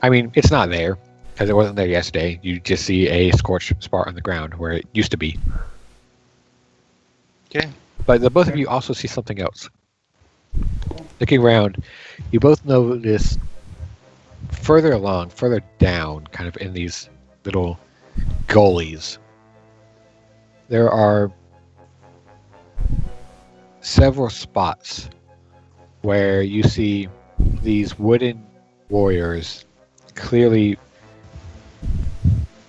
I mean, it's not there because it wasn't there yesterday. You just see a scorched spot on the ground where it used to be. Okay. But the both of you also see something else. Looking around, you both notice further down, kind of in these little gullies, there are several spots where you see these wooden warriors, clearly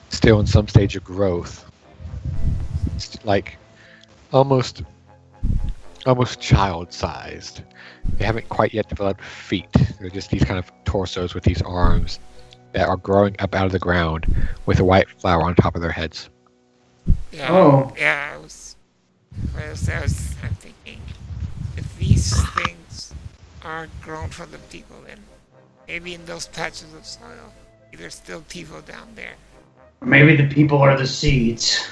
still in some stage of growth, like almost child-sized. They haven't quite yet developed feet. They're just these kind of torsos with these arms that are growing up out of the ground with a white flower on top of their heads. Yeah. Oh. Yeah, I'm thinking, if these things are grown from the people, then maybe in those patches of soil, there's still people down there. Maybe the people are the seeds.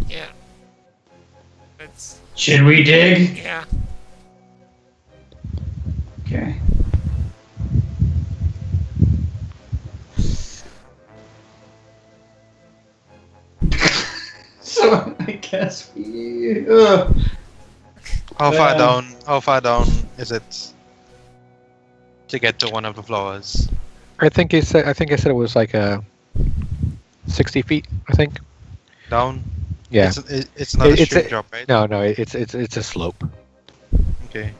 Yeah. Let's. Should we dig? Yeah. Okay. So I guess we. How far down is it to get to one of the flowers? I think I said it was like 60 feet. I think. Down? Yeah. It's not a It's straight drop, right? No, it's a slope. Okay.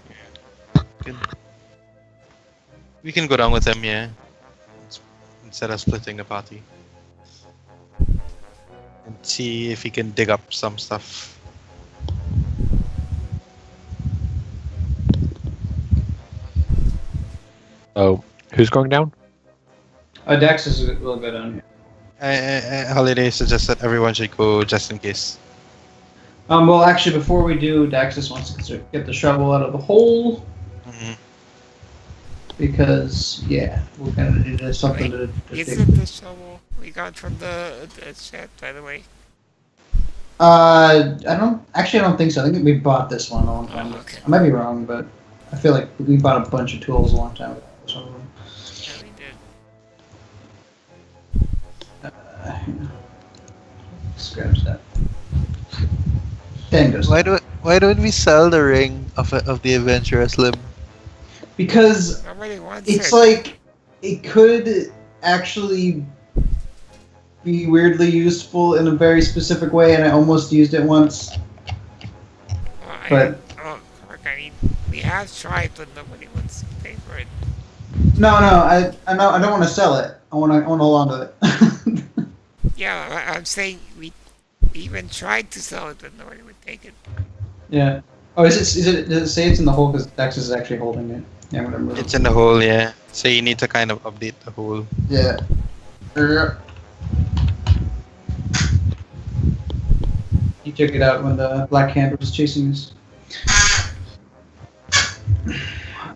We can go down with them, yeah. Instead of splitting the party. And see if he can dig up some stuff. Oh, who's going down? Daxus will go down here. Holiday suggests that everyone should go just in case. Well, actually, before we do, Daxus wants to get the shovel out of the hole. Mm-hmm. Because, yeah, we're going to need something to Is dig. it the shovel we got from the shed, by the way? I don't think so. I think we bought this one a long time ago. Okay. I might be wrong, but I feel like we bought a bunch of tools a long time ago. Some of them. Yeah, we did. Scratch that. 10 goes. Why don't we sell the ring of the adventurous limb? Because Nobody wants it's it. like it could actually be weirdly useful in a very specific way, and I almost used it once. Well, but- I mean, we have tried, but nobody wants to pay for it. No, I don't want to sell it. I want to hold on to it. Yeah, I'm saying we even tried to sell it, but nobody would take it. Yeah. Oh, does it say it's in the hole because Daxus is actually holding it? Yeah, whatever. It's in the hole, yeah. So you need to kind of update the hole. Yeah. He took it out when the Black Hand was chasing us.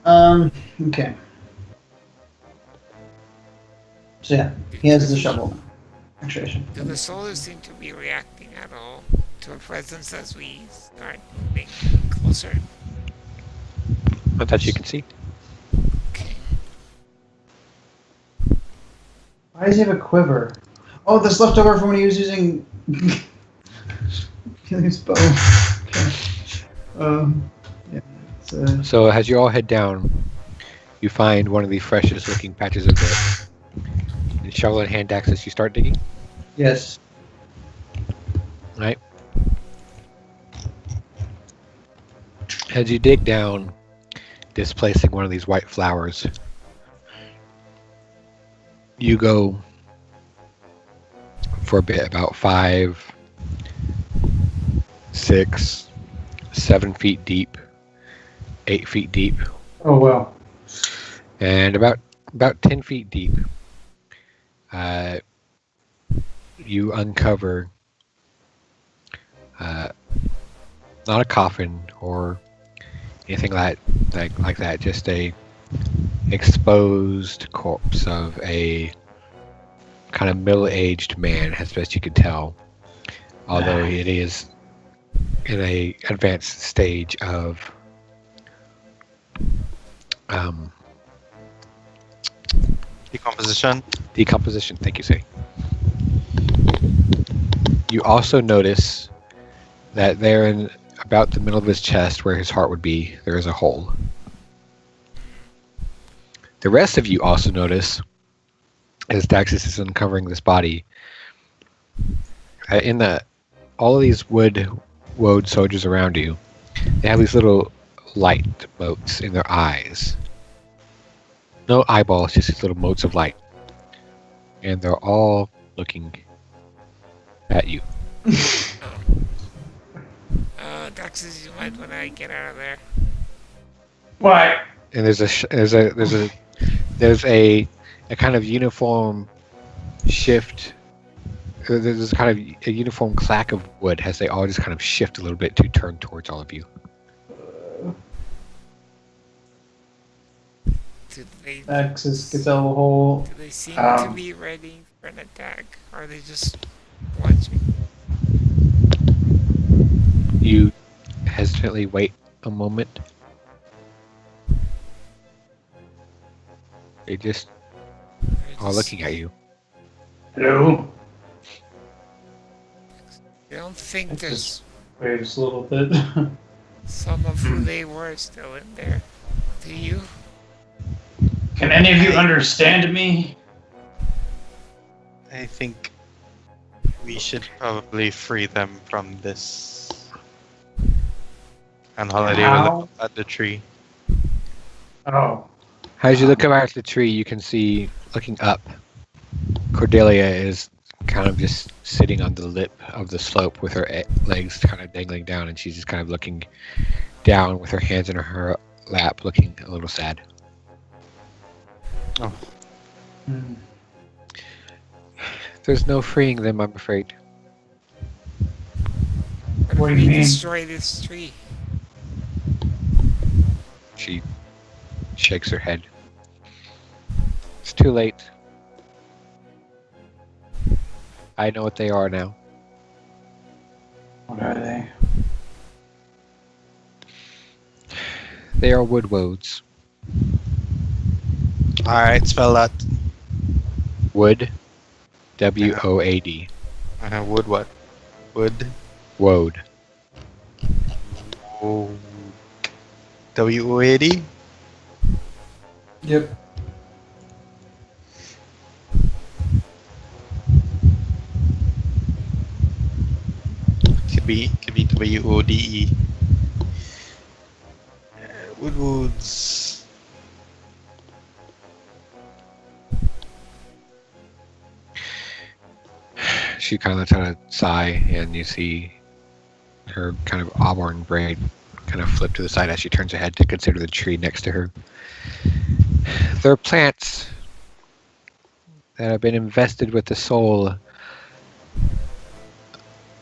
Okay. So yeah, he has the shovel now. Actually, I should. Do the soldiers seem to be reacting at all to our presence as we start moving closer? Not that you can see. Okay. Why does he have a quiver? Oh, this left over from when he was using his bow. Okay. Yeah. So as you all head down, you find one of the freshest looking patches of dirt. And shovel in hand access, you start digging. Yes. Right. As you dig down, displacing one of these white flowers, you go for a bit, about 5, 6, 7 feet deep, 8 feet deep, Oh well. and about 10 feet deep. You uncover not a coffin or anything like that, just a exposed corpse of a kind of middle-aged man, as best you can tell. Although it is in a advanced stage of Decomposition. decomposition. Thank you, Say. You also notice that there in about the middle of his chest, where his heart would be, there is a hole. The rest of you also notice, as Daxus is uncovering this body, in all of these woad soldiers around you, they have these little light motes in their eyes. No eyeballs, just these little motes of light. And they're all looking at you. Daxus, you might want to get out of there. Why? And there's a kind of uniform shift. There's kind of a uniform clack of wood as they all just kind of shift a little bit to turn towards all of you. Do they, Axis gets out of the hole. do they seem to be ready for an attack? Or are they just watching? You hesitantly wait a moment. They just They're are just- looking at you. Hello? I don't think It's there's Waves a little bit. some of who they were still in there. Do you? Can any of you understand me? I think we should probably free them from this. And Holiday will How? look up at the tree. Oh. As you look up at the tree, you can see, looking up, Cordelia is kind of just sitting on the lip of the slope with her legs kind of dangling down, and she's just kind of looking down with her hands in her lap, looking a little sad. Hmm. There's no freeing them, I'm afraid. What do if you we mean? destroy this tree? She shakes her head. It's too late. I know what they are now. What are they? They are wood woads. Alright, spell that. Wood. W-O-A-D. Wood what? Wood. Woad. Oh. W-O-A-D? Yep. Could be W-O-D-E. Woodwoods. She kind of lets out a sigh, and you see her kind of auburn braid kind of flip to the side as she turns her head to consider the tree next to her. They're plants that have been invested with the soul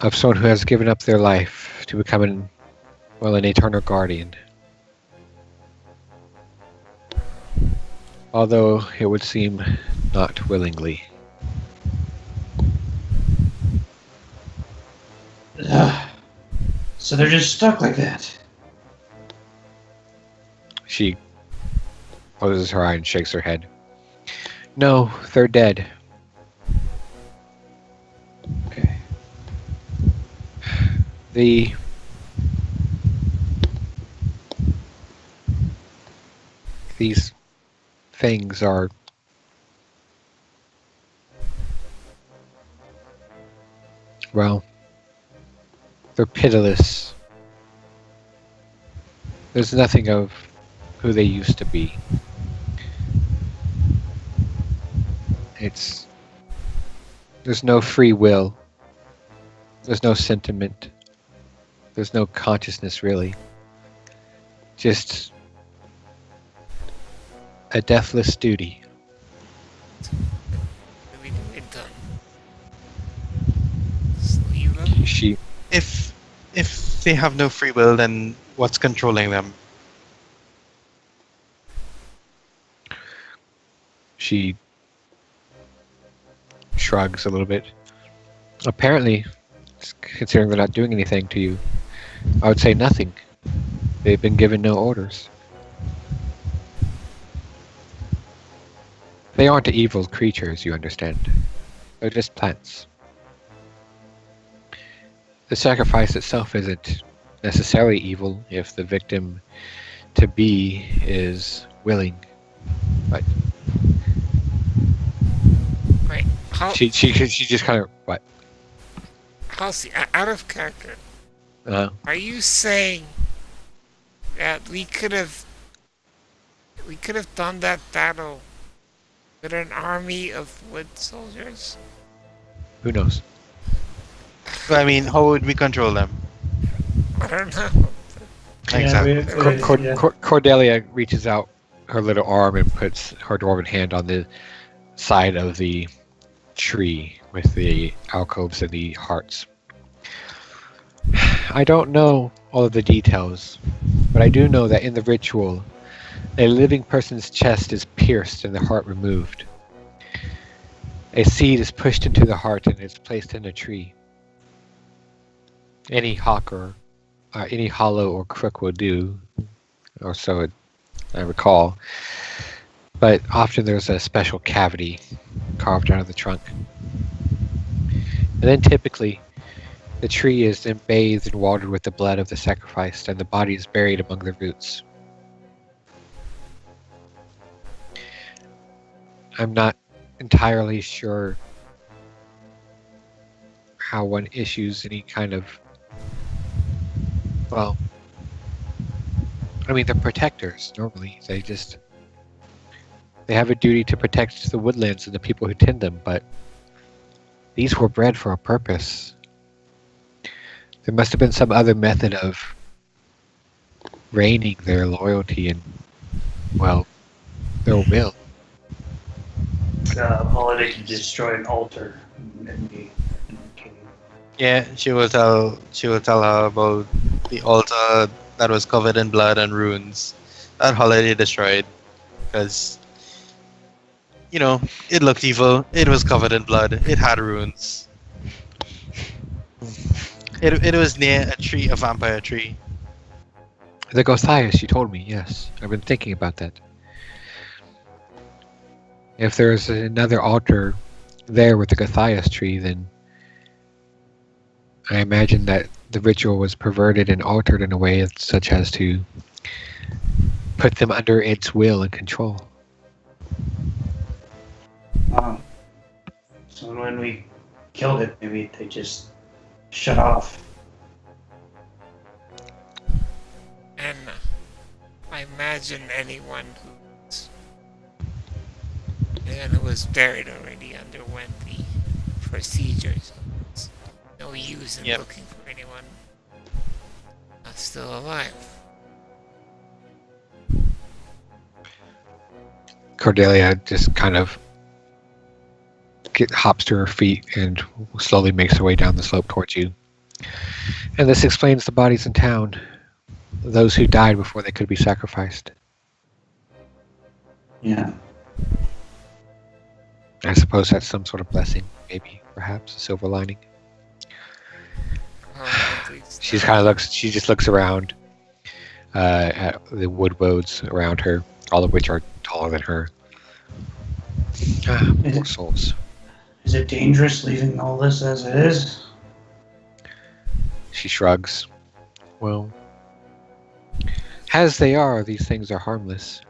of someone who has given up their life to become an eternal guardian. Although it would seem not willingly. Ugh. So they're just stuck like that. She closes her eye and shakes her head. No, they're dead. Okay. These things are well, they're pitiless. There's nothing of who they used to be. There's no free will. There's no sentiment. There's no consciousness, really. Just a deathless duty. We do it done. Just leave them. She If they have no free will, then what's controlling them? shrugs a little bit. Apparently, considering they're not doing anything to you, I would say nothing. They've been given no orders. They aren't evil creatures, you understand. They're just plants. The sacrifice itself isn't necessarily evil if the victim to be is willing. But Wait, how? she just kind of what? Halsey, out of character, Uh, are you saying that we could have done that battle with an army of wood soldiers? who knows? But I mean, how would we control them? I don't know. Exactly. Cordelia reaches out her little arm and puts her dwarven hand on the side of the tree with the alcoves and the hearts. I don't know all of the details, but I do know that in the ritual, a living person's chest is pierced and the heart removed. A seed is pushed into the heart and is placed in a tree. Any any hollow or crook will do, or so I recall. But often there's a special cavity carved out of the trunk. And then typically, the tree is then bathed and watered with the blood of the sacrificed, and the body is buried among the roots. I'm not entirely sure how one issues any kind of, well, I mean, they're protectors normally. They have a duty to protect the woodlands and the people who tend them, but these were bred for a purpose. There must have been some other method of reigning their loyalty and, well, their will. Holiday can destroy an altar and be king. Yeah, she will tell her about the altar that was covered in blood and runes that Holiday destroyed, because it looked evil. It was covered in blood. It had runes. It was near a tree, a vampire tree. The Gothias, you told me, yes. I've been thinking about that. If there's another altar there with the Gothias tree, then I imagine that the ritual was perverted and altered in a way such as to put them under its will and control. So when we killed it, maybe they just shut off. And I imagine anyone who was buried already underwent the procedures. It's no use in looking for anyone that's still alive. Cordelia just kind of hops to her feet and slowly makes her way down the slope towards you. And this explains the bodies in town. Those who died before they could be sacrificed. Yeah. I suppose that's some sort of blessing, maybe, perhaps, a silver lining. She just looks around at the wood roads around her, all of which are taller than her. Poor souls. Is it dangerous leaving all this as it is? She shrugs. Well, as they are, these things are harmless.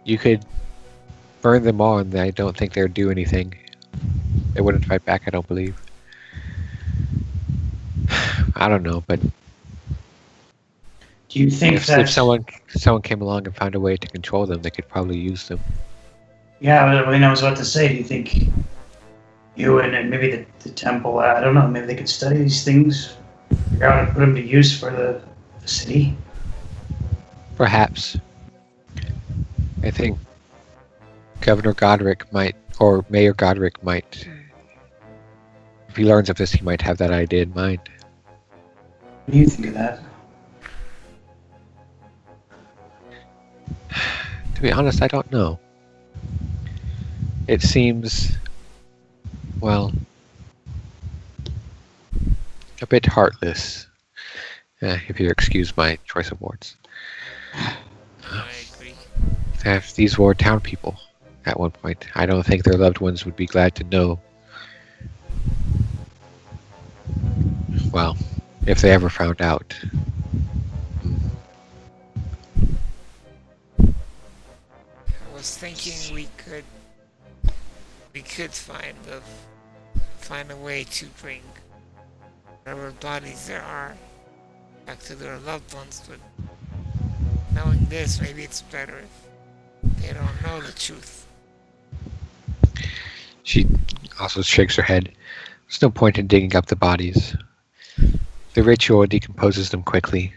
You could burn them all and I don't think they'd do anything. They wouldn't fight back, I don't believe. I don't know, but do you think if someone came along and found a way to control them, they could probably use them. Yeah, I was about to say, do you think you and maybe the temple, I don't know, maybe they could study these things, figure out how to put them to use for the city? Perhaps. I think Governor Godric might, or Mayor Godric might, if he learns of this, he might have that idea in mind. What do you think of that? To be honest, I don't know. It seems well, a bit heartless, if you excuse my choice of words. I agree. These were town people at one point. I don't think their loved ones would be glad to know. Well, if they ever found out. I was thinking we could find a way to bring whatever bodies there are back to their loved ones, but knowing this, maybe it's better if they don't know the truth. She also shakes her head. There's no point in digging up the bodies. The ritual decomposes them quickly.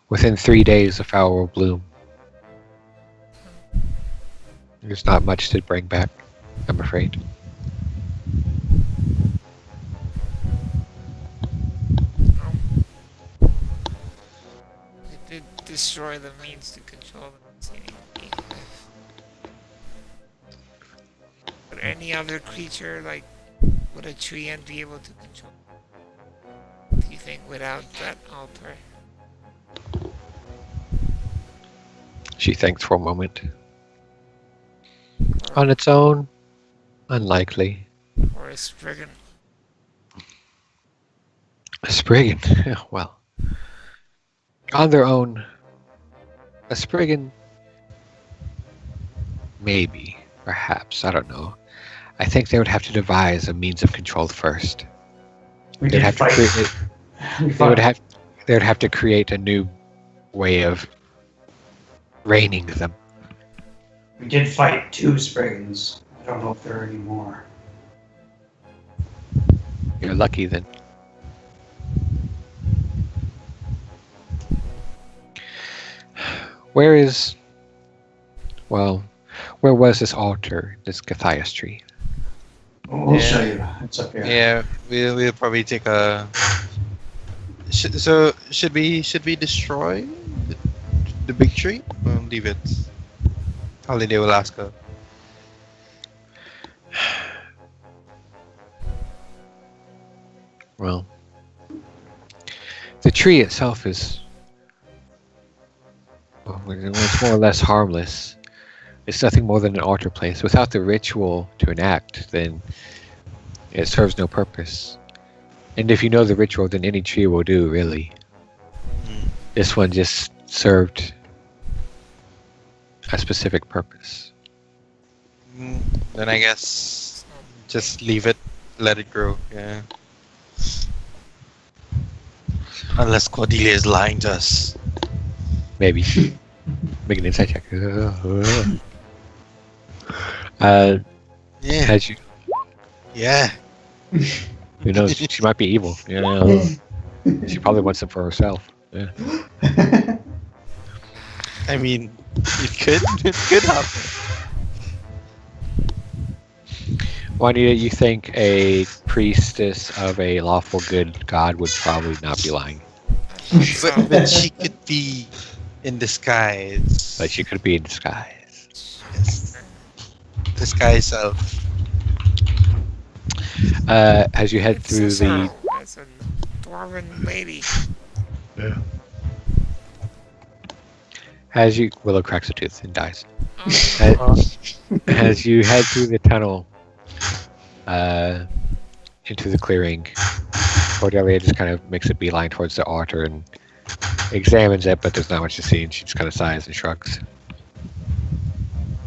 Within 3 days, the flower will bloom. There's not much to bring back, I'm afraid. It did destroy the means to control them. But any other creature, like, would a tree ant be able to control? Do you think without that altar? She thinks for a moment. On its own, unlikely. Or a Spriggan? A Spriggan, well, on their own, a Spriggan, maybe, perhaps, I don't know. I think they would have to devise a means of control first. We They'd did have to fight. create. We They would fought. have. They would have to create a new way of reigning them. We did fight 2 Spriggans. I don't know if there are any more. You're lucky then. Where is? Well, where was this altar? This Gathias tree? We'll Yeah. show you. It's up here. Yeah, we'll probably take a. Should we destroy the big tree? Or leave it. Holiday will ask her. Well, the tree itself is. Well, it's more or less harmless. It's nothing more than an altar place. Without the ritual to enact, then it serves no purpose. And if you know the ritual, then any tree will do, really. Mm. This one just served a specific purpose. Then I guess just leave it, let it grow. Yeah. Unless Cordelia is lying to us. Maybe. Make an insight check. Yeah. As you, Yeah. who knows? She might be evil. You know, she probably wants them for herself. Yeah. I mean, it could happen. Juanita, you think a priestess of a lawful good god would probably not be lying, But she could be in disguise. but she could be in disguise. Yes. Disguise self. As you head through the It's a dwarven lady. as you Willow cracks a tooth and dies. Oh, As you head through the tunnel into the clearing, Cordelia just kind of makes a beeline towards the altar and examines it, but there's not much to see, and she just kind of sighs and shrugs.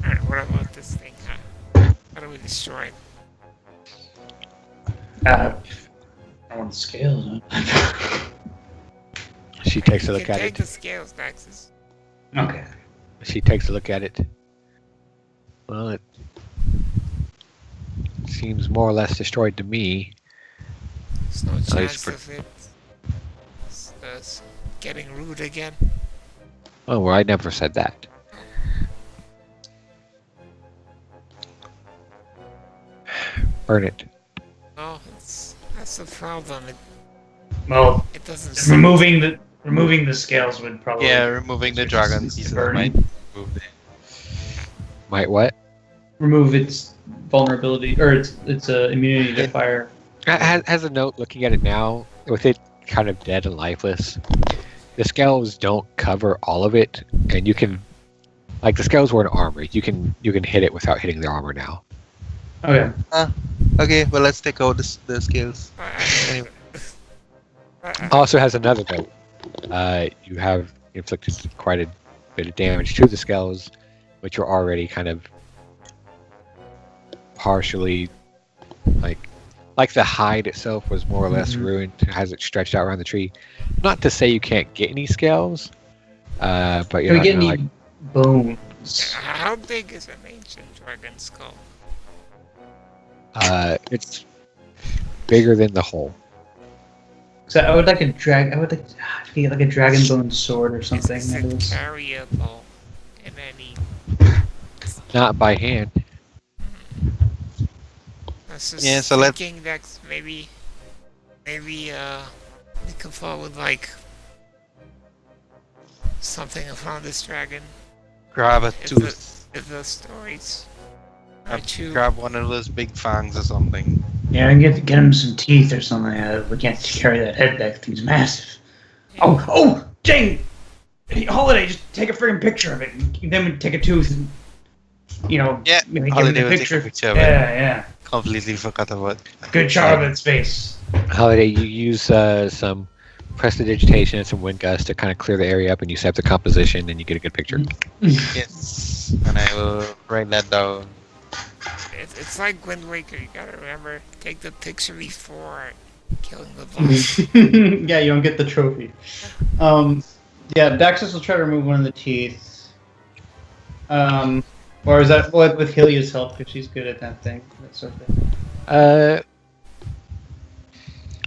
Alright, what about this thing? How do we destroy it? I want the scales. Huh? She takes a You look can at take it. the scales, Daxus. Okay. She takes a look at it. Well, it seems more or less destroyed to me. There's no least chance for- of it getting rude again. Oh, well, I never said that. Burn it. No, that's the problem. Well, It doesn't. removing the scales would probably. Yeah, removing the dragon It's pieces burning. might move it. Might what? Remove its vulnerability, or its immunity to It- fire. Has a note looking at it now, with it kind of dead and lifeless. The scales don't cover all of it, and you can, like the scales were an armor. You can hit it without hitting the armor now. Okay. Okay, well let's take out the scales. Anyway. Also has another note. You have inflicted quite a bit of damage to the scales, which are already kind of partially like the hide itself was more or less ruined as it stretched out around the tree. Not to say you can't get any scales, but Can you're we not get gonna, any bones? How big is an ancient dragon skull? it's bigger than the hole. So I would like a drag. I would like to get like a dragon bone sword or something. Is That it is. carryable in any? Not by hand. I was just Yeah, so let's- thinking that maybe we can fall with like something in front of this dragon. Grab a If tooth. the stories are true. Grab one of those big fangs or something. Yeah, and get him some teeth or something. We can't carry that head back. Thing's massive. Oh, Jane! Hey, Holiday, just take a friggin' picture of it. And then we take a tooth and, Yeah, maybe give him Holiday a will take a picture. picture of it. Yeah. Completely forgot about. Good Charlotte's face. Holiday, you use some prestidigitation and some wind gust to kind of clear the area up, and you set up the composition, and you get a good picture. Yes, and I will write that down. It's like Wind Waker. You gotta remember, take the picture before killing the boss. Yeah, you don't get the trophy. Yeah, Daxus will try to remove one of the teeth. Or is that with Helia's help if she's good at that thing? That sort of thing.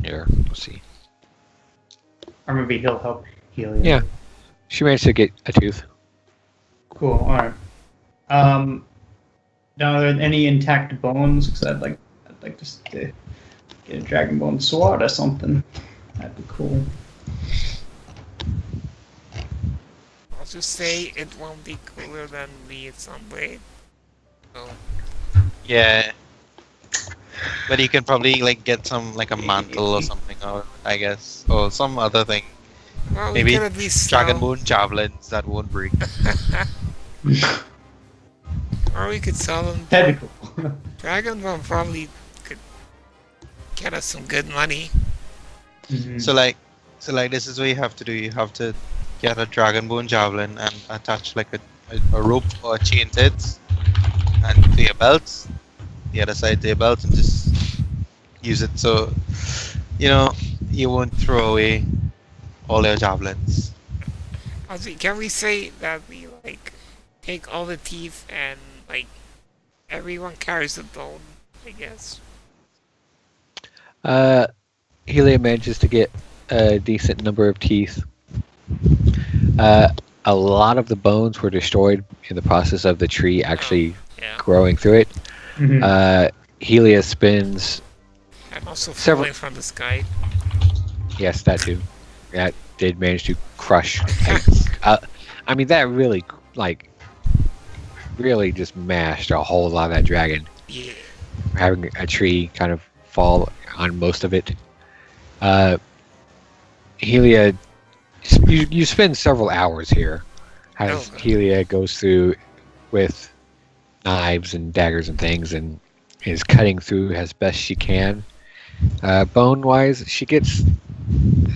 Here, let's see. Or maybe he'll help Helia. Yeah. She managed to get a tooth. Cool. All right. Now, are there any intact bones? Because I'd like just to get a dragon bone sword or something. That'd be cool. I'll just say it won't be cooler than the Sunblade. So Yeah. But you can probably like get some like a mantle or something, or I guess, or some other thing. well, Maybe we could at least Dragon sell, Bone javelins that won't break. or we could sell them. That'd be cool. Dragon Bone probably could get us some good money. Mhm. So like this is what you have to do. You have to get a dragon bone javelin and attach like a rope or a chain to it, and to your belt, the other side to your belt, and just use it so you won't throw away all your javelins. Can we say that we like take all the teeth and like everyone carries a bone? I guess. Helia manages to get a decent number of teeth. A lot of the bones were destroyed in the process of the tree actually Yeah. growing through it. Mhm. Helia spins. And also Several- falling from the sky. Yes, that too. That did manage to crush. I mean, that really, really just mashed a whole lot of that dragon. Yeah. Having a tree kind of fall on most of it. Helia, you spend several hours here as Oh. Helia goes through with knives and daggers and things and is cutting through as best she can. Bone-wise, she gets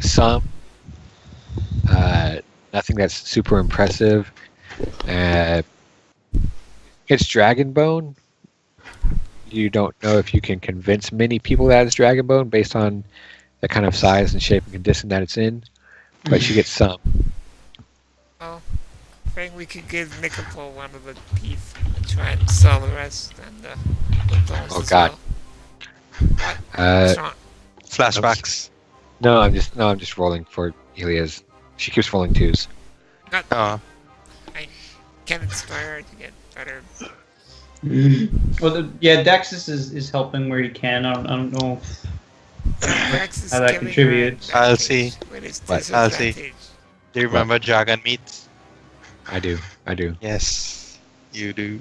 some. Nothing that's super impressive. It's dragon bone. You don't know if you can convince many people that it's dragon bone based on the kind of size and shape and condition that it's in, but she gets some. Well, I think we could give Nicopol one of the teeth and try and sell the rest and the bones Oh, as God. well. What? Uh, What's wrong? Flashbacks. no, I'm just rolling for Helia's. She keeps rolling twos. Oh, Can inspire her to get better. Well, yeah, Daxus is helping where he can. I don't know. Rex is How that giving her contributes. advantage I'll see. with his What? I'll see. disadvantage. do you remember dragon meat? I do. Yes, you do.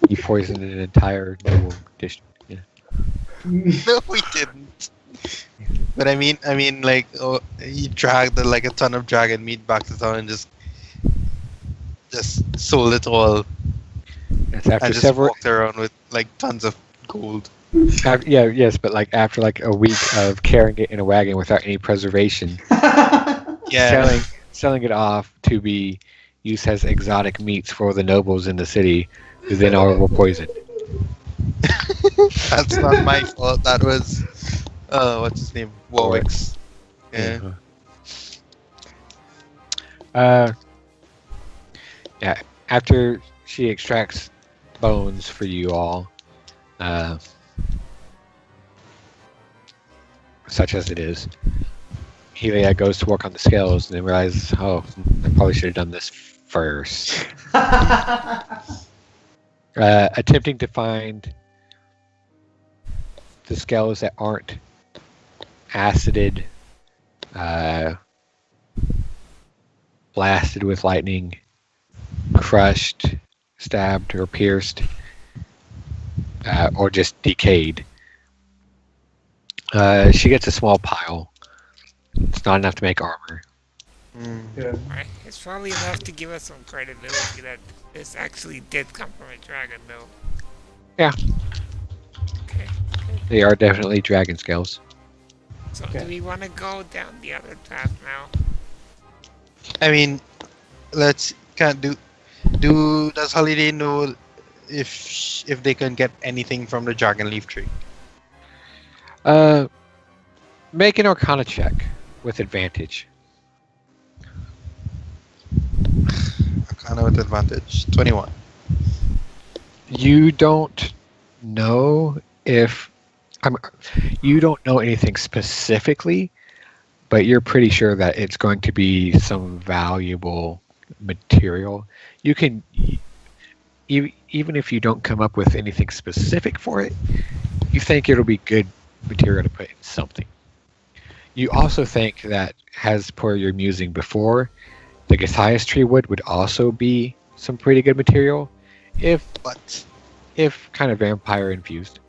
You poisoned an entire noble district. Yeah. No, we didn't. But I mean, like, he dragged like a ton of dragon meat back to town and just sold it all, That's after and just several. walked around with like tons of gold. Yeah, yes, but like after like a week of carrying it in a wagon without any preservation, Yeah, selling it off to be used as exotic meats for the nobles in the city, who then all were poisoned. that's not my fault. That was, what's his name? Warwick's. Yeah. Yeah. After she extracts bones for you all, such as it is, Helia goes to work on the scales and then realizes, oh, I probably should have done this first. Attempting to find the scales that aren't acided, blasted with lightning, crushed, stabbed, or pierced, or just decayed. She gets a small pile. It's not enough to make armor. Yeah. Right. It's probably enough to give us some credibility that this actually did come from a dragon, though. Yeah. Okay. They are definitely dragon scales. So Okay. do we want to go down the other path now? I mean, does Holiday know if they can get anything from the dragon leaf tree? Make an Arcana check with advantage. Arcana with advantage. 21. You don't know if you don't know anything specifically, but you're pretty sure that it's going to be some valuable material. You can, even if you don't come up with anything specific for it, you think it'll be good material to put in something. You also think that, as per your musing before, the Gothias tree wood would also be some pretty good material, if kind of vampire infused.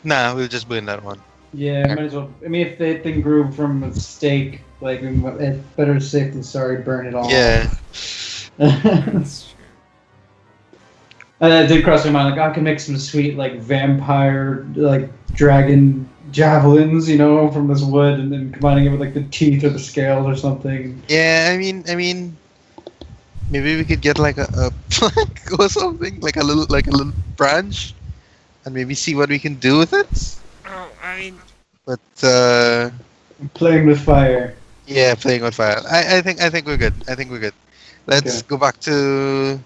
Nah, we'll just burn that one. Yeah, might as well. I mean, if the thing grew from a stake, like, it's better safe than sorry, burn it all. Yeah. That's true. And that did cross my mind, like, I can make some sweet, like, vampire, like, dragon javelins, you know, from this wood, and then combining it with, like, the teeth or the scales or something. Yeah, I mean, maybe we could get like a plank or something, like a little branch, and maybe see what we can do with it. Oh, I mean, But Playing with fire. yeah, playing with fire. I think we're good. I think we're good. Let's Okay. go back to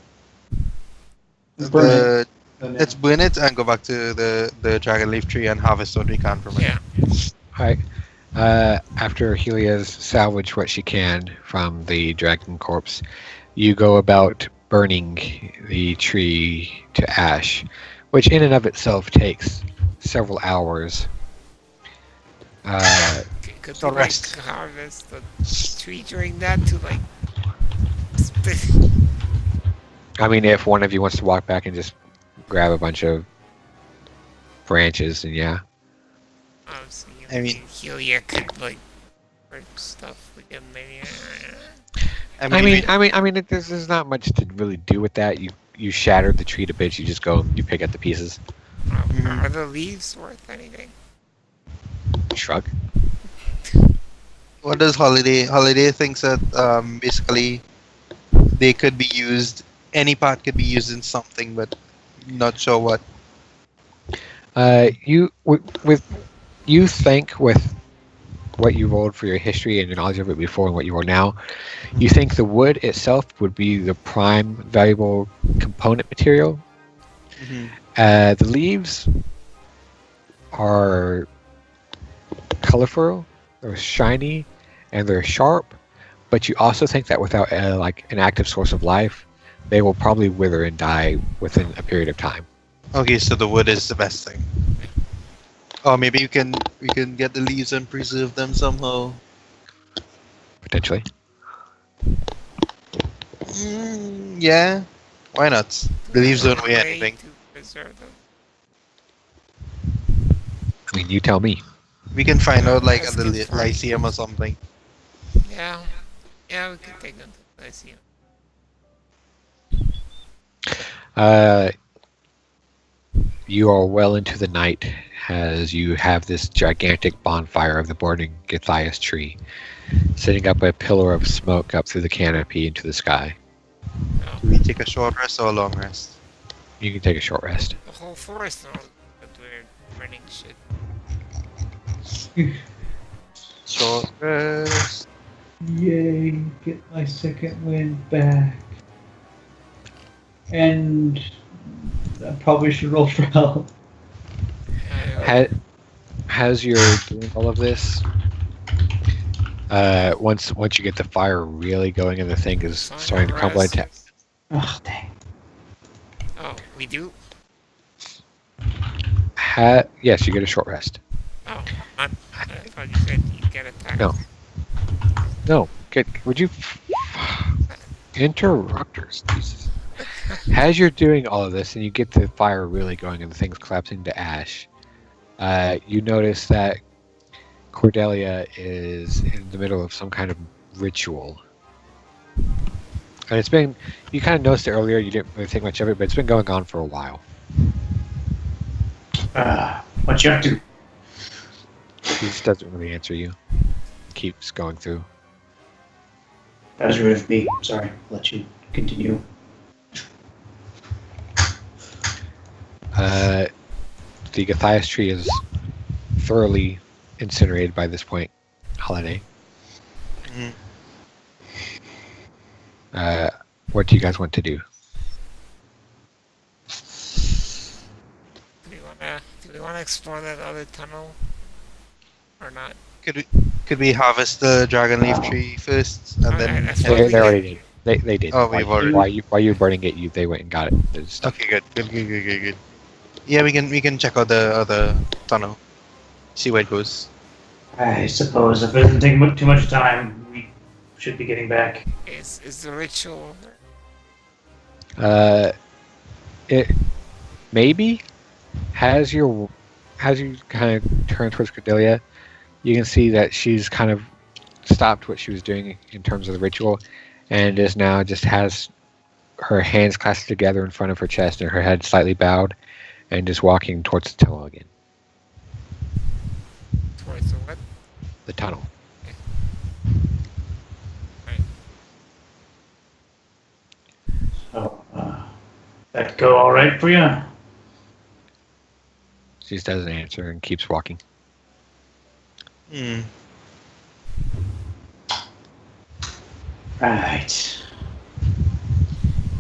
Burn it. let's burn it and go back to the dragon leaf tree and harvest what we can from it. yeah. Alright. After Helia's salvaged what she can from the dragon corpse, you go about burning the tree to ash, which in and of itself takes several hours. Could Don't we, like, rest. harvest the tree during that to, like, split? I mean, if one of you wants to walk back and just grab a bunch of branches, and yeah. I mean- Helia could, like, work stuff we can maybe. I mean, there's not much to really do with that. You shatter the tree to bits. You just go, you pick up the pieces. Are the leaves worth anything? Shrug. What does Holiday thinks that basically they could be used. Any part could be used in something, but not sure what. You think with what you rolled for your history and your knowledge of it before and what you roll now, you think the wood itself would be the prime valuable component material. The leaves are colorful, they're shiny, and they're sharp. But you also think that without like an active source of life, they will probably wither and die within a period of time. Okay, so the wood is the best thing. Or maybe we can get the leaves and preserve them somehow. Potentially. Yeah. Why not? The leaves don't weigh Way anything. to preserve them. I mean, you tell me. We can find out like Let's at the get fine. Lyceum or something. Yeah. Yeah, we can take them to the Lyceum. You are well into the night as you have this gigantic bonfire of the burning Githias tree, sitting up a pillar of smoke up through the canopy into the sky. Do we take a short rest or a long rest? You can take a short rest. The whole forest knows that we're burning shit. Short rest. Yay, get my second wind back. And I probably should roll for help. As you're doing all of this, once you get the fire really going and the thing is starting to crumble into Oh, dang. Oh, we do? yes, you get a short rest. Oh, I thought you said you get attacked. No. No, would you interrupters? Jesus. As you're doing all of this and you get the fire really going and the thing's collapsing to ash, you notice that Cordelia is in the middle of some kind of ritual. And it's been, you kind of noticed it earlier, you didn't really think much of it, but it's been going on for a while. What you up to? He just doesn't really answer you. Keeps going through. That was rude of me. Sorry. I'll let you continue. The Githias tree is thoroughly incinerated by this point. Holiday. What do you guys want to do? Do we wanna explore that other tunnel? Or not? Could we harvest the dragon leaf tree first and Alright, then? that's They, fine. they already did. They did. Oh, we've already- While you were burning it, they went and got it. There's stuff. Okay, good. Yeah, we can check out the other tunnel. See where it goes. I suppose if it doesn't take too much time, we should be getting back. Is the ritual... It maybe as you kind of turn towards Cordelia, you can see that she's kind of stopped what she was doing in terms of the ritual, and is now just has her hands clasped together in front of her chest and her head slightly bowed, and is walking towards the tunnel again. Towards the what? The tunnel. So, that go all right for you? She just doesn't answer and keeps walking. Right.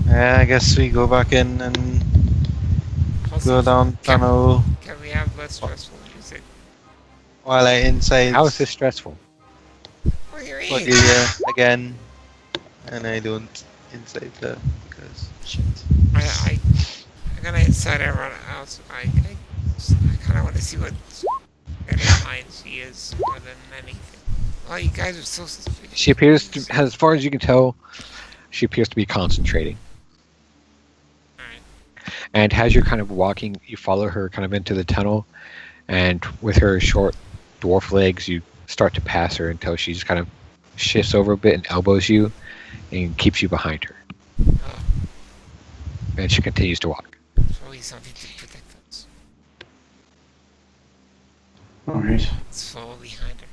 Yeah, I guess we go back in and Also, go down tunnel Can we have less stressful music? while I inside How is this stressful? What do you mean? Cordelia again, and I don't inside her because shit. I'm gonna inside everyone else. I kind of want to see what better mind she is more than anything. Oh, you guys are so suspicious. She appears to, as far as you can tell, she appears to be concentrating. Alright. And as you're kind of walking, you follow her kind of into the tunnel, and with her short dwarf legs, you start to pass her until she just kind of shifts over a bit and elbows you and keeps you behind her. Oh, And she continues to walk. it's always something to protect us. All right. Let's follow behind her.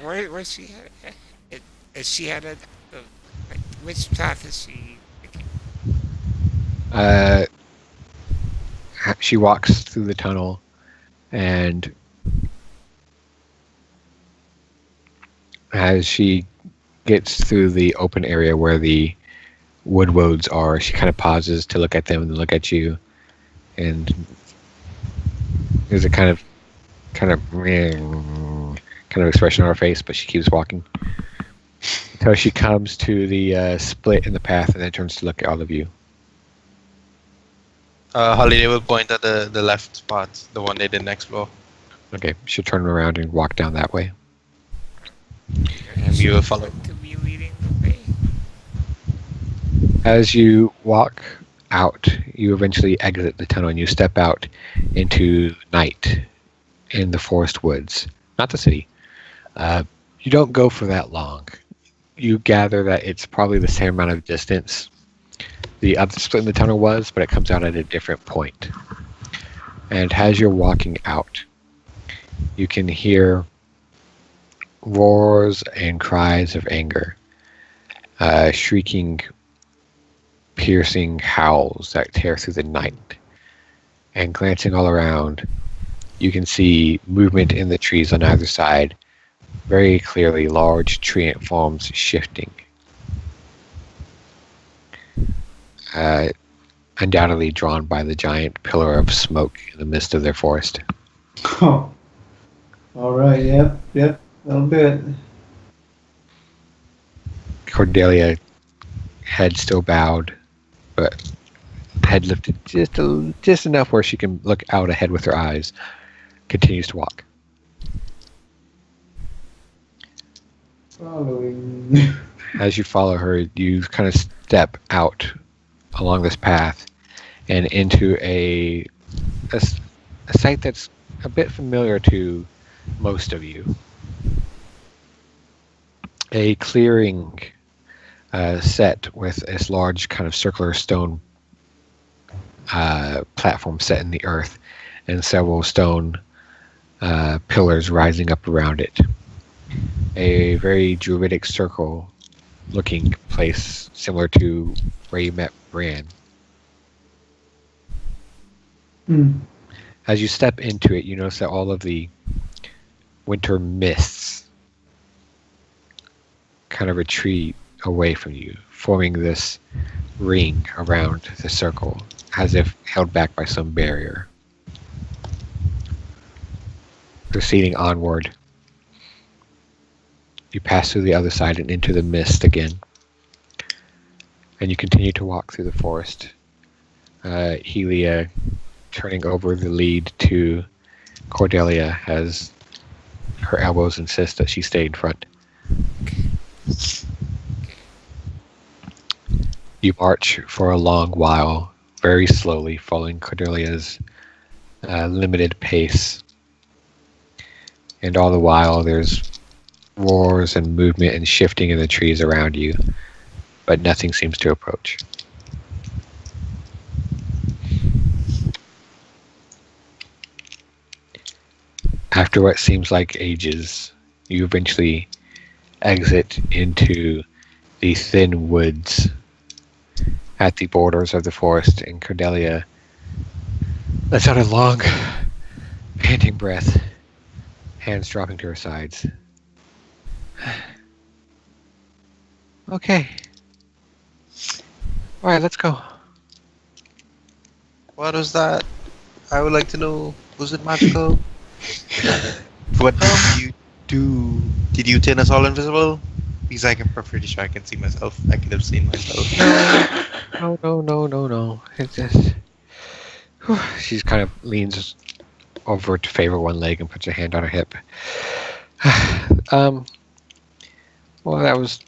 Where's she headed? Is she headed? Like, which path is she taking? She walks through the tunnel, and as she gets through the open area where the woodwoads are, she kind of pauses to look at them and then look at you, and there's a kind of expression on her face, but she keeps walking until she comes to the split in the path and then turns to look at all of you. Holiday will point at the left part, the one they didn't explore. Okay, she'll turn around and walk down that way. And we will follow. To be leading the way. As you walk out, you eventually exit the tunnel and you step out into night in the forest woods, not the city. You don't go for that long. You gather that it's probably the same amount of distance the other split in the tunnel was, but it comes out at a different point. And as you're walking out, you can hear roars and cries of anger, shrieking, piercing howls that tear through the night. And glancing all around, you can see movement in the trees on either side, very clearly large tree ant forms shifting. Undoubtedly drawn by the giant pillar of smoke in the midst of their forest. Oh. All right. Yep. That'll do it. Cordelia, head still bowed, but head lifted just enough where she can look out ahead with her eyes, continues to walk. Following. As you follow her, you kind of step out along this path and into a site that's a bit familiar to most of you. A clearing set with this large kind of circular stone platform set in the earth and several stone pillars rising up around it. A very druidic circle looking place similar to where you met Bran. As you step into it, you notice that all of the winter mists kind of retreat away from you, forming this ring around the circle, as if held back by some barrier. Proceeding onward, you pass through the other side and into the mist again, and you continue to walk through the forest. Helia turning over the lead to Cordelia as her elbows insist that she stay in front. You march for a long while, very slowly, following Cordelia's limited pace. And all the while, there's roars and movement and shifting in the trees around you, but nothing seems to approach. After what seems like ages, you eventually exit into the thin woods at the borders of the forest, and Cordelia lets out a long, panting breath, hands dropping to her sides. Okay. Alright, let's go. What was that? I would like to know. Was it magical? What did you do? Did you turn us all invisible? Because I can pretty sure I can see myself. I could have seen myself. No. It's just... She kind of leans over to favor one leg and puts her hand on her hip. Well, that was...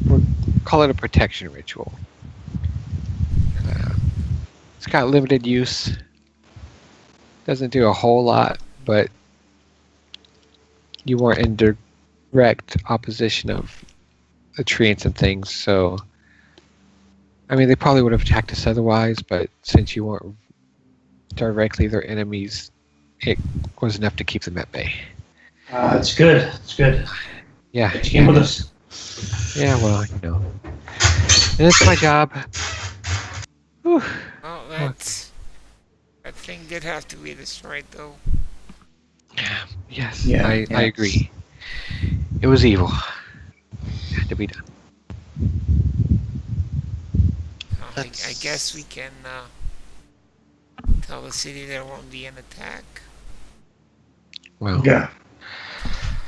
We'll call it a protection ritual. It's got limited use. Doesn't do a whole lot, but you weren't in direct opposition of the treants and things, so... I mean, they probably would have attacked us otherwise, but since you weren't directly their enemies, it was enough to keep them at bay. It's good. It's good. Yeah. She came with us. Yeah, well, you know. And it's my job. Whew. Oh, that thing did have to be destroyed, though. Yes, Yeah, I agree. It was evil. It had to be done. I guess we can tell the city there won't be an attack. Well, Yeah.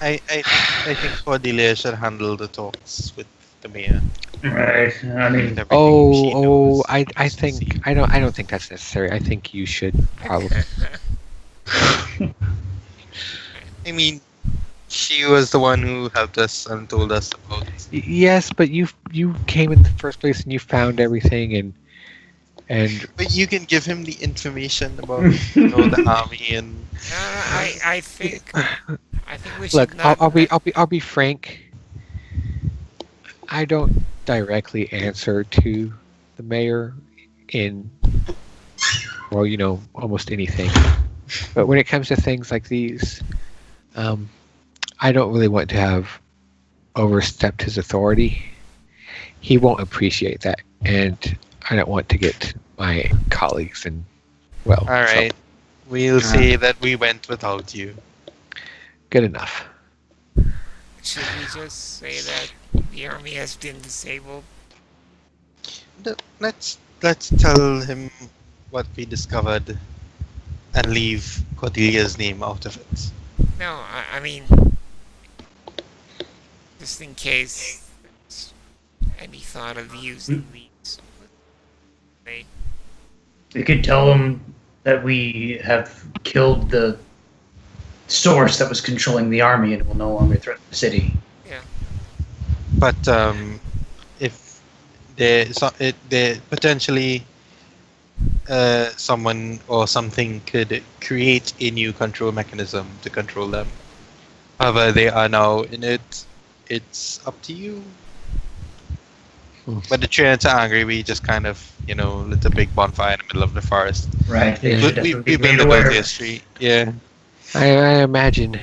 I think Cordelia should handle the talks with the mayor. Right. I mean, Everything she knows. I don't think that's necessary. I think you should probably. I mean, She was the one who helped us and told us about. Yes, but you came in the first place and you found everything and But you can give him the information about the army and. I think we should look. not. I'll be frank. I don't directly answer to the mayor in, well, almost anything. But when it comes to things like these, I don't really want to have overstepped his authority. He won't appreciate that, and I don't want to get my colleagues in. Well, All right, we'll say that we went without you. good enough. Should we just say that the army has been disabled? Let's tell him what we discovered, and leave Cordelia's name out of it. No, I mean, just in case there's any thought of using these. They, We could tell them that we have killed the source that was controlling the army and will no longer threaten the city. But if there potentially someone or something could create a new control mechanism to control them. However, they are now in it. It's up to you. But the Trinans are angry. We just kind of, lit a big bonfire in the middle of the forest. Right. They should We definitely be built made a aware. building street. Yeah. I imagine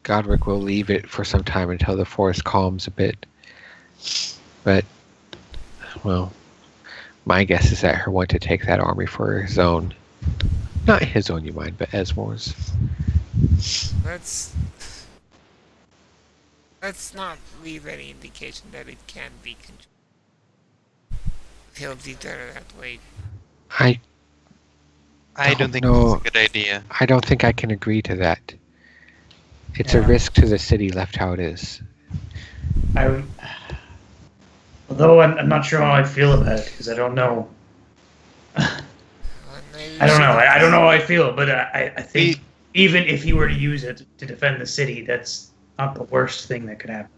Godric will leave it for some time until the forest calms a bit. But, well, my guess is that he'll want to take that army for his own. Not his own, you mind, but Esmore's. let's not leave any indication that it can be controlled. He'll be better that way. I don't think know. it's a good idea. I don't think I can agree to that. It's a risk to the city left how it is. Although I'm not sure how I feel about it because I don't know. I don't know. I don't know how I feel, but I think even if he were to use it to defend the city, that's not the worst thing that could happen.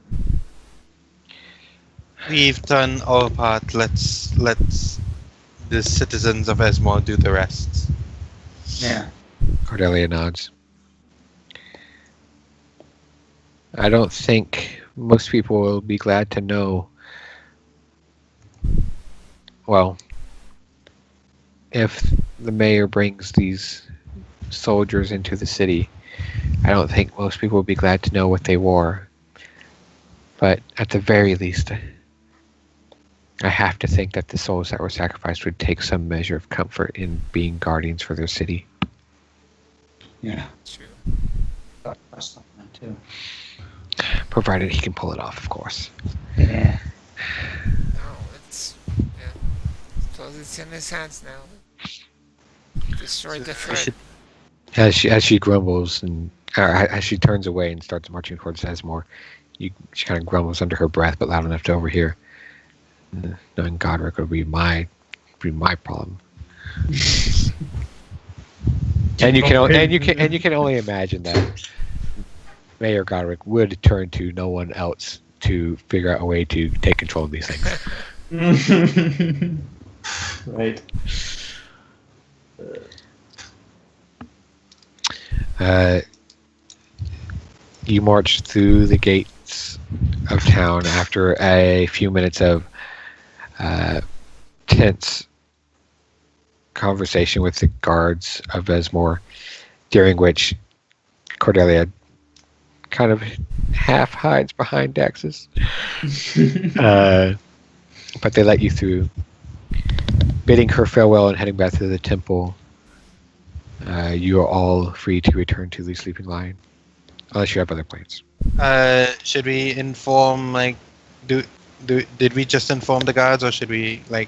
We've done our part. Let's the citizens of Esmore do the rest. Yeah. Cordelia nods. I don't think most people will be glad to know. Well, if the mayor brings these soldiers into the city, I don't think most people will be glad to know what they wore. But at the very least, I have to think that the souls that were sacrificed would take some measure of comfort in being guardians for their city. Yeah. True. That's not that too. Provided he can pull it off, of course. Yeah. No, suppose it's in his hands now. Destroy the threat. As she grumbles and as she turns away and starts marching towards Esmore, she kind of grumbles under her breath, but loud enough to overhear. Knowing Godric would be my problem. and you can only imagine that Mayor Godric would turn to no one else to figure out a way to take control of these things. Right. You march through the gates of town after a few minutes of tense conversation with the guards of Esmore, during which Cordelia kind of half hides behind Daxus. But they let you through, bidding her farewell and heading back to the temple. You are all free to return to the Sleeping Lion, unless you have other plans. Should we inform did we just inform the guards, or should we You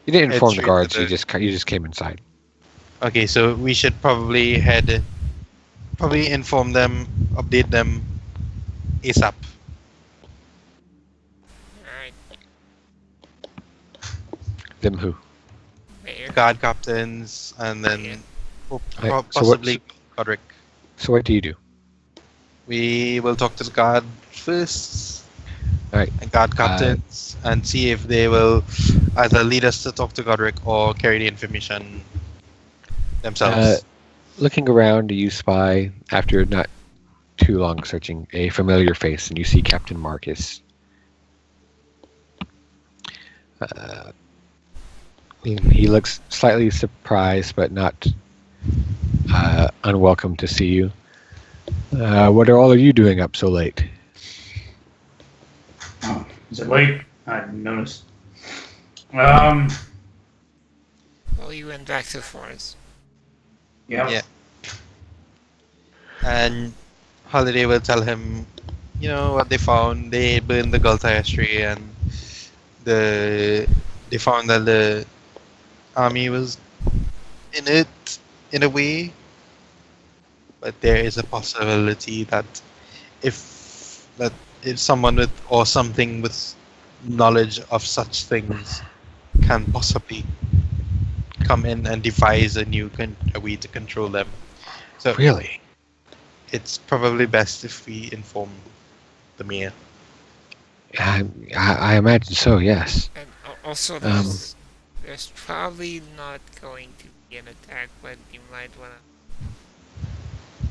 didn't inform the straight guards. to You just came inside. Okay, so we should probably inform them, update them ASAP. Alright. Them who? Mayor. Guard captains, and then Yeah. Right, so possibly Godric. So what do you do? We will talk to the guard first. Alright. And guard captains and see if they will either lead us to talk to Godric or carry the information themselves. Looking around, you spy, after not too long searching, a familiar face, and you see Captain Marcus. He looks slightly surprised, but not unwelcome to see you. What are all of you doing up so late? Oh, is it late? I didn't notice. Well, you went back to the forest. yeah. And Holiday will tell him, what they found. They burned the Gultai Estuary, and they found that the army was in it in a way. But there is a possibility that if someone or something with knowledge of such things can possibly come in and devise a way to control them. So Really? it's probably best if we inform the mayor. I imagine so, yes. And also, there's probably not going to be an attack, but you might want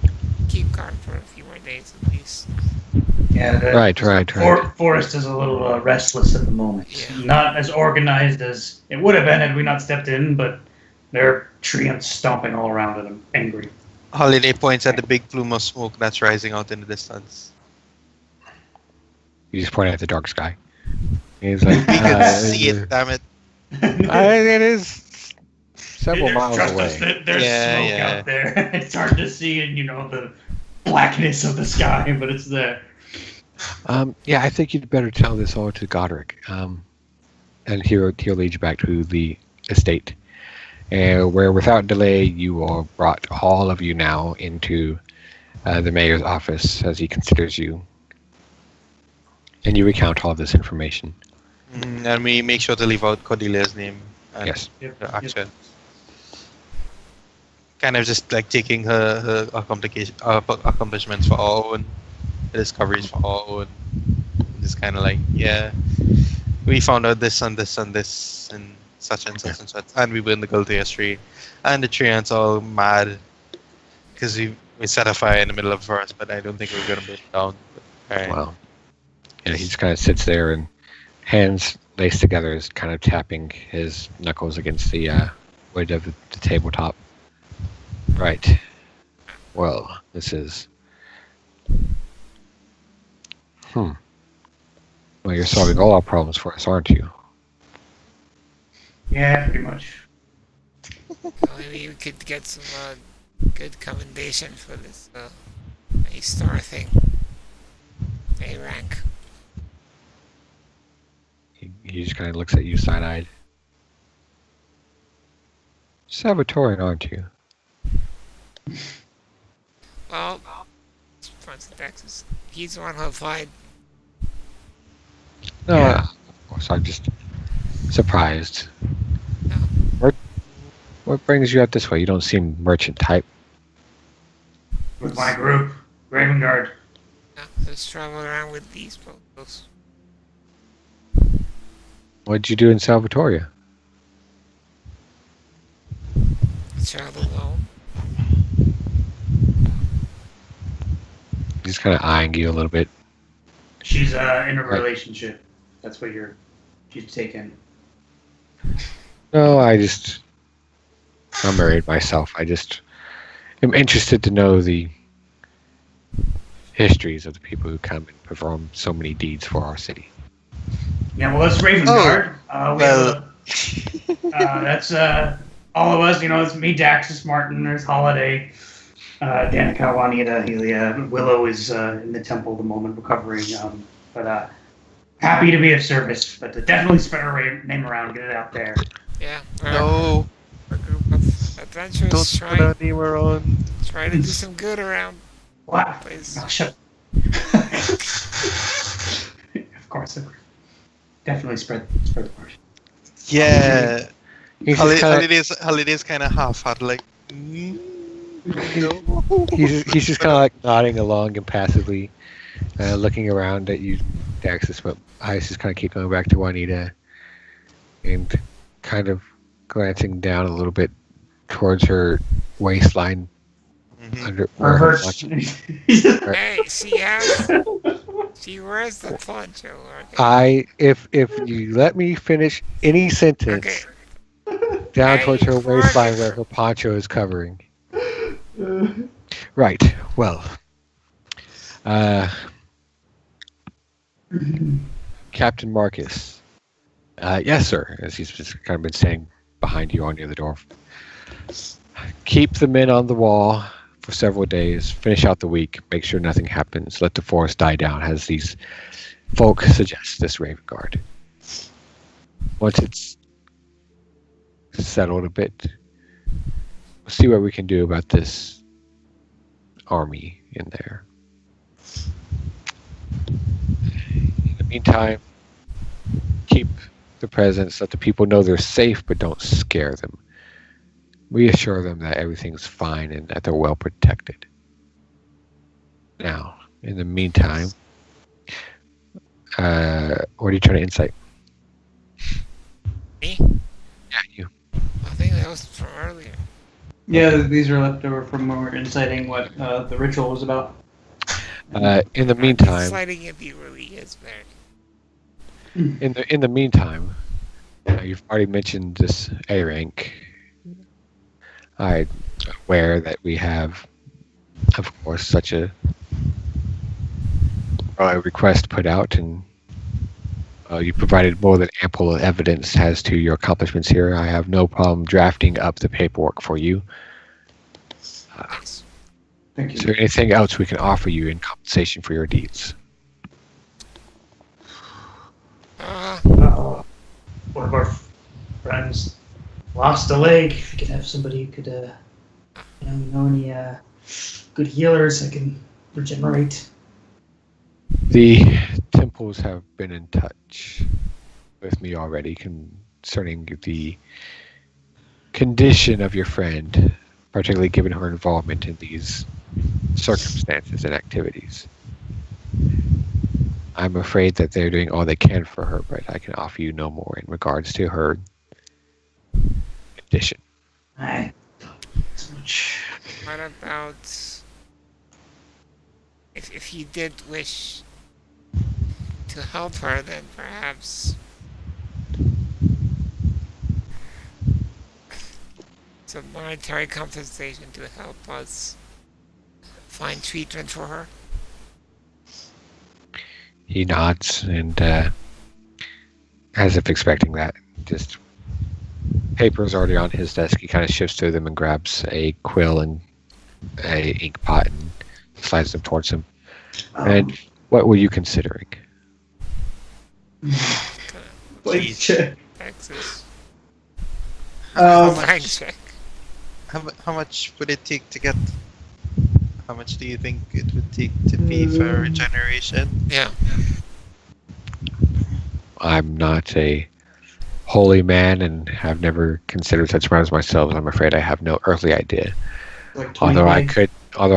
to keep guard for a few more days at least. Yeah, Right. Forest is a little restless at the moment. Yeah. Not as organized as it would have been had we not stepped in, but there are treants stomping all around it. I'm angry. Holiday points at the big plume of smoke that's rising out in the distance. You just point at the dark sky. He's like, We can see it, damn it. it is several miles Trust away. us, there's Yeah, smoke yeah. out there. It's hard to see in, the blackness of the sky, but it's there. Yeah, I think you'd better tell this all to Godric. And he'll lead you back to the estate. Where without delay you are brought, all of you now, into the mayor's office as he considers you. And you recount all of this information. And we make sure to leave out Cordelia's name and Yes. her action. Kind of just like taking her accomplishments for our own, her discoveries for our own. Just kind of like, yeah, we found out this and this and this and such and such and such, and we burned the Gultai Estuary, and the treants all mad because we set a fire in the middle of the forest, but I don't think we're gonna burn it down. But, all right. Wow. And he just kind of sits there and hands laced together is kind of tapping his knuckles against the wood of the tabletop. Right. Well, this is... Well, you're solving all our problems for us, aren't you? Yeah, pretty much. Maybe we could get some good commendation for this A-star thing. A-rank. He just kind of looks at you side-eyed. Salvatorian, aren't you? Well, Francis Texas. He's the one who applied. No, Yeah. of course, I'm just surprised. No. What brings you out this way? You don't seem merchant type. With my group, Raven Guard. No, let's travel around with these folks. What did you do in Salvatoria? Travel alone. He's kind of eyeing you a little bit. She's in a relationship. That's what she's taken. No, I'm married myself. I just am interested to know the histories of the people who come and perform so many deeds for our city. Yeah, well, that's Raven Guard. That's all of us. It's me, Daxus, Martin. There's Holiday, Danica, Juanita, Helia. Willow is in the temple at the moment, recovering. But happy to be of service. But definitely spread our name around, get it out there. Yeah. No, We're a group of adventurers don't put our name around. try to do some good around Wow. the place. Oh, shut. Of course, definitely spread the word. Yeah, He's just kinda, holidays kind of half-hearted, like. He's just kind of like nodding along impassively, looking around at you, Daxus, but eyes just kind of keep going back to Juanita, and kind of glancing down a little bit towards her waistline. Under Or her her. Hey, she wears the poncho. Okay. If you let me finish any sentence Okay. down Hey, towards her Fergus. waistline where her poncho is covering. Right. Well, Captain Marcus. Yes, sir. As he's just kind of been standing behind you or near the door. Keep the men on the wall for several days. Finish out the week. Make sure nothing happens. Let the forest die down, as these folk suggest. This Raven Guard. Once it's settled a bit, we'll see what we can do about this army in there. In the meantime, keep the presence. Let the people know they're safe, but don't scare them. Reassure them that everything's fine and that they're well protected. Now, in the meantime, what are you trying to insight? Me? Yeah, you. I think that was from earlier. Yeah, these are left over from when we were inciting what the ritual was about. In the meantime, Sliding it really is very. in the meantime, you've already mentioned this A rank. I'm aware that we have, of course, such a request put out, and you provided more than ample evidence as to your accomplishments here. I have no problem drafting up the paperwork for you. Nice. Thank Is you. there anything else we can offer you in compensation for your deeds? One of our friends lost a leg. If we could have somebody who could, know any good healers that can regenerate. The temples have been in touch with me already concerning the condition of your friend, particularly given her involvement in these circumstances and activities. I'm afraid that they're doing all they can for her, but I can offer you no more in regards to her condition. I so much. What about if you did wish to help her, then perhaps some monetary compensation to help us find treatment for her? He nods and, as if expecting that, just papers already on his desk. He kind of shifts through them and grabs a quill and a ink pot and slides them towards him. And what were you considering? Like, check. Texas. Um, Flag check. How much would it take to get? How much do you think it would take to pay for regeneration? Yeah. I'm not a holy man and have never considered such matters myself. I'm afraid I have no earthly idea. Like Although 20K.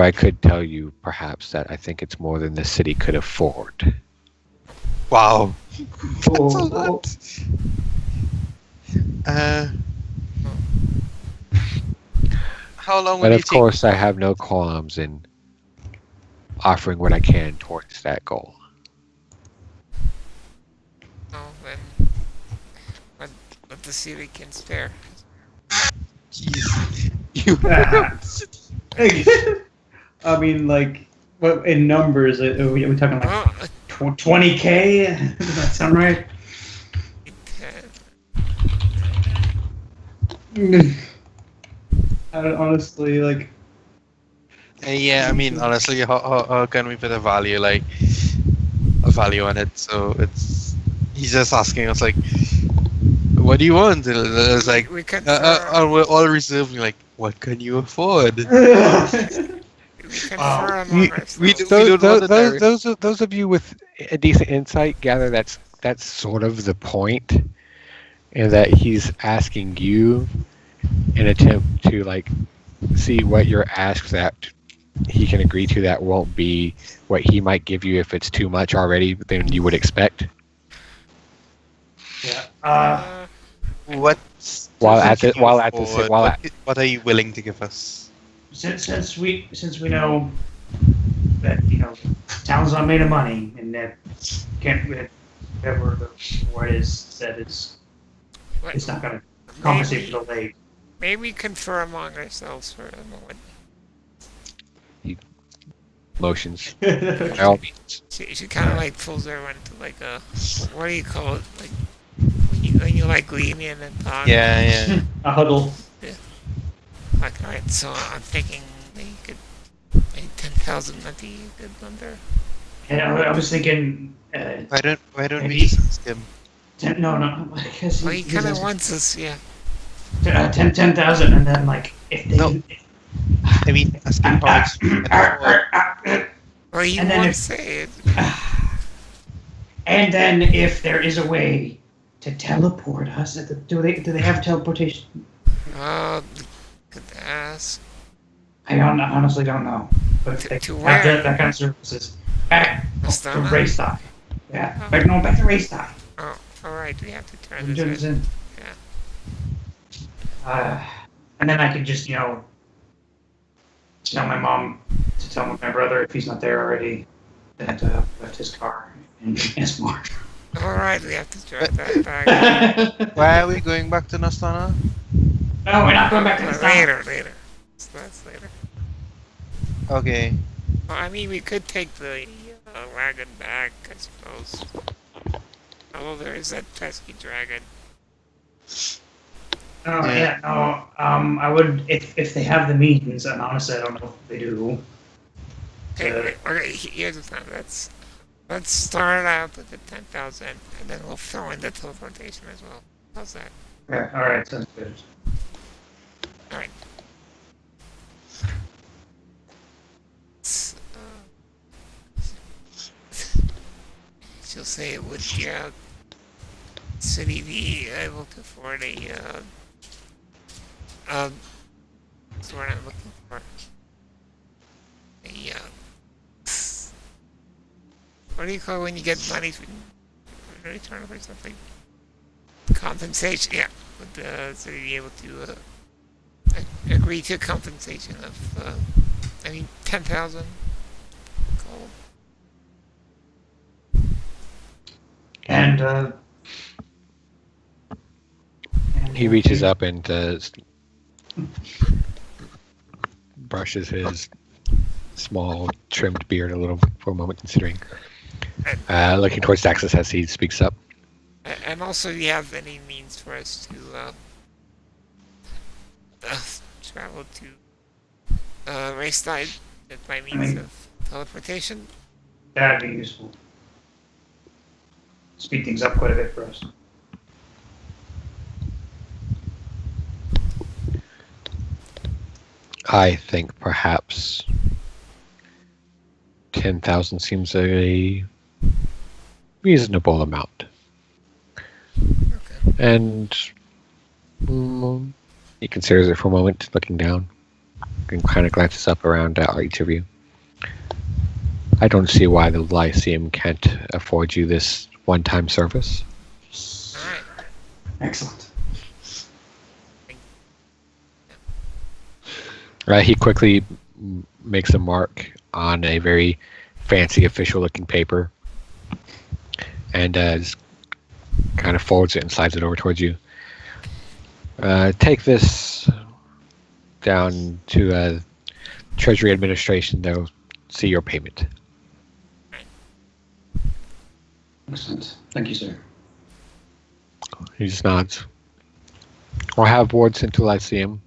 I could tell you perhaps that I think it's more than the city could afford. Wow. Cool. That's a lot. How long But would of it take? course, I have no qualms in offering what I can towards that goal. Oh, then what the city can spare. Jeez. You. I mean, like, what in numbers? Are we talking like Oh, 20K? Does that sound right? I don't honestly like. Yeah, I mean, honestly, how can we put a value on it? So he's just asking us like, what do you want? And it's like, we can we're all reserving like, what can you afford? we confer among ourselves. we don't want the Those of you with a decent insight gather that's sort of the point, and that he's asking you an attempt to like see what your asks that he can agree to that won't be what he might give you if it's too much already than you would expect. Yeah. What what are you willing to give us? Since we know that town's not made of money and that can't whatever the word is said is What- it's not gonna compensate for the late. Maybe we confer among ourselves for a moment. Motions. By all means. She kind of like pulls everyone to like a, what do you call it? Like when you like lean in and talk. Yeah. A huddle. Like, alright, so I'm thinking maybe 10,000 might be a good number. And I was thinking, Why don't we Maybe- just ask him? no, because Well, he kind of wants us, yeah. 10,000, and then like if they. No. I mean, ask him how much we can afford. Well, he And then won't if- say it. And then if there is a way to teleport us, do they have teleportation? Could ask. Honestly don't know. But To- they to have where? that kind of services. Back to Astana? Raystyle. Yeah. Back to Raystyle. Oh, alright, we have to turn I'm doing this this in. in. And then I could just, tell my mom to tell my brother if he's not there already that left his car in Esmore. Alright, we have to drive that back. Why are we going back to Nastana? No, we're not going back to the stop. Later. So that's later. Okay. Well, I mean, we could take the wagon back, I suppose. Although there is that pesky dragon. Oh, Yeah. yeah, no. I would, if they have the means, and honestly, I don't know if they do. Okay, here's the thing. Let's start out with the 10,000, and then we'll throw in the teleportation as well. How's that? Yeah, alright, sounds good. Alright. She'll say it would the city be able to afford what's the word I'm looking for? What do you call when you get money from return for something? Compensation, yeah. Would the city be able to agree to compensation of, 10,000 gold? And, He reaches up and brushes his small trimmed beard a little for a moment, considering. Looking towards Daxus as he speaks up. And also, do you have any means for us to travel to Raystide by means of teleportation? that'd be useful. Speed things up quite a bit for us. I think perhaps 10,000 seems a reasonable amount. Okay. And he considers it for a moment, looking down, and kind of glances up around at each of you. I don't see why the Lyceum can't afford you this one-time service. Alright. Excellent. He quickly makes a mark on a very fancy official-looking paper and just kind of folds it and slides it over towards you. Take this down to Treasury Administration. They'll see your payment. Excellent. Thank you, sir. He just nods. I'll have ward sent to Lyceum.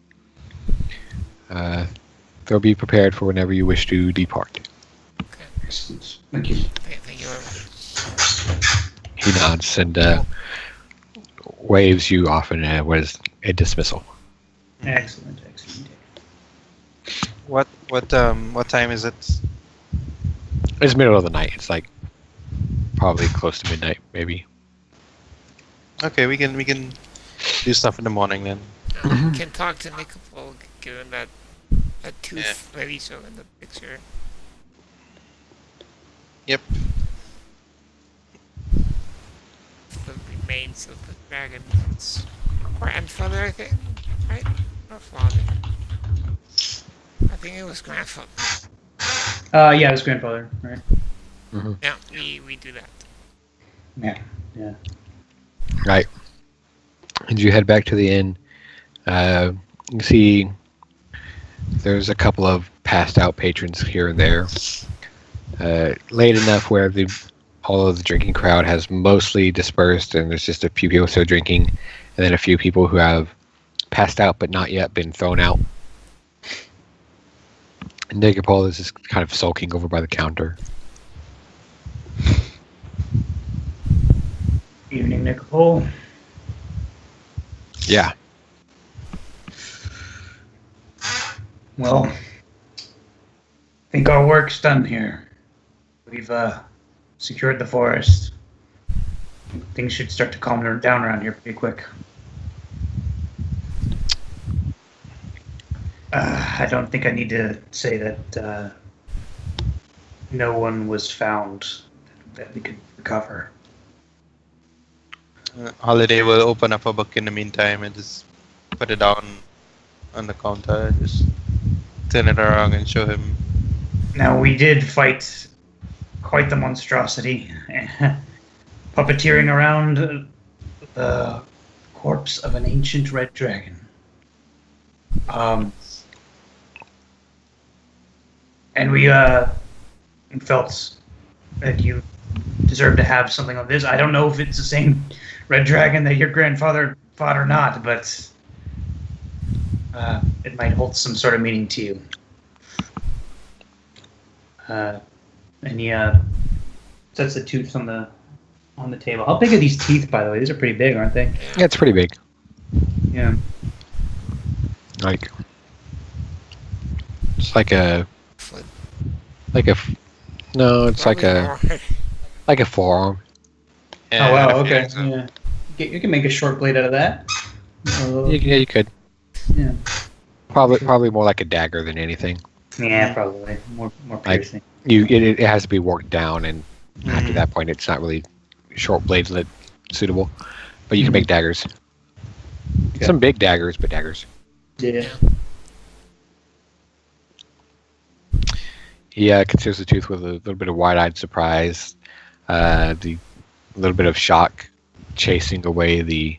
They'll be prepared for whenever you wish to depart. Excellent. Thank you. Thank you very much. He nods and waves you off in a dismissal. Excellent. What time is it? It's middle of the night. It's like probably close to midnight, maybe. Okay, we can do stuff in the morning then. We can talk to Nicopol, given that a tooth maybe so in the picture. Yep. The remains of the dragon's grandfather, I think, right? Or father? I think it was grandfather. Yeah, his grandfather, right? Yeah, we do that. Yeah, yeah. Right. As you head back to the inn, you can see there's a couple of passed out patrons here and there. Late enough where all of the drinking crowd has mostly dispersed, and there's just a few people still drinking, and then a few people who have passed out but not yet been thrown out. And Nicopole is just kind of sulking over by the counter. Evening, Nicopole. Yeah. Well, I think our work's done here. We've secured the forest. Things should start to calm down around here pretty quick. I don't think I need to say that no one was found that we could recover. Holiday will open up a book in the meantime and just put it down on the counter. Just turn it around and show him. Now, we did fight quite the monstrosity, puppeteering around the corpse of an ancient red dragon. And we felt that you deserve to have something like this. I don't know if it's the same red dragon that your grandfather fought or not, but it might hold some sort of meaning to you. And he sets the tooth on the table. How big are these teeth, by the way? These are pretty big, aren't they? Yeah, it's pretty big. Yeah. Like, it's like a, Foot. no, it's like Probably a, more. like a forearm. Yeah, Oh wow. I feel Okay. like so. Yeah. You can make a short blade out of that. Yeah, you could. Yeah. Probably more like a dagger than anything. Yeah, probably more piercing. It has to be worked down, and after Mhm. that point, it's not really short blades that suitable. But you can make daggers. Okay. Some big daggers, but daggers. Yeah. He considers the tooth with a little bit of wide-eyed surprise, the little bit of shock, chasing away the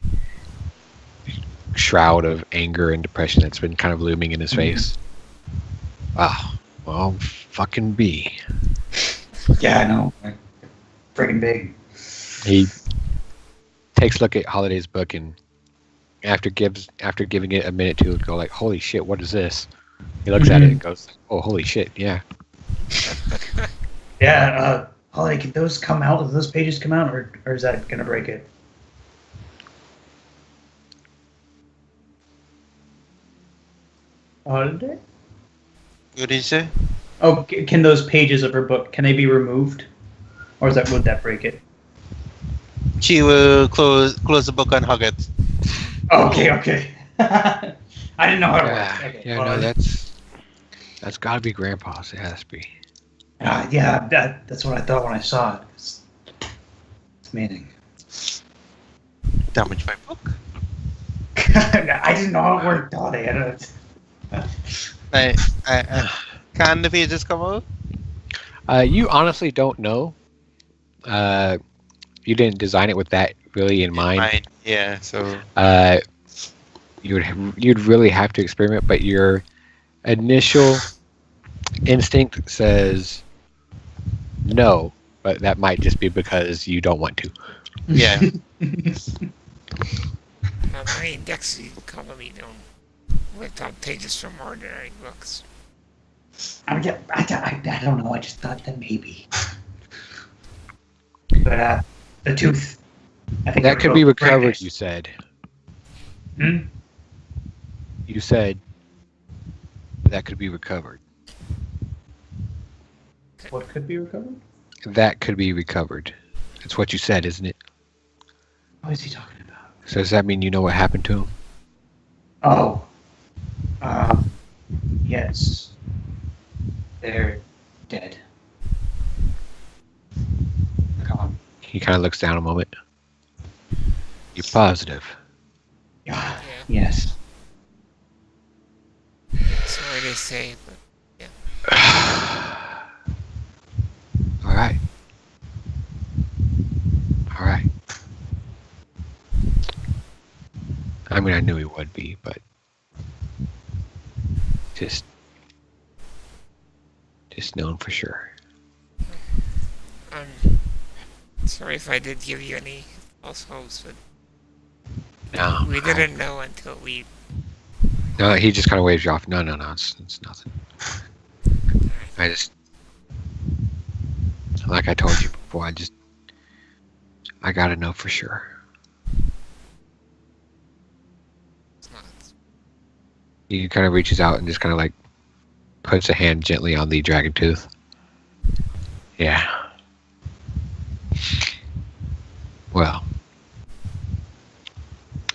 shroud of anger and depression that's been kind of looming in his face. Wow. Well, fucking B. Yeah, I know. Friggin' big. He takes a look at Holiday's book, and after giving it a minute to go like, holy shit, what is this? He looks at it and goes, oh, holy shit, yeah. Yeah, Holly, can those come out? Do those pages come out, or is that gonna break it? Holiday? What did you say? Oh, can those pages of her book, can they be removed? Or would that break it? She will close the book and hug it. Okay. I didn't know how to Yeah, work. Okay, yeah, well, no, that's got to be Grandpa's. It has to be. yeah, that's what I thought when I saw it. It's amazing. Damage my book. I didn't know how it worked, Holly. I don't. Can the pages come out? You honestly don't know. You didn't design it with that really in mind. Mine. Yeah. So. You'd really have to experiment, but your initial instinct says no, but that might just be because you don't want to. Yeah. My indexing colony don't lift out pages from ordinary books. I don't know. I just thought that maybe. But the tooth. I think That it could would be look recovered, nice. you said. Hmm? You said that could be recovered. What could be recovered? That could be recovered. That's what you said, isn't it? What is he talking about? So does that mean you know what happened to him? Oh. Yes. They're dead. Gone. He kind of looks down a moment. You're positive? Yeah. Yeah. Yes. Sorry to say, but All right. All right. I mean, I knew he would be, but just known for sure. I'm sorry if I did give you any false hopes, but No, we didn't know until we. No, he just kind of waves you off. No, it's nothing. I just, like I told you before, I gotta know for sure. It's not. He kind of reaches out and just kind of like puts a hand gently on the dragon tooth. Yeah. Well,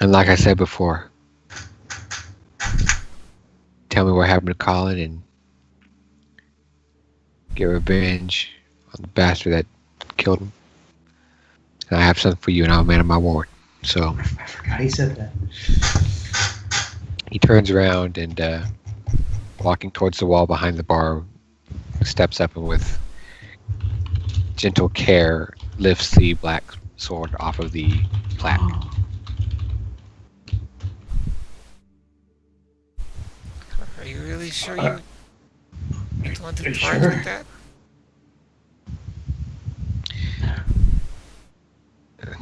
and like I said before, tell me what happened to Colin and get revenge on the bastard that killed him. And I have something for you, and I'm a man of my word. So I forgot he said that. he turns around and, walking towards the wall behind the bar, steps up and with gentle care lifts the black sword off of the plaque. Are you really sure you don't want to Are you part sure? with that?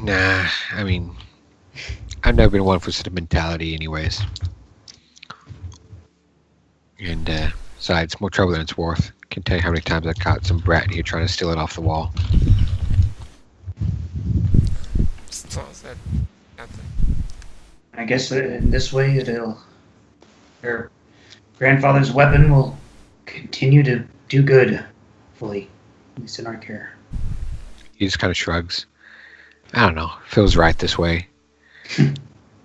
Nah, I mean, I've never been one for sentimentality anyways. And, besides, more trouble than it's worth. Can tell you how many times I caught some brat in here trying to steal it off the wall. Still, that nothing. I guess that in this way, your grandfather's weapon will continue to do good, hopefully, at least in our care. He just kind of shrugs. I don't know. Feels right this way.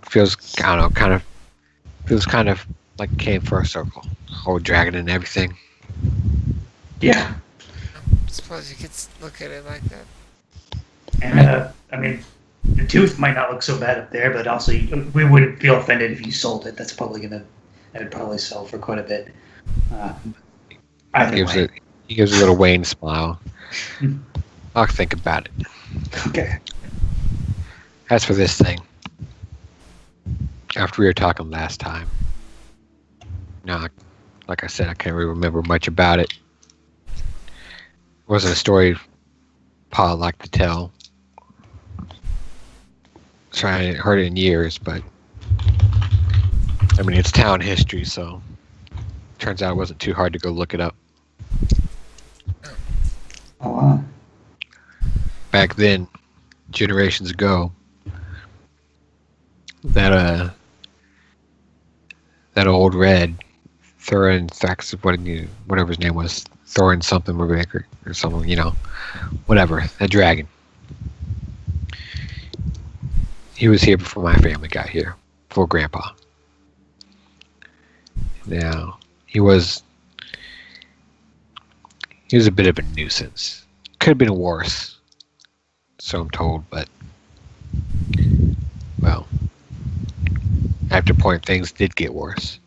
Feels, I don't know, feels kind of like came for a circle. Whole dragon and everything. Yeah, I suppose you could look at it like that. and I mean, the tooth might not look so bad up there, but also we wouldn't feel offended if you sold it. That would probably sell for quite a bit. Either way. He gives a little wan smile. I'll think about it. Okay. As for this thing, after we were talking last time, no, like I said, I can't really remember much about it. It wasn't a story Pa liked to tell. So I hadn't heard it in years, but I mean, it's town history, so turns out it wasn't too hard to go look it up. Oh, wow. Back then, generations ago, that old red Thorin Thax, whatever his name was, Thorin something or something, whatever, that dragon. He was here before my family got here, before Grandpa. Now, he was a bit of a nuisance. Could have been worse, so I'm told, but, well, after point, things did get worse.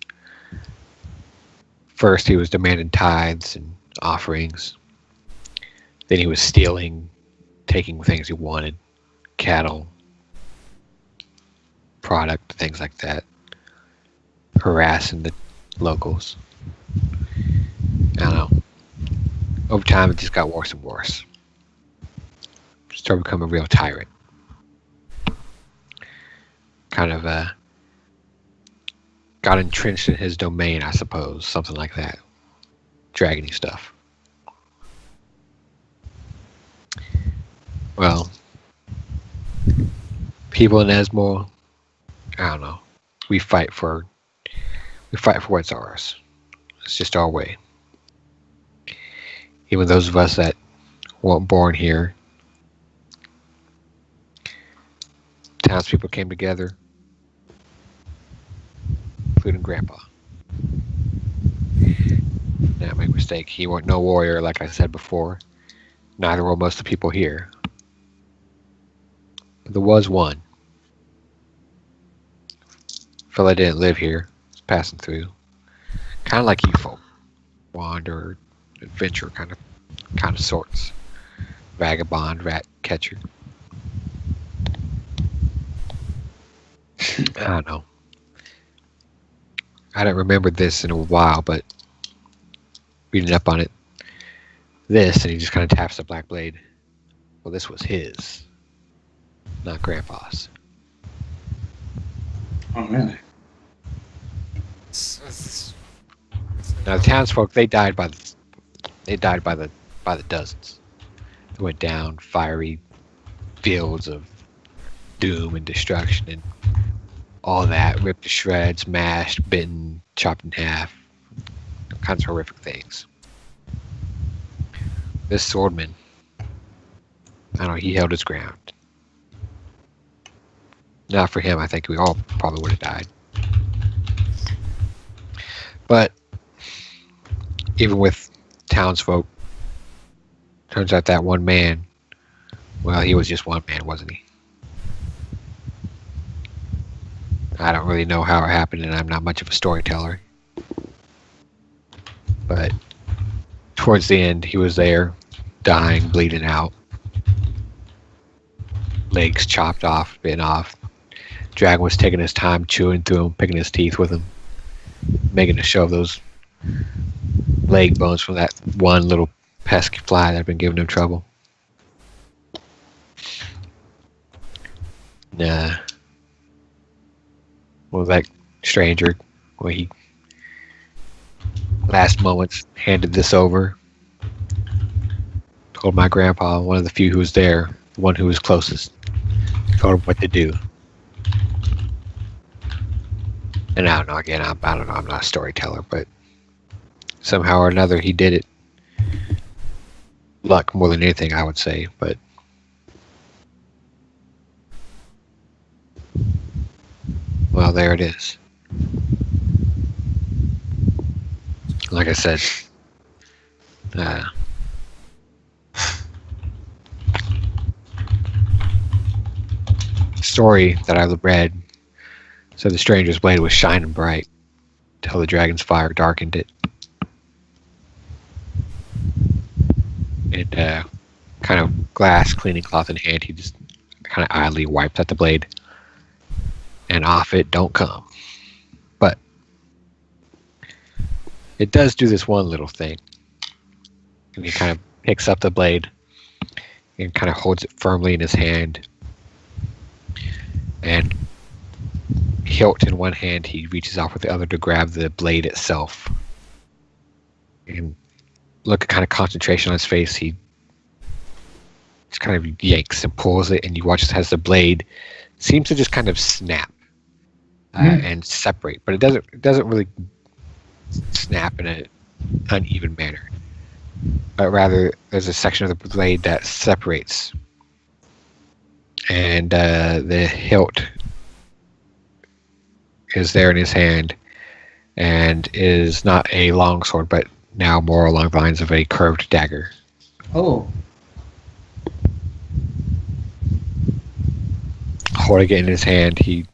First, he was demanding tithes and offerings. Then he was stealing, taking things he wanted, cattle, product, things like that, harassing the locals. I don't know. Over time, it just got worse and worse. Started becoming a real tyrant. Kind of got entrenched in his domain, I suppose, something like that. Dragony stuff. Well, people in Esmore, I don't know. We fight for what's ours. It's just our way. Even those of us that weren't born here, townspeople came together, including Grandpa. not make a mistake. He wasn't no warrior, like I said before. Neither were most of the people here. But there was one. Fella didn't live here. Was passing through. Kind of like you folk. Wander, adventure kind of sorts. Vagabond, rat catcher. I don't know. I don't remember this in a while, but reading up on it, this, and he just kind of taps the black blade. Well, this was his, not Grandpa's. Oh, really? Now the townsfolk, they died by the dozens. They went down fiery fields of doom and destruction and all that, ripped to shreds, mashed, bitten, chopped in half, all kinds of horrific things. This swordman, I don't know, he held his ground. Not for him, I think we all probably would have died. But even with townsfolk, turns out that one man, well, he was just one man, wasn't he? I don't really know how it happened, and I'm not much of a storyteller. But towards the end, he was there, dying, bleeding out. Legs chopped off, bitten off. Dragon was taking his time, chewing through him, picking his teeth with him, making a show of those leg bones from that one little pesky fly that had been giving him trouble. Nah. Well, that stranger, when he last moments handed this over, told my grandpa, one of the few who was there, the one who was closest, told him what to do. And I don't know, again, I don't know, I'm not a storyteller, but somehow or another he did it. Luck more than anything, I would say, but well, there it is. Like I said, story that I read said the stranger's blade was shining bright till the dragon's fire darkened it. And kind of glass cleaning cloth in hand, he just kind of idly wiped at the blade, and off it don't come. But it does do this one little thing, and he kind of picks up the blade and kind of holds it firmly in his hand, and hilt in one hand, he reaches out with the other to grab the blade itself. And look at kind of concentration on his face. He just kind of yanks and pulls it, and you watch as the blade seems to just kind of snap and separate, but it doesn't really snap in an uneven manner. But rather, there's a section of the blade that separates, and the hilt is there in his hand, and is not a long sword, but now more along the lines of a curved dagger. Oh. Holding it in his hand, he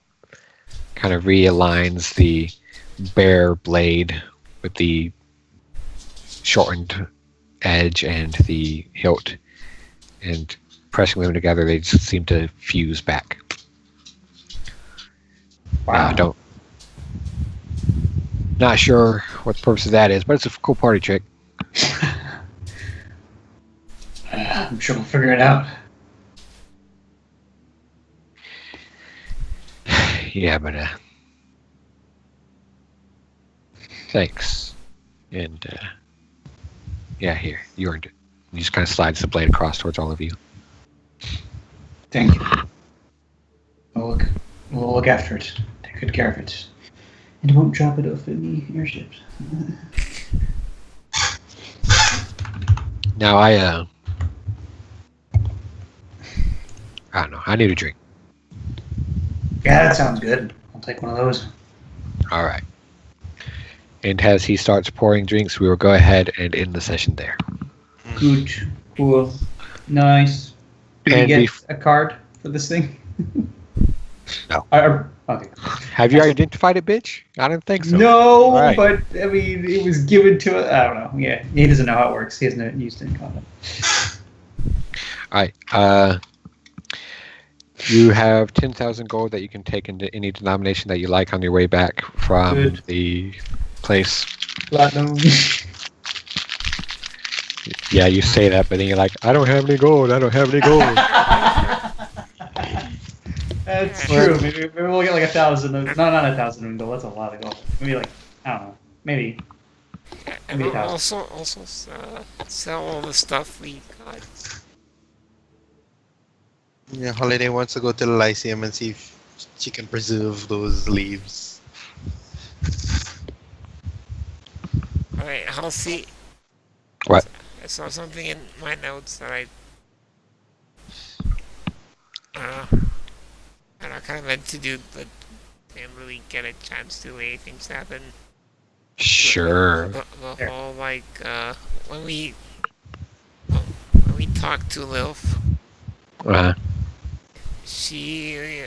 kind of realigns the bare blade with the shortened edge and the hilt, and pressing them together, they just seem to fuse back. Wow. Not sure what the purpose of that is, but it's a cool party trick. I'm sure we'll figure it out. Yeah, but thanks. And yeah, here, you earned it. He just kind of slides the blade across towards all of you. Thank you. We'll look after it. Take good care of it. And won't drop it off in the airships. Now I don't know. I need a drink. Yeah, that sounds good. I'll take one of those. All right. And as he starts pouring drinks, we will go ahead and end the session there. Good. Cool. Nice. Did we And get a card for this thing? No. Okay. Have you identified it, bitch? I don't think so. No, Right. but I mean, it was given to us. I don't know. Yeah, he doesn't know how it works. He hasn't used it in combat. All right. You have 10,000 gold that you can take into any denomination that you like on your way back from Good. the place. Platinum. Yeah, you say that, but then you're like, I don't have any gold. I don't have any gold. That's true. Maybe we'll get like 1,000. No, not 1,000 in gold. That's a lot of gold. Maybe like, I don't know. Maybe. And Maybe we'll 1,000. also sell all the stuff we got. Yeah, Holiday wants to go to the Lyceum and see if she can preserve those leaves. Alright, I'll see. What? I saw something in my notes that I kind of meant to do, but didn't really get a chance to. Things happen. Sure. The whole like when we talked to Lilf, she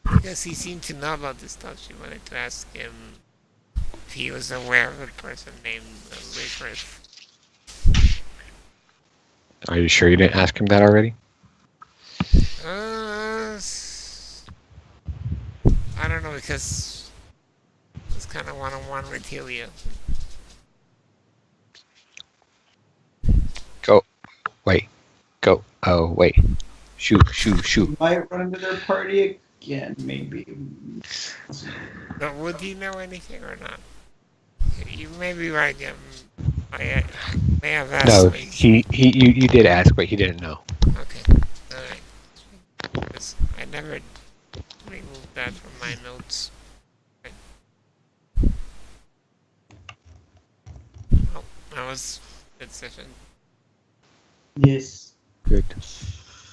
because he seemed to know about this stuff. She wanted to ask him if he was aware of a person named Licorice. Are you sure you didn't ask him that already? I don't know, because it's kind of one-on-one with Helia. Go. Wait. Go. Oh, wait. Shoot. Might run into their party again, maybe. But would he know anything or not? You may be right, yeah. I may have asked. No, him. you did ask, but he didn't know. Okay, alright. Because I never removed that from my notes. Oh, that was a good session. Yes. Good.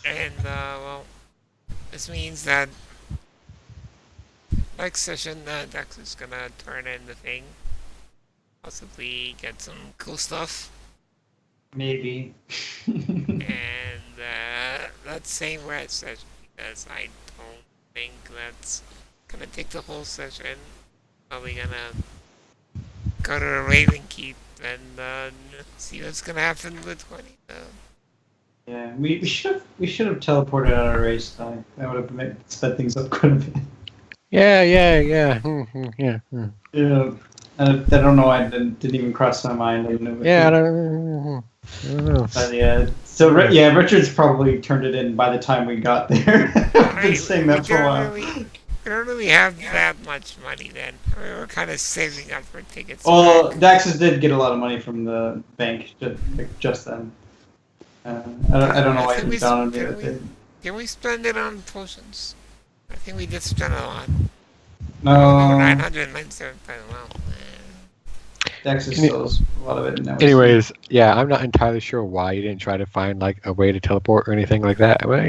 And, well, this means that next session, Dex is gonna turn in the thing. Possibly get some cool stuff. Maybe. And, that same red session, because I don't think that's gonna take the whole session. Probably gonna go to the Raven Keep and, see what's gonna happen with 20. Yeah, we should have teleported out of our race. That would have sped things up quite a bit. Yeah. Yeah. I don't know why it didn't even cross my mind. Yeah, I don't know. But yeah, so Richard's probably turned it in by the time we got there. I've been saying that for a while. We don't really have that much money then. I mean, we're kind of saving up for tickets. Well, back. Daxus did get a lot of money from the bank just then. I don't know why Can he's we- down on me can that we- day. Can we spend it on potions? I think we did spend a lot. No, 997. Well, Daxus Can you- sells a lot of it now. Anyways, yeah, I'm not entirely sure why you didn't try to find like a way to teleport or anything like that. Well,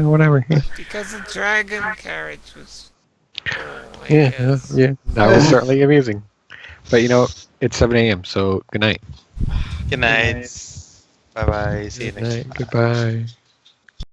whatever. because the dragon carriage was. Oh, I Yeah, guess. that was certainly amusing. But it's 7 a.m. So good night. Good night. Bye bye. See you Good next night. Goodbye.